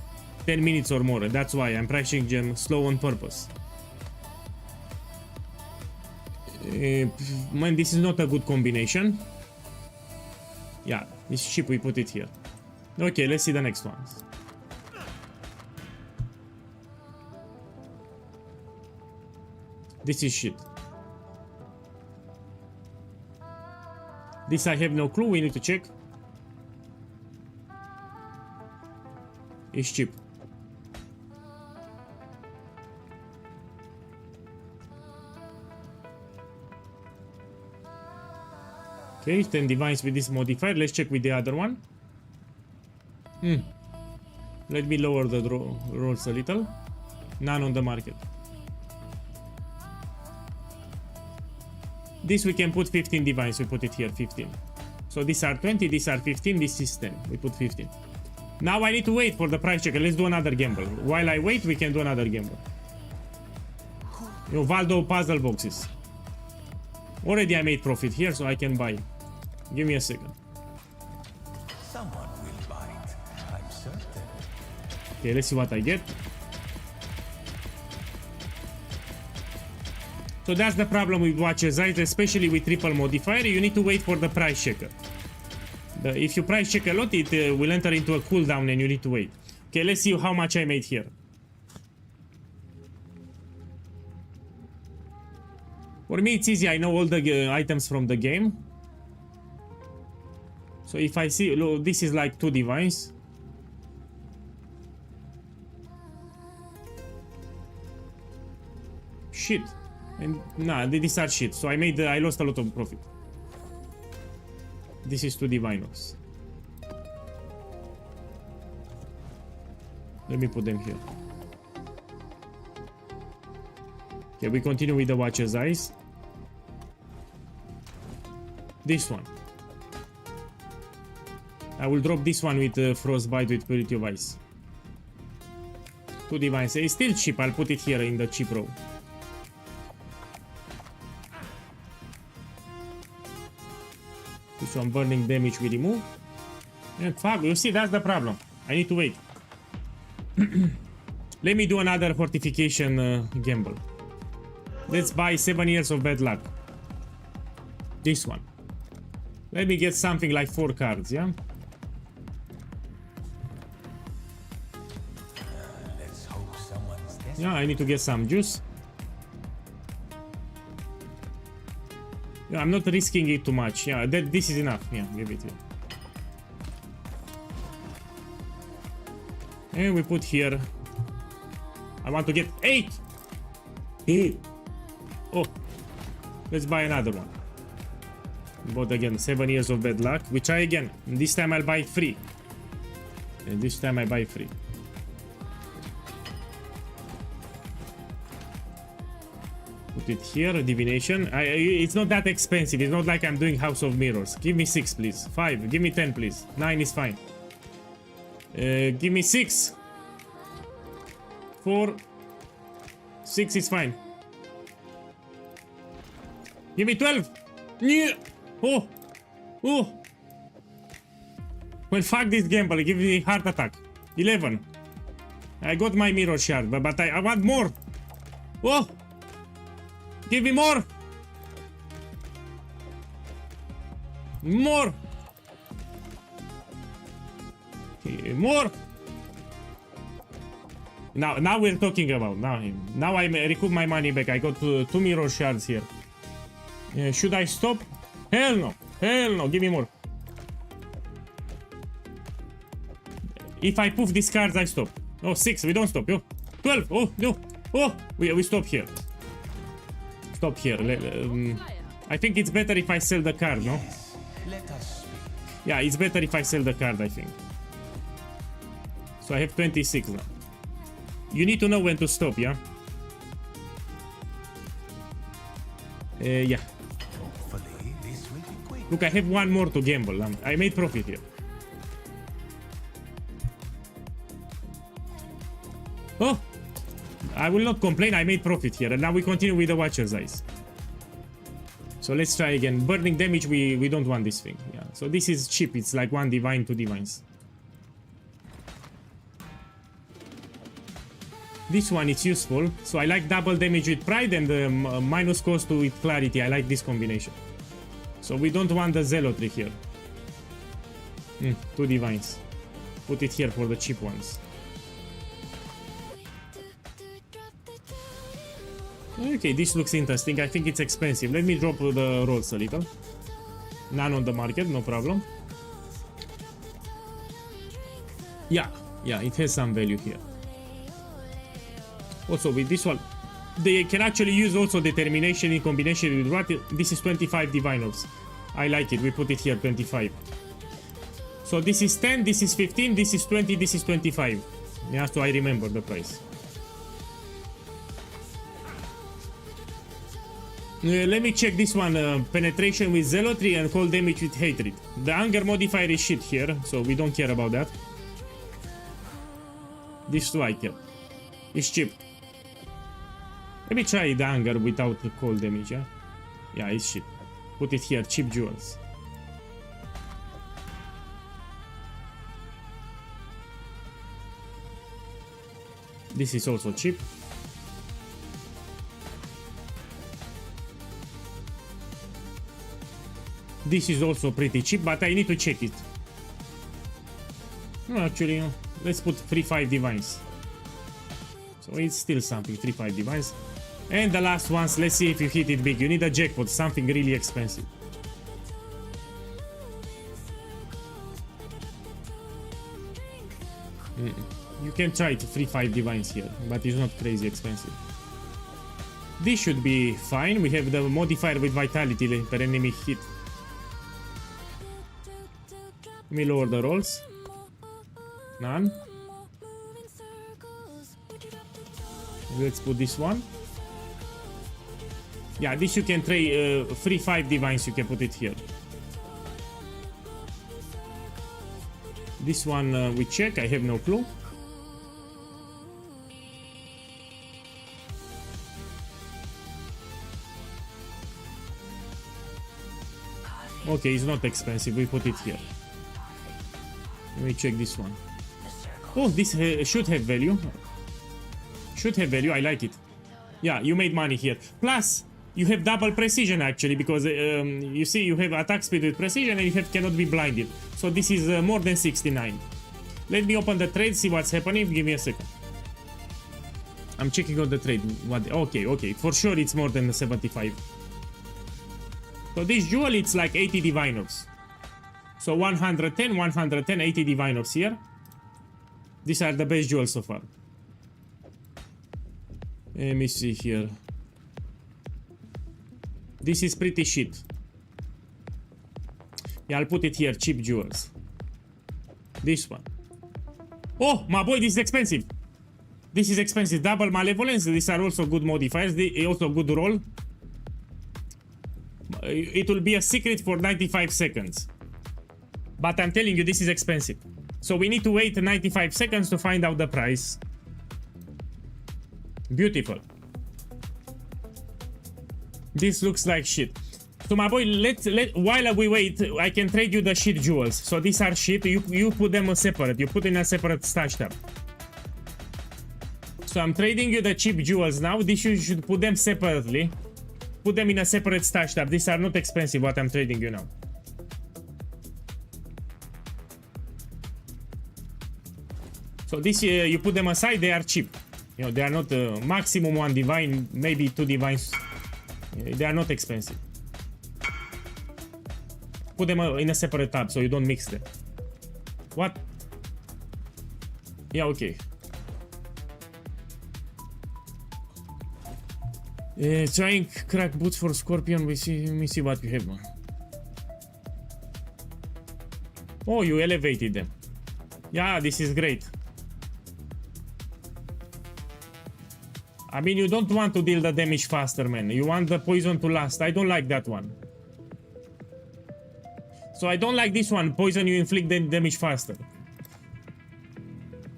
10 minutes or more. That's why I'm price checking them slow on purpose. Man, this is not a good combination. Yeah, it's cheap. We put it here. Okay, let's see the next ones. This is shit. This I have no clue. We need to check. It's cheap. Okay, 10 divines with this modifier. Let's check with the other one. Let me lower the rolls a little. None on the market. This we can put 15 divines. We put it here, 15. So these are 20, these are 15, this is 10. We put 15. Now I need to wait for the price checker. Let's do another gamble. While I wait, we can do another gamble. You know, Valdo puzzle boxes. Already I made profit here, so I can buy. Give me a second. Someone will bite, I'm certain. Okay, let's see what I get. So that's the problem with watches, right? Especially with triple modifier, you need to wait for the price checker. If you price check a lot, it will enter into a cooldown and you need to wait. Okay, let's see how much I made here. For me, it's easy. I know all the items from the game. So if I see, look, this is like 2 divines. Shit. And nah, these are shit. So I lost a lot of profit. This is 2 divinos. Let me put them here. Okay, we continue with the Watcher's Eyes. This one. I will drop this one with Frostbite with Purity of Ice. 2 Divines. It's still cheap. I'll put it here in the cheap row. This one burning damage we remove. And fuck, you see, that's the problem. I need to wait. Let me do another fortification gamble. Let's buy 7 years of bad luck. This one. Let me get something like 4 cards, yeah? Let's hope someone's desperate. Yeah, I need to get some juice. Yeah, I'm not risking it too much. Yeah, this is enough. Yeah, give it here. And we put here. I want to get 8. 8. Oh, let's buy another one. Bought again 7 years of bad luck. We try again. This time I'll buy free. And this time I buy free. Put it here. Divination. It's not that expensive. It's not like I'm doing House of Mirrors. Give me 6, please. 5. Give me 10, please. 9 is fine. Give me 6. 4. 6 is fine. Give me 12. Yeah. Oh. Oh. Well, fuck this gamble. Give me heart attack. 11. I got my mirror shard, but I want more. Oh. Give me more. More. Okay, more. Now we're talking about now I recoup my money back. I got 2 mirror shards here. Should I stop? Hell no. Hell no. Give me more. If I poof these cards, I stop. Oh, 6. We don't stop. Oh, 12. Oh, no. Oh, we stop here. Stop here. I think it's better if I sell the card, no? Let us speak. Yeah, it's better if I sell the card, I think. So I have 26 now. You need to know when to stop, yeah? Yeah. Hopefully, this will be quick. Look, I have 1 more to gamble. I made profit here. Oh! I will not complain, I made profit here. And now we continue with the Watcher's Eyes. So let's try again. Burning damage, we don't want this thing. Yeah. So this is cheap. It's like 1 divine, 2 divines. This one is useful. So I like double damage with pride and minus cost to with clarity. I like this combination. So we don't want the zealotry here. 2 divines. Put it here for the cheap ones. Okay, this looks interesting. I think it's expensive. Let me drop the rolls a little. None on the market, no problem. Yeah, it has some value here. Also, with this one, they can actually use also determination in combination with what? This is 25 diviners. I like it. We put it here, 25. So this is 10, this is 15, this is 20, this is 25. Yeah, so I remember the price. Let me check this one. Penetration with zealotry and cold damage with hatred. The anger modifier is shit here, so we don't care about that. This too I care. It's cheap. Let me try the anger without the cold damage, yeah? Yeah, it's shit. Put it here, cheap jewels. This is also cheap. This is also pretty cheap, but I need to check it. No, actually, no. Let's put 3-5 divines. So it's still something, 3-5 divines. And the last ones, let's see if you hit it big. You need a jackpot, something really expensive. You can try to 3-5 divines here, but it's not crazy expensive. This should be fine. We have the modifier with vitality per enemy hit. Let me lower the rolls. None. Let's put this one. Yeah, this you can trade free 5 divines, you can put it here. This one we check, I have no clue. Okay, it's not expensive, we put it here. Let me check this one. Oh, this should have value. Should have value, I like it. Yeah, you made money here. Plus, you have double precision actually, because you see you have attack speed with precision and you have cannot be blinded. So this is more than 69. Let me open the trade, see what's happening. Give me a second. I'm checking out the trade. What? Okay, for sure it's more than 75. So this jewel, it's like 80 diviners. So 110, 110, 80 diviners here. These are the best jewels so far. Let me see here. This is pretty shit. Yeah, I'll put it here, cheap jewels. This one. Oh, my boy, this is expensive. This is expensive. Double malevolence. These are also good modifiers. They also good roll. It will be a secret for 95 seconds. But I'm telling you, this is expensive. So we need to wait 95 seconds to find out the price. Beautiful. This looks like shit. So my boy, while we wait, I can trade you the shit jewels. So these are shit. You put them separate. You put in a separate stash tab. So I'm trading you the cheap jewels now. This you should put them separately. Put them in a separate stash tab. These are not expensive. What I'm trading you now. So this you put them aside. They are cheap. You know, they are not maximum 1 divine, maybe 2 divines. They are not expensive. Put them in a separate tab so you don't mix them. What? Yeah, okay. Trying crack boots for Scorpion. Let me see what you have, man. Oh, you elevated them. Yeah, this is great. I mean, you don't want to deal the damage faster, man. You want the poison to last. I don't like that one. So I don't like this one. Poison, you inflict the damage faster.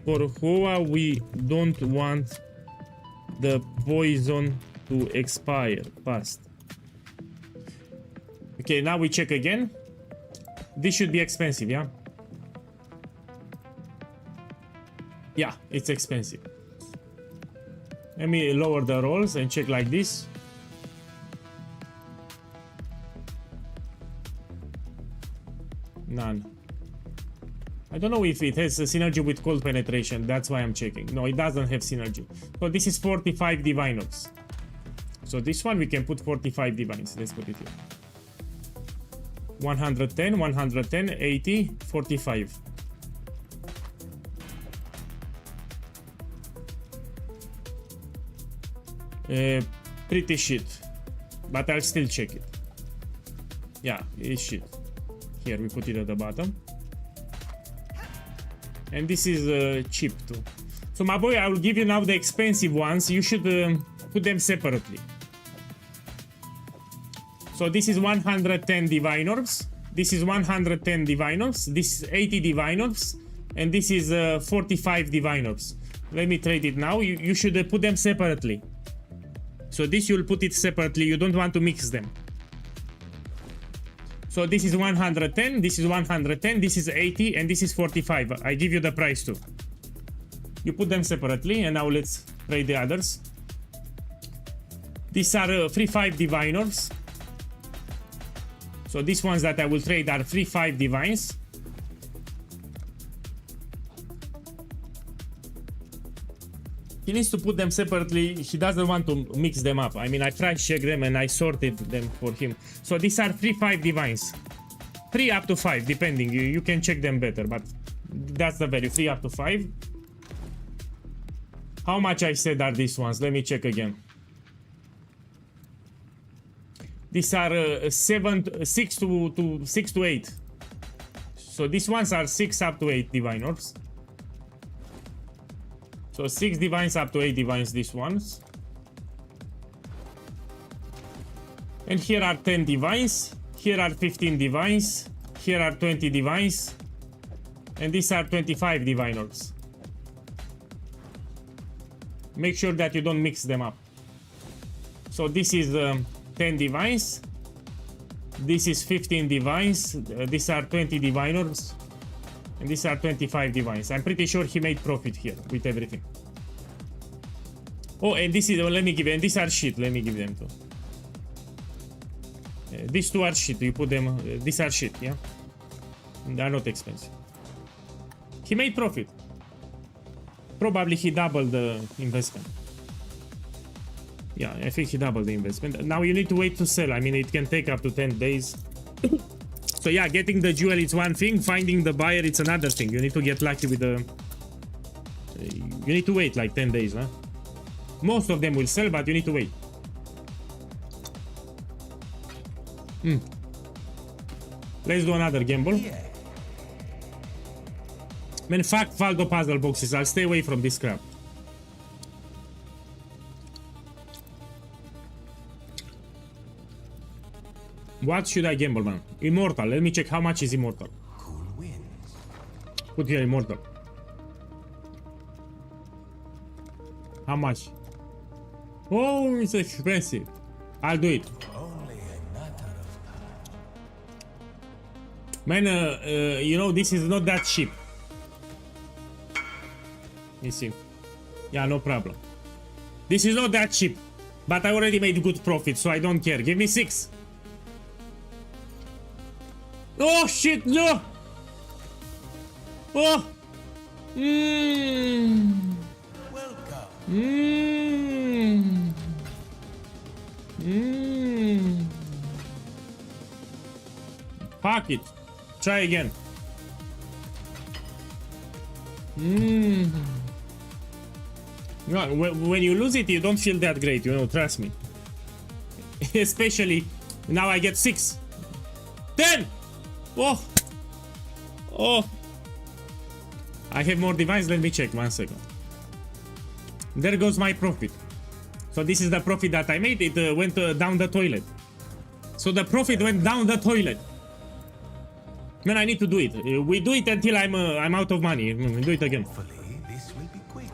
For Hoa, we don't want the poison to expire fast. Okay, now we check again. This should be expensive, yeah? Yeah, it's expensive. Let me lower the rolls and check like this. None. I don't know if it has a synergy with cold penetration. That's why I'm checking. No, it doesn't have synergy. So this is 45 diviners. So this one we can put 45 divines. Let's put it here. 110, 110, 80, 45. Pretty shit, but I'll still check it. Yeah, it's shit. Here we put it at the bottom, and this is cheap too. So my boy, I will give you now the expensive ones. You should put them separately. So this is 110 diviners. This is 110 diviners. This is 80 diviners, and this is 45 diviners. Let me trade it now. You should put them separately. So this you'll put it separately. You don't want to mix them. So this is 110, this is 110, this is 80, and this is 45. I give you the price too. You put them separately, and now let's trade the others. These are free 5 diviners. So these ones that I will trade are free 5 divines. He needs to put them separately. He doesn't want to mix them up. I mean, I tried to check them and I sorted them for him. So these are 3-5 divines. 3 up to 5, depending. You can check them better, but that's the value. 3 up to 5. How much I said are these ones? Let me check again. These are 6 to 8. So these ones are 6 up to 8 diviners. So 6 divines up to 8 divines, these ones. And here are 10 divines, here are 15 divines, here are 20 divines, and these are 25 diviners. Make sure that you don't mix them up. So this is 10 divines, this is 15 divines, these are 20 diviners, and these are 25 divines. I'm pretty sure he made profit here with everything. Oh, and this is, let me give you, and these are shit, let me give them to. These two are shit, you put them, these are shit, yeah? They are not expensive. He made profit. Probably he doubled the investment. Yeah, I think he doubled the investment. Now you need to wait to sell. I mean, it can take up to 10 days. So yeah, getting the jewel is one thing, finding the buyer it's another thing. You need to get lucky with the... You need to wait like 10 days, huh? Most of them will sell, but you need to wait. Let's do another gamble. Man, fuck Valdo puzzle boxes. I'll stay away from this crap. What should I gamble, man? Immortal. Let me check how much is Immortal. Cool wins. Put here Immortal. How much? Oh, it's expensive. I'll do it. Only a matter of time. Man, you know, this is not that cheap. You see. Yeah, no problem. This is not that cheap. But I already made good profit, so I don't care. Give me 6. Oh, shit, no! Oh! Welcome. Fuck it. Try again. No, when you lose it, you don't feel that great, you know, trust me. Especially now I get 6. 10! Oh! Oh! I have more device, let me check 1 second. There goes my profit. So this is the profit that I made, it went down the toilet. So the profit went down the toilet. Man, I need to do it. We do it until I'm out of money. We do it again. Hopefully, this will be quick.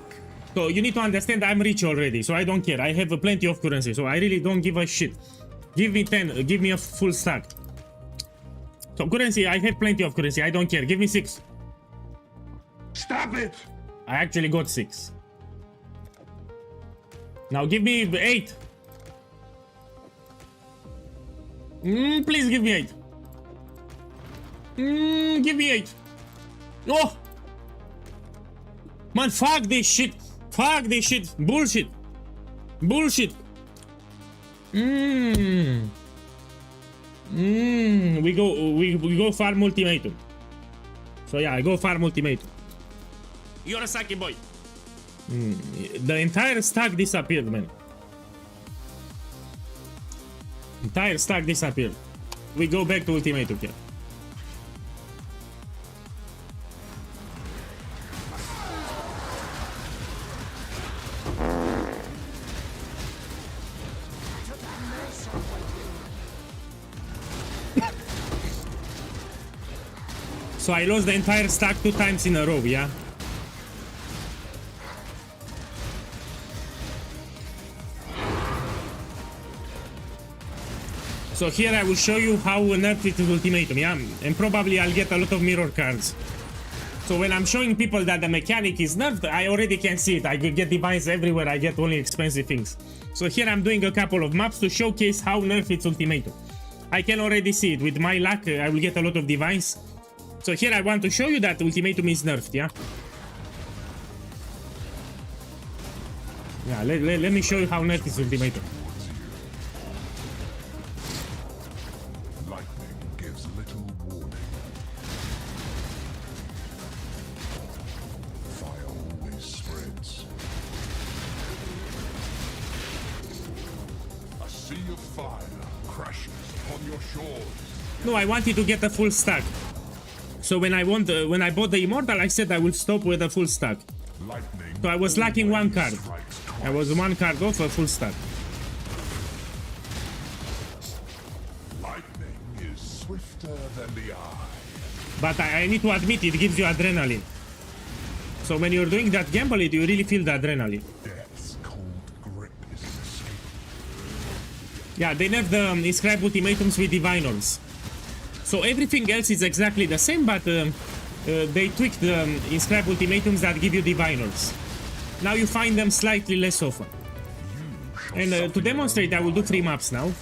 So you need to understand I'm rich already, so I don't care. I have plenty of currency, so I really don't give a shit. Give me 10, give me a full stack. So currency, I have plenty of currency, I don't care. Give me 6. Stop it! I actually got 6. Now give me 8. Please give me 8. Give me 8. Oh! Man, fuck this shit. Fuck this shit. Bullshit. Bullshit. We go farm Ultimatum. So yeah, I go farm Ultimatum. You're a sucky boy. The entire stack disappeared, man. Entire stack disappeared. We go back to Ultimatum here. So I lost the entire stack 2 times in a row, yeah? So here I will show you how nerfed it is Ultimatum, yeah? And probably I'll get a lot of mirror cards. So when I'm showing people that the mechanic is nerfed, I already can see it. I get divines everywhere, I get only expensive things. So here I'm doing a couple of maps to showcase how nerfed it's Ultimatum. I can already see it. With my luck, I will get a lot of divines. So here I want to show you that Ultimatum is nerfed, yeah? Yeah, let me show you how nerfed is Ultimatum. Lightning gives little warning. Fire always spreads. A sea of fire crashes upon your shores. No, I wanted to get a full stack. So when I bought the Immortal, I said I will stop with a full stack. Lightning So I was lacking 1 card. strikes I was 1 card off a full stack. swifter than the eye. But I need to admit, it gives you adrenaline. So when you're doing that gamble, you really feel the adrenaline. Death's cold grip is escaping. Yeah, they nerfed the inscribe ultimatums with diviners. So everything else is exactly the same, but they tweaked the inscribe ultimatums that give you diviners. Now you find them slightly less often. And to demonstrate, I will do 3 maps now.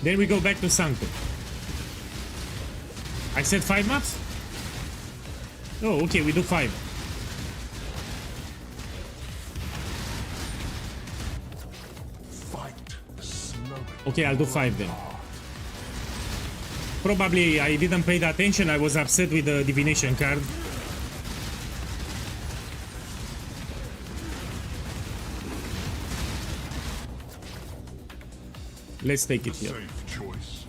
Then we go back to Sanctum. I said 5 maps? Oh, okay, we do 5. Fight slowly. Okay, I'll do 5 then. Probably I didn't pay attention, I was upset with the divination card. Let's take it here. Safe choice.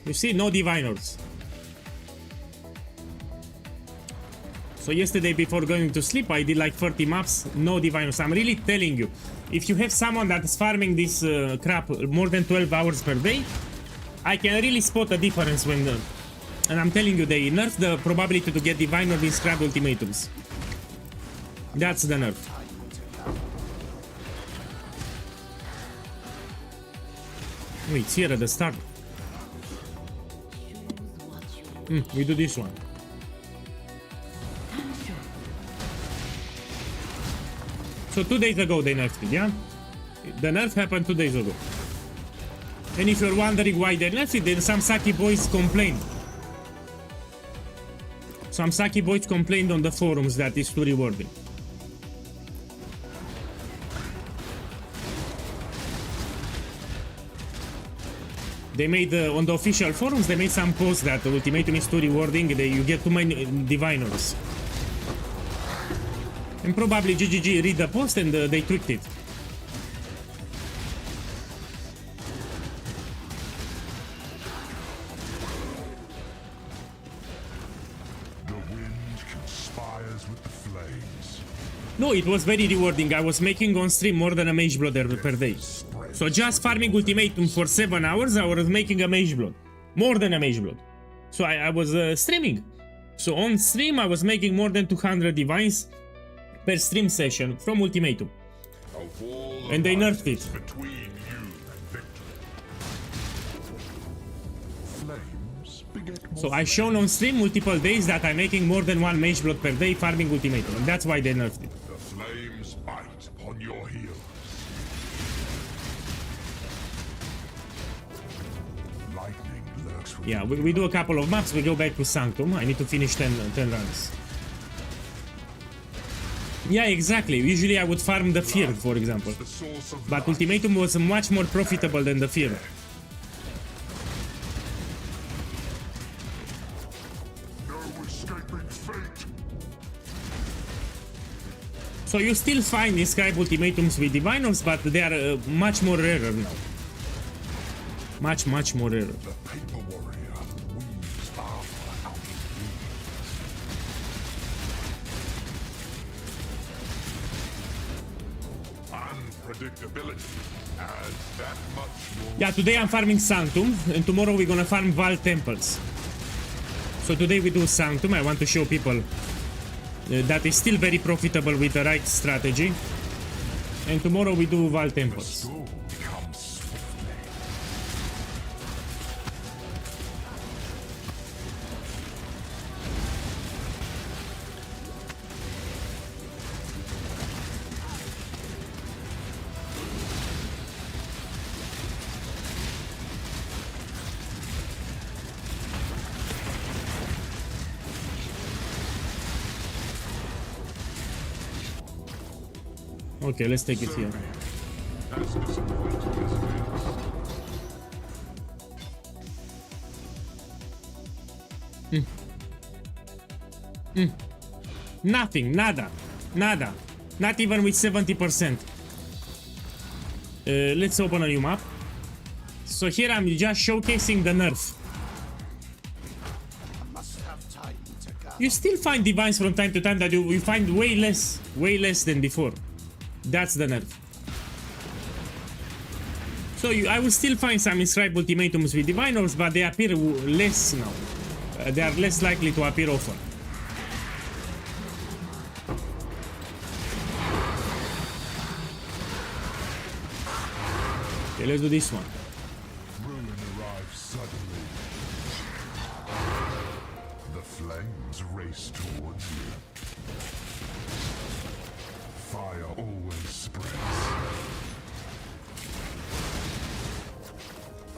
You see, no diviners. So yesterday before going to sleep, I did like 30 maps, no diviners. I'm really telling you, if you have someone that is farming this crap more than 12 hours per day, I can really spot a difference when... and I'm telling you, they nerfed the probability to get diviner in scrap ultimatums. That's the nerf. Wait, it's here at the start. We do this one. So 2 days ago they nerfed it, yeah? The nerf happened 2 days ago. And if you're wondering why they nerfed it, then some Saki boys complained. Some Saki boys complained on the forums that it's too rewarding. They made, on the official forums, they made some posts that the ultimatum is too rewarding, you get too many diviners. And probably GGG read the post and they tweaked it. The wind conspires with the flames. No, it was very rewarding. I was making on stream more than a mage blood per day. So just farming ultimatum for 7 hours, I was making a mage blood. More than a mage blood. So I was streaming. So on stream, I was making more than 200 divines per stream session from ultimatum. And they nerfed it. Between you and victory. Flames beget more. So I shown on stream multiple days that I'm making more than 1 mage blood per day farming ultimatum. And that's why they nerfed it. The flames bite upon your heels. Lightning lurks with Yeah, we do a couple of maps, we go back to Sanctum. I need to finish 10 runs. Yeah, exactly. Usually I would farm the Fear, for example. the source of But life. Ultimatum was much more profitable than the Fear. No escaping fate. So you still find inscribe ultimatums with diviners, but they are much more rarer now. Much more rarer. The paper warrior weaves armor out of unpredictability adds that much more. Yeah, today I'm farming Sanctum, and tomorrow we're gonna farm Val Temples. So today we do Sanctum. I want to show people that is still very profitable with the right strategy. And tomorrow we do Val Temples. Storm comes swiftly. Okay, let's take it here. As disappointing as it is. Nothing, nada. Not even with 70%. Let's open a new map. So here I'm just showcasing the nerf. You still find divines from time to time that you find way less than before. That's the nerf. So I will still find some inscribed ultimatums with divine orbs, but they appear less now. They are less likely to appear often. Okay, let's do this one. Ruin arrives suddenly. The flames race towards you. Fire always spreads.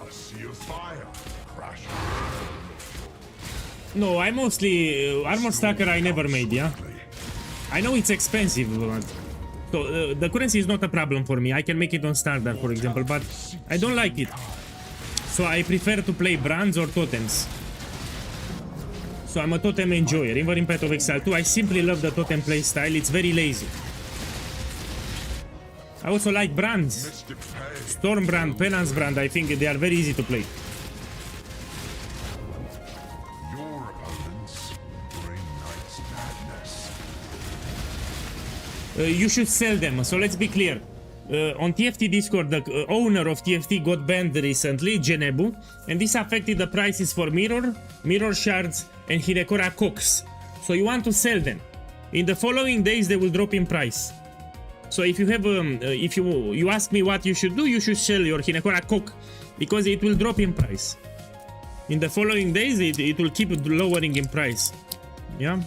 A sea of fire crashes. No, I mostly Armor Stacker I never made, yeah. I know it's expensive, but so the currency is not a problem for me. I can make it on standard, for example, but I don't like it. So I prefer to play brands or totems. So I'm a totem enjoyer. Even in Path of Exile 2, I simply love the totem playstyle. It's very lazy. I also like brands. Storm brand, Penance brand. I think they are very easy to play. Your opponents bring night's madness. You should sell them. So let's be clear. On TFT Discord, the owner of TFT got banned recently, Genebu, and this affected the prices for Mirror Shards, and Hinekora Cox. So you want to sell them. In the following days, they will drop in price. So if you have, if you ask me what you should do, you should sell your Hinekora Cock, because it will drop in price. In the following days, it will keep lowering in price. Yeah.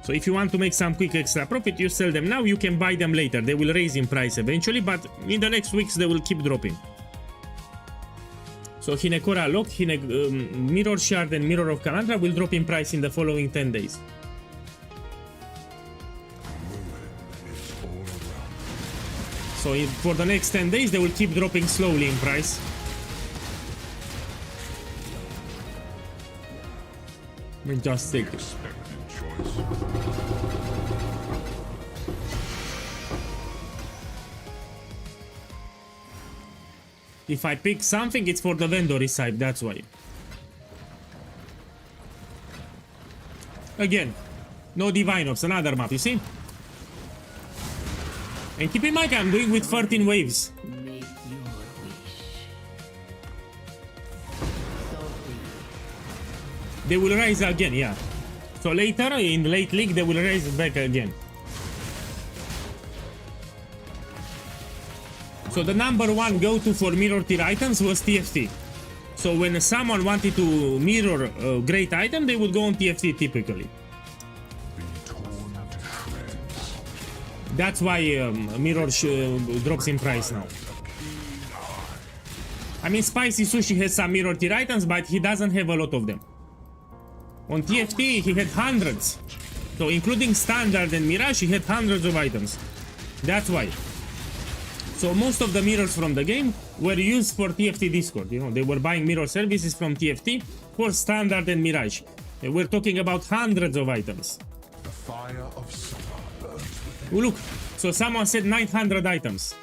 So if you want to make some quick extra profit, you sell them now, you can buy them later. They will raise in price eventually, but in the next weeks they will keep dropping. So Hinekora Lock, Mirror Shard and Mirror of Kalandra will drop in price in the following 10 days. So for the next 10 days they will keep dropping slowly in price. We just take it. If I pick something, it's for the vendor recipe, that's why. Again, no divine orbs, another map, you see? And keep in mind, I'm doing with 13 waves. Make your wish. So be it. They will rise again, yeah. So later, in the late league, they will rise back again. So the number one go-to for mirror tier items was TFT. So when someone wanted to mirror a great item, they would go on TFT typically. That's why mirror drops in price now. I mean, Spicy Sushi has some mirror tier items, but he doesn't have a lot of them. On TFT, he had hundreds. So including Standard and Mirage, he had hundreds of items. That's why. So most of the mirrors from the game were used for TFT Discord. You know, they were buying mirror services from TFT for Standard and Mirage. And we're talking about hundreds of items. The fire of summer burns within. Oh, look, so someone said 900 items.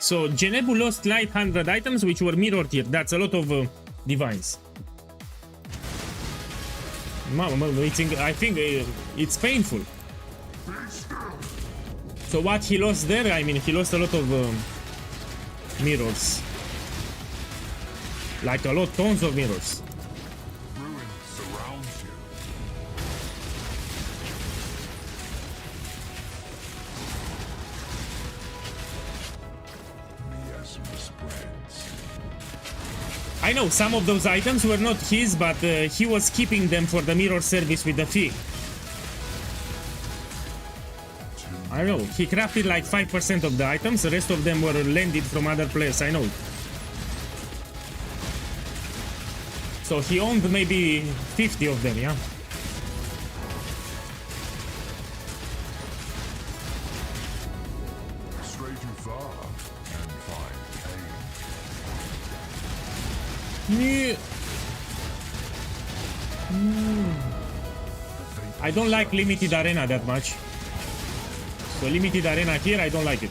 So Genebu lost 900 items, which were mirror tier. That's a lot of divines. I think it's painful. So what he lost there, I mean, he lost a lot of mirrors. Like a lot, tons of mirrors. Ruin surrounds you. Miasma spreads. I know some of those items were not his, but he was keeping them for the mirror service with the fee. I know, he crafted like 5% of the items, the rest of them were landed from other players, I know. So he owned maybe 50 of them, yeah? Stray too far and find pain. I don't like limited arena that much. So limited arena here, I don't like it.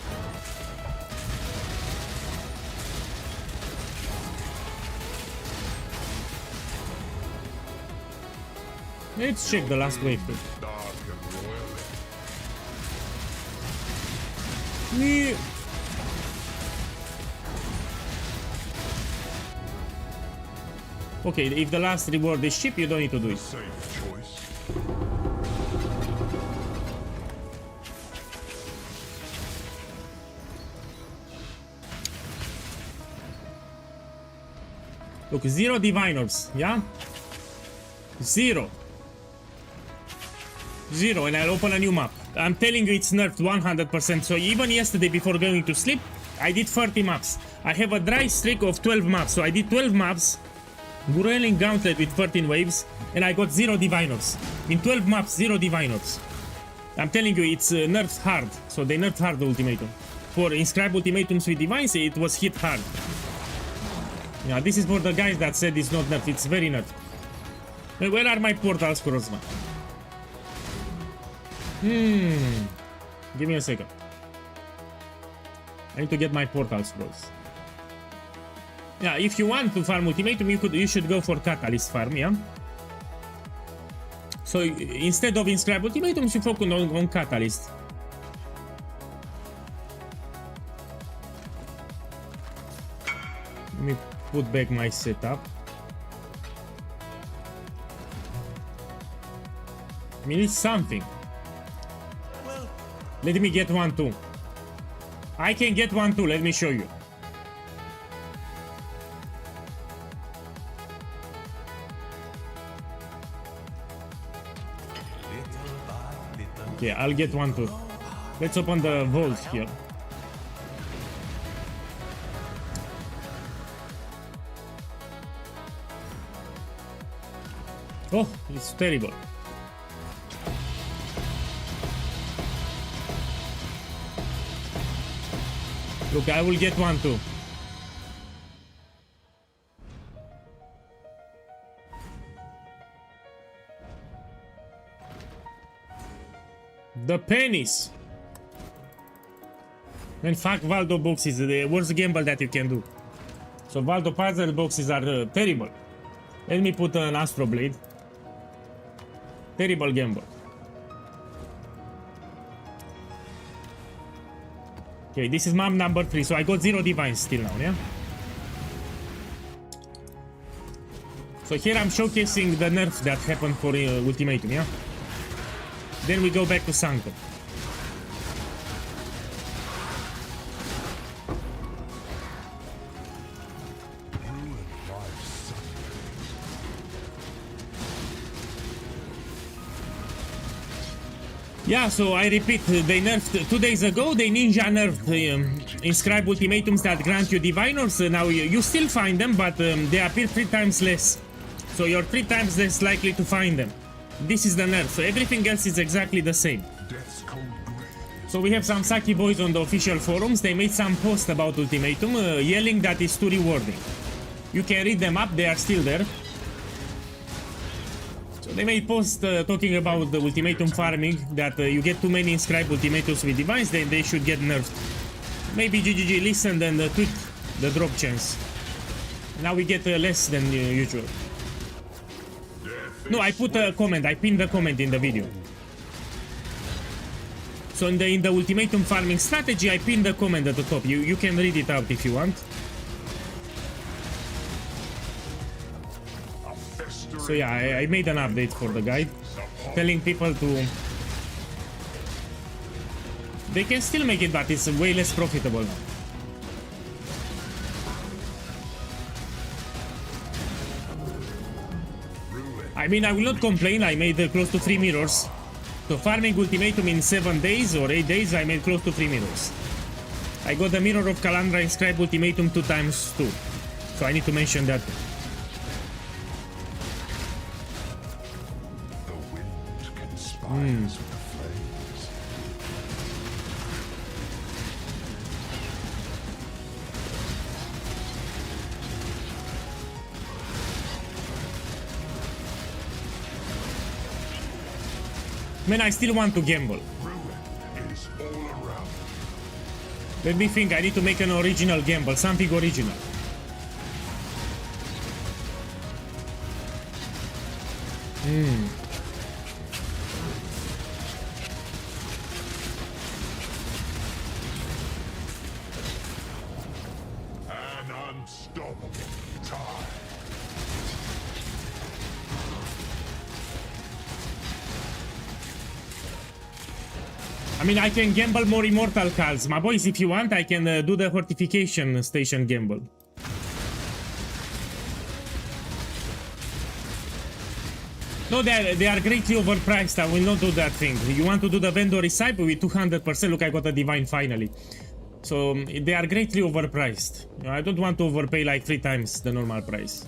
Let's check the last wave. Dark and royal. Me. Okay, if the last reward is cheap, you don't need to do it. Safe choice. Look, 0 diviners, yeah? 0. 0, and I'll open a new map. I'm telling you it's nerfed 100%, so even yesterday before going to sleep, I did 30 maps. I have a dry streak of 12 maps, so I did 12 maps, Grueling Gauntlet with 13 waves, and I got 0 diviners. In 12 maps, 0 diviners. I'm telling you, it's nerfed hard, so they nerfed hard the ultimatum. For inscribe ultimatums with divines, it was hit hard. Yeah, this is for the guys that said it's not nerfed, it's very nerfed. Where are my portal scrolls now? Give me a second. I need to get my portal scrolls. Yeah, if you want to farm ultimatum, you should go for catalyst farm, yeah? So instead of inscribe ultimatums, you focus on catalyst. Let me put back my setup. I mean, it's something. Let me get one too. I can get one too, let me show you. Okay, I'll get one too. Let's open the vault here. Oh, it's terrible. Look, I will get one too. The pennies. Man, fuck Valdo boxes, the worst gamble that you can do. So Valdo puzzle boxes are terrible. Let me put an Astro Blade. Terrible gamble. Okay, this is map number 3, so I got 0 divines still now, yeah? So here I'm showcasing the nerf that happened for Ultimatum, yeah? Then we go back to Sanctum. Yeah, so I repeat, they nerfed 2 days ago, they ninja nerfed inscribe ultimatums that grant you diviners. Now you still find them, but they appear 3 times less. So you're 3 times less likely to find them. This is the nerf, so everything else is exactly the same. So we have some Saki boys on the official forums, they made some post about ultimatum, yelling that it's too rewarding. You can read them up, they are still there. So they made post talking about the ultimatum farming, that you get too many inscribed ultimatums with divines, then they should get nerfed. Maybe GGG listened and tweaked the drop chance. Now we get less than usual. No, I put a comment, I pinned the comment in the video. So in the ultimatum farming strategy, I pinned the comment at the top. You can read it out if you want. So yeah, I made an update for the guide, telling people to... They can still make it, but it's way less profitable now. I mean, I will not complain, I made close to 3 mirrors. So farming ultimatum in 7 days or 8 days, I made close to 3 mirrors. I got the mirror of Calandra inscribed ultimatum 2 times too. So I need to mention that. The wind conspires with the flames. Man, I still want to gamble. Ruin is all around. Let me think, I need to make an original gamble, something original. Unstoppable time. I mean, I can gamble more immortal cards. My boys, if you want, I can do the fortification station gamble. No, they are greatly overpriced. I will not do that thing. You want to do the vendor recipe with 200%? Look, I got a divine finally. So they are greatly overpriced. You know, I don't want to overpay like 3 times the normal price.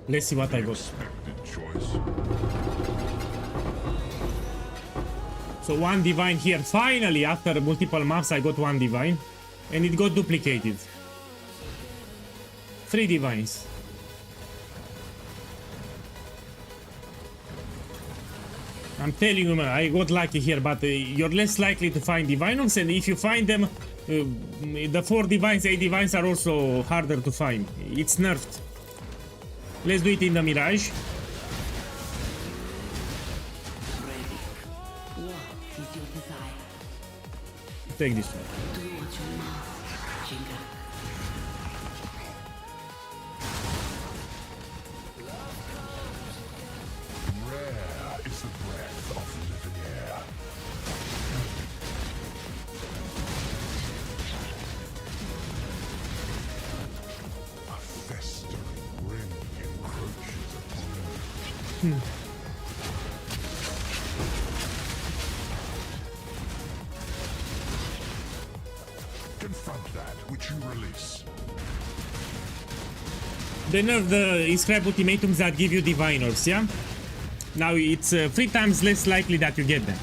Let's see what I got. So 1 divine here. Finally, after multiple maps, I got 1 divine. And it got duplicated. 3 divines. I'm telling you, man, I got lucky here, but you're less likely to find diviners, and if you find them, the 4 divines, 8 divines are also harder to find. It's nerfed. Let's do it in the Mirage. Take this one. Rare is the breath of living air. A festering ring encroaches upon earth. Confront that which you release. They nerf the inscribe ultimatums that give you diviners, yeah? Now it's 3 times less likely that you get them.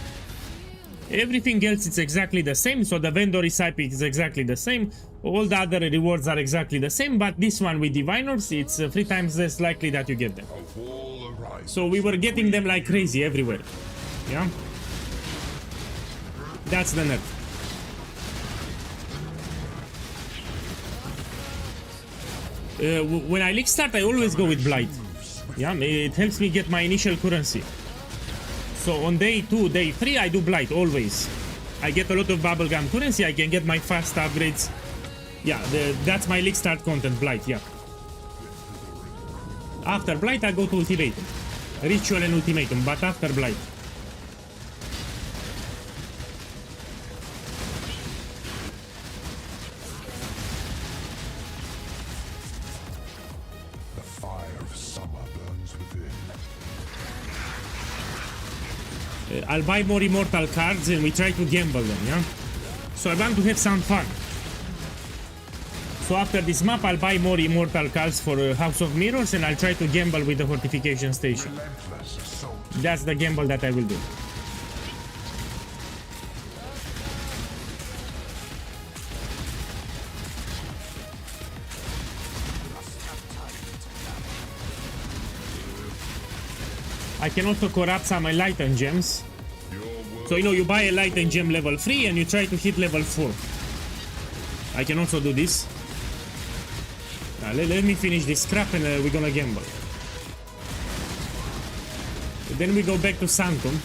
Everything else is exactly the same, so the vendor recipe is exactly the same. All the other rewards are exactly the same, but this one with diviners, it's 3 times less likely that you get them. So we were getting them like crazy everywhere, yeah? That's the nerf. When I league start, I always go with Blight. Yeah, it helps me get my initial currency. So on day 2, day 3, I do Blight always. I get a lot of bubblegum currency. I can get my fast upgrades. Yeah, that's my league start content, Blight. Yeah. After Blight, I go to Ultimatum, Ritual and Ultimatum, but after Blight. I'll buy more immortal cards and we try to gamble them, yeah? So I want to have some fun. So after this map, I'll buy more immortal cards for House of Mirrors and I'll try to gamble with the fortification station. That's the gamble that I will do. I can also corrupt some Enlightened gems. So, you know, you buy a Enlightened gem level 3 and you try to hit level 4. I can also do this. Let me finish this crap and we're gonna gamble. Then we go back to Sanctum.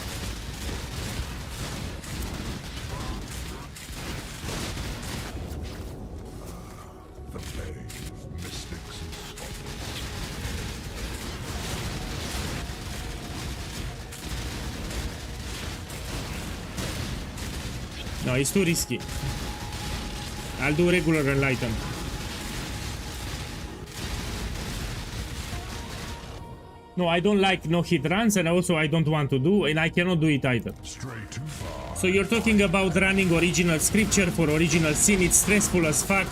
No, it's too risky. I'll do regular Enlighten. No, I don't like no-hit runs, and also I don't want to do, and I cannot do it either. So you're talking about running original scripture for original sin. It's stressful as fuck.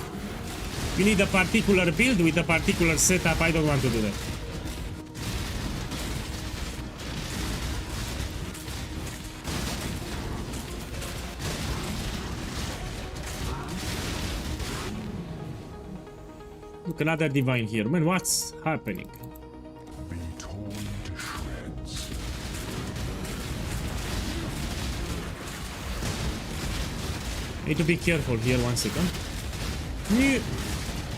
You need a particular build with a particular setup. I don't want to do that. Look, another divine here. Man, what's happening? Be torn to shreds. Need to be careful here, 1 second.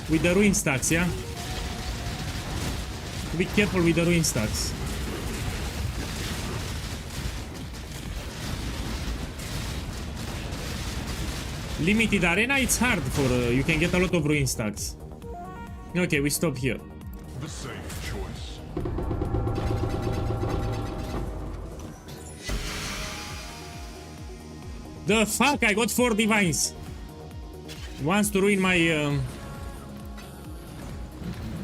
With the ruin stacks, yeah? Be careful with the ruin stacks. Limited arena, it's hard for you can get a lot of ruin stacks. Okay, we stop here. The safe choice. The fuck, I got 4 divines. Wants to ruin my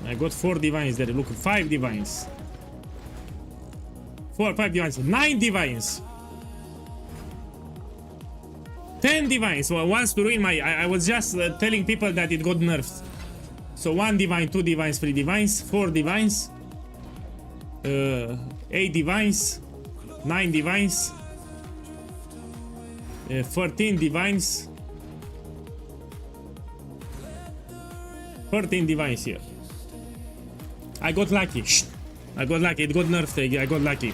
I got 4 divines there. Look, 5 divines. 4, 5 divines. 9 divines. 10 divines. Well, wants to ruin my... I was just telling people that it got nerfed. So 1 divine, 2 divines, 3 divines, 4 divines, 8 divines, 9 divines, 14 divines, 13 divines here. I got lucky. Shh. I got lucky. It got nerfed. I got lucky.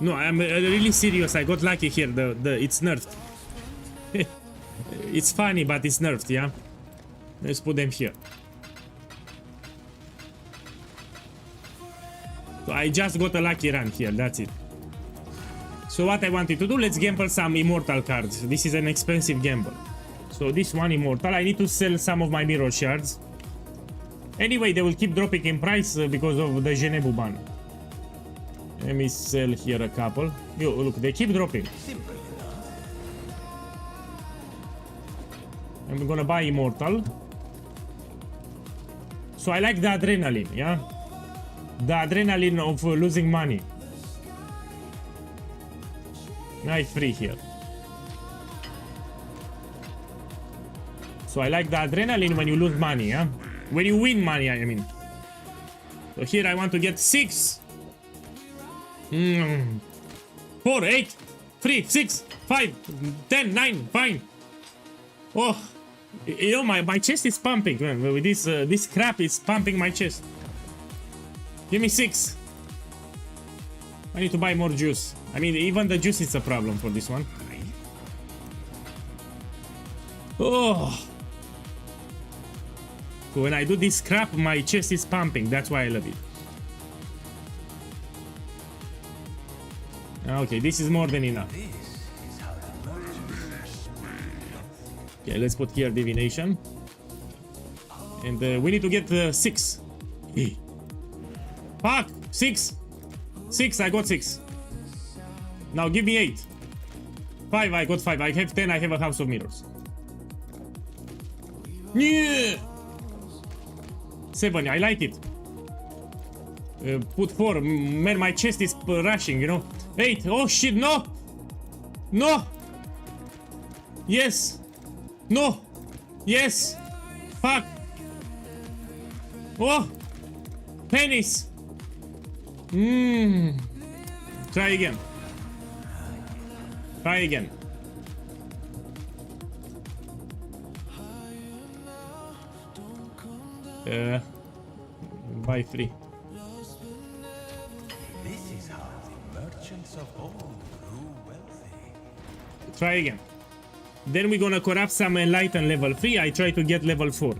No, I'm really serious. I got lucky here. It's nerfed. It's funny, but it's nerfed, yeah? Let's put them here. So I just got a lucky run here. That's it. So what I wanted to do, let's gamble some immortal cards. This is an expensive gamble. So this one immortal. I need to sell some of my mirror shards. Anyway, they will keep dropping in price because of the Genebu ban. Let me sell here a couple. Yo, look, they keep dropping. I'm gonna buy immortal. So I like the adrenaline, yeah? The adrenaline of losing money. Nice free here. So I like the adrenaline when you lose money, yeah? When you win money, I mean. So here I want to get 6. 4, 8, 3, 6, 5, 10, 9, fine. Oh, you know, my chest is pumping, man. With this crap is pumping my chest. Give me 6. I need to buy more juice. I mean, even the juice is a problem for this one. Oh. So when I do this crap, my chest is pumping. That's why I love it. Okay, this is more than enough. Okay, let's put here divination. And we need to get 6. Fuck! 6! 6, I got 6. Now give me 8. 5, I got 5. I have 10, I have a house of mirrors. Yeah! 7, I like it. Put 4. Man, my chest is rushing, you know. 8. Oh shit, no! No! Yes! No! Yes! Fuck! Oh! Pennies! Try again. Try again. Buy 3. This is how the merchants of old grew wealthy. Try again. Then we're gonna corrupt some enlighten level 3. I try to get level 4.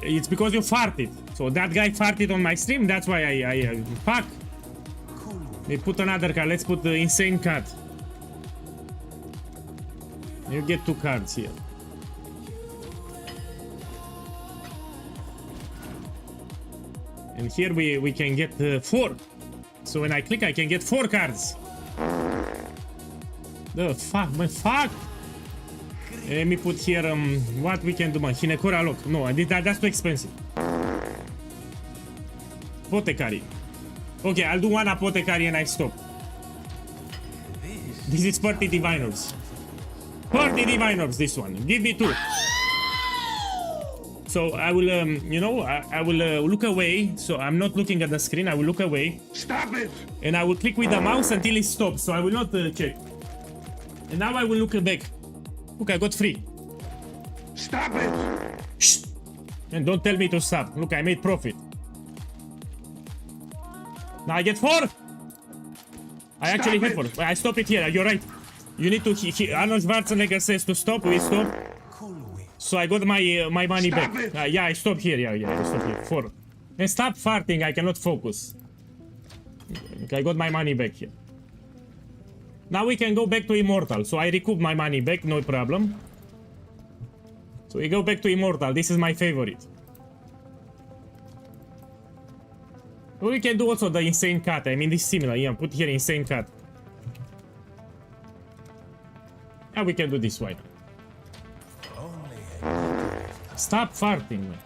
It's because you farted. So that guy farted on my stream. That's why I fuck. They put another card. Let's put the insane card. You get 2 cards here. And here we can get 4. So when I click, I can get 4 cards. The fuck, man, fuck. Let me put here what we can do, man. Hinekora lock. No, that's too expensive. Apothecary. Okay, I'll do 1 apothecary and I stop. This is 30 diviners. 30 diviners, this one. Give me 2. So I will, you know, I will look away. So I'm not looking at the screen. I will look away. Stop it! And I will click with the mouse until it stops. So I will not check. And now I will look back. Look, I got 3. Stop it! Shh. And don't tell me to stop. Look, I made profit. Now I get 4. I actually hit for it. I stop it here. You're right. You need to. Arnold Schwarzenegger says to stop. We stop. So I got my money back. Yeah, I stop here. Yeah, I stop here. 4. And stop farting. I cannot focus. I got my money back here. Now we can go back to Immortal. So I recoup my money back. No problem. So we go back to Immortal. This is my favorite. We can do also the Insane Cut. I mean, this is similar. Yeah, put here Insane Cut. And we can do this one. Stop farting, man.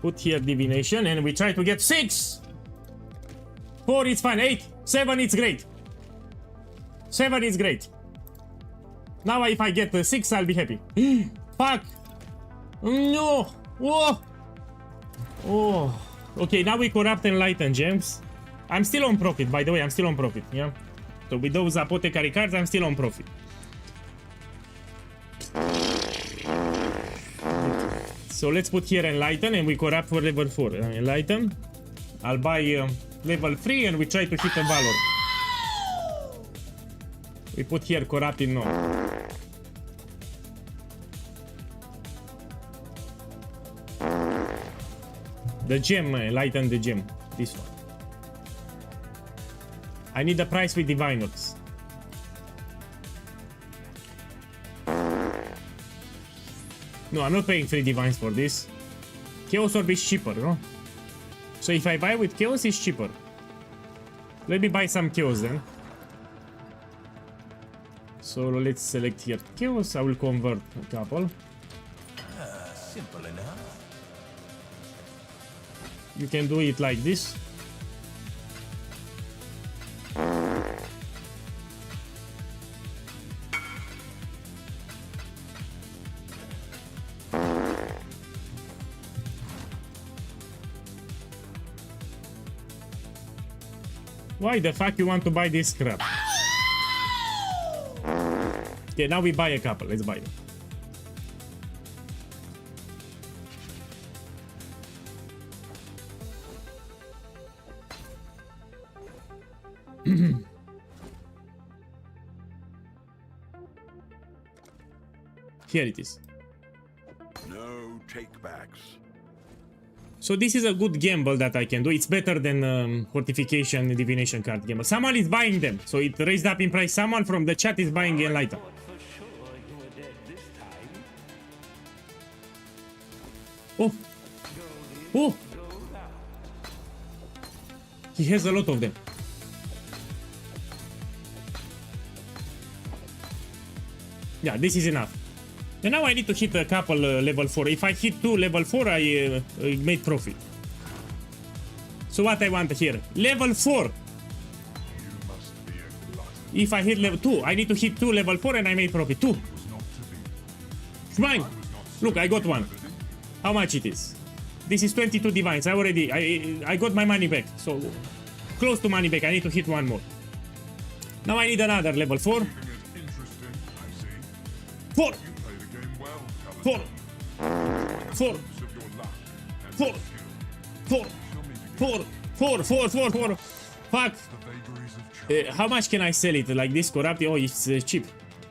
Put here Divination and we try to get 6. 4 is fine. 8. 7 is great. 7 is great. Now if I get 6, I'll be happy. Fuck. No. Oh. Oh. Okay, now we corrupt Enlighten gems. I'm still on profit, by the way. I'm still on profit, yeah? So with those apothecary cards, I'm still on profit. So let's put here Enlighten and we corrupt for level 4. Enlighten. I'll buy level 3 and we try to hit a Valor. We put here Corrupting No. The gem, Enlighten the gem. This one. I need the price with Diviners. No, I'm not paying 3 divines for this. Chaos Orb is cheaper, no? So if I buy with Chaos, it's cheaper. Let me buy some Chaos then. So let's select here Chaos. I will convert a couple. Simple enough. You can do it like this. Why the fuck you want to buy this crap? Okay, now we buy a couple. Let's buy them. Here it is. No takebacks. So this is a good gamble that I can do. It's better than Fortification Divination card gamble. Someone is buying them, so it raised up in price. Someone from the chat is buying Enlighten. Oh! Oh! He has a lot of them. Yeah, this is enough. And now I need to hit a couple level 4. If I hit 2 level 4, I made profit. So what I want here? Level 4. If I hit level 2, I need to hit 2 level 4 and I made profit. 2. Fine. Look, I got one. How much it is? This is 22 divines. I got my money back. So close to money back. I need to hit one more. Now I need another level 4. 4. 4. 4. 4. 4. 4. 4. 4. 4. 4. Fuck. How much can I sell it? Like this corrupt? Oh, it's cheap.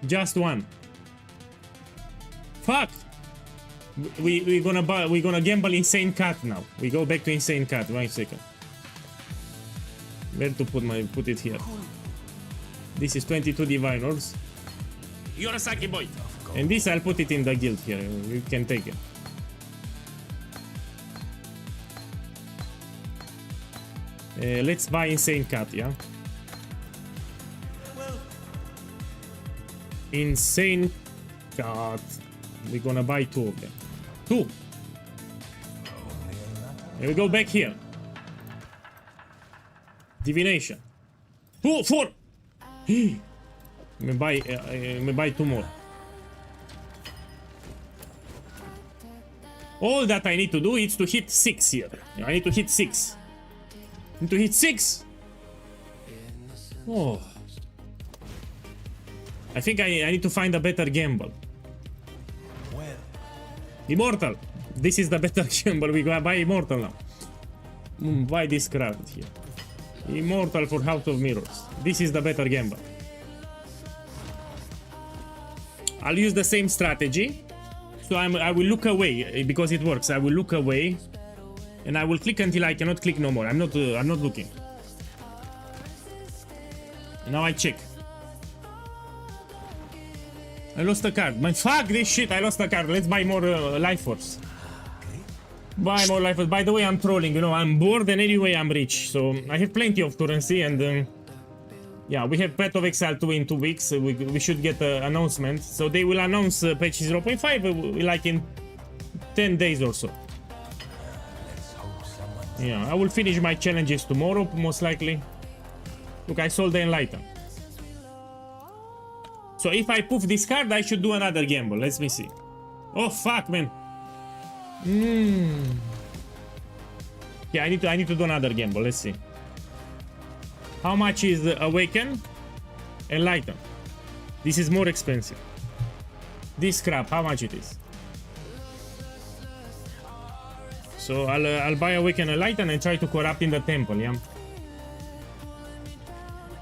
Just one. Fuck. We're gonna gamble Insane Cut now. We go back to Insane Cut. 1 second. Where to put it here? This is 22 divine orbs. You're a sucky boy. And this I'll put it in the guild here. You can take it. Let's buy Insane Cut, yeah? Insane Cut. We're gonna buy 2 of them. 2. And we go back here. Divination. 2, 4. Me buy 2 more. All that I need to do is to hit 6 here. I need to hit 6. I need to hit 6. Oh. I think I need to find a better gamble. Immortal. This is the better gamble. We're gonna buy Immortal now. Buy this crap here. Immortal for House of Mirrors. This is the better gamble. I'll use the same strategy. So I will look away because it works. I will look away, and I will click until I cannot click no more. I'm not looking. Now I check. I lost a card. Man, fuck this shit. I lost a card. Let's buy more life force. Buy more life force. By the way, I'm trolling. You know, I'm bored, and anyway, I'm rich. So I have plenty of currency, and yeah, we have Path of Exile 2 in 2 weeks. We should get an announcement. So they will announce patch 0.5 like in 10 days or so. Yeah, I will finish my challenges tomorrow, most likely. Look, I sold the Enlighten. So if I poof this card, I should do another gamble. Let me see. Oh, fuck, man. Yeah, I need to do another gamble. Let's see. How much is Awaken? Enlighten. This is more expensive. This crap, how much it is? So I'll buy Awaken Enlighten and try to corrupt in the temple, yeah?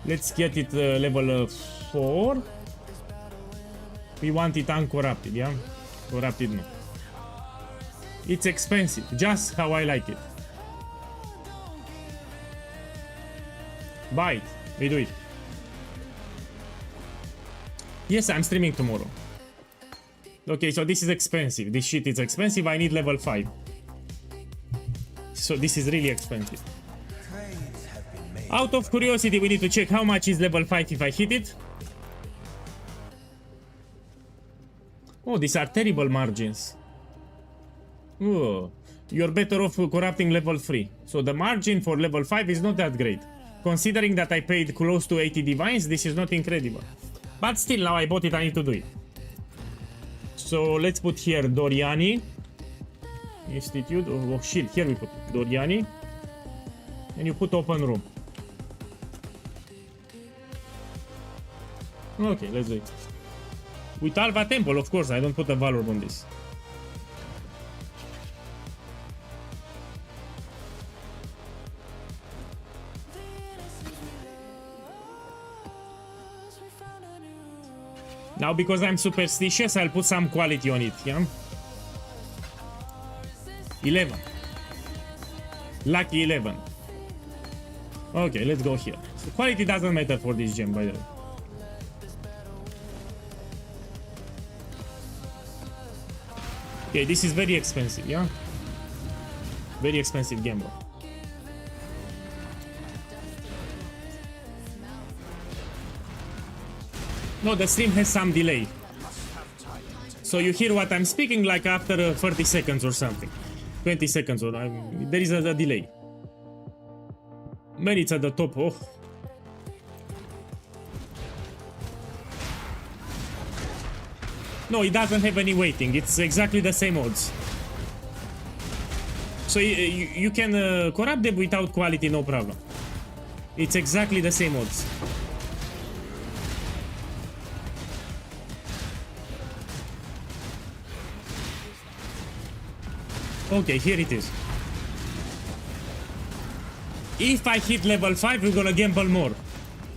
Let's get it level 4. We want it uncorrupted, yeah? Corrupted, no. It's expensive, just how I like it. Buy it. We do it. Yes, I'm streaming tomorrow. Okay, so this is expensive. This shit is expensive. I need level 5. So this is really expensive. Out of curiosity, we need to check how much is level 5 if I hit it. Oh, these are terrible margins. Oh, you're better off corrupting level 3. So the margin for level 5 is not that great. Considering that I paid close to 80 divines, this is not incredible. But still, now I bought it, I need to do it. So let's put here Doriani. Institute. Oh shit, here we put Doriani. And you put open room. Okay, let's do it. With Alva Temple, of course, I don't put a valor on this. Now, because I'm superstitious, I'll put some quality on it, yeah? 11. Lucky 11. Okay, let's go here. So quality doesn't matter for this gem, by the way. Okay, this is very expensive, yeah? Very expensive gamble. No, the stream has some delay. So you hear what I'm speaking like after 30 seconds or something. 20 seconds or there is a delay. Man, it's at the top. Oh. No, it doesn't have any waiting. It's exactly the same odds. So you can corrupt them without quality, no problem. It's exactly the same odds. Okay, here it is. If I hit level 5, we're gonna gamble more.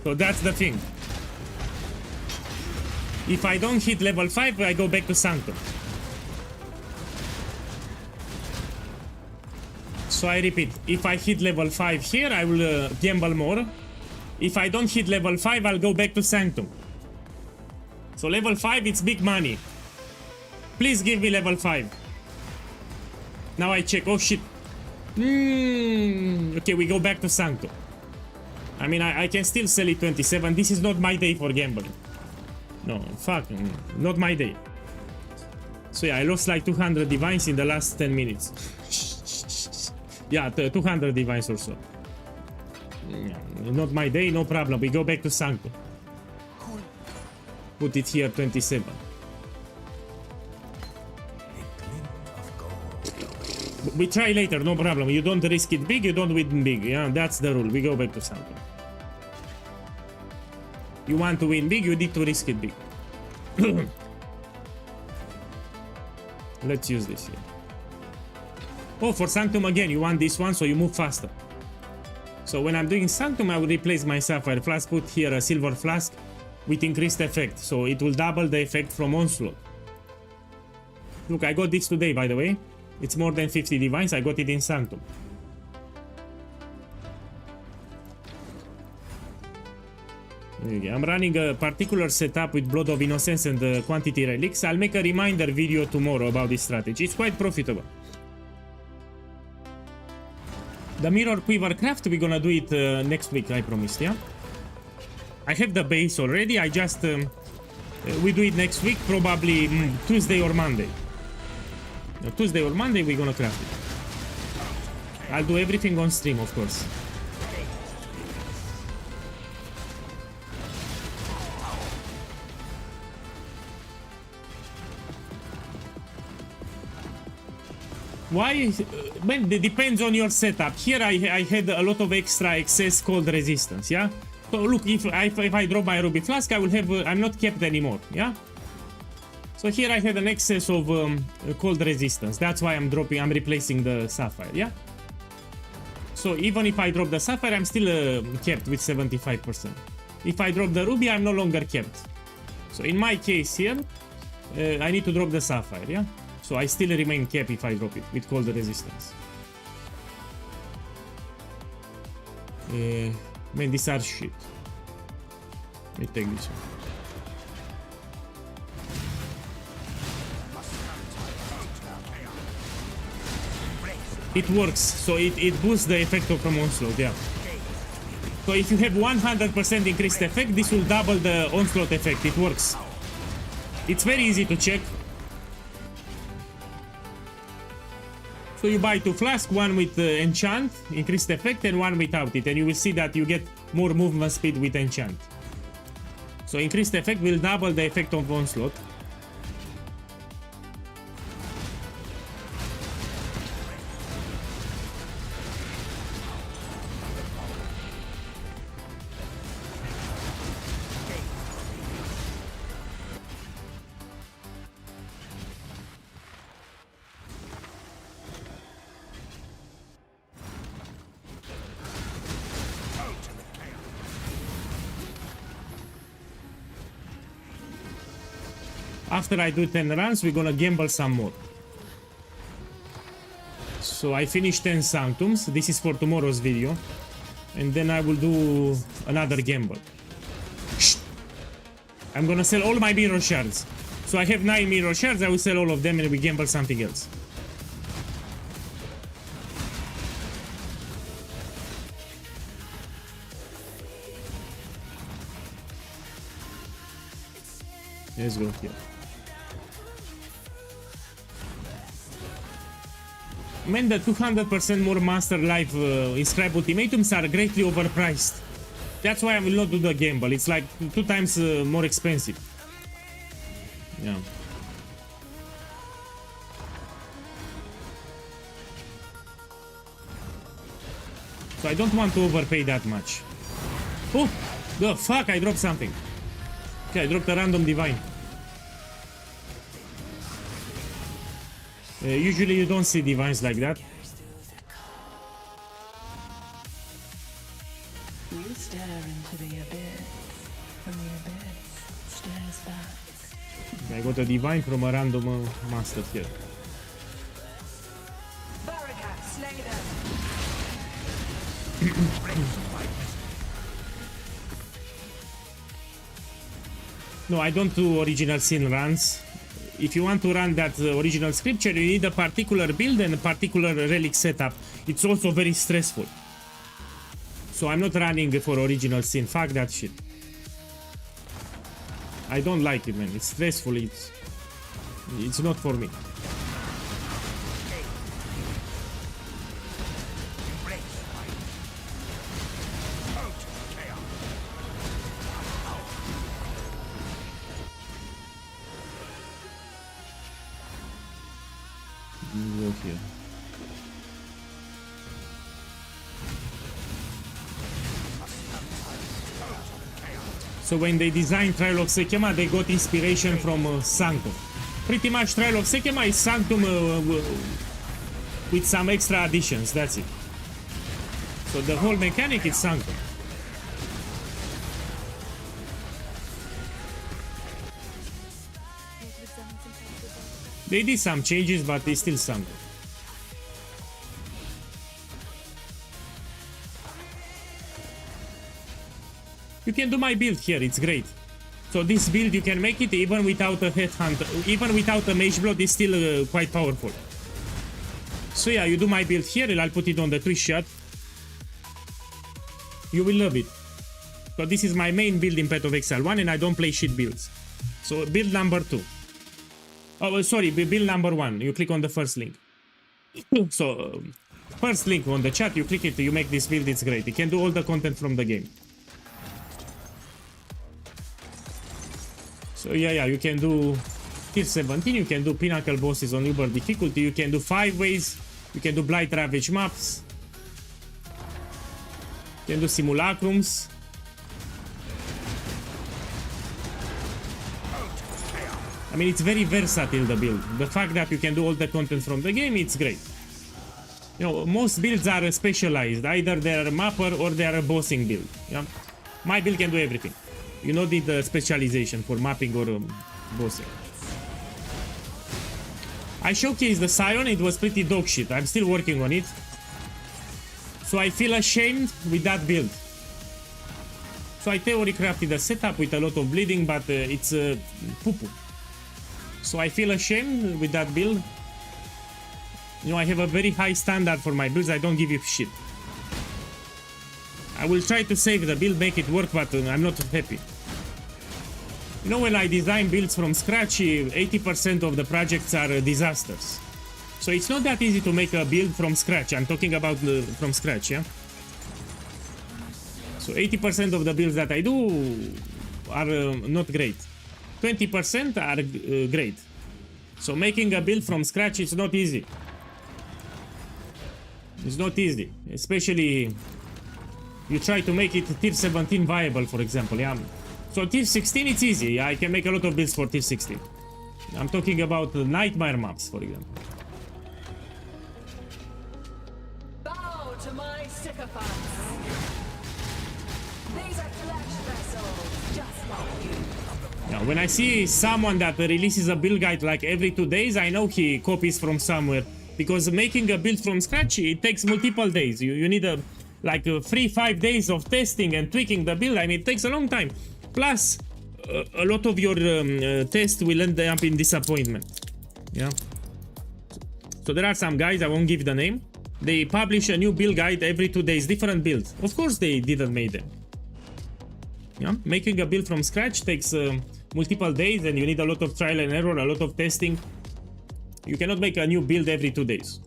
So that's the thing. If I don't hit level 5, I go back to Sanctum. So I repeat, if I hit level 5 here, I will gamble more. If I don't hit level 5, I'll go back to Sanctum. So level 5, it's big money. Please give me level 5. Now I check. Oh shit. Okay, we go back to Sanctum. I mean, I can still sell it 27. This is not my day for gambling. No, fuck. Not my day. So yeah, I lost like 200 divines in the last 10 minutes. Yeah, 200 divines or so. Yeah, not my day, no problem. We go back to Sanctum. Put it here, 27. We try later, no problem. You don't risk it big, you don't win big. Yeah, that's the rule. We go back to Sanctum. You want to win big, you need to risk it big. Let's use this here. Oh, for Sanctum again, you want this one, so you move faster. So when I'm doing Sanctum, I will replace my Sapphire Flask, put here a Silver Flask with increased effect, so it will double the effect from Onslaught. Look, I got this today, by the way. It's more than 50 divines, I got it in Sanctum. I'm running a particular setup with Blood of Innocence and Quantity Relics. I'll make a reminder video tomorrow about this strategy. It's quite profitable. The Mirror Quiver Craft, we're gonna do it next week, I promised, yeah? I have the base already, I just... we do it next week, probably Tuesday or Monday. No, Tuesday or Monday, we're gonna craft it. I'll do everything on stream, of course. Why? Man, it depends on your setup. Here I had a lot of extra excess cold resistance, yeah? So look, if I drop my Ruby Flask, I will have... I'm not kept anymore, yeah? So here I had an excess of cold resistance. That's why I'm replacing the Sapphire, yeah? So even if I drop the Sapphire, I'm still kept with 75%. If I drop the Ruby, I'm no longer kept. So in my case here, I need to drop the Sapphire, yeah? So I still remain kept if I drop it with cold resistance. Man, these are shit. Let me take this one. It works, so it boosts the effect of from Onslaught, yeah. So if you have 100% increased effect, this will double the Onslaught effect. It works. It's very easy to check. So you buy 2 flasks, one with enchant, increased effect, and one without it, and you will see that you get more movement speed with enchant. So increased effect will double the effect of Onslaught. After I do 10 runs, we're gonna gamble some more. So I finished 10 Sanctums. This is for tomorrow's video. And then I will do another gamble. Shh. I'm gonna sell all my mirror shards. So I have 9 mirror shards, I will sell all of them and we gamble something else. Let's go here. Man, the 200% more Master Life inscribed ultimatums are greatly overpriced. That's why I will not do the gamble. It's like 2 times more expensive. Yeah. So I don't want to overpay that much. Oh, the fuck, I dropped something. Okay, I dropped a random divine. Usually you don't see divines like that. You stare into the abyss, and the abyss stares back. I got a divine from a random master here. Barricade, slay them. No, I don't do original sin runs. If you want to run that original scripture, you need a particular build and a particular relic setup. It's also very stressful. So I'm not running for original sin. Fuck that shit. I don't like it, man. It's stressful. It's not for me. Here. So when they designed Trial of Sekema, they got inspiration from Sanctum. Pretty much Trial of Sekema is Sanctum with some extra additions, that's it. So the whole mechanic is Sanctum. They did some changes, but it's still Sanctum. You can do my build here, it's great. So this build, you can make it even without a headhunter, even without a mage blood, it's still quite powerful. So yeah, you do my build here, I'll put it on the Twitch chat. You will love it. So this is my main build in Path of Exile 1 and I don't play shit builds. So build number 2. Oh, sorry, build number 1. You click on the first link. So, first link on the chat, you click it, you make this build, it's great. You can do all the content from the game. So yeah, you can do tier 17, you can do pinnacle bosses on Uber difficulty, you can do 5 ways, you can do Blight Ravage maps, you can do simulacrums. I mean, it's very versatile, the build. The fact that you can do all the content from the game, it's great. You know, most builds are specialized. Either they are a mapper or they are a bossing build. Yeah? My build can do everything. You don't need the specialization for mapping or bossing. I showcased the Scion, it was pretty dog shit. I'm still working on it. So I feel ashamed with that build. So I theory crafted a setup with a lot of bleeding, but it's poo-poo. So I feel ashamed with that build. You know, I have a very high standard for my builds, I don't give you shit. I will try to save the build, make it work, but I'm not happy. You know, when I design builds from scratch, 80% of the projects are disasters. So it's not that easy to make a build from scratch. I'm talking about from scratch, yeah? So 80% of the builds that I do are not great. 20% are great. So making a build from scratch is not easy. It's not easy, especially you try to make it tier 17 viable, for example. Yeah. So tier 16 it's easy. I can make a lot of builds for tier 16. I'm talking about nightmare maps, for example. Bow to my sycophants. These are flesh vessels, just like you. Now, when I see someone that releases a build guide like every 2 days, I know he copies from somewhere. Because making a build from scratch, it takes multiple days. You need like 3-5 days of testing and tweaking the build. I mean, it takes a long time. Plus, a lot of your tests will end up in disappointment. Yeah. So there are some guys, I won't give the name. They publish a new build guide every 2 days, different builds. Of course they didn't make them. Yeah. Making a build from scratch takes multiple days and you need a lot of trial and error, a lot of testing. You cannot make a new build every 2 days.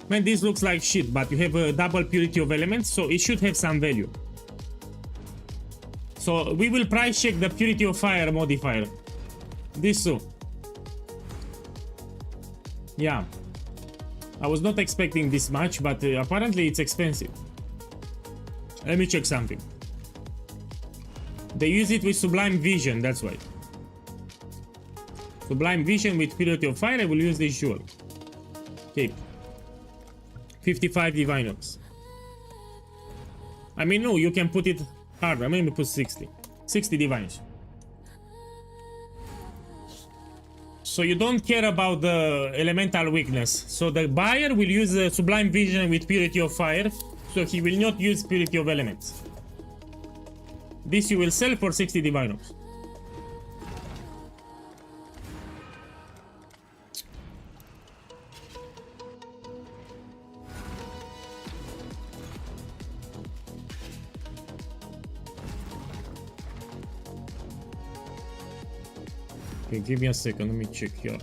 Man, this looks like shit, but you have a double purity of elements, so it should have some value. So we will price check the purity of fire modifier. This too. Yeah. I was not expecting this much, but apparently it's expensive. Let me check something. They use it with Sublime Vision, that's why. Sublime Vision with Purity of Fire, I will use this jewel. Okay. 55 Divine Orbs. I mean, no, you can put it harder. I'm going to put 60. 60 Divines. So you don't care about the elemental weakness. So the buyer will use the Sublime Vision with Purity of Fire. So he will not use Purity of Elements. This you will sell for 60 Divine Orbs. Okay, give me a second, let me check here.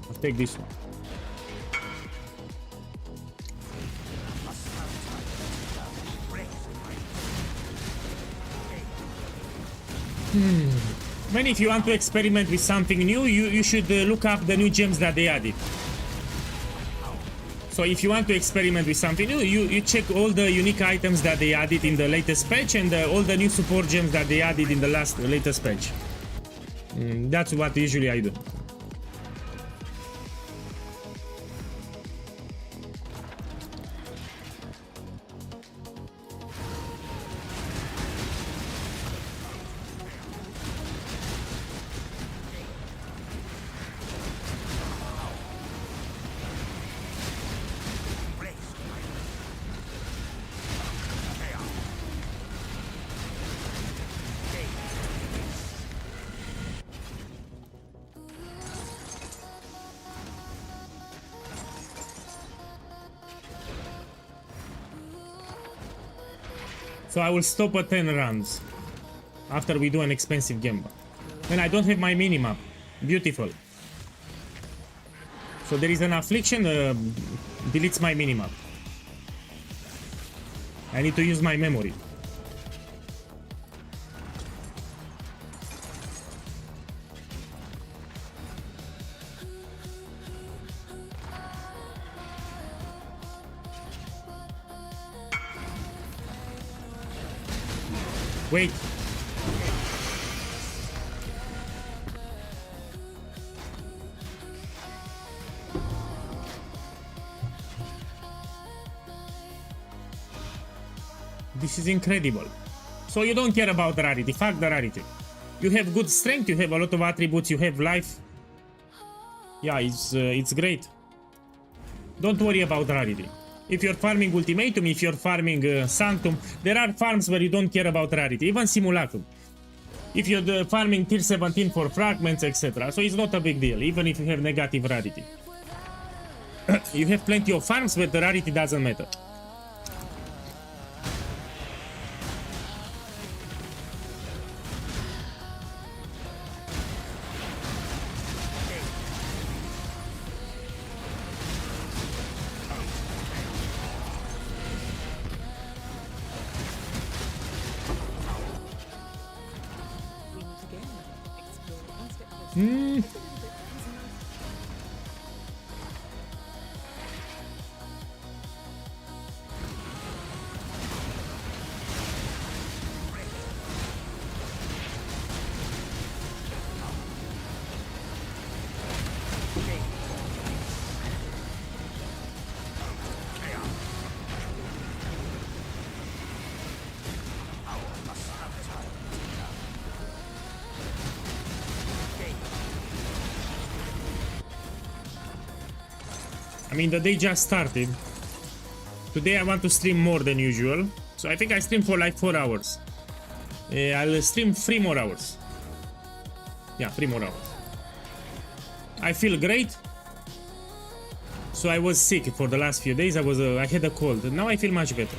I'll take this one. Man, if you want to experiment with something new, you should look up the new gems that they added. So if you want to experiment with something new, you check all the unique items that they added in the latest patch and all the new support gems that they added in the latest patch. That's what usually I do. So I will stop at 10 rounds after we do an expensive game. Then I don't have my minimap. Beautiful. So there is an affliction, deletes my minimap. I need to use my memory. Wait. This is incredible. So you don't care about the rarity. Fuck the rarity. You have good strength, you have a lot of attributes, you have life. Yeah, it's great. Don't worry about rarity. If you're farming Ultimatum, if you're farming Sanctum, there are farms where you don't care about rarity, even Simulacrum. If you're farming tier 17 for fragments, etc. So it's not a big deal, even if you have negative rarity. You have plenty of farms where the rarity doesn't matter. I mean, the day just started. Today I want to stream more than usual. So I think I stream for like 4 hours. I'll stream 3 more hours. Yeah, 3 more hours. I feel great. So I was sick for the last few days. I had a cold. Now I feel much better.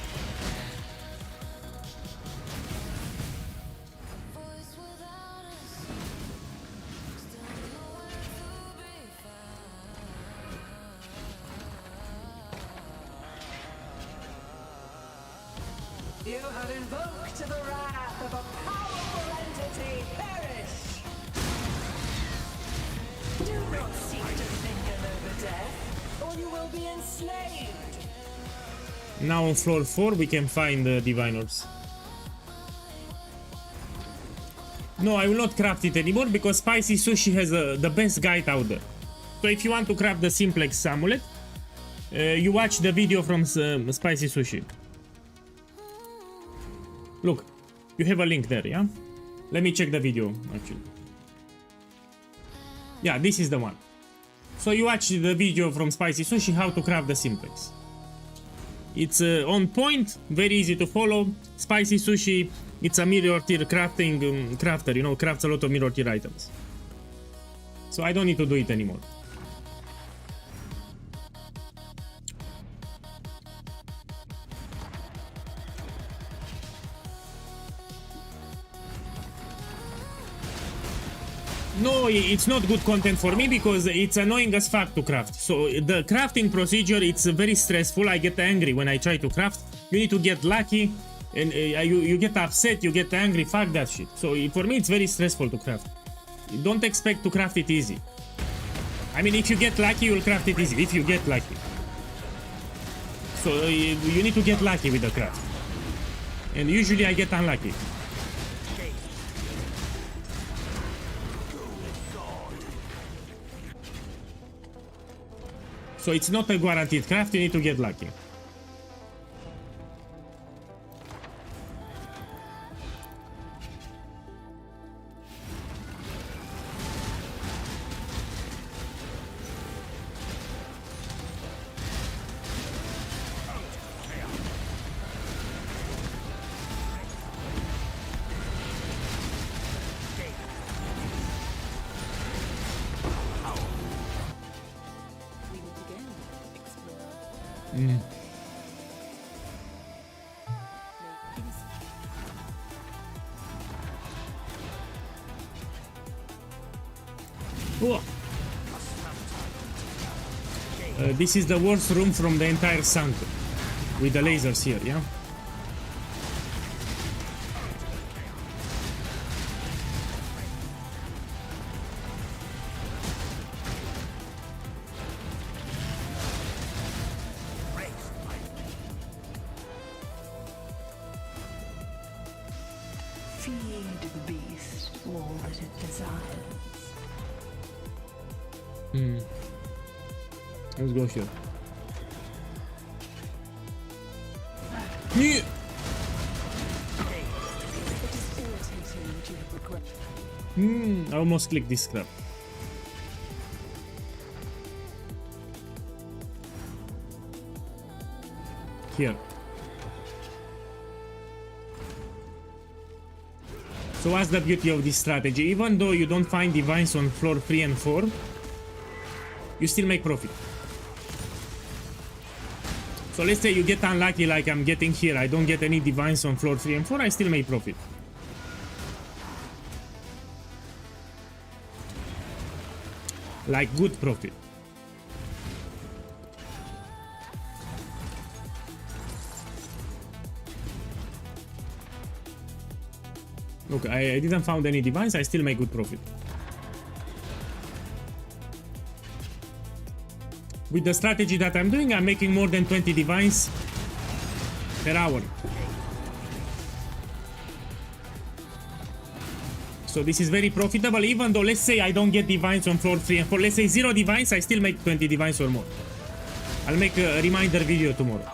You have invoked the wrath of a powerful entity. Perish! Do not seek to linger over death, or you will be enslaved. Now on floor 4 we can find the Divine Orbs. No, I will not craft it anymore because Spicy Sushi has the best guide out there. So if you want to craft the Simplex Amulet, you watch the video from Spicy Sushi. Look, you have a link there, yeah? Let me check the video, actually. Yeah, this is the one. So you watch the video from Spicy Sushi, how to craft the Simplex. It's on point, very easy to follow. Spicy Sushi, it's a mirror tier crafting crafter, you know, crafts a lot of mirror tier items. So I don't need to do it anymore. No, it's not good content for me because it's annoying as fuck to craft. So the crafting procedure, it's very stressful. I get angry when I try to craft. You need to get lucky and you get upset, you get angry, fuck that shit. So for me it's very stressful to craft. Don't expect to craft it easy. I mean, if you get lucky, you'll craft it easy, if you get lucky. So you need to get lucky with the craft. And usually I get unlucky. So it's not a guaranteed craft, you need to get lucky. Oh. This is the worst room from the entire Sanctum. With the lasers here, yeah? Feed the beast all that it desires. Let's go here. Yeah. I almost clicked this crap. Here. So what's the beauty of this strategy? Even though you don't find divines on floor 3 and 4, you still make profit. So let's say you get unlucky like I'm getting here, I don't get any divines on floor 3 and 4, I still make profit. Like good profit. Look, I didn't found any divines, I still make good profit. With the strategy that I'm doing, I'm making more than 20 divines per hour. So this is very profitable, even though let's say I don't get divines on floor 3 and 4. Let's say 0 divines, I still make 20 divines or more. I'll make a reminder video tomorrow.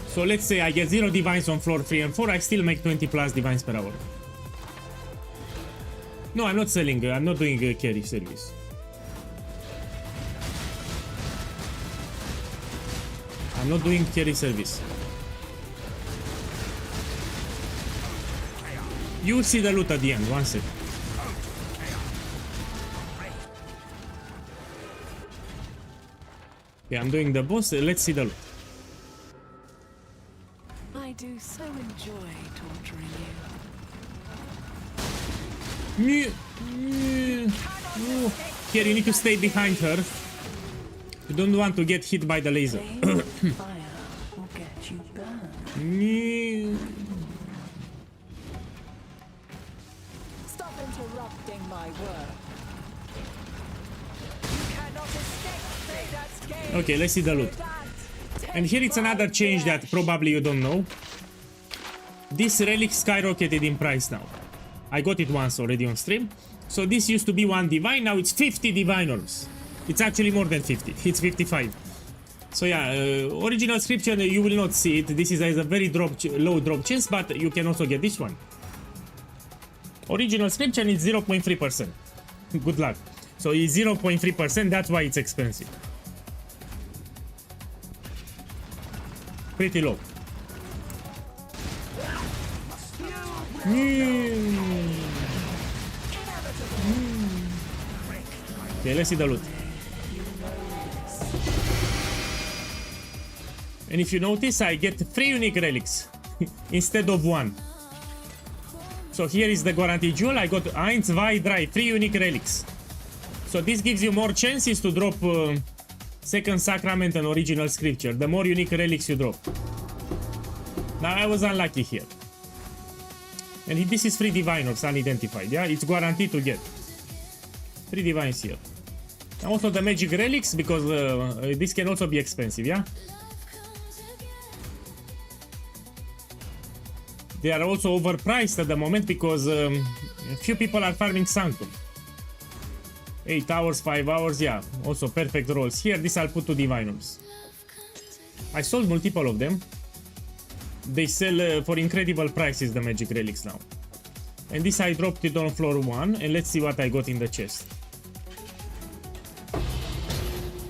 So let's say I get 0 divines on floor 3 and 4, I still make 20 plus divines per hour. No, I'm not selling, I'm not doing carry service. I'm not doing carry service. You will see the loot at the end, one sec. Okay, I'm doing the boss, let's see the loot. I do so enjoy torturing you. Here, you need to stay behind her. You don't want to get hit by the laser. Fire will get you burned. Stop interrupting my work. You cannot escape that game. Okay, let's see the loot. And here it's another change that probably you don't know. This relic skyrocketed in price now. I got it once already on stream. So this used to be 1 divine, now it's 50 divine orbs. It's actually more than 50, it's 55. So yeah, original scripture, you will not see it. This is a very low drop chance, but you can also get this one. Original scripture is 0.3%. Good luck. So it's 0.3%, that's why it's expensive. Pretty low. Okay, let's see the loot. And if you notice, I get 3 unique relics instead of 1. So here is the guaranteed jewel. I got 1, 2, 3, 3 unique relics. So this gives you more chances to drop second sacrament and original scripture. The more unique relics you drop. Now I was unlucky here. And this is 3 diviners unidentified, yeah? It's guaranteed to get 3 divines here. And also the magic relics, because this can also be expensive, yeah? They are also overpriced at the moment because few people are farming Sanctum. 8 hours, 5 hours, yeah. Also perfect rolls. Here, this I'll put to diviners. I sold multiple of them. They sell for incredible prices, the magic relics now. And this I dropped it on floor 1, and let's see what I got in the chest.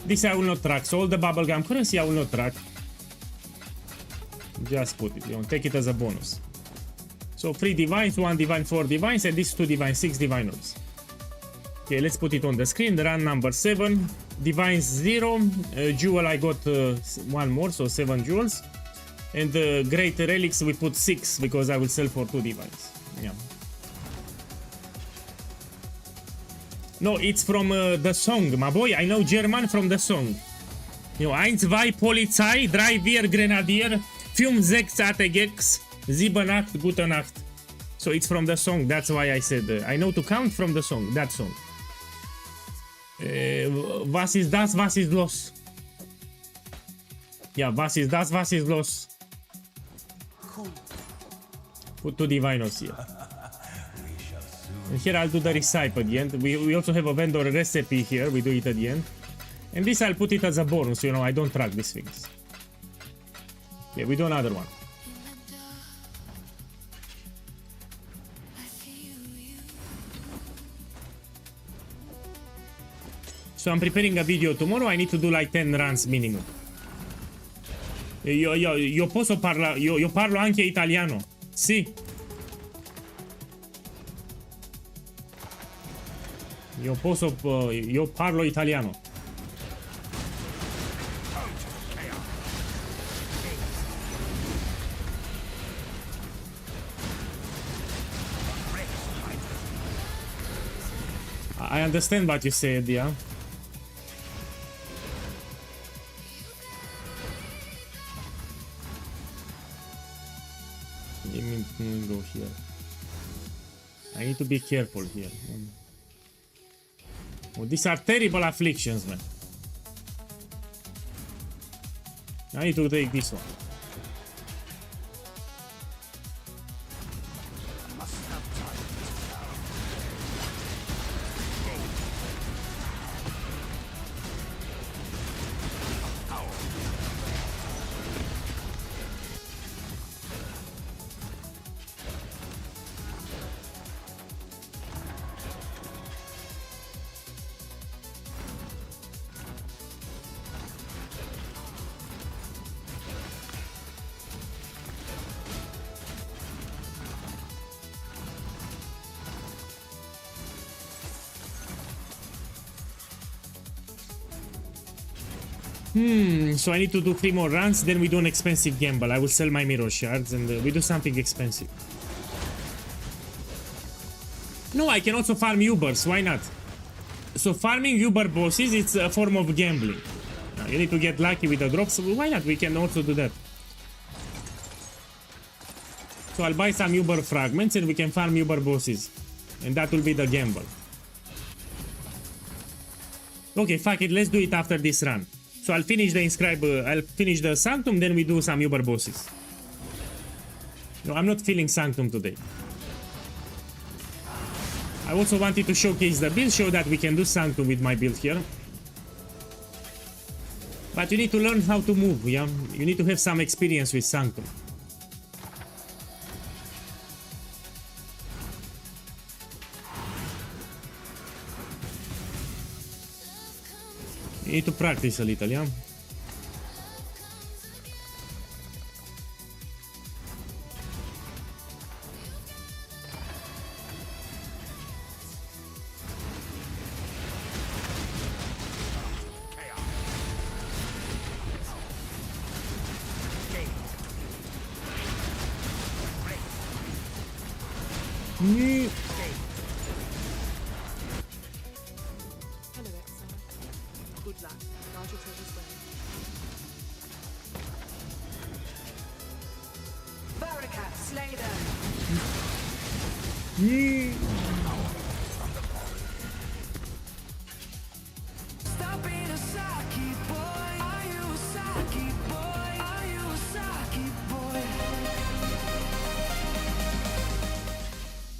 This I will not track, so all the bubblegum currency I will not track. Just put it, you know, take it as a bonus. So 3 divines, 1 divine, 4 divines, and this 2 divines, 6 diviners. Okay, let's put it on the screen. Run number 7, divines 0, jewel I got 1 more, so 7 jewels. And the great relics we put 6 because I will sell for 2 divines. Yeah. No, it's from the song, my boy. I know German from the song. You know, 1, 2, Polizei, 3, 4, Grenadier, 5, 6, ATGX, 7, 8, Gute Nacht. So it's from the song. That's why I said I know to count from the song. That song. Was ist das? Was ist los? Yeah, was ist das? Was ist los? Put 2 divinos here. And here I'll do the recipe at the end. We also have a vendor recipe here. We do it at the end. And this I'll put it as a bonus. You know, I don't track these things. Yeah, we do another one. So I'm preparing a video tomorrow. I need to do like 10 runs minimum. Io posso parlare, io parlo anche italiano. Sì. Io parlo italiano. I understand what you said, yeah. Let me go here. I need to be careful here. Oh, these are terrible afflictions, man. I need to take this one. So I need to do 3 more runs, then we do an expensive gamble. I will sell my mirror shards and we do something expensive. No, I can also farm Ubers, why not? So farming Uber bosses, it's a form of gambling. You need to get lucky with the drops, why not? We can also do that. So I'll buy some Uber fragments and we can farm Uber bosses. And that will be the gamble. Okay, fuck it, let's do it after this run. So I'll finish the I'll finish the Sanctum, then we do some Uber bosses. No, I'm not feeling Sanctum today. I also wanted to showcase the build, show that we can do Sanctum with my build here. But you need to learn how to move, yeah? You need to have some experience with Sanctum. You need to practice a little, yeah?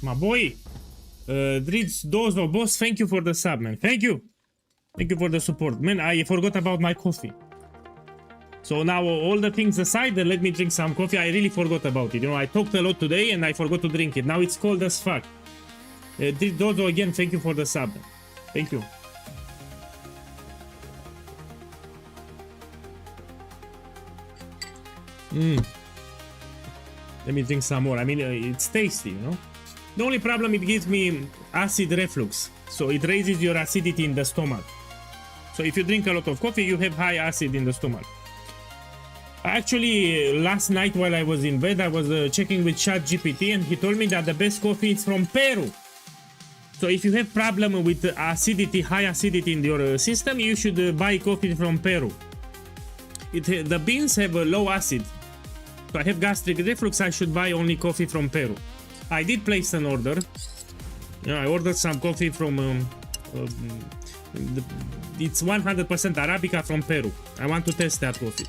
My boy, Dritz Dozo, boss, thank you for the sub, man. Thank you. Thank you for the support. Man, I forgot about my coffee. So now all the things aside, let me drink some coffee. I really forgot about it. You know, I talked a lot today and I forgot to drink it. Now it's cold as fuck. Dritz Dozo, again, thank you for the sub. Thank you. Let me drink some more. I mean, it's tasty, you know. The only problem, it gives me acid reflux. So it raises your acidity in the stomach. So if you drink a lot of coffee, you have high acid in the stomach. Actually, last night while I was in bed, I was checking with ChatGPT and he told me that the best coffee is from Peru. So if you have problem with acidity, high acidity in your system, you should buy coffee from Peru. The beans have a low acid. So I have gastric reflux, I should buy only coffee from Peru. I did place an order. I ordered some coffee from... it's 100% Arabica from Peru. I want to test that coffee.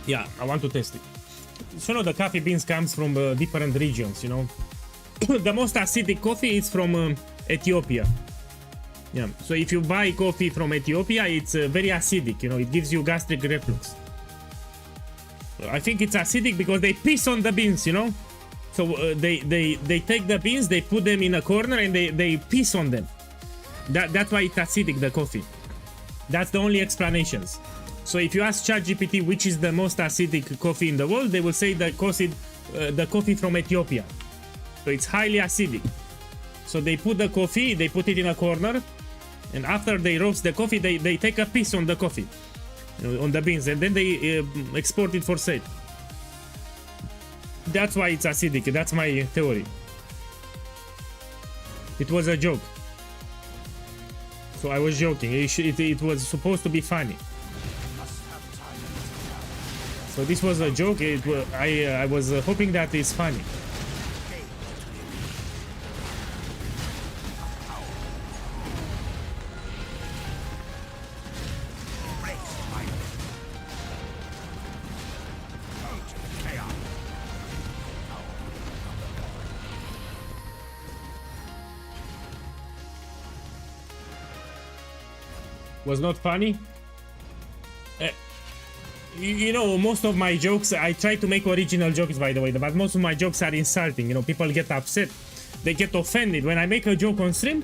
Yeah, I want to test it. So, the coffee beans comes from different regions, you know. The most acidic coffee is from Ethiopia. Yeah, so if you buy coffee from Ethiopia, it's very acidic, you know, it gives you gastric reflux. I think it's acidic because they piss on the beans, you know. So they take the beans, they put them in a corner and they piss on them. That's why it's acidic, the coffee. That's the only explanations. So if you ask ChatGPT which is the most acidic coffee in the world, they will say the coffee from Ethiopia. So it's highly acidic. So they put the coffee, they put it in a corner, and after they roast the coffee, they take a piece on the coffee, on the beans, and then they export it for sale. That's why it's acidic. That's my theory. It was a joke. So I was joking. It was supposed to be funny. So this was a joke. I was hoping that it's funny. Was not funny? You know, most of my jokes, I try to make original jokes, by the way, but most of my jokes are insulting. You know, people get upset, they get offended when I make a joke on stream.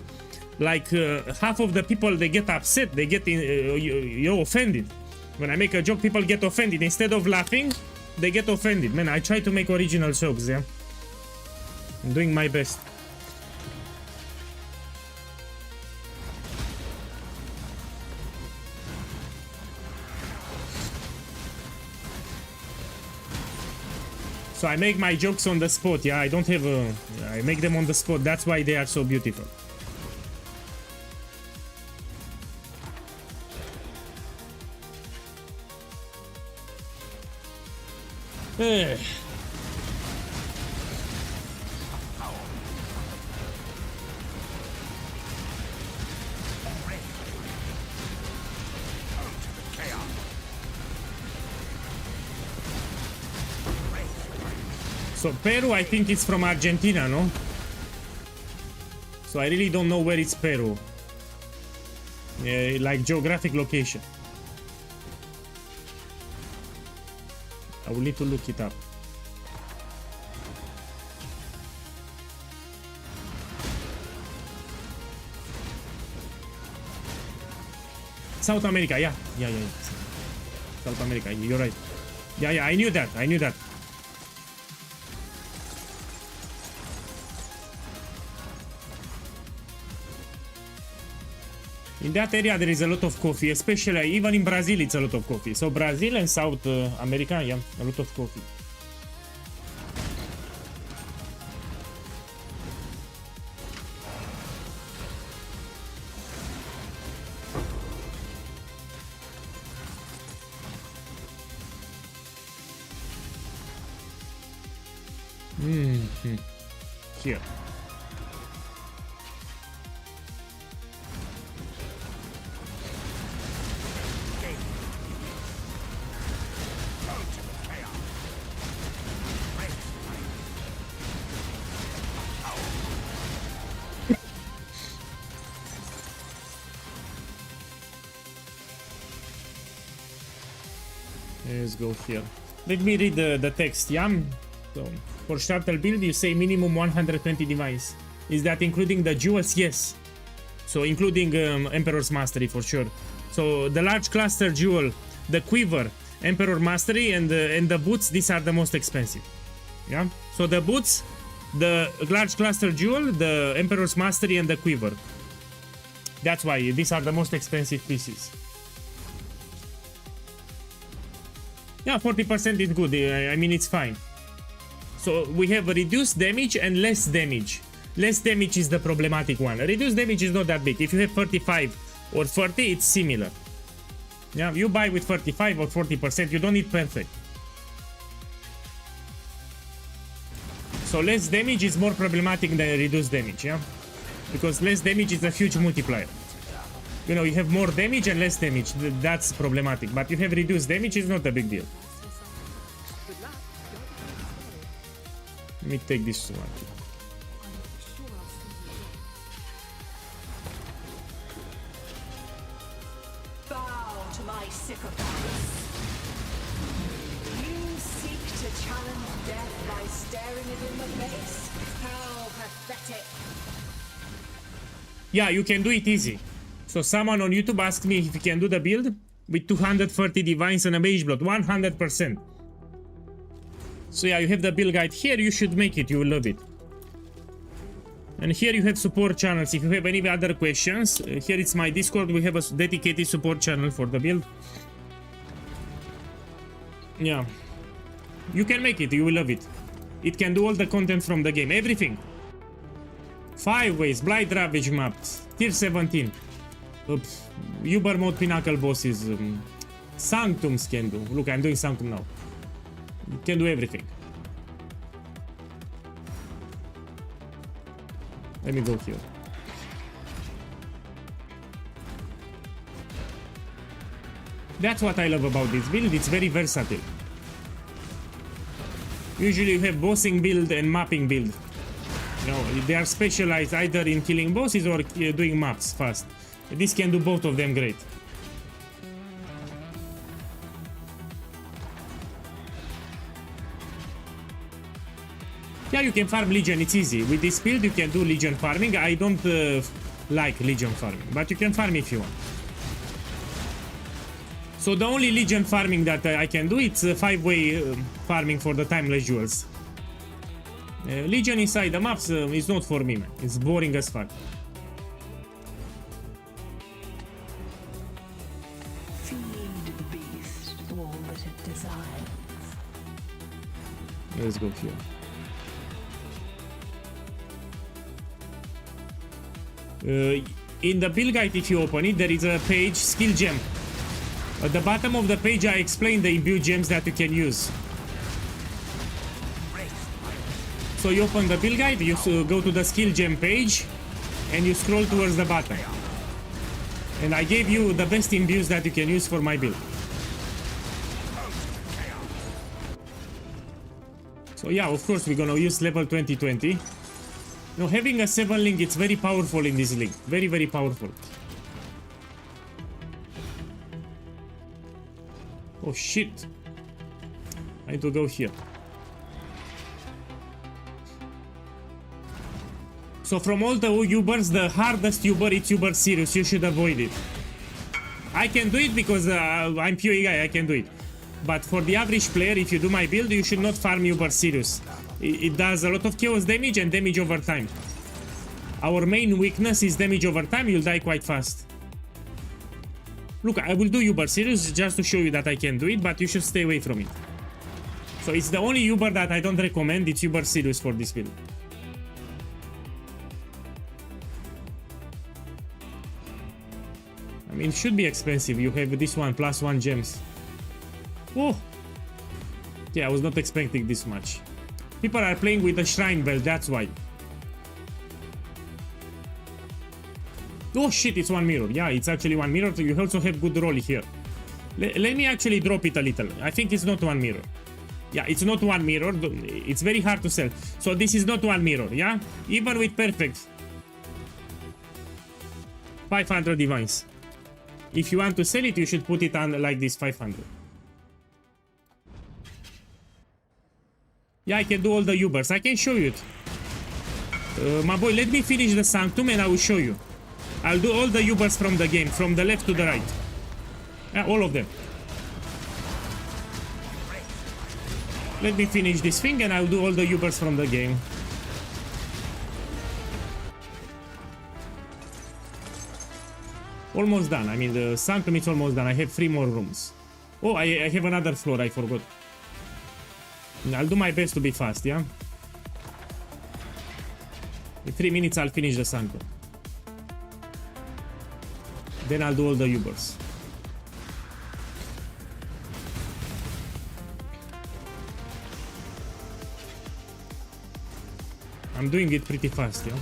Like half of the people, they get upset, they get offended. When I make a joke, people get offended. Instead of laughing, they get offended. Man, I try to make original jokes. Yeah, I'm doing my best. So I make my jokes on the spot, yeah, I don't have I make them on the spot, that's why they are so beautiful. So Peru, I think it's from Argentina, no? So I really don't know where it's Peru. Like geographic location. I will need to look it up. South America, yeah. South America, you're right. Yeah, I knew that. In that area there is a lot of coffee, especially even in Brazil it's a lot of coffee. So Brazil and South America, yeah, a lot of coffee. Here. Let's go here. Let me read the text, yeah? So, for starter build, you say minimum 120 device. Is that including the jewels? Yes. So, including Emperor's Mastery for sure. So, the large cluster jewel, the quiver, Emperor Mastery, and the boots, these are the most expensive. Yeah? So, the boots, the large cluster jewel, the Emperor's Mastery, and the quiver. That's why these are the most expensive pieces. Yeah, 40% is good. I mean, it's fine. So we have reduced damage and less damage. Less damage is the problematic one. Reduced damage is not that big. If you have 35 or 40, it's similar. Yeah, you buy with 35 or 40%, you don't need perfect. So less damage is more problematic than reduced damage, yeah? Because less damage is a huge multiplier. You know, you have more damage and less damage. That's problematic. But you have reduced damage, it's not a big deal. Let me take this one. Bow to my sycophants. You seek to challenge death by staring it in the face? How pathetic. Yeah, you can do it easy. So someone on YouTube asked me if you can do the build with 230 divines and a mage blood, 100%. So yeah, you have the build guide here, you should make it, you will love it. And here you have support channels. If you have any other questions, here it's my Discord, we have a dedicated support channel for the build. Yeah, you can make it, you will love it. It can do all the content from the game, everything. 5 ways, Blight Ravage maps, tier 17. Uber mode pinnacle bosses, Sanctums can do. Look, I'm doing Sanctum now. You can do everything. Let me go here. That's what I love about this build, it's very versatile. Usually you have bossing build and mapping build. You know, they are specialized either in killing bosses or doing maps fast. This can do both of them great. Yeah, you can farm Legion, it's easy. With this build you can do Legion farming. I don't like Legion farming, but you can farm if you want. So the only Legion farming that I can do, it's 5-way farming for the timeless jewels. Legion inside the maps is not for me, man. It's boring as fuck. Feed the beast all that it desires. Let's go here. In the build guide, if you open it, there is a page, skill gem. At the bottom of the page, I explain the imbued gems that you can use. So you open the build guide, you go to the skill gem page, and you scroll towards the bottom. And I gave you the best imbues that you can use for my build. So yeah, of course, we're gonna use level 2020. Now, having a 7 link, it's very powerful in this link. Very, very powerful. Oh shit. I need to go here. So from all the Ubers, the hardest Uber is Uber Sirius. You should avoid it. I can do it because I'm POEGuy, I can do it. But for the average player, if you do my build, you should not farm Uber Sirius. It does a lot of chaos damage and damage over time. Our main weakness is damage over time, you'll die quite fast. Look, I will do Uber Sirius just to show you that I can do it, but you should stay away from it. So it's the only Uber that I don't recommend, it's Uber Sirius for this build. I mean, it should be expensive, you have this one plus 1 gems. Oh! Yeah, I was not expecting this much. People are playing with the shrine belt, that's why. Oh shit, it's 1 mirror. Yeah, it's actually 1 mirror. So you also have good roll here. Let me actually drop it a little. I think it's not 1 mirror. Yeah, it's not 1 mirror. It's very hard to sell. So this is not 1 mirror, yeah? Even with perfect. 500 divines. If you want to sell it, you should put it on like this, 500. Yeah, I can do all the Ubers. I can show you it. My boy, let me finish the Sanctum and I will show you. I'll do all the Ubers from the game, from the left to the right. Yeah, all of them. Let me finish this thing and I'll do all the Ubers from the game. Almost done. I mean, the Sanctum is almost done. I have 3 more rooms. Oh, I have another floor. I forgot. I'll do my best to be fast, yeah? In 3 minutes I'll finish the Sanctum. Then I'll do all the Ubers. I'm doing it pretty fast, yeah?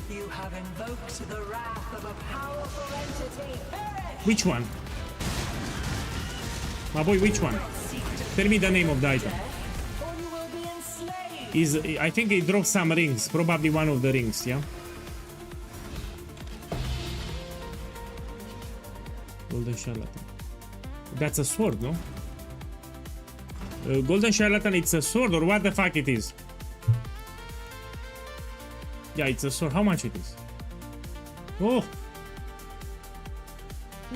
You have invoked the wrath of a powerful entity. Perish! Which one? My boy, which one? Tell me the name of the item. Or you will be enslaved. I think it drops some rings. Probably one of the rings, yeah? Golden Charlatan. That's a sword, no? Golden Charlatan, it's a sword, or what the fuck it is? Yeah, it's a sword. How much it is? Oh!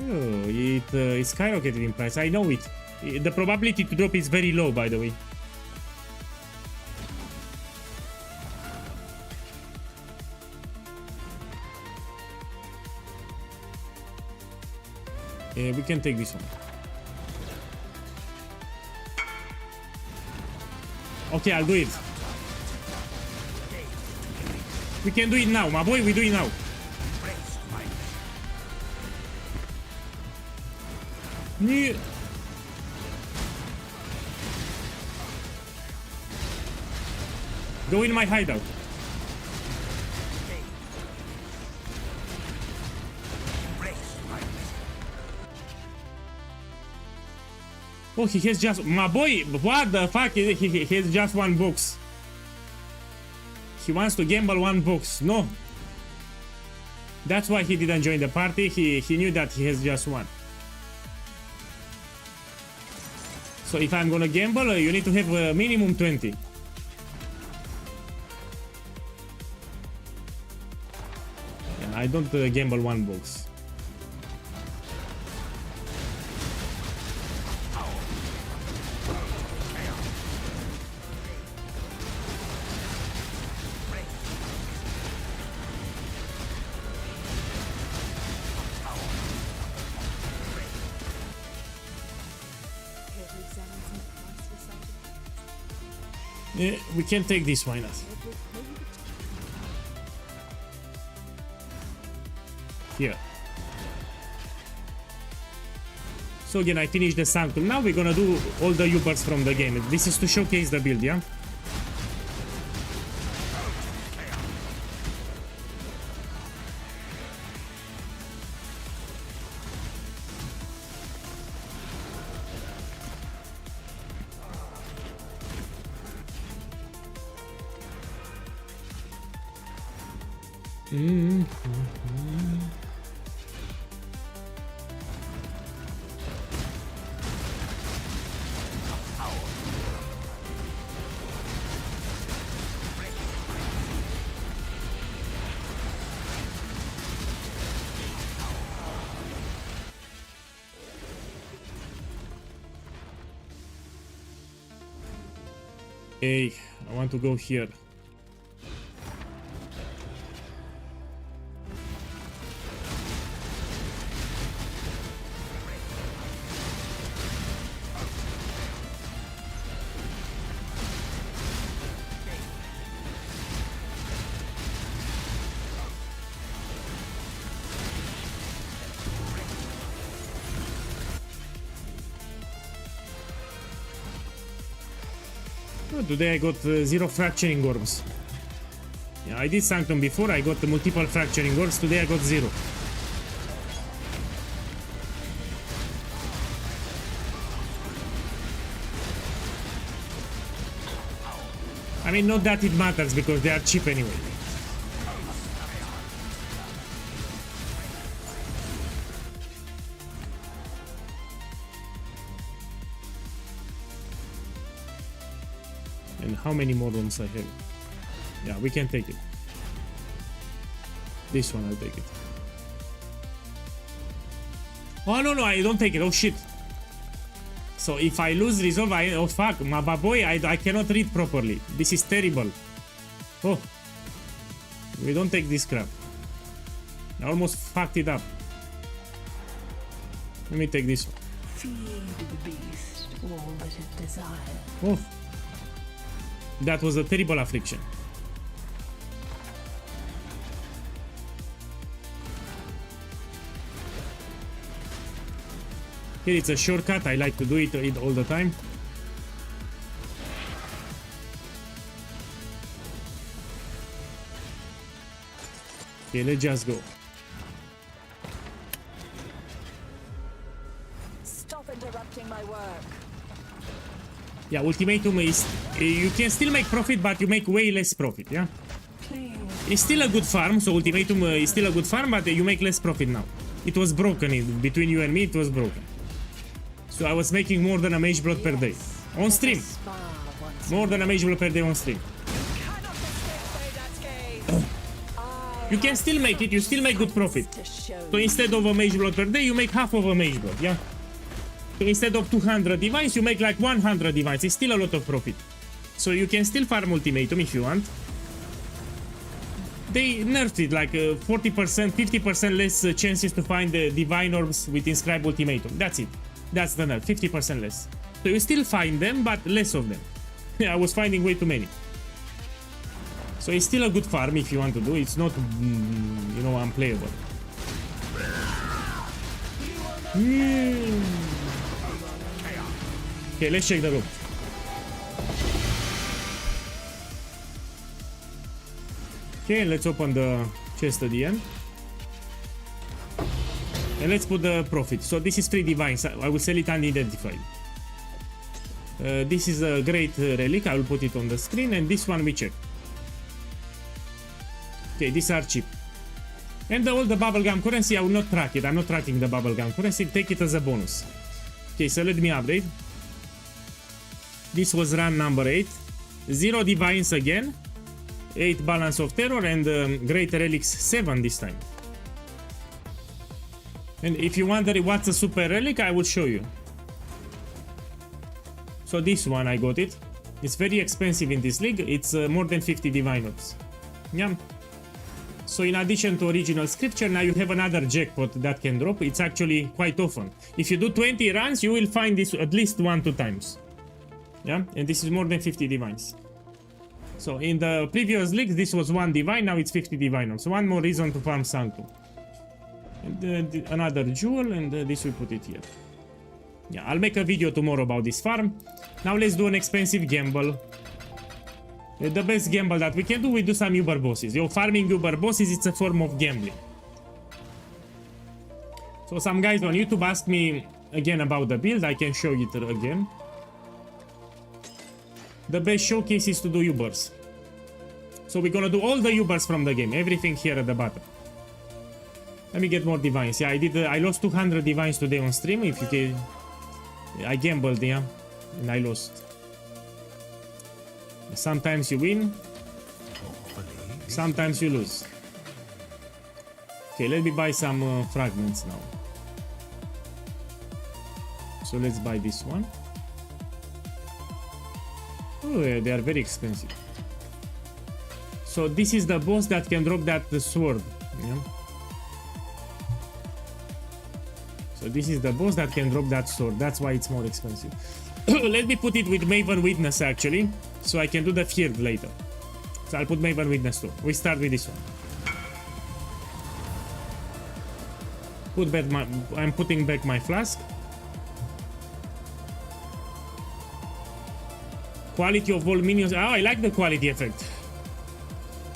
Oh, it skyrocketed in price. I know it. The probability to drop is very low, by the way. We can take this one. Okay, I'll do it. We can do it now, my boy. We do it now. Yeah. Go in my hideout. Oh, he has just... My boy, what the fuck? He has just one box. He wants to gamble one box. No. That's why he didn't join the party. He knew that he has just one. So if I'm gonna gamble, you need to have a minimum 20. Yeah, I don't gamble one box. Yeah, we can take this, why not? Here. So again, I finished the Sanctum. Now we're gonna do all the Ubers from the game. This is to showcase the build, yeah? Hey, I want to go here. Today I got 0 fracturing orbs. Yeah, I did Sanctum before, I got multiple fracturing orbs, today I got 0. I mean, not that it matters because they are cheap anyway. And how many more rooms I have? Yeah, we can take it. This one, I'll take it. Oh no, I don't take it. Oh shit. So if I lose resolve, oh fuck, my boy, I cannot read properly. This is terrible. Oh, we don't take this crap. I almost fucked it up. Let me take this one. Feed the beast all that it desires. Oh, that was a terrible affliction. Here it's a shortcut. I like to do it all the time. Okay, let's just go. Stop interrupting my work. Yeah, Ultimatum is... you can still make profit, but you make way less profit, yeah? It's still a good farm, so Ultimatum is still a good farm, but you make less profit now. It was broken, between you and me, it was broken. So I was making more than a mage blood per day. On stream. More than a mage blood per day on stream. You can still make it, you still make good profit. So instead of a mage blood per day, you make half of a mage blood, yeah? So instead of 200 divines, you make like 100 divines. It's still a lot of profit. So you can still farm Ultimatum if you want. They nerfed it like 40%, 50% less chances to find the divine orbs with inscribed Ultimatum. That's it. That's the nerf, 50% less. So you still find them, but less of them. I was finding way too many. So it's still a good farm if you want to do. It's not, you know, unplayable. Okay, let's check the room. Okay, let's open the chest at the end. And let's put the profit. So this is 3 divines. I will sell it unidentified. This is a great relic. I will put it on the screen. And this one we check. Okay, these are cheap. And all the bubblegum currency, I will not track it. I'm not tracking the bubblegum currency. Take it as a bonus. Okay, so let me update. This was run number 8. 0 divines again. 8 balance of terror and great relics 7 this time. And if you wonder what's a super relic, I will show you. So this one I got it. It's very expensive in this league. It's more than 50 divine orbs. Yeah. So in addition to original scripture, now you have another jackpot that can drop. It's actually quite often. If you do 20 runs, you will find this at least 1-2 times. Yeah, and this is more than 50 divines. So in the previous leagues, this was 1 divine, now it's 50 divine orbs. So one more reason to farm Sanctum. And another jewel, and this we put it here. Yeah, I'll make a video tomorrow about this farm. Now let's do an expensive gamble. The best gamble that we can do, we do some Uber bosses. Yo, farming Uber bosses, it's a form of gambling. So some guys on YouTube asked me again about the build. I can show it again. The best showcase is to do Ubers. So we're gonna do all the Ubers from the game. Everything here at the bottom. Let me get more divines. Yeah, I lost 200 divines today on stream. If you can, I gambled, yeah, and I lost. Sometimes you win, sometimes you lose. Okay, let me buy some fragments now. So let's buy this one. Oh, yeah, they are very expensive. So this is the boss that can drop that sword. Yeah. So this is the boss that can drop that sword. That's why it's more expensive. Let me put it with Maven Witness actually, so I can do the Feared later. So I'll put Maven Witness too. We start with this one. I'm putting back my flask. Quality of all minions. Oh, I like the quality effect.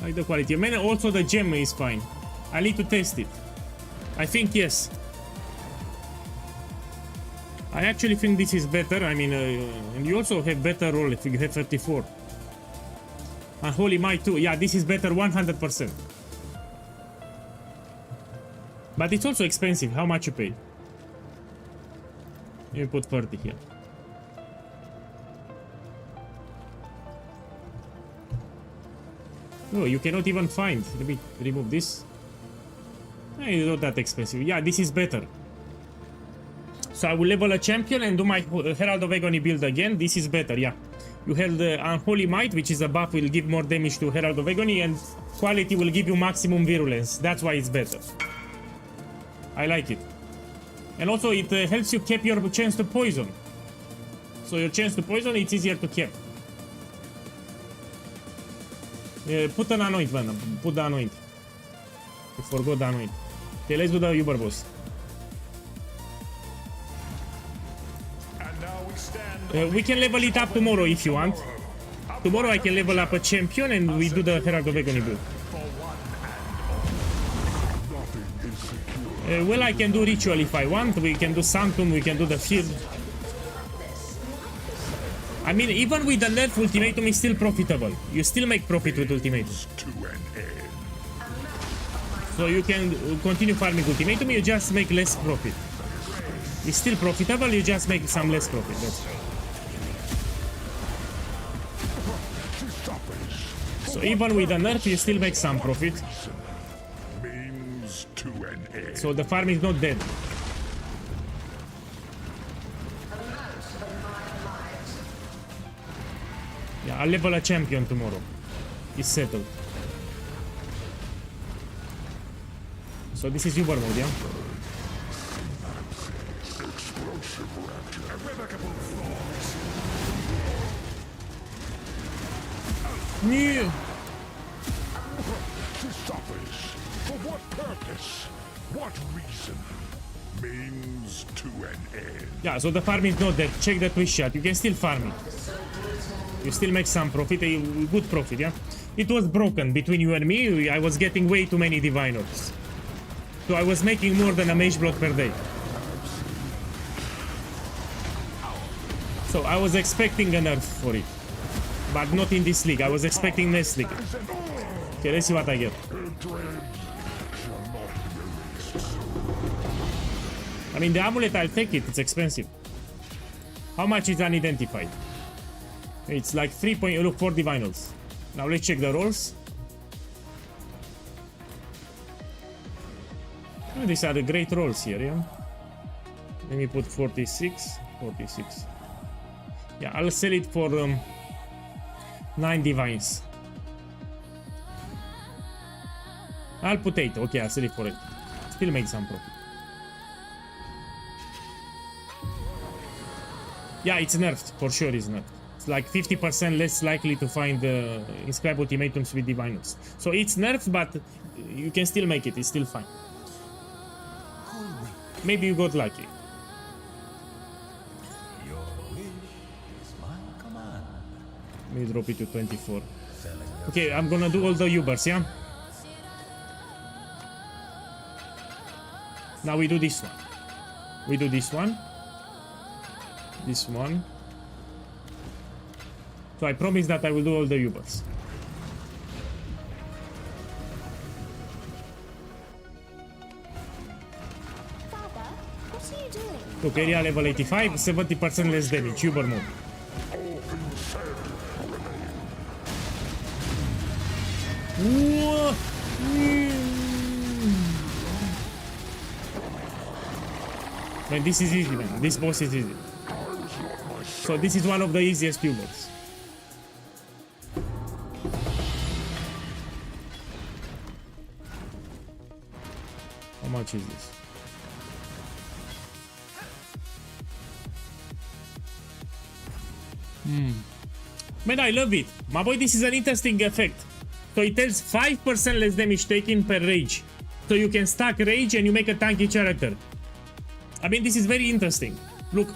I like the quality. Man, also the gem is fine. I need to test it. I think yes. I actually think this is better. I mean, and you also have better roll if you have 34. And Holy Might too. Yeah, this is better 100%. But it's also expensive. How much you pay? You put 30 here. Oh, you cannot even find. Let me remove this. It's not that expensive. Yeah, this is better. So I will level a champion and do my Herald of Agony build again. This is better, yeah. You have the Unholy Might, which is a buff, will give more damage to Herald of Agony, and quality will give you maximum virulence. That's why it's better. I like it. And also it helps you keep your chance to poison. So your chance to poison, it's easier to keep. Put an anoint, Venom. Put the anoint. You forgot the anoint. Okay, let's do the Uber boss. We can level it up tomorrow if you want. Tomorrow I can level up a champion and we do the Herald of Agony build. Well, I can do Ritual if I want. We can do Sanctum, we can do the Field. I mean, even with the nerf, Ultimatum is still profitable. You still make profit with Ultimatum. So you can continue farming Ultimatum, you just make less profit. It's still profitable, you just make some less profit. That's right. So even with the nerf, you still make some profit. So the farm is not dead. Yeah, I'll level a champion tomorrow. It's settled. So this is Uber mode, yeah? Yeah. For what purpose? What reason? Means to an end. Yeah, so the farm is not dead. Check the twist shot. You can still farm it. You still make some profit, a good profit, yeah? It was broken between you and me. I was getting way too many diviners. So I was making more than a mage block per day. So I was expecting a nerf for it. But not in this league. I was expecting next league. Okay, let's see what I get. I mean, the amulet, I'll take it. It's expensive. How much is unidentified? It's like 3 point... Look, 4 divinals. Now let's check the rolls. Oh, these are the great rolls here, yeah? Let me put 46. 46. Yeah, I'll sell it for 9 divines. I'll put 8. Okay, I'll sell it for 8. Still make some profit. Yeah, it's nerfed. For sure it's nerfed. It's like 50% less likely to find inscribe ultimatums with diviners. So it's nerfed, but you can still make it. It's still fine. Maybe you got lucky. Your wish is my command. Let me drop it to 24. Okay, I'm gonna do all the Ubers, yeah? Now we do this one. We do this one. This one. So I promise that I will do all the Ubers. Father, what are you doing? Look, area level 85, 70% less damage, Uber mode. Whoa. Man, this is easy, man. This boss is easy. So this is one of the easiest Ubers. How much is this? Man, I love it. My boy, this is an interesting effect. So it tells 5% less damage taken per rage. So you can stack rage and you make a tanky character. I mean, this is very interesting. Look.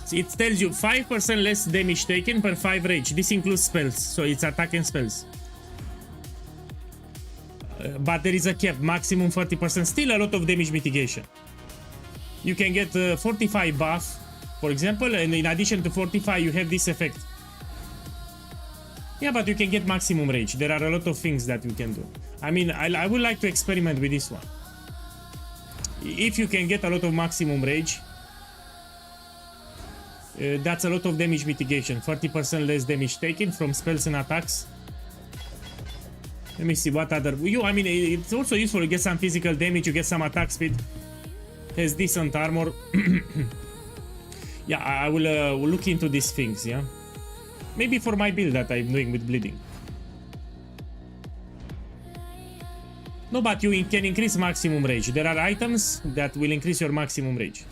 See, it tells you 5% less damage taken per 5 rage. This includes spells. So it's attack and spells. But there is a cap. Maximum 40%. Still a lot of damage mitigation. You can get 45 buff, for example. And in addition to 45, you have this effect. Yeah, but you can get maximum rage. There are a lot of things that you can do. I mean, I would like to experiment with this one. If you can get a lot of maximum rage, that's a lot of damage mitigation. 40% less damage taken from spells and attacks. Let me see what other... I mean, it's also useful. You get some physical damage, you get some attack speed. Has decent armor. Yeah, I will look into these things, yeah? Maybe for my build that I'm doing with bleeding. No, but you can increase maximum rage. There are items that will increase your maximum rage.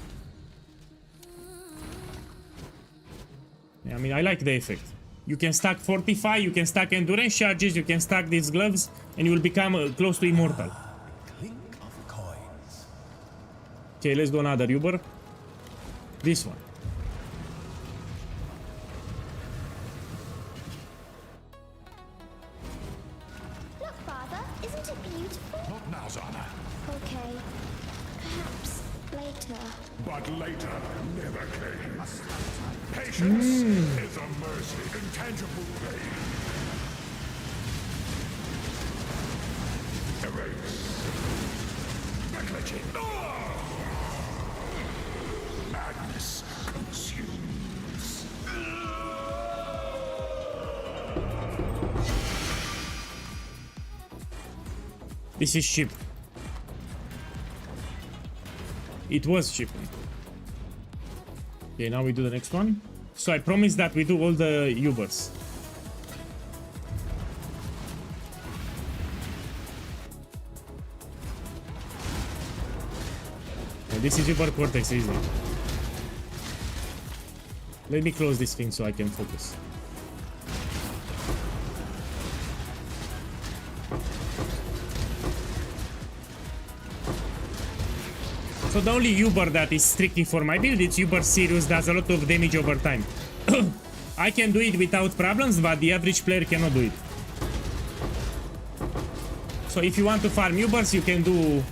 Yeah, I mean, I like the effect. You can stack Fortify, you can stack Endurance charges, you can stack these gloves, and you will become close to immortal. Clink of coins. Okay, let's go another Uber. This one. Look, Father, isn't it beautiful? Not now, Zana. Okay, perhaps later. But later never came. Patience is a mercy, intangible pain. Erase. Negligent. Madness consumes. This is cheap. It was cheap. Okay, now we do the next one. So I promise that we do all the Ubers. Okay, this is Uber Cortex, easy. Let me close this thing so I can focus. So the only Uber that is strictly for my build, it's Uber Sirius, does a lot of damage over time. I can do it without problems, but the average player cannot do it. So if you want to farm Ubers, you can do,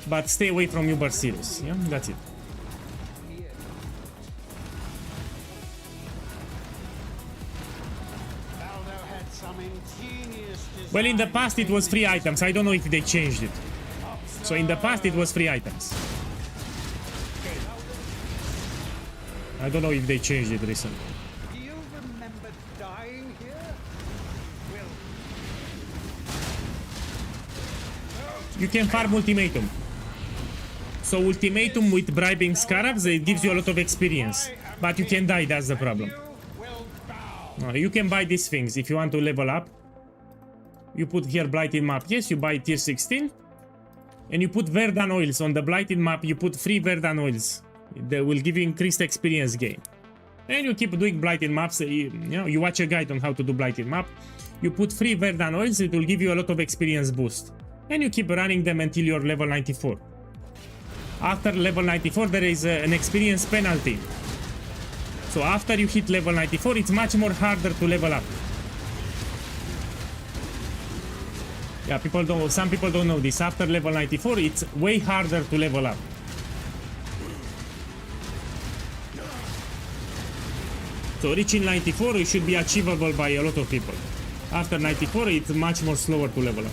but stay away from Uber Sirius. Yeah, that's it. Baldo had some ingenious design. Well, in the past it was free items. I don't know if they changed it. So in the past it was free items. I don't know if they changed it recently. Do you remember dying here? Will You can farm Ultimatum. So Ultimatum with bribing Scarabs, it gives you a lot of experience. But you can die, that's the problem. will bow. You can buy these things if you want to level up. You put here Blighted map, yes, you buy tier 16. And you put Verdan oils on the Blighted map, you put free Verdan oils. They will give you increased experience gain. And you keep doing Blighted maps, you watch a guide on how to do Blighted map. You put free Verdan oils, it will give you a lot of experience boost. And you keep running them until you're level 94. After level 94 there is an experience penalty. So after you hit level 94 it's much more harder to level up. Yeah, some people don't know this. After level 94 it's way harder to level up. So reaching 94 it should be achievable by a lot of people. After 94 it's much more slower to level up.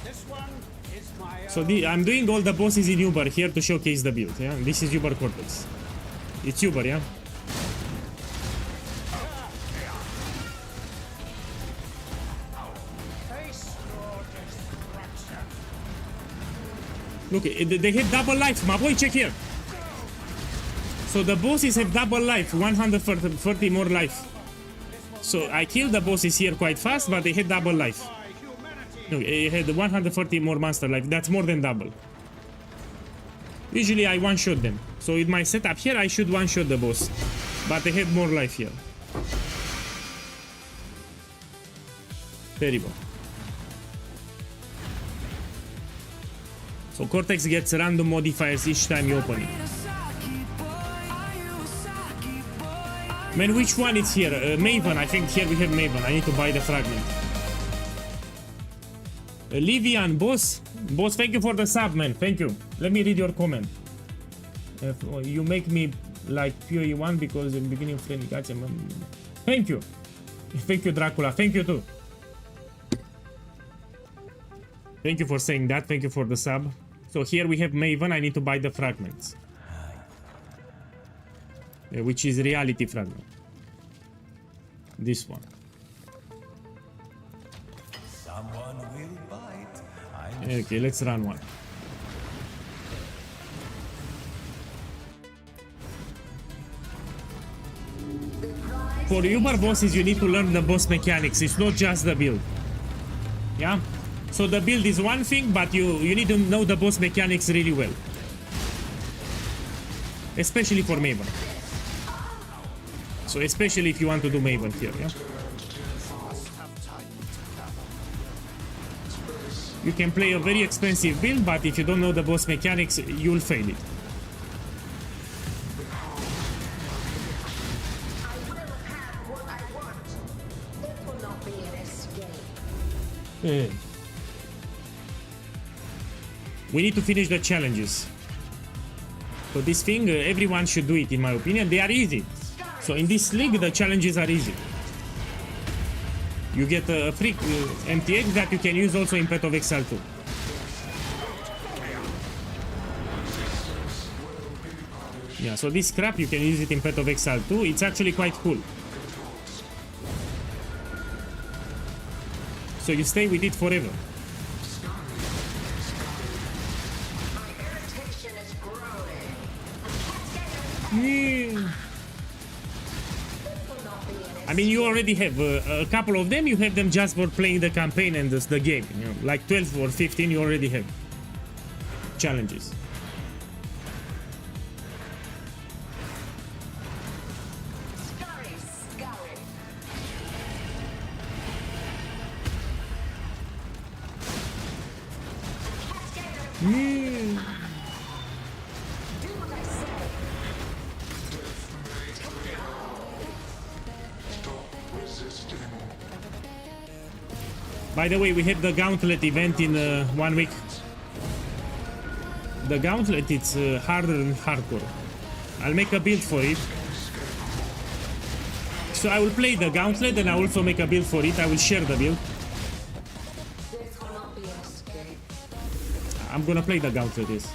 This one is my So I'm doing all the bosses in Uber here to showcase the build. Yeah, this is Uber Cortex. It's Uber, yeah. face your destruction. Look, they have double life. My boy, check here. So the bosses have double life, 130 more life. So I killed the bosses here quite fast, but they had double life. Look, they had 140 more monster life. That's more than double. Usually I one-shot them. So with my setup here, I should one-shot the boss. But they had more life here. Terrible. So Cortex gets random modifiers each time you open it. Man, which one is here? Maven, I think here we have Maven. I need to buy the fragment. Livian, boss. Boss, thank you for the sub, man. Thank you. Let me read your comment. You make me like POE1 because in the beginning of training. Thank you. Thank you, Dracula. Thank you too. Thank you for saying that. Thank you for the sub. So here we have Maven. I need to buy the fragments. Which is reality fragment. This one. Someone will bite. I Okay, let's run one. For Uber bosses, you need to learn the boss mechanics. It's not just the build. Yeah? So the build is one thing, but you need to know the boss mechanics really well. Especially for Maven. So especially if you want to do Maven here, yeah? You can play a very expensive build, but if you don't know the boss mechanics, you'll fail it. We need to finish the challenges. So this thing, everyone should do it in my opinion. They are easy. So in this league, the challenges are easy. You get a free MTX that you can use also in Path of Exile 2. Yeah, so this crap, you can use it in Path of Exile 2. It's actually quite cool. So you stay with it forever. I mean, you already have a couple of them. You have them just for playing the campaign and the game. You know, like 12 or 15, you already have challenges. By the way, we have the Gauntlet event in 1 week. The Gauntlet, it's harder than hardcore. I'll make a build for it. So I will play the Gauntlet and I will also make a build for it. I will share the build. I'm gonna play the Gauntlet, yes.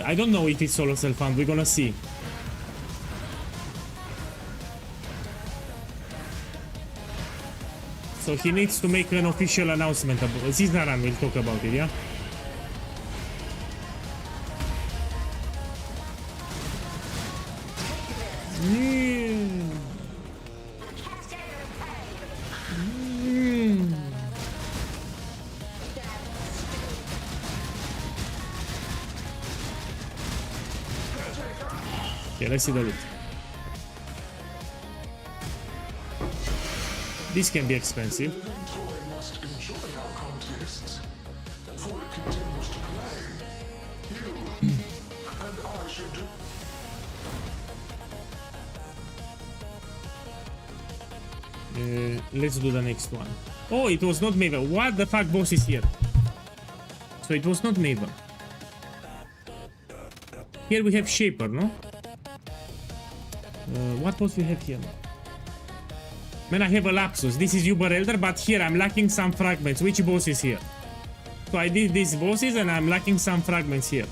I don't know if it's solo self-found. We're gonna see. So he needs to make an official announcement about Ziznaran will talk about it, yeah? Okay, let's see the loot. This can be expensive. Let's do the next one. Oh, it was not Maven. What the fuck, boss is here? So it was not Maven. Here we have Shaper, no? What boss we have here? Man, I have a lapsus. This is Uber Elder, but here I'm lacking some fragments. Which boss is here? So I did these bosses and I'm lacking some fragments here.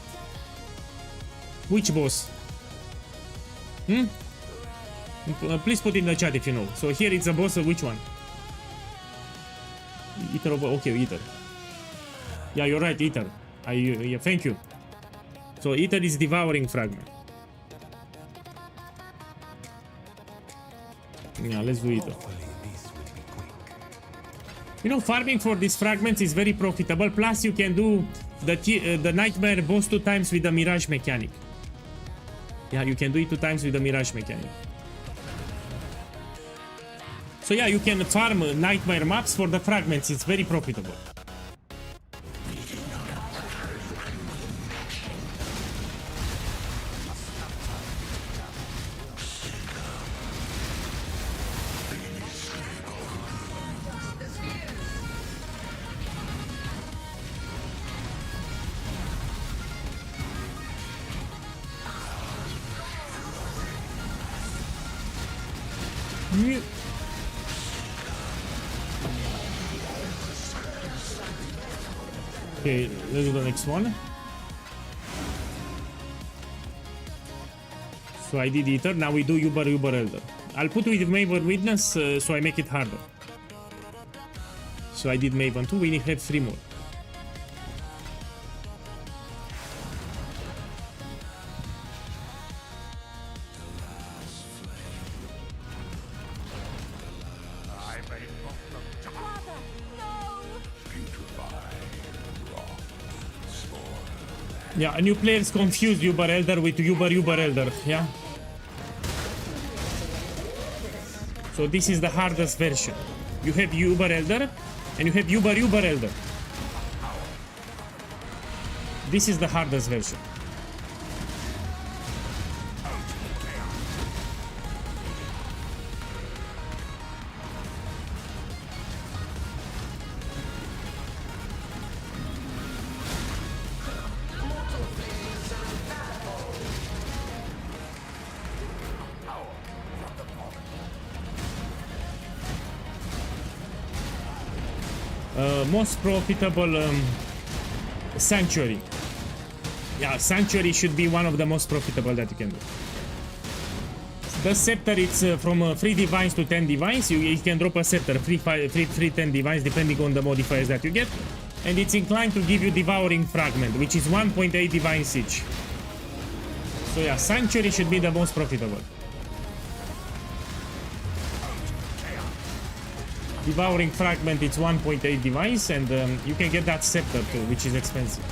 Which boss? Please put in the chat if you know. So here it's a boss of which one? Eater of... Okay, Eater. Yeah, you're right, Eater. Yeah, thank you. So Eater is devouring fragment. Yeah, let's do it. You know, farming for these fragments is very profitable. Plus, you can do the Nightmare boss 2 times with the Mirage mechanic. Yeah, you can do it 2 times with the Mirage mechanic. So yeah, you can farm Nightmare maps for the fragments. It's very profitable. Okay, let's do the next one. So I did Eater, now we do Uber Elder. I'll put with Maven Witness so I make it harder. So I did Maven 2, we need have 3 more. Yeah, new players confuse Uber Elder with Uber Elder, yeah? So this is the hardest version. You have Uber Elder and you have Uber Elder. This is the hardest version. Most profitable Sanctuary. Yeah, Sanctuary should be one of the most profitable that you can do. The Scepter, it's from 3 divines to 10 divines. You can drop a Scepter, free 10 divines depending on the modifiers that you get. And it's inclined to give you Devouring Fragment, which is 1.8 divines each. So yeah, Sanctuary should be the most profitable. Devouring Fragment, it's 1.8 divines, and you can get that Scepter too, which is expensive.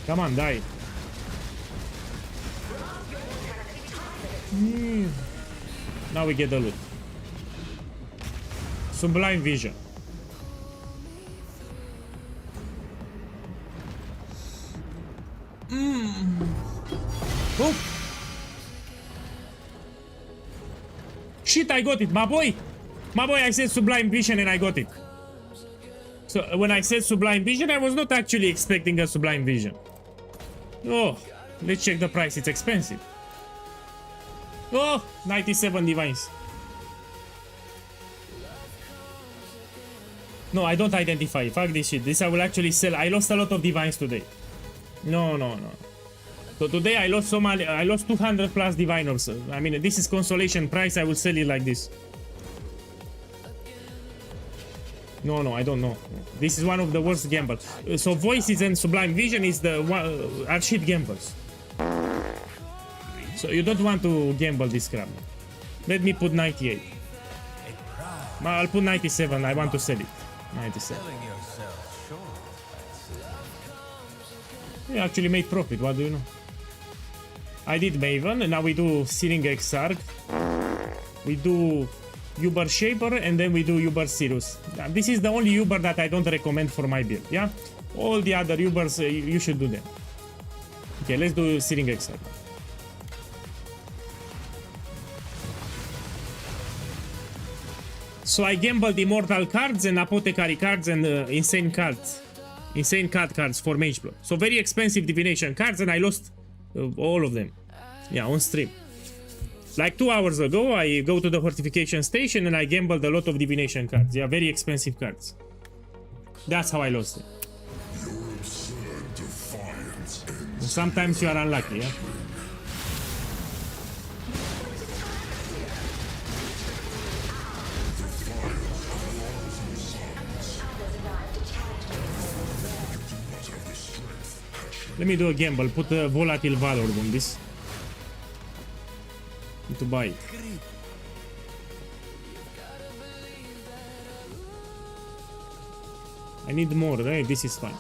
Come on, die. Now we get the loot. Sublime Vision. Oh. Shit, I got it, my boy. My boy, I said Sublime Vision and I got it. So when I said Sublime Vision, I was not actually expecting a Sublime Vision. Oh, let's check the price. It's expensive. Oh, 97 divines. No, I don't identify. Fuck this shit. This I will actually sell. I lost a lot of divines today. No. So today I lost so much. I lost 200 plus diviners. I mean, this is consolation price. I will sell it like this. No, I don't know. This is one of the worst gambles. So Voices and Sublime Vision is the one are shit gambles. So you don't want to gamble this crap. Let me put 98. I'll put 97. I want to sell it. 97. We actually made profit. What do you know? I did Maven, and now we do Searing Exarch. We do Uber Shaper, and then we do Uber Sirius. This is the only Uber that I don't recommend for my build, yeah? All the other Ubers, you should do them. Okay, let's do Searing Exarch. So I gambled Immortal cards and Apothecary cards and Insane cards. Insane card cards for Mage Blood. So very expensive divination cards, and I lost all of them. Yeah, on stream. Like 2 hours ago, I go to the fortification station and I gambled a lot of divination cards. Yeah, very expensive cards. That's how I lost it. Sometimes you are unlucky, yeah? Let me do a gamble. Put a Volatile Valor on this. Need to buy it. I need more, right? This is fine.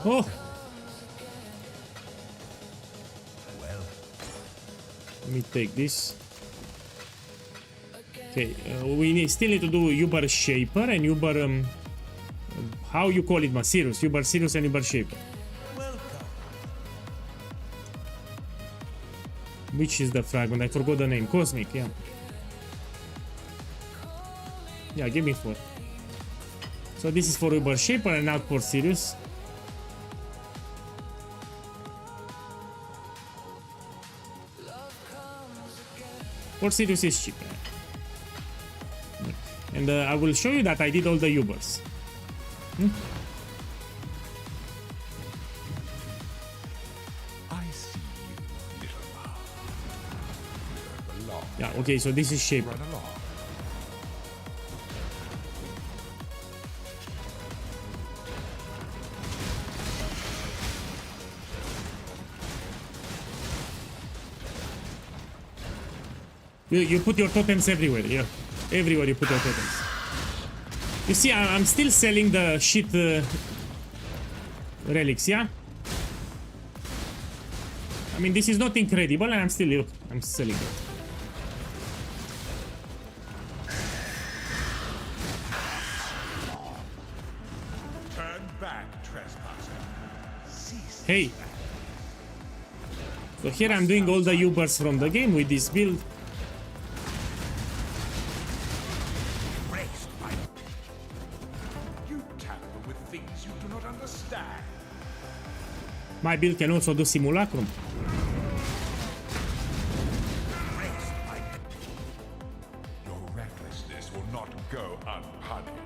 Oh! Let me take this. Okay, we still need to do Uber Shaper and Uber... how you call it, Sirius? Uber Sirius and Uber Shaper. Which is the fragment? I forgot the name. Cosmic, yeah. Yeah, give me 4. So this is for Uber Shaper and not for Sirius. For Sirius is cheap. And I will show you that I did all the Ubers. I see you, little mouse. Where belong. Yeah, okay, so this is shape. Run along. You put your totems everywhere, yeah. Everywhere you put your totems. You see, I'm still selling the shit relics, yeah? I mean, this is not incredible, and I'm selling it. Turn back, trespasser. Cease. Hey! So here I'm doing all the Ubers from the game with this build. Erased by you tamper with things you do not understand. My build can also do Simulacrum. Erased by your recklessness will not go unpunished.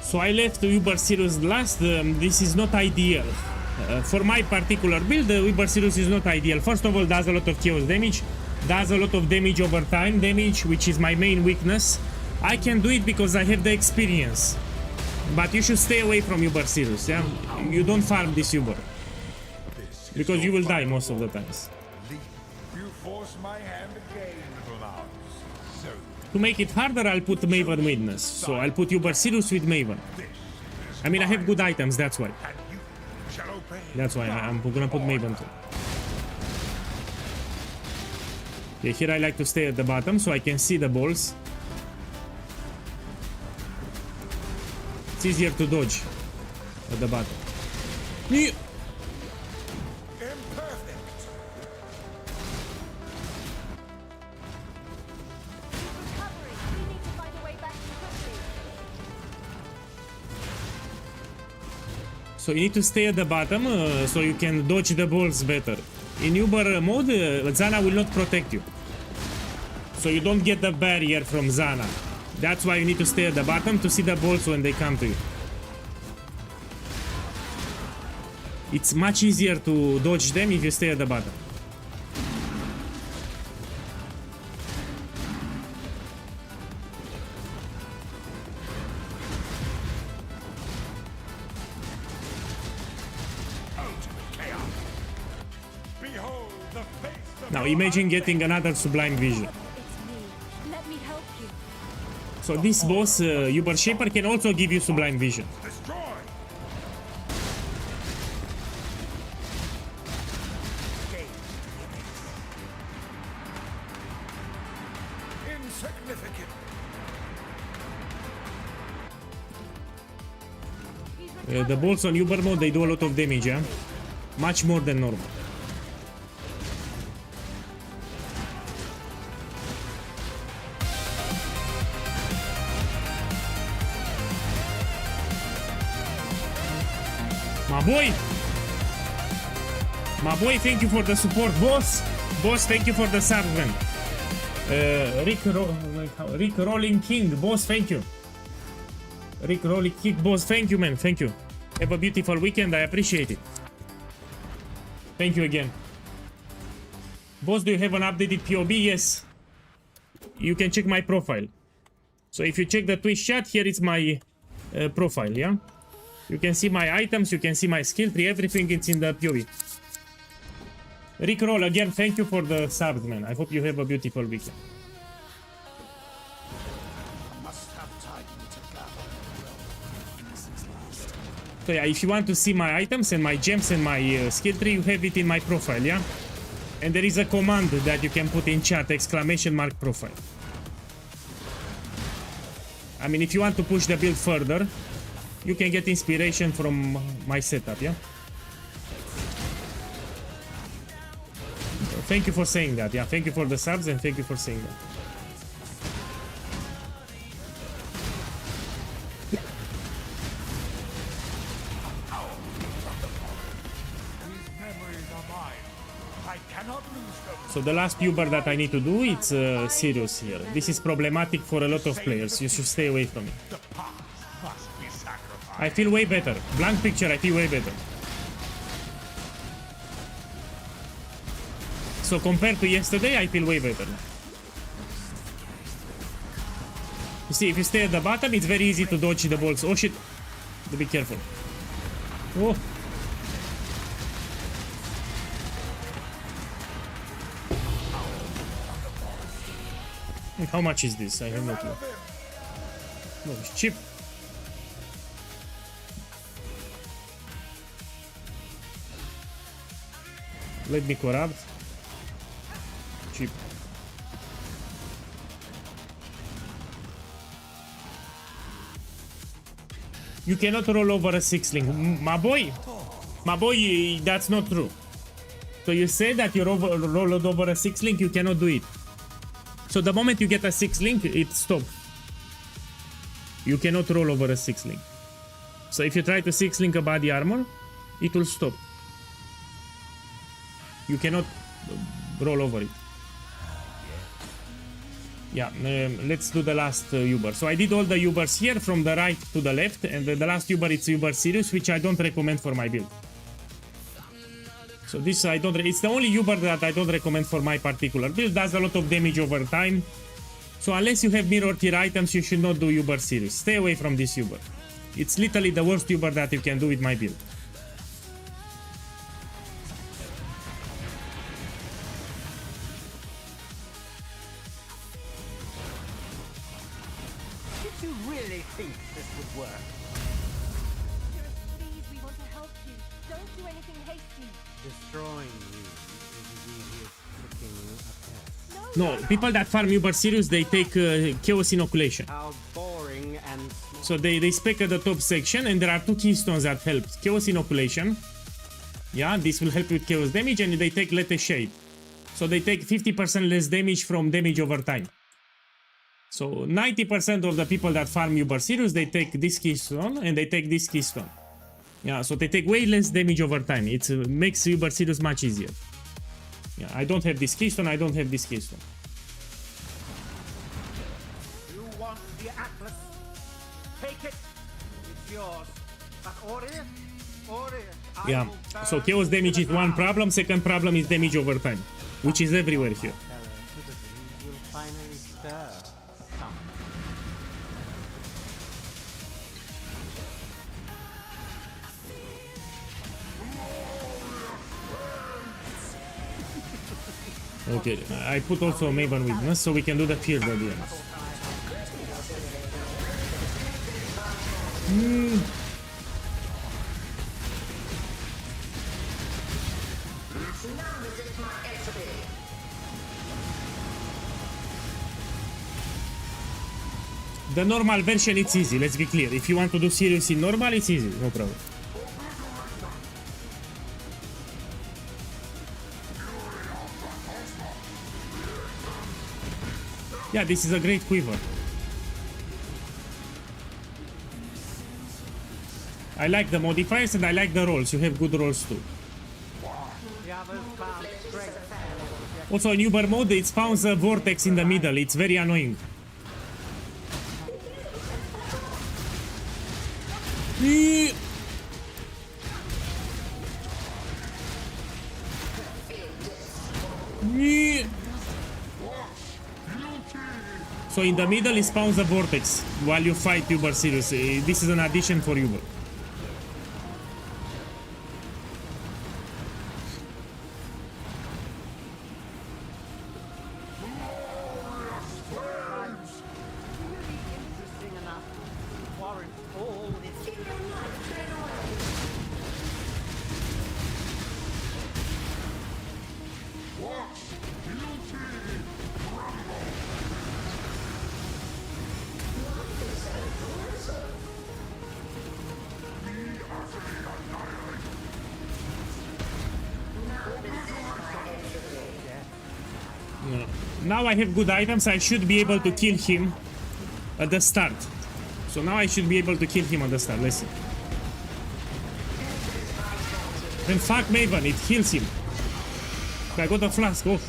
So I left the Uber Sirius last. This is not ideal. For my particular build, the Uber Sirius is not ideal. First of all, does a lot of chaos damage. Does a lot of damage over time damage, which is my main weakness. I can do it because I have the experience. But you should stay away from Uber Sirius, yeah? You don't farm this Uber. Because you will die most of the times. You force my hand again, little mouse. So To make it harder, I'll put Maven Witness. So I'll put Uber Sirius with Maven. I mean, I have good items, that's why. and you shall obey. That's why I'm gonna put Maven too. Okay, here I like to stay at the bottom so I can see the balls. It's easier to dodge at the bottom. Imperfect. Recovery. We need to find a way back quickly. So you need to stay at the bottom so you can dodge the balls better. In Uber mode, Zana will not protect you. So you don't get the barrier from Zana. That's why you need to stay at the bottom to see the balls when they come to you. It's much easier to dodge them if you stay at the bottom. Behold the face of Now your imagine getting another Sublime Vision. It's me. Let me help you. So this boss, Uber Shaper, can also give you Sublime Vision. destroy. Insignificant. The balls on Uber mode, they do a lot of damage, yeah? Much more than normal. My boy, thank you for the support, boss. Boss, thank you for the sub, man. Rick Rolling King, boss, thank you. Rick Rolling King, boss, thank you, man, thank you. Have a beautiful weekend, I appreciate it. Thank you again. Boss, do you have an updated POB? Yes. You can check my profile. So if you check the Twitch chat, here is my profile, yeah? You can see my items, you can see my skill tree, everything is in the POV. Rick Roll, again, thank you for the subs, man. I hope you have a beautiful weekend. So yeah, if you want to see my items and my gems and my skill tree, you have it in my profile, yeah? And there is a command that you can put in chat, !profile. I mean, if you want to push the build further, you can get inspiration from my setup, yeah? Thank you for saying that, yeah. Thank you for the subs and thank you for saying that. So the last Uber that I need to do, it's Sirius here. This is problematic for a lot of players. You should stay away from it. I feel way better. Blank picture, I feel way better. So compared to yesterday, I feel way better. You see, if you stay at the bottom, it's very easy to dodge the balls. Oh shit. Be careful. Oh. How much is this? I have no clue. No, it's cheap. Let me corrupt. Cheap. You cannot roll over a 6-link. My boy, that's not true. So you say that you rolled over a 6-link, you cannot do it. So the moment you get a 6-link, it stops. You cannot roll over a 6-link. So if you try to 6-link a body armor, it will stop. You cannot roll over it. Yeah, let's do the last Uber. So I did all the Ubers here from the right to the left, and the last Uber it's Uber Sirius, which I don't recommend for my build. So this I don't. It's the only Uber that I don't recommend for my particular build. Does a lot of damage over time. So unless you have mirror tier items, you should not do Uber Sirius. Stay away from this Uber. It's literally the worst Uber that you can do with my build. Did you really think this would work? Please, we want to help you. Don't do anything hasty. Destroying you is as easy as kicking a pest. No, people that farm Uber Sirius, they take Chaos Inoculation. How boring and small. So they spec at the top section, and there are two keystones that help. Chaos Inoculation. Yeah, this will help with Chaos damage, and they take Let the Shade. So they take 50% less damage from damage over time. So 90% of the people that farm Uber Sirius, they take this keystone, and they take this keystone. Yeah, so they take way less damage over time. It makes Uber Sirius much easier. Yeah, I don't have this keystone, I don't have this keystone. You want the Atlas? Take it. It's yours. But Ori, Yeah, so Chaos damage is one problem, second problem is damage over time, which is everywhere here. fellow citizens will finally stir. Come. Okay, I put also a Maven Witness so we can do the field at the end. The normal version, it's easy, let's be clear. If you want to do Sirius in normal, it's easy, no problem. Yeah, this is a great quiver. I like the modifiers and I like the rolls. You have good rolls too. The others found strength. Also in Uber mode, it spawns a vortex in the middle. It's very annoying. So in the middle it spawns a vortex while you fight Uber Sirius. This is an addition for Uber. Interesting enough to warrant all this. Yeah. Now I have good items. I should be able to kill him at the start. So now I should be able to kill him at the start. Let's see. And fuck Maven, it heals him. I got the flask. Oh,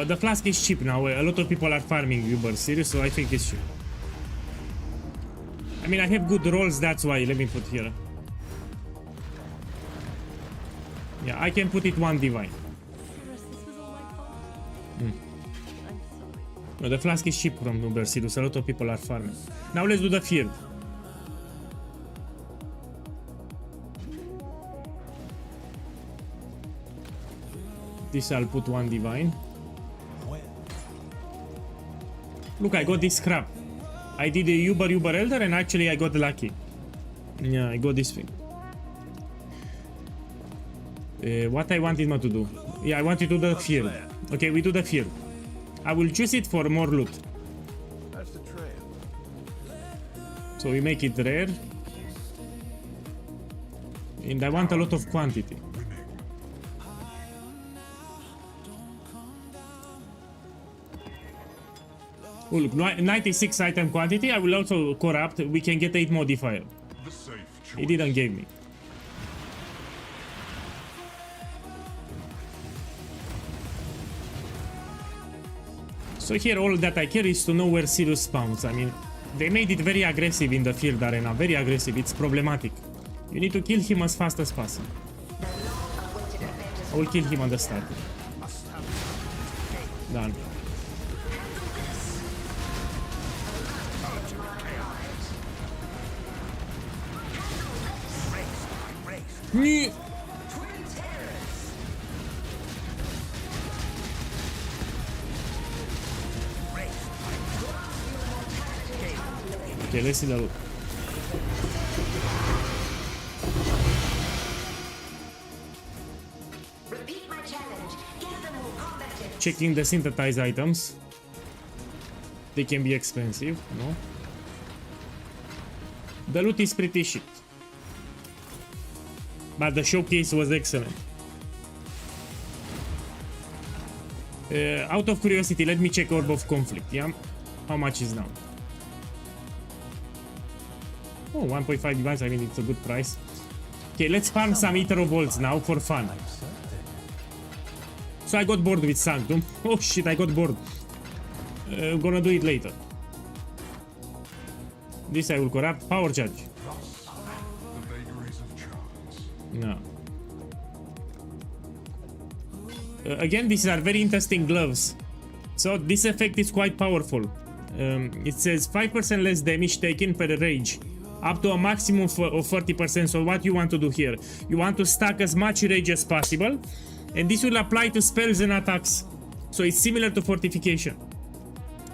the flask is cheap now. A lot of people are farming Uber Series, so I think it's cheap. I mean, I have good rolls, that's why. Let me put here. Yeah, I can put it 1 divine. Cyrus, this was all my fault. Mm. I'm sorry. No, the flask is cheap from Uber Series. A lot of people are farming. Now let's do the field. This I'll put 1 divine. Look, I got this crap. I did a Uber Elder and actually I got lucky. Yeah, I got this thing. What I wanted not to do. Yeah, I wanted to do the field. Okay, we do the field. I will choose it for more loot. That's the trail. So we make it rare. And I want a lot of quantity. Oh, look, 96 item quantity. I will also corrupt. We can get 8 modifier. The safe choice. He didn't give me. So here all that I care is to know where Sirius spawns. I mean, they made it very aggressive in the field arena. Very aggressive. It's problematic. You need to kill him as fast as possible. I will kill him on the start. Done. Me. Okay, let's see the loot. Checking the synthesized items. They can be expensive, no? The loot is pretty shit. But the showcase was excellent. Out of curiosity, let me check Orb of Conflict, yeah? How much is now? Oh, 1.5 divines, I mean, it's a good price. Okay, let's farm some Ether of Bolts now for fun. So I got bored with Sanctum. Oh shit, I got bored. I'm gonna do it later. This I will corrupt. Power Charge. The vagaries of chance. No. Again, these are very interesting gloves. So this effect is quite powerful. It says 5% less damage taken per rage, up to a maximum of 30%. So what you want to do here? You want to stack as much rage as possible, and this will apply to spells and attacks. So it's similar to Fortification.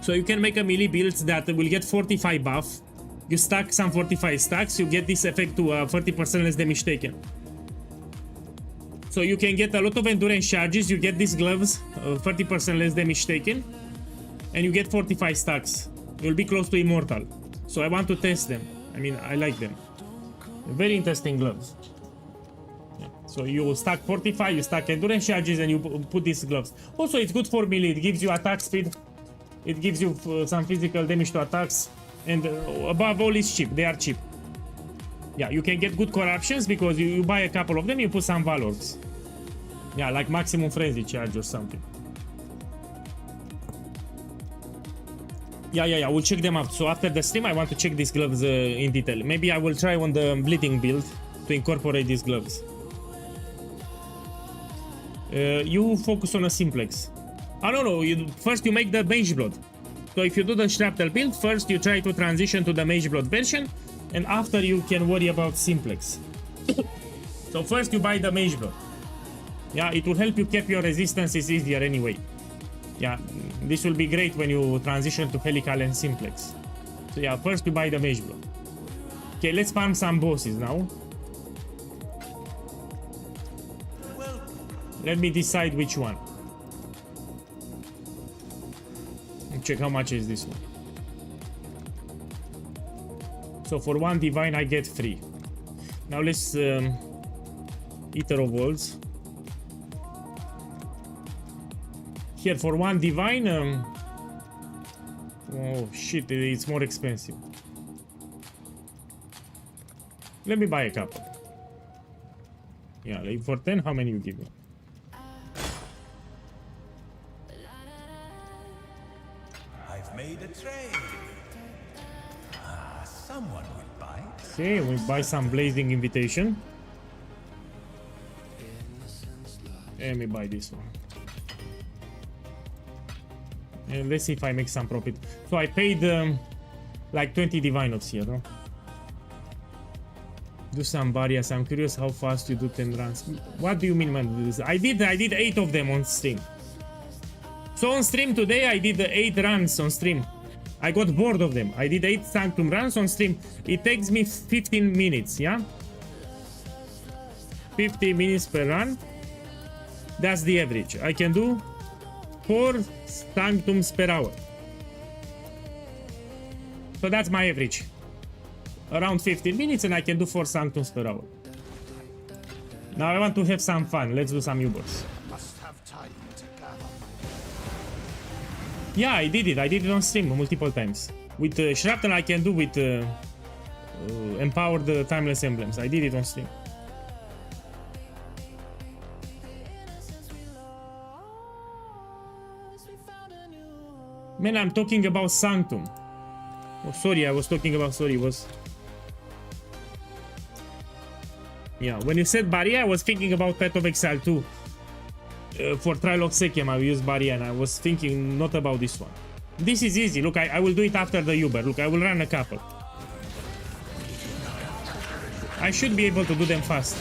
So you can make a melee build that will get 45 buff. You stack some 45 stacks, you get this effect to 30% less damage taken. So you can get a lot of endurance charges, you get these gloves, 30% less damage taken, and you get 45 stacks. You'll be close to immortal. So I want to test them. I mean, I like them. Very interesting gloves. Yeah. So you stack 45, you stack endurance charges, and you put these gloves. Also, it's good for melee. It gives you attack speed. It gives you some physical damage to attacks. And above all, it's cheap. They are cheap. Yeah, you can get good corruptions because you buy a couple of them, you put some valors. Yeah, like maximum frenzy charge or something. Yeah, we'll check them out. So after the stream, I want to check these gloves in detail. Maybe I will try on the bleeding build to incorporate these gloves. You focus on a simplex. Oh no, first you make the mage blood. So if you do the shrapnel build, first you try to transition to the mage blood version, and after you can worry about simplex. So first you buy the mage blood. Yeah, it will help you keep your resistances easier anyway. Yeah, this will be great when you transition to helical and simplex. So yeah, first you buy the mage blood. Okay, let's farm some bosses now. Let me decide which one. Check how much is this one. So for 1 divine I get 3. Now let's Ether of Worlds. Here for 1 divine oh shit, it's more expensive. Let me buy a couple. Yeah, like for 10, how many you give me? made a trade. Someone will buy. Okay, we buy some blazing invitation. Let me buy this one. And let's see if I make some profit. So I paid like 20 divine ops here, no? Do some barriers. I'm curious how fast you do 10 runs. What do you mean, man? I did 8 of them on stream. So on stream today I did 8 runs on stream. I got bored of them. I did 8 Sanctum runs on stream. It takes me 15 minutes, yeah? 50 minutes per run. That's the average. I can do 4 Sanctums per hour. So that's my average. Around 15 minutes and I can do 4 Sanctums per hour. Now I want to have some fun. Let's do some Ubers. Must have time to gather. Yeah, I did it. I did it on stream multiple times. With Shrapnel I can do with empowered timeless emblems. I did it on stream. Man, I'm talking about Sanctum. Oh, sorry, I was talking about, Yeah, when you said Barrier, I was thinking about Path of Exile 2. For Trial of Sekiem, I will use Barrier, and I was thinking not about this one. This is easy. Look, I will do it after the Uber. Look, I will run a couple. I should be able to do them fast.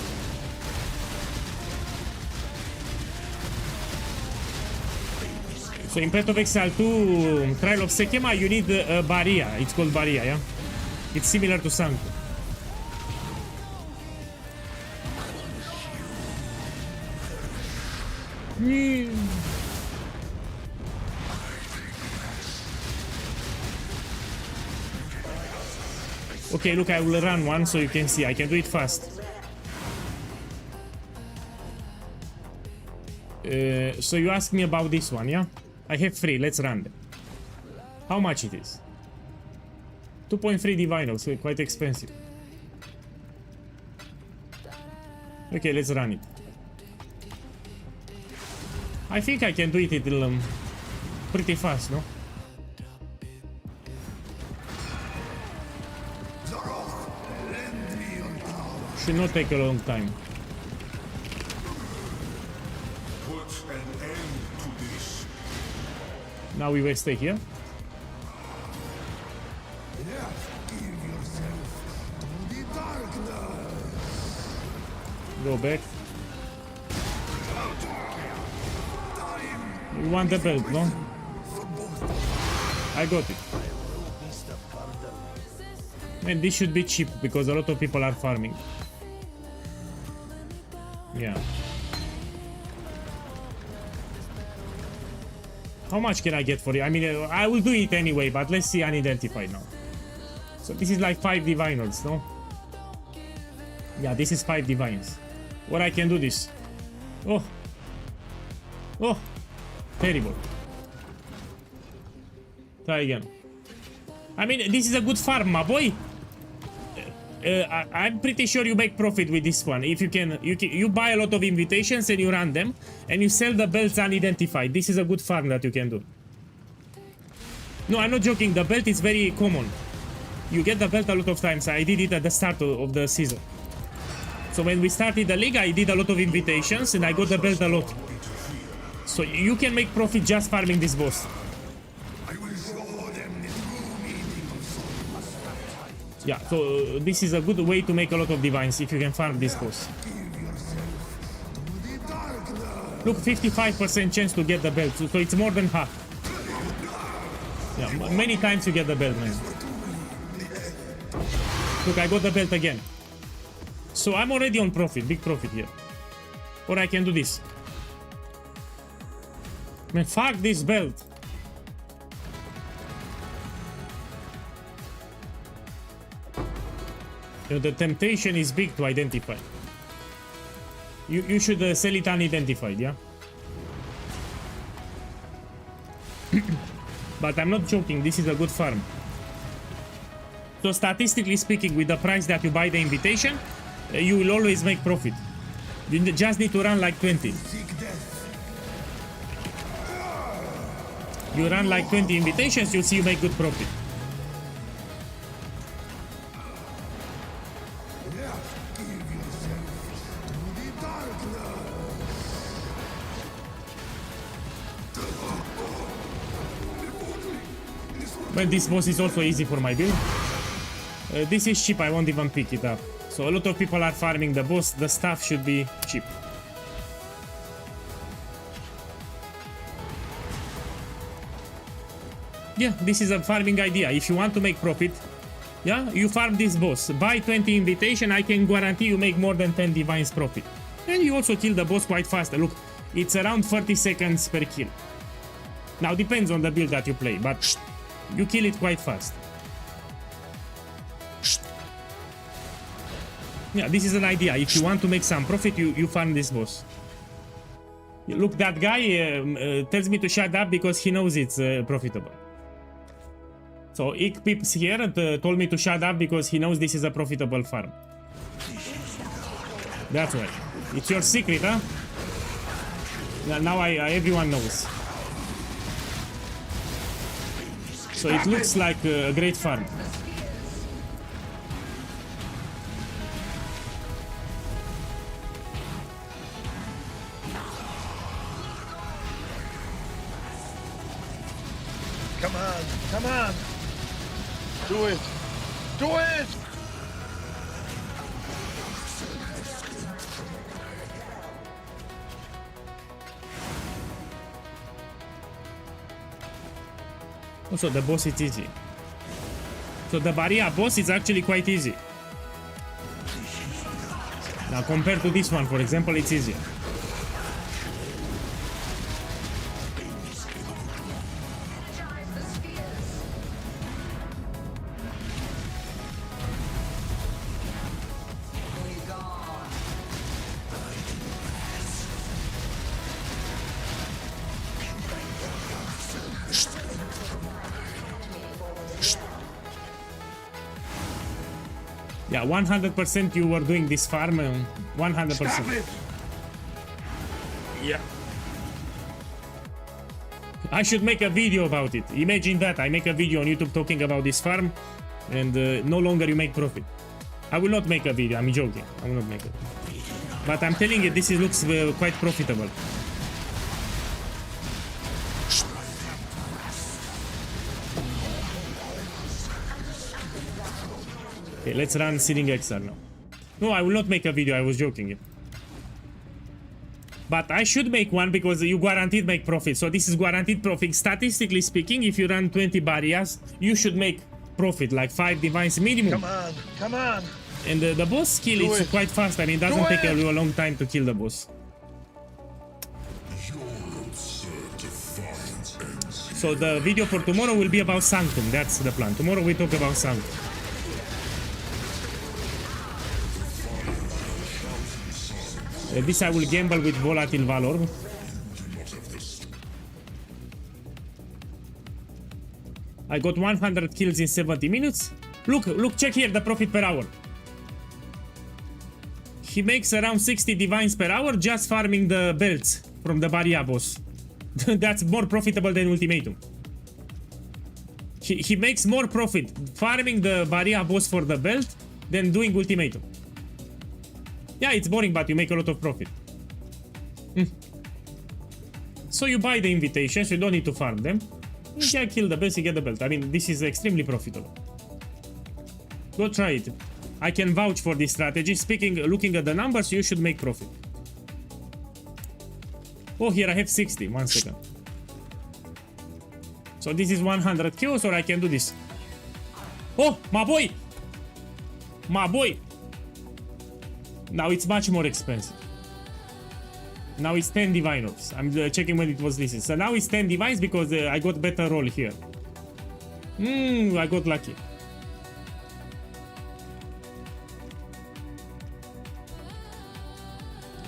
So in Path of Exile 2, Trial of Sekema, you need a Barrier. It's called Barrier, yeah? It's similar to Sanctum. Okay, look, I will run one so you can see. I can do it fast. So you asked me about this one, yeah? I have 3. Let's run them. How much it is? 2.3 Divinals, so quite expensive. Okay, let's run it. I think I can do it pretty fast, no? Should not take a long time. Put an end to this. Now we will stay here. Go back. You want the belt, no? I got it. Man, this should be cheap because a lot of people are farming. Yeah. How much can I get for it? I mean, I will do it anyway, but let's see unidentified now. So this is like 5 divinals, no? Yeah, this is 5 divines. Or I can do this. Oh. Oh. Terrible. Try again. I mean, this is a good farm, my boy. I'm pretty sure you make profit with this one. If you buy a lot of invitations and you run them, and you sell the belts unidentified. This is a good farm that you can do. No, I'm not joking. The belt is very common. You get the belt a lot of times. I did it at the start of the season. So when we started the league, I did a lot of invitations and I got the belt a lot. So you can make profit just farming this boss. Yeah, so this is a good way to make a lot of divines if you can farm this boss. Look, 55% chance to get the belt, so it's more than half. Yeah, many times you get the belt, man. Look, I got the belt again. So I'm already on profit, big profit here. Or I can do this. Man, fuck this belt. You know, the temptation is big to identify. You should sell it unidentified, yeah? But I'm not joking, this is a good farm. So statistically speaking, with the price that you buy the invitation, you will always make profit. You just need to run like 20. You run like 20 invitations, you'll see you make good profit. Well, this boss is also easy for my build. This is cheap, I won't even pick it up. So a lot of people are farming the boss, the stuff should be cheap. Yeah, this is a farming idea. If you want to make profit, yeah, you farm this boss. Buy 20 invitation, I can guarantee you make more than 10 divines profit. And you also kill the boss quite fast. Look, it's around 30 seconds per kill. Now, depends on the build that you play, but you kill it quite fast. Yeah, this is an idea. If you want to make some profit, you farm this boss. Look, that guy tells me to shut up because he knows it's profitable. So Ik Pips here told me to shut up because he knows this is a profitable farm. That's right. It's your secret, huh? Yeah, now everyone knows. So it looks like a great farm. Come on, come on! Do it! Do it! Also, the boss is easy. So the Barrier boss is actually quite easy. Now compared to this one, for example, it's easier. Yeah, 100% you were doing this farm, 100%. Yeah. I should make a video about it. Imagine that, I make a video on YouTube talking about this farm and no longer you make profit. I will not make a video, I'm joking. I will not make it. But I'm telling you, this looks quite profitable. Okay, let's run Searing Exile now. No, I will not make a video, I was joking. But I should make one because you guaranteed make profit. So this is guaranteed profit. Statistically speaking, if you run 20 barriers, you should make profit, like 5 divines minimum. Come on, come on! And the boss kill is quite fast. I mean, it doesn't take a long time to kill the boss. So the video for tomorrow will be about Sanctum. That's the plan. Tomorrow we talk about Sanctum. This I will gamble with Volatile Valor. I got 100 kills in 70 minutes. Look, check here the profit per hour. He makes around 60 divines per hour just farming the belts from the Barrier boss. That's more profitable than Ultimatum. He makes more profit farming the Barrier boss for the belt than doing Ultimatum. Yeah, it's boring, but you make a lot of profit. So you buy the invitations, you don't need to farm them. Yeah, kill the best, you get the belt. I mean, this is extremely profitable. Go try it. I can vouch for this strategy. Looking at the numbers, you should make profit. Oh, here I have 60. 1 second. So this is 100 kills, or I can do this. Oh, my boy! My boy! Now it's much more expensive. Now it's 10 divine orbs. I'm checking when it was listed. So now it's 10 divines because I got better roll here. I got lucky.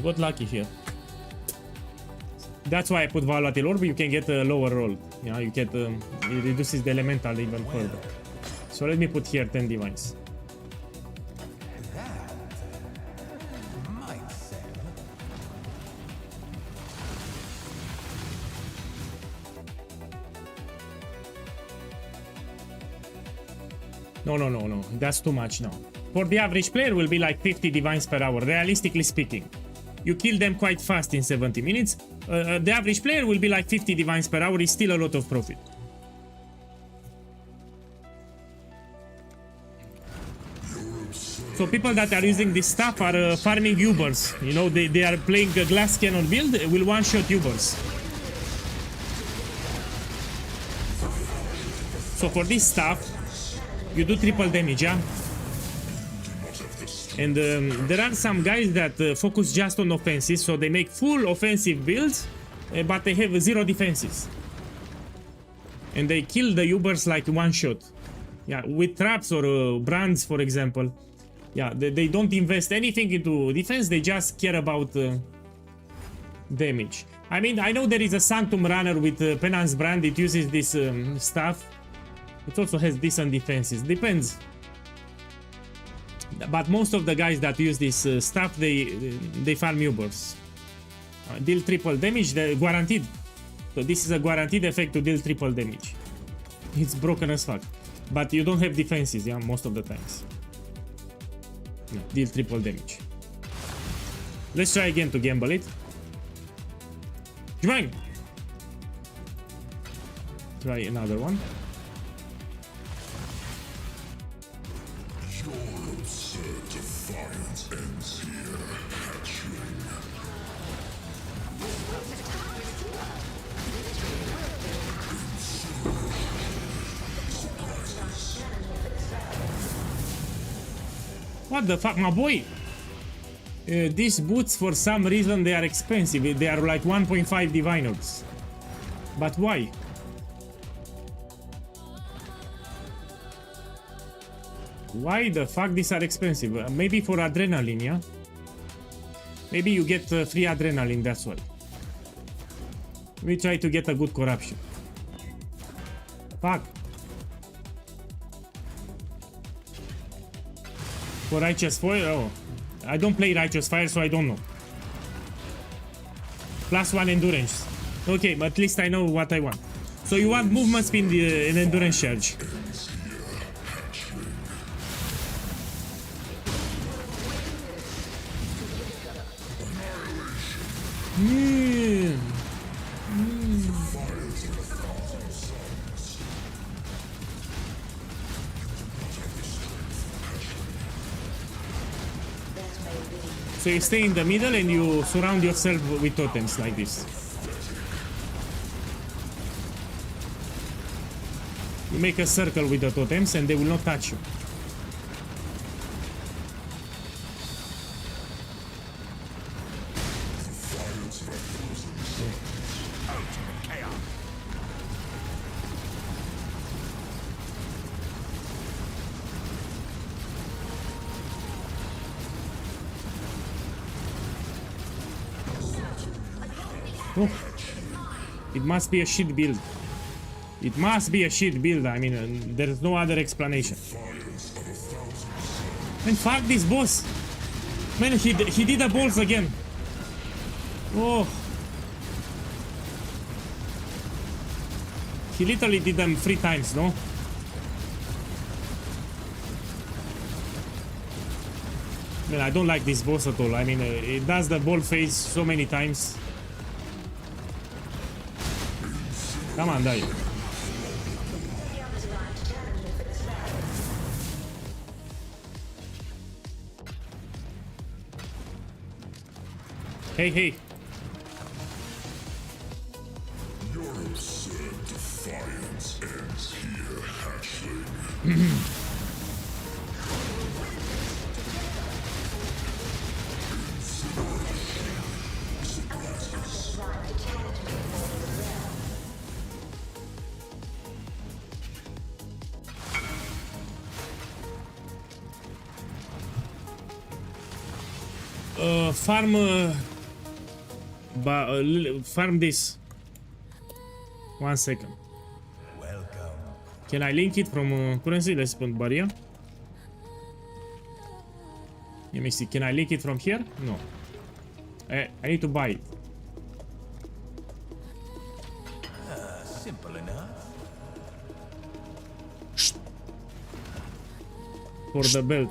Got lucky here. That's why I put Volatile Orb. You can get a lower roll. Yeah, you get it reduces the elemental even further. So let me put here 10 divines. No. That's too much now. For the average player, will be like 50 divines per hour, realistically speaking. You kill them quite fast in 70 minutes. The average player will be like 50 divines per hour. Is still a lot of profit. So people that are using this stuff are farming Ubers. You know, they are playing a glass cannon build, will one-shot Ubers. So for this stuff, you do triple damage, yeah? And there are some guys that focus just on offenses, so they make full offensive builds, but they have 0 defenses. And they kill the Ubers like one shot. Yeah, with traps or brands, for example. Yeah, they don't invest anything into defense, they just care about damage. I mean, I know there is a Sanctum runner with Penance brand, it uses this stuff. It also has decent defenses, depends. But most of the guys that use this stuff, they farm Ubers. Deal triple damage, they're guaranteed. So this is a guaranteed effect to deal triple damage. It's broken as fuck. But you don't have defenses, yeah, most of the times. No, deal triple damage. Let's try again to gamble it. Join! Try another one. Your absurd defiance ends here, hatchling. What the fuck, my boy? These boots, for some reason, they are expensive. They are like 1.5 diviners. But why? Why the fuck these are expensive? Maybe for adrenaline, yeah? Maybe you get free adrenaline, that's why. We try to get a good corruption. Fuck. For Righteous Fire? Oh. I don't play Righteous Fire, so I don't know. +1 endurance. Okay, but at least I know what I want. So you want movement speed and endurance charge. So you stay in the middle and you surround yourself with totems like this. You make a circle with the totems and they will not touch you. Oh, it must be a shit build. It must be a shit build. I mean, there's no other explanation. And fuck this boss. Man, he did the balls again. Oh. He literally did them 3 times, no? Man, I don't like this boss at all. I mean, it does the ball phase so many times. Come on, die. Hey, hey. Your absurd defiance ends here, hatchling. Farm this. 1 second. Welcome. Can I link it from currency? Let's put barrier. Let me see. Can I link it from here? No. I need to buy it. Simple enough. for the belt.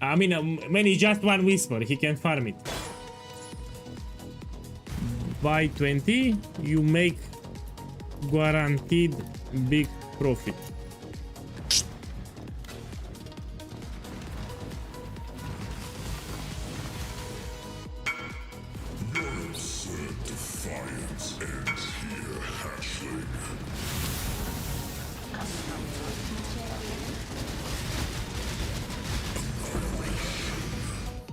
I mean, man, it's just one whisper. He can farm it. Buy 20, you make guaranteed big profit.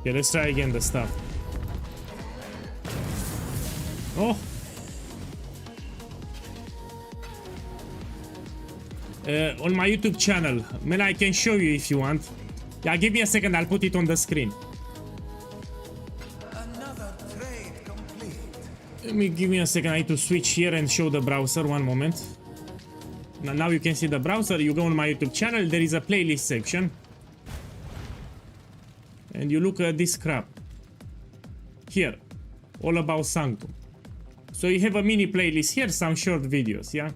Okay, let's try again the stuff. Oh! On my YouTube channel. Man, I can show you if you want. Yeah, give me a second, I'll put it on the screen. Another trade complete. Give me a second, I need to switch here and show the browser, one moment. Now you can see the browser, you go on my YouTube channel, there is a playlist section. And you look at this crap. Here, all about Sanctum. So you have a mini playlist here, some short videos, yeah?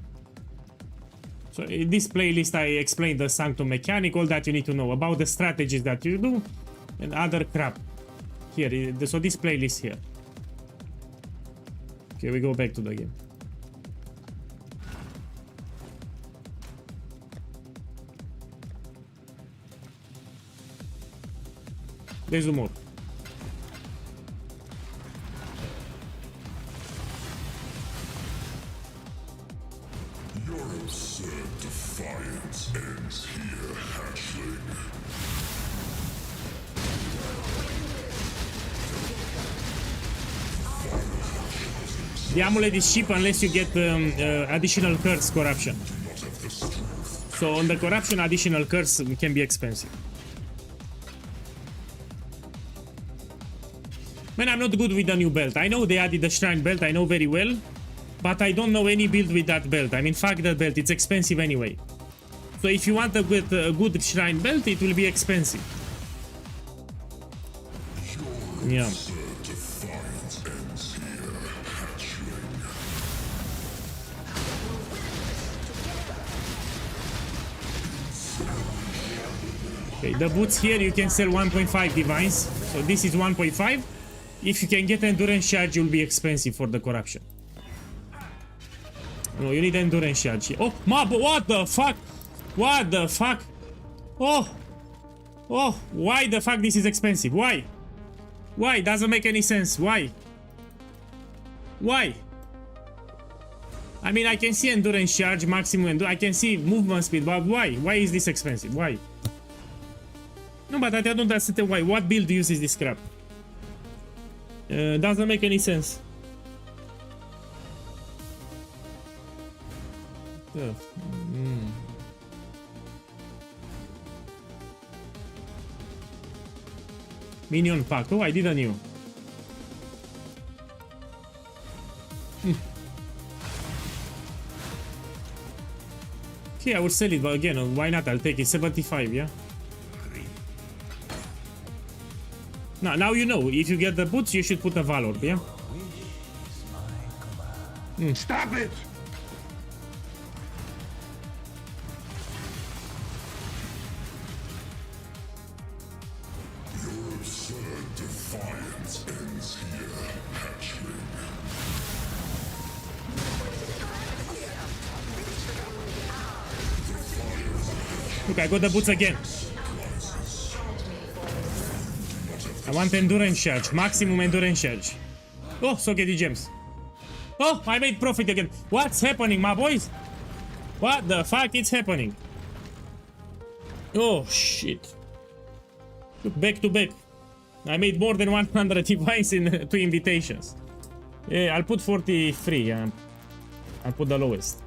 So in this playlist I explain the Sanctum mechanic, all that you need to know about the strategies that you do, and other crap. Here, so this playlist here. Okay, we go back to the game. There's more. Your absurd defiance ends here, hatchling. The amulet is cheap unless you get additional curse corruption. So on the corruption, additional curse can be expensive. Man, I'm not good with the new belt. I know they added the shrine belt, I know very well. But I don't know any build with that belt. I mean, fuck that belt, it's expensive anyway. So if you want a good shrine belt, it will be expensive. Yeah. Okay, the boots here, you can sell 1.5 divines. So this is 1.5. If you can get endurance charge, it will be expensive for the corruption. No, you need endurance charge. Oh, mob, what the fuck? What the fuck? Oh, why the fuck this is expensive? Why? Why? Doesn't make any sense. Why? Why? I mean, I can see endurance charge, maximum endurance. I can see movement speed, but why? Why is this expensive? Why? No, but I don't understand why. What build uses this crap? Doesn't make any sense. Minion pack. Oh, I didn't know. Okay, I will sell it, but again, why not? I'll take it. 75, yeah? Now you know, if you get the boots, you should put a Valor, yeah? Stop it! Your absurd defiance ends here, hatchling. Look, I got the boots again. I want endurance charge, maximum endurance charge. Oh, so get the gems. Oh, I made profit again. What's happening, my boys? What the fuck is happening? Oh, shit. Back to back. I made more than 100 devices in 2 invitations. Yeah, I'll put 43. I'll put the lowest.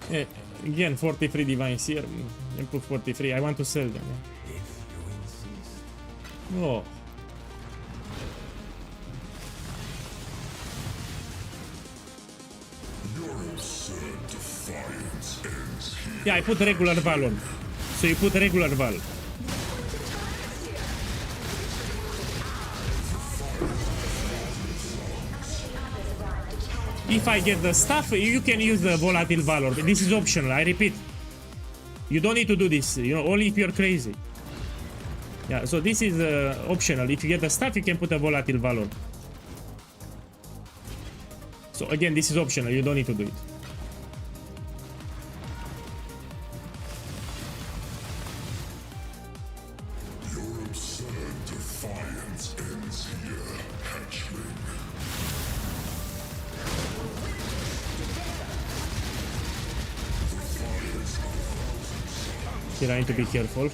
Yeah, again, 43 divines here. I'll put 43. I want to sell them. Oh. Yeah, I put regular Valor. So you put regular Valor. If I get the stuff, you can use the volatile valor. This is optional, I repeat. You don't need to do this, you know, only if you're crazy. Yeah, so this is optional. If you get the stuff, you can put a volatile valor. So again, this is optional, you don't need to do it. Your absurd defiance ends here, hatchling. Here I need to be careful.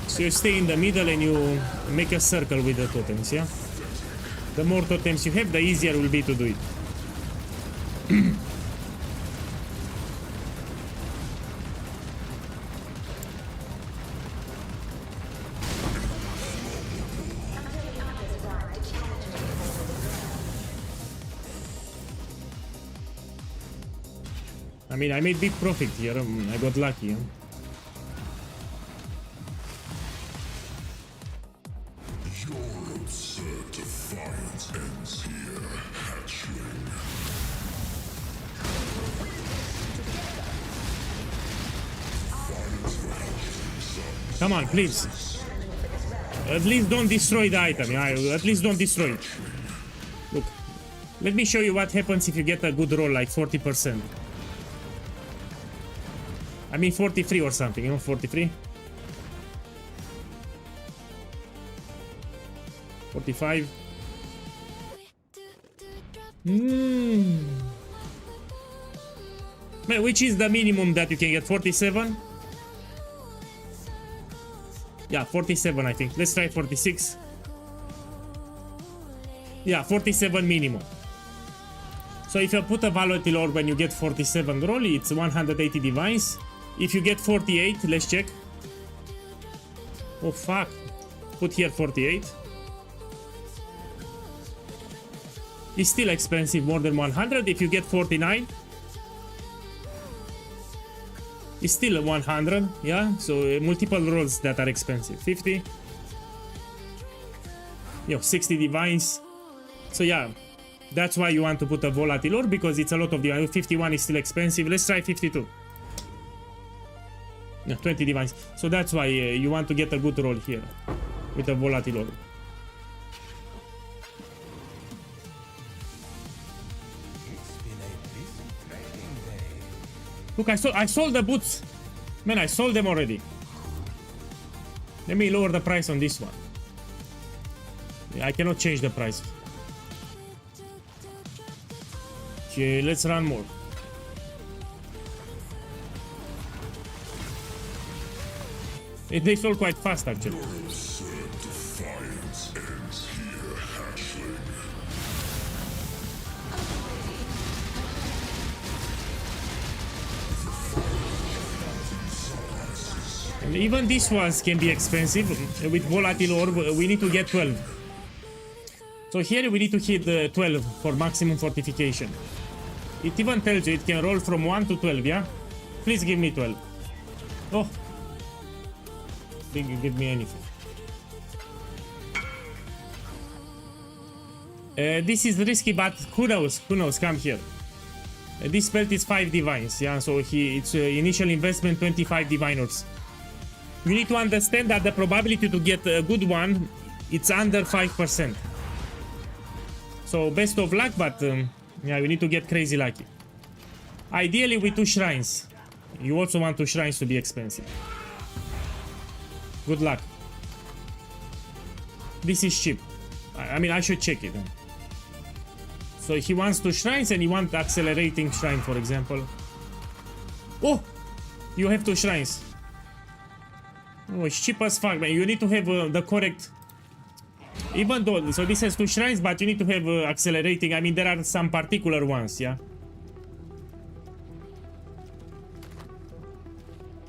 So you stay in the middle and you make a circle with the totems, yeah? The more totems you have, the easier it will be to do it. I mean, I made big profit here. I got lucky. Huh? Your absurd defiance ends here, hatchling. Come on, please. At least don't destroy the item. Yeah? At least don't destroy it. Look. Let me show you what happens if you get a good roll, like 40%. I mean 43 or something, you know, 43. 45. Man, which is the minimum that you can get? 47? Yeah, 47 I think. Let's try 46. Yeah, 47 minimum. So if you put a volatile orb when you get 47 roll, it's 180 divines. If you get 48, let's check. Oh fuck. Put here 48. It's still expensive, more than 100. If you get 49, it's still 100. Yeah, so multiple rolls that are expensive. 50. Yo, 60 divines. So yeah, that's why you want to put a volatile orb, because it's a lot of divines. 51 is still expensive. Let's try 52. No, 20 divines. So that's why you want to get a good roll here with a volatile orb. It's been a busy trading day. Look, I sold the boots. Man, I sold them already. Let me lower the price on this one. Yeah, I cannot change the price. Okay, let's run more. They sold quite fast, actually. Your absurd defiance ends here, hatchling. And even these ones can be expensive. With volatile orb, we need to get 12. So here we need to hit 12 for maximum fortification. It even tells you it can roll from 1 to 12, yeah? Please give me 12. Oh. Think you give me anything. This is risky, but who knows? Who knows? Come here. This belt is 5 divines, yeah? So it's initial investment 25 diviners. You need to understand that the probability to get a good one, it's under 5%. So best of luck, but yeah, we need to get crazy lucky. Ideally with 2 shrines. You also want 2 shrines to be expensive. Good luck. This is cheap. I mean, I should check it. So he wants 2 shrines and he wants accelerating shrine, for example. Oh! You have 2 shrines. Oh, it's cheap as fuck, man. You need to have the correct... Even though... So this has 2 shrines, but you need to have accelerating. I mean, there are some particular ones, yeah?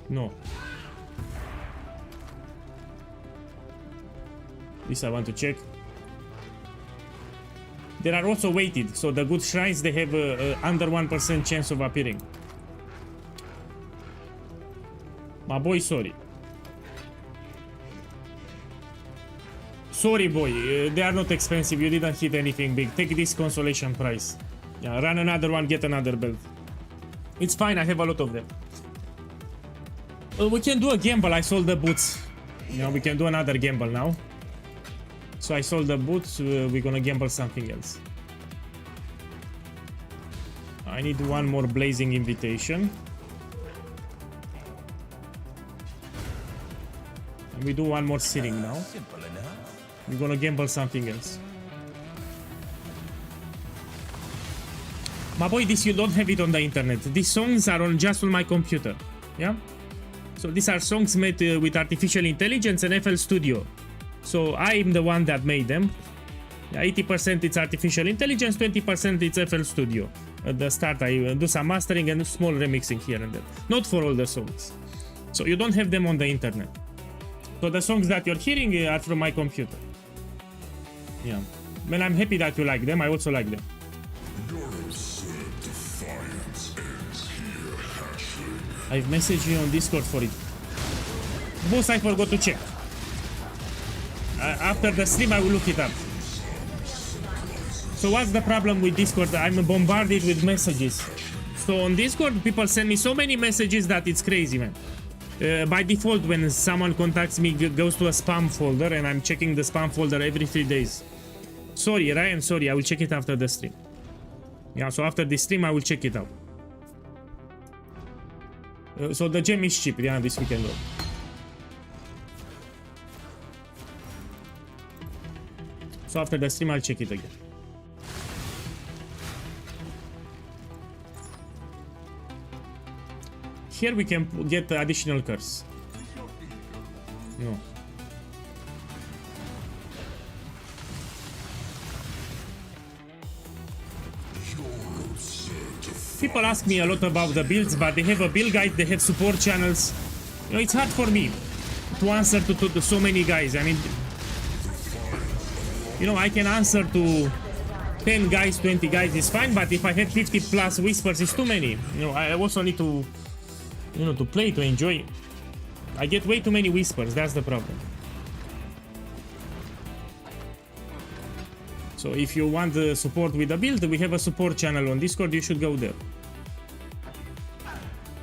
No. This I want to check. There are also weighted, so the good shrines, they have under 1% chance of appearing. My boy, sorry. Sorry, boy. They are not expensive. You didn't hit anything big. Take this consolation prize. Yeah, run another one, get another belt. It's fine. I have a lot of them. We can do a gamble. I sold the boots. You know, we can do another gamble now. So I sold the boots. We're gonna gamble something else. I need one more blazing invitation. And we do one more searing now. Simple enough. We're gonna gamble something else. My boy, this you don't have it on the internet. These songs are on just on my computer. Yeah? So these are songs made with artificial intelligence and FL Studio. So I'm the one that made them. 80% it's artificial intelligence, 20% it's FL Studio. At the start I do some mastering and small remixing here and there. Not for all the songs. So you don't have them on the internet. So the songs that you're hearing are from my computer. Yeah. And I'm happy that you like them. I also like them. I've messaged you on Discord for it. Boss, I forgot to check. After the stream, I will look it up. So what's the problem with Discord? I'm bombarded with messages. So on Discord, people send me so many messages that it's crazy, man. By default, when someone contacts me, it goes to a spam folder, and I'm checking the spam folder every 3 days. Sorry, Ryan, sorry. I will check it after the stream. Yeah, so after the stream, I will check it out. So the gem is cheap, yeah, this weekend. So after the stream, I'll check it again. Here we can get the additional curse. No. People ask me a lot about the builds, but they have a build guide, they have support channels. You know, it's hard for me to answer to so many guys. I mean, you know, I can answer to 10 guys, 20 guys is fine, but if I have 50 plus whispers, it's too many. You know, I also need to, you know, to play, to enjoy. I get way too many whispers, that's the problem. So if you want the support with the build, we have a support channel on Discord, you should go there.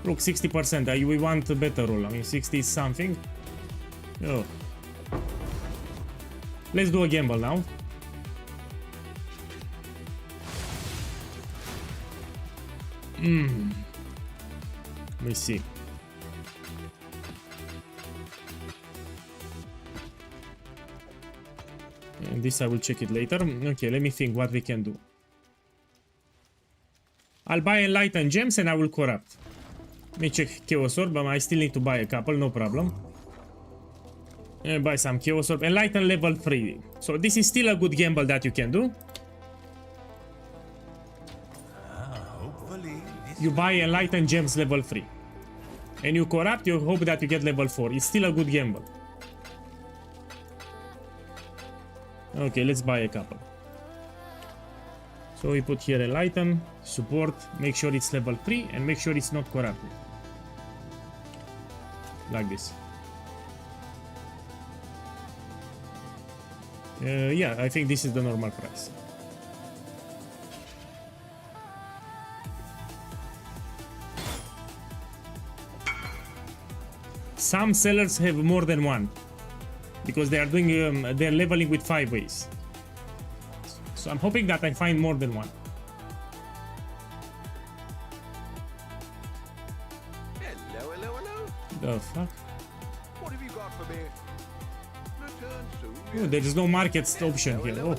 Look, 60%, we want a better roll. I mean, 60 is something. Oh. Let's do a gamble now. Let me see. And this I will check it later. Okay, let me think what we can do. I'll buy Enlightened Gems and I will Corrupt. Let me check Chaos Orb, but I still need to buy a couple, no problem. And buy some Chaos Orb. Enlighten level 3. So this is still a good gamble that you can do. You buy Enlightened Gems level 3. And you Corrupt, you hope that you get level 4. It's still a good gamble. Okay, let's buy a couple. So we put here Enlighten, support, make sure it's level 3, and make sure it's not corrupted. Like this. Yeah, I think this is the normal price. Some sellers have more than one, because they are doing they're leveling with 5 ways. So I'm hoping that I find more than one. Hello, hello, hello. The fuck? What have you got for me? Return soon. Oh, there is no market option here.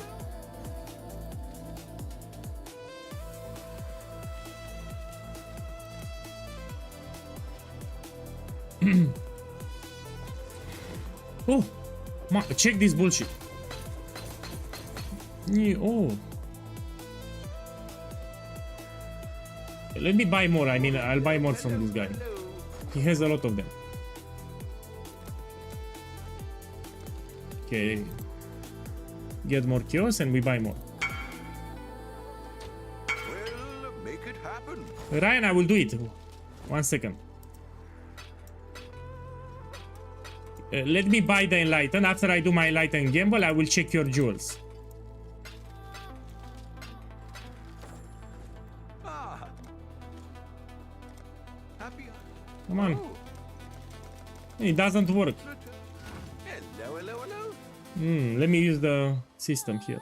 Oh. Oh, check this bullshit. Oh. Let me buy more. I mean, I'll buy more from this guy. He has a lot of them. Okay. Get more chaos and we buy more. Well, make it happen. Ryan, I will do it. 1 second. let me buy the Enlighten. After I do my Enlighten gamble, I will check your jewels. Ah. Happy. Come on. Oh, It doesn't work. hello, hello, hello. Let me use the system here.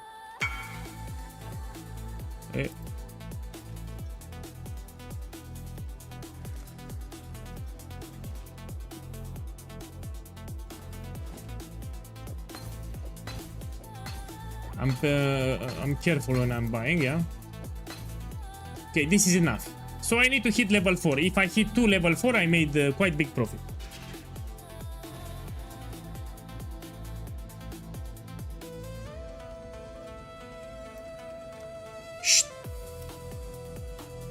I'm careful when I'm buying, yeah. Okay, this is enough. So I need to hit level 4. If I hit 2 level 4, I made quite big profit. Shh.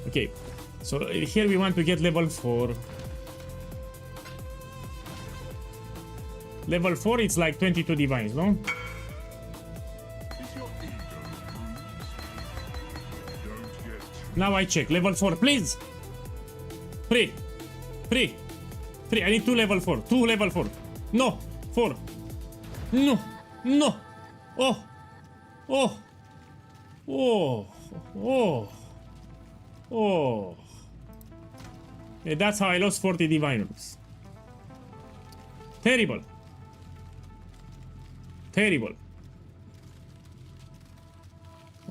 Okay, so here we want to get level 4. Level 4, it's like 22 divines, no? Now I check. Level 4, please. 3. I need 2 level 4. 2 level 4. No. 4. No. No. Oh. Oh. Oh. Oh. Oh. Yeah, that's how I lost 40 diviners. Terrible. Terrible.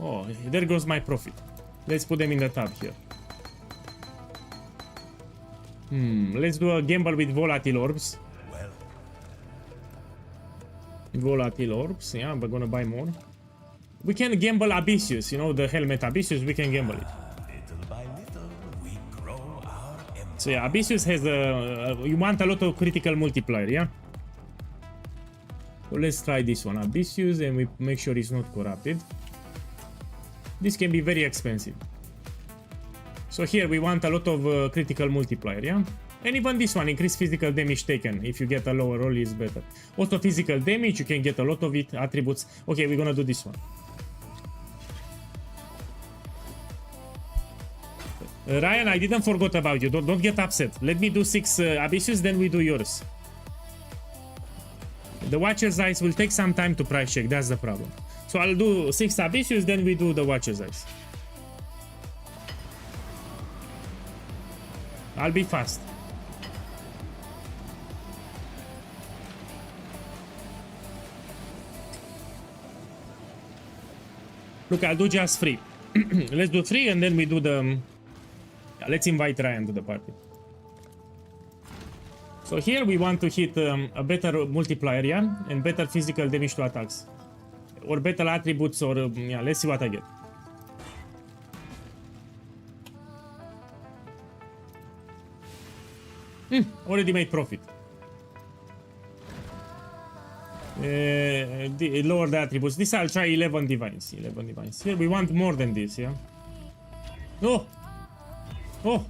Oh, there goes my profit. Let's put them in the tab here. Let's do a gamble with volatile orbs. Volatile orbs, yeah, we're gonna buy more. We can gamble Abyssius, you know, the helmet Abyssius, we can gamble it. Little by little, we grow our empire. So yeah, Abyssius has you want a lot of critical multiplier, yeah? So let's try this one, Abyssius, and we make sure it's not corrupted. This can be very expensive. So here we want a lot of critical multiplier, yeah? And even this one, increase physical damage taken. If you get a lower roll, is better. Also physical damage, you can get a lot of it. Attributes. Okay, we're gonna do this one. Ryan, I didn't forget about you. Don't get upset. Let me do 6 Abyssius, then we do yours. The Watcher's Eyes will take some time to price check. That's the problem. So I'll do 6 Abyssius, then we do the Watcher's Eyes. I'll be fast. Look, I'll do just 3. Let's do 3 and then we do the... let's invite Ryan to the party. So here we want to hit a better multiplier, yeah? And better physical damage to attacks. Or better attributes, or yeah, let's see what I get. Already made profit. Lower the attributes. This I'll try 11 divines. 11 divines. Here we want more than this, yeah? Oh! Oh!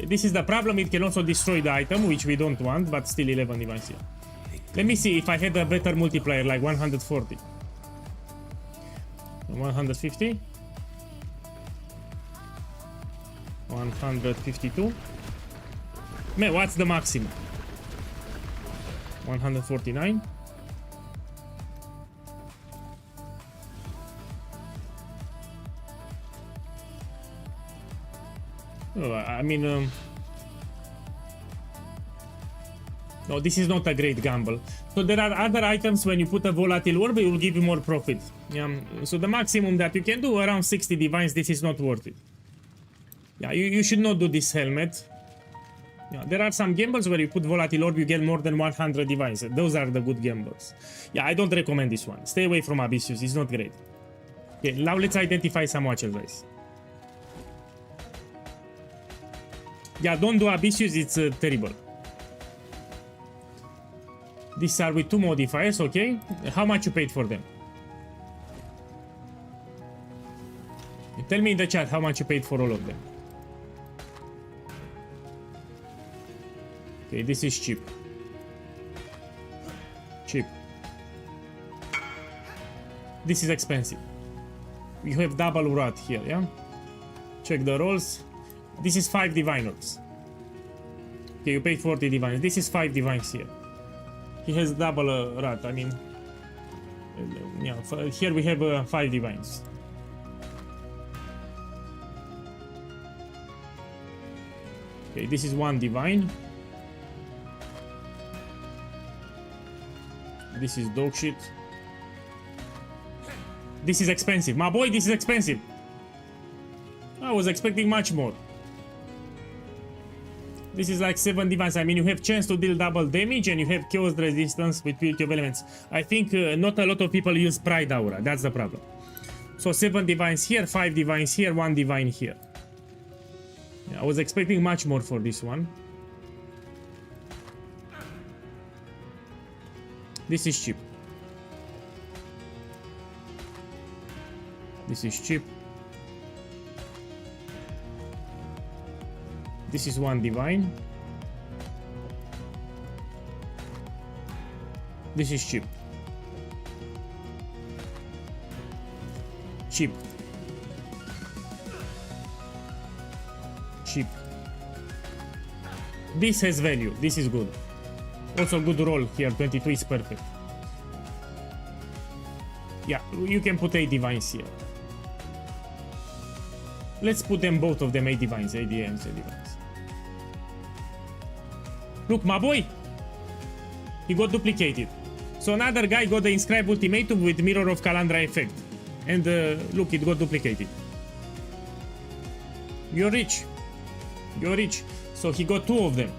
This is the problem. It can also destroy the item, which we don't want, but still 11 divines here. Let me see if I had a better multiplier, like 140. 150. 152. Man, what's the maximum? 149. Oh, I mean, no, this is not a great gamble. So there are other items when you put a volatile orb, it will give you more profit. Yeah. So the maximum that you can do, around 60 divines, this is not worth it. Yeah, you should not do this helmet. Yeah, there are some gambles where you put volatile orb, you get more than 100 divines. Those are the good gambles. Yeah, I don't recommend this one. Stay away from Abyssius, it's not great. Okay, now let's identify some Watcher's Eyes. Yeah, don't do Abyssius, it's terrible. These are with 2 modifiers, okay? How much you paid for them? Tell me in the chat how much you paid for all of them. Okay, this is cheap. Cheap. This is expensive. We have double rot here, yeah? Check the rolls. This is 5 diviners. Okay, you paid 40 divines. This is 5 divines here. He has double rat, I mean... yeah, here we have 5 divines. Okay, this is 1 divine. This is dog shit. This is expensive. My boy, this is expensive. I was expecting much more. This is like 7 divines. I mean, you have chance to deal double damage and you have chaos resistance with purity of elements. I think not a lot of people use pride aura. That's the problem. So 7 divines here, 5 divines here, 1 divine here. Yeah, I was expecting much more for this one. This is cheap. This is cheap. This is 1 divine. This is cheap. Cheap. Cheap. This has value. This is good. Also good roll here. 22 is perfect. Yeah, you can put 8 divines here. Let's put them, both of them, 8 divines. 8 divines, 8 divines. Look, my boy! He got duplicated. So another guy got the inscribed ultimatum with Mirror of Calandra effect. And look, it got duplicated. You're rich. You're rich. So he got 2 of them.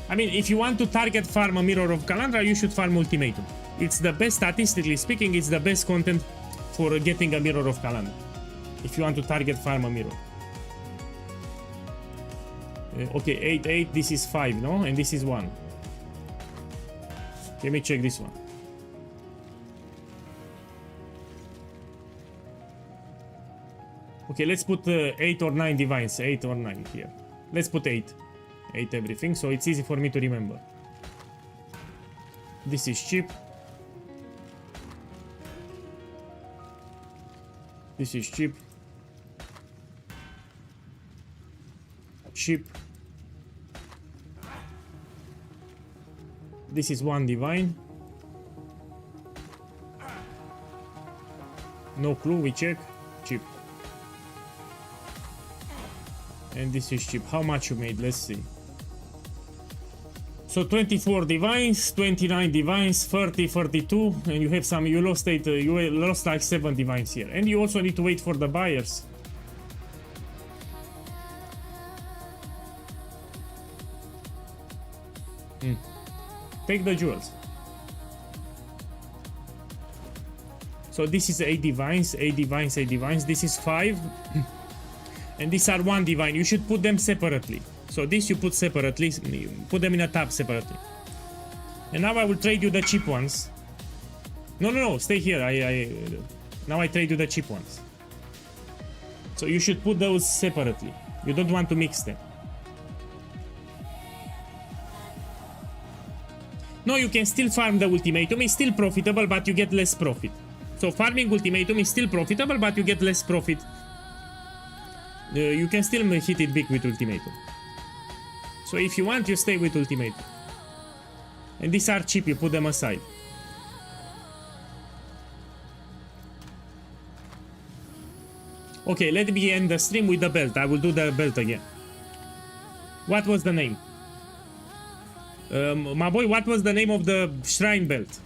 I mean, if you want to target farm a Mirror of Calandra, you should farm Ultimatum. It's the best, statistically speaking, it's the best content for getting a Mirror of Calandra. If you want to target farm a Mirror. Okay, 8, 8, this is 5, no? And this is 1. Let me check this one. Okay, let's put 8 or 9 divines. 8 or 9 here. Let's put 8. 8 everything, so it's easy for me to remember. This is cheap. This is cheap. Cheap. This is 1 divine. No clue, we check. Cheap. And this is cheap. How much you made? Let's see. So 24 divines, 29 divines, 30, 32, and you have some. You lost 8. You lost like 7 divines here, and you also need to wait for the buyers. Take the jewels. So this is 8 divines, 8 divines, 8 divines. This is 5. And these are 1 divine. You should put them separately. So this you put separately. Put them in a tab separately. And now I will trade you the cheap ones. No, stay here. Now I trade you the cheap ones. So you should put those separately. You don't want to mix them. No, you can still farm the ultimatum. It's still profitable, but you get less profit. So farming ultimatum is still profitable, but you get less profit. You can still hit it big with ultimatum. So if you want, you stay with ultimatum. And these are cheap, you put them aside. Okay, let me end the stream with the belt. I will do the belt again. What was the name? My boy, what was the name of the shrine belt?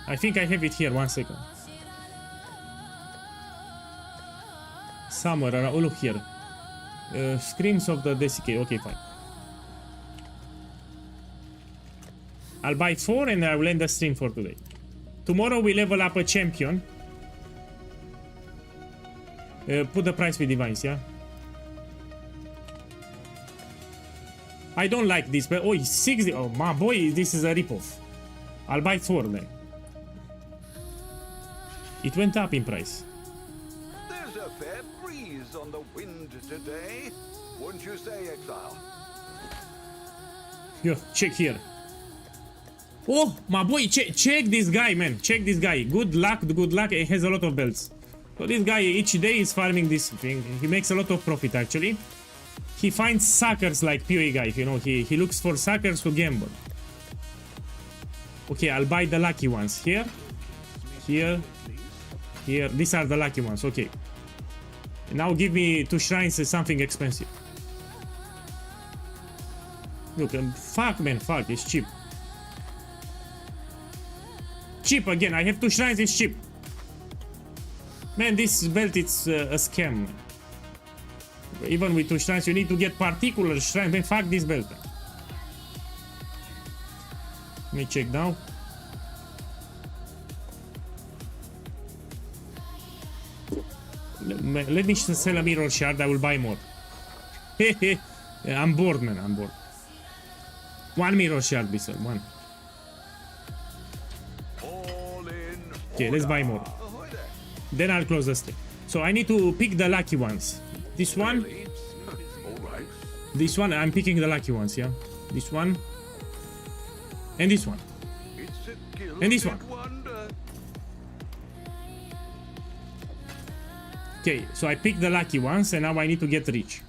I think I have it here, 1 second. Somewhere around, oh look here. Screams of the Desicate, okay fine. I'll buy 4 and I will end the stream for today. Tomorrow we level up a champion. Put the price with divines, yeah? I don't like this, but oh, 60. Oh, my boy, this is a ripoff. I'll buy 4 then. It went up in price. There's a fair breeze on the wind today. Wouldn't you say, Exile? Yo, check here. Oh, my boy, check this guy, man. Check this guy. Good luck, good luck. He has a lot of belts. So this guy each day is farming this thing. He makes a lot of profit, actually. He finds suckers like POEGuy, you know, he looks for suckers to gamble. Okay, I'll buy the lucky ones. Here, here, here. These are the lucky ones, okay. Now give me 2 shrines and something expensive. Look, fuck man, fuck, it's cheap. Cheap again, I have 2 shrines, it's cheap. Man, this belt, it's a scam. Even with 2 shrines, you need to get particular shrine. Man, fuck this belt. Let me check now. Let me sell a mirror shard, I will buy more. I'm bored, man, I'm bored. 1 mirror shard, we sell, 1. Okay, let's buy more. Then I'll close the stream. So I need to pick the lucky ones. This one. This one, I'm picking the lucky ones, yeah? This one. And this one. And this one. Okay, so I picked the lucky ones and now I need to get rich.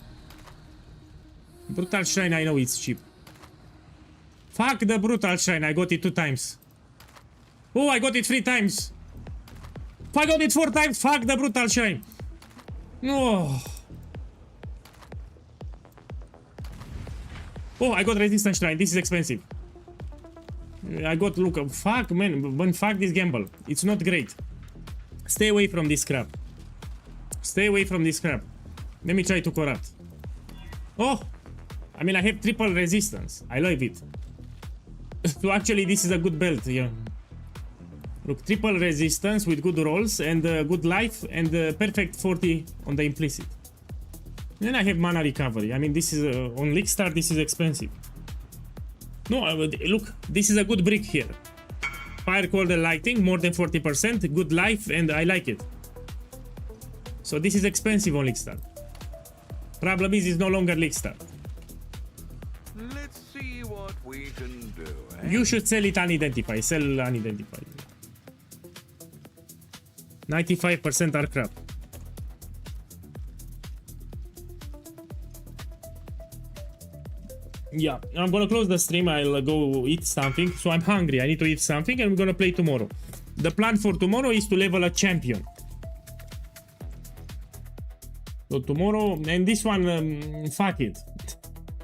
Brutal Shrine, I know it's cheap. Fuck the Brutal Shrine, I got it 2 times. Oh, I got it 3 times. I got it 4 times, fuck the Brutal Shrine. Oh. Oh, I got Resistance Shrine, this is expensive. I got, look, fuck man, fuck this gamble. It's not great. Stay away from this crap. Stay away from this crap. Let me try to corrupt. Oh, I mean, I have triple resistance. I love it. So actually, this is a good belt, yeah. Look, triple resistance with good rolls and good life and perfect 40 on the implicit. Then I have mana recovery. I mean, this is on League Star, this is expensive. No, look, this is a good brick here. Fire, cold and lighting, more than 40%, good life, and I like it. So this is expensive on League Star. Problem is, it's no longer League Star. Let's see what we can do. You should sell it unidentified. Sell unidentified. 95% are crap. Yeah, I'm gonna close the stream. I'll go eat something. So I'm hungry. I need to eat something and we're gonna play tomorrow. The plan for tomorrow is to level a champion. So tomorrow, and this one, fuck it.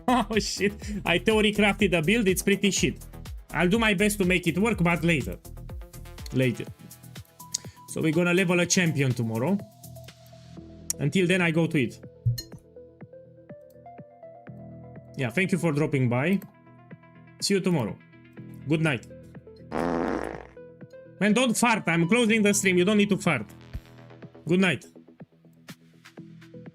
Oh shit, I theory crafted a build, it's pretty shit. I'll do my best to make it work, but later. Later. So we're gonna level a champion tomorrow. Until then, I go to it. Yeah, thank you for dropping by. See you tomorrow. Good night. Man, don't fart, I'm closing the stream, you don't need to fart. Good night.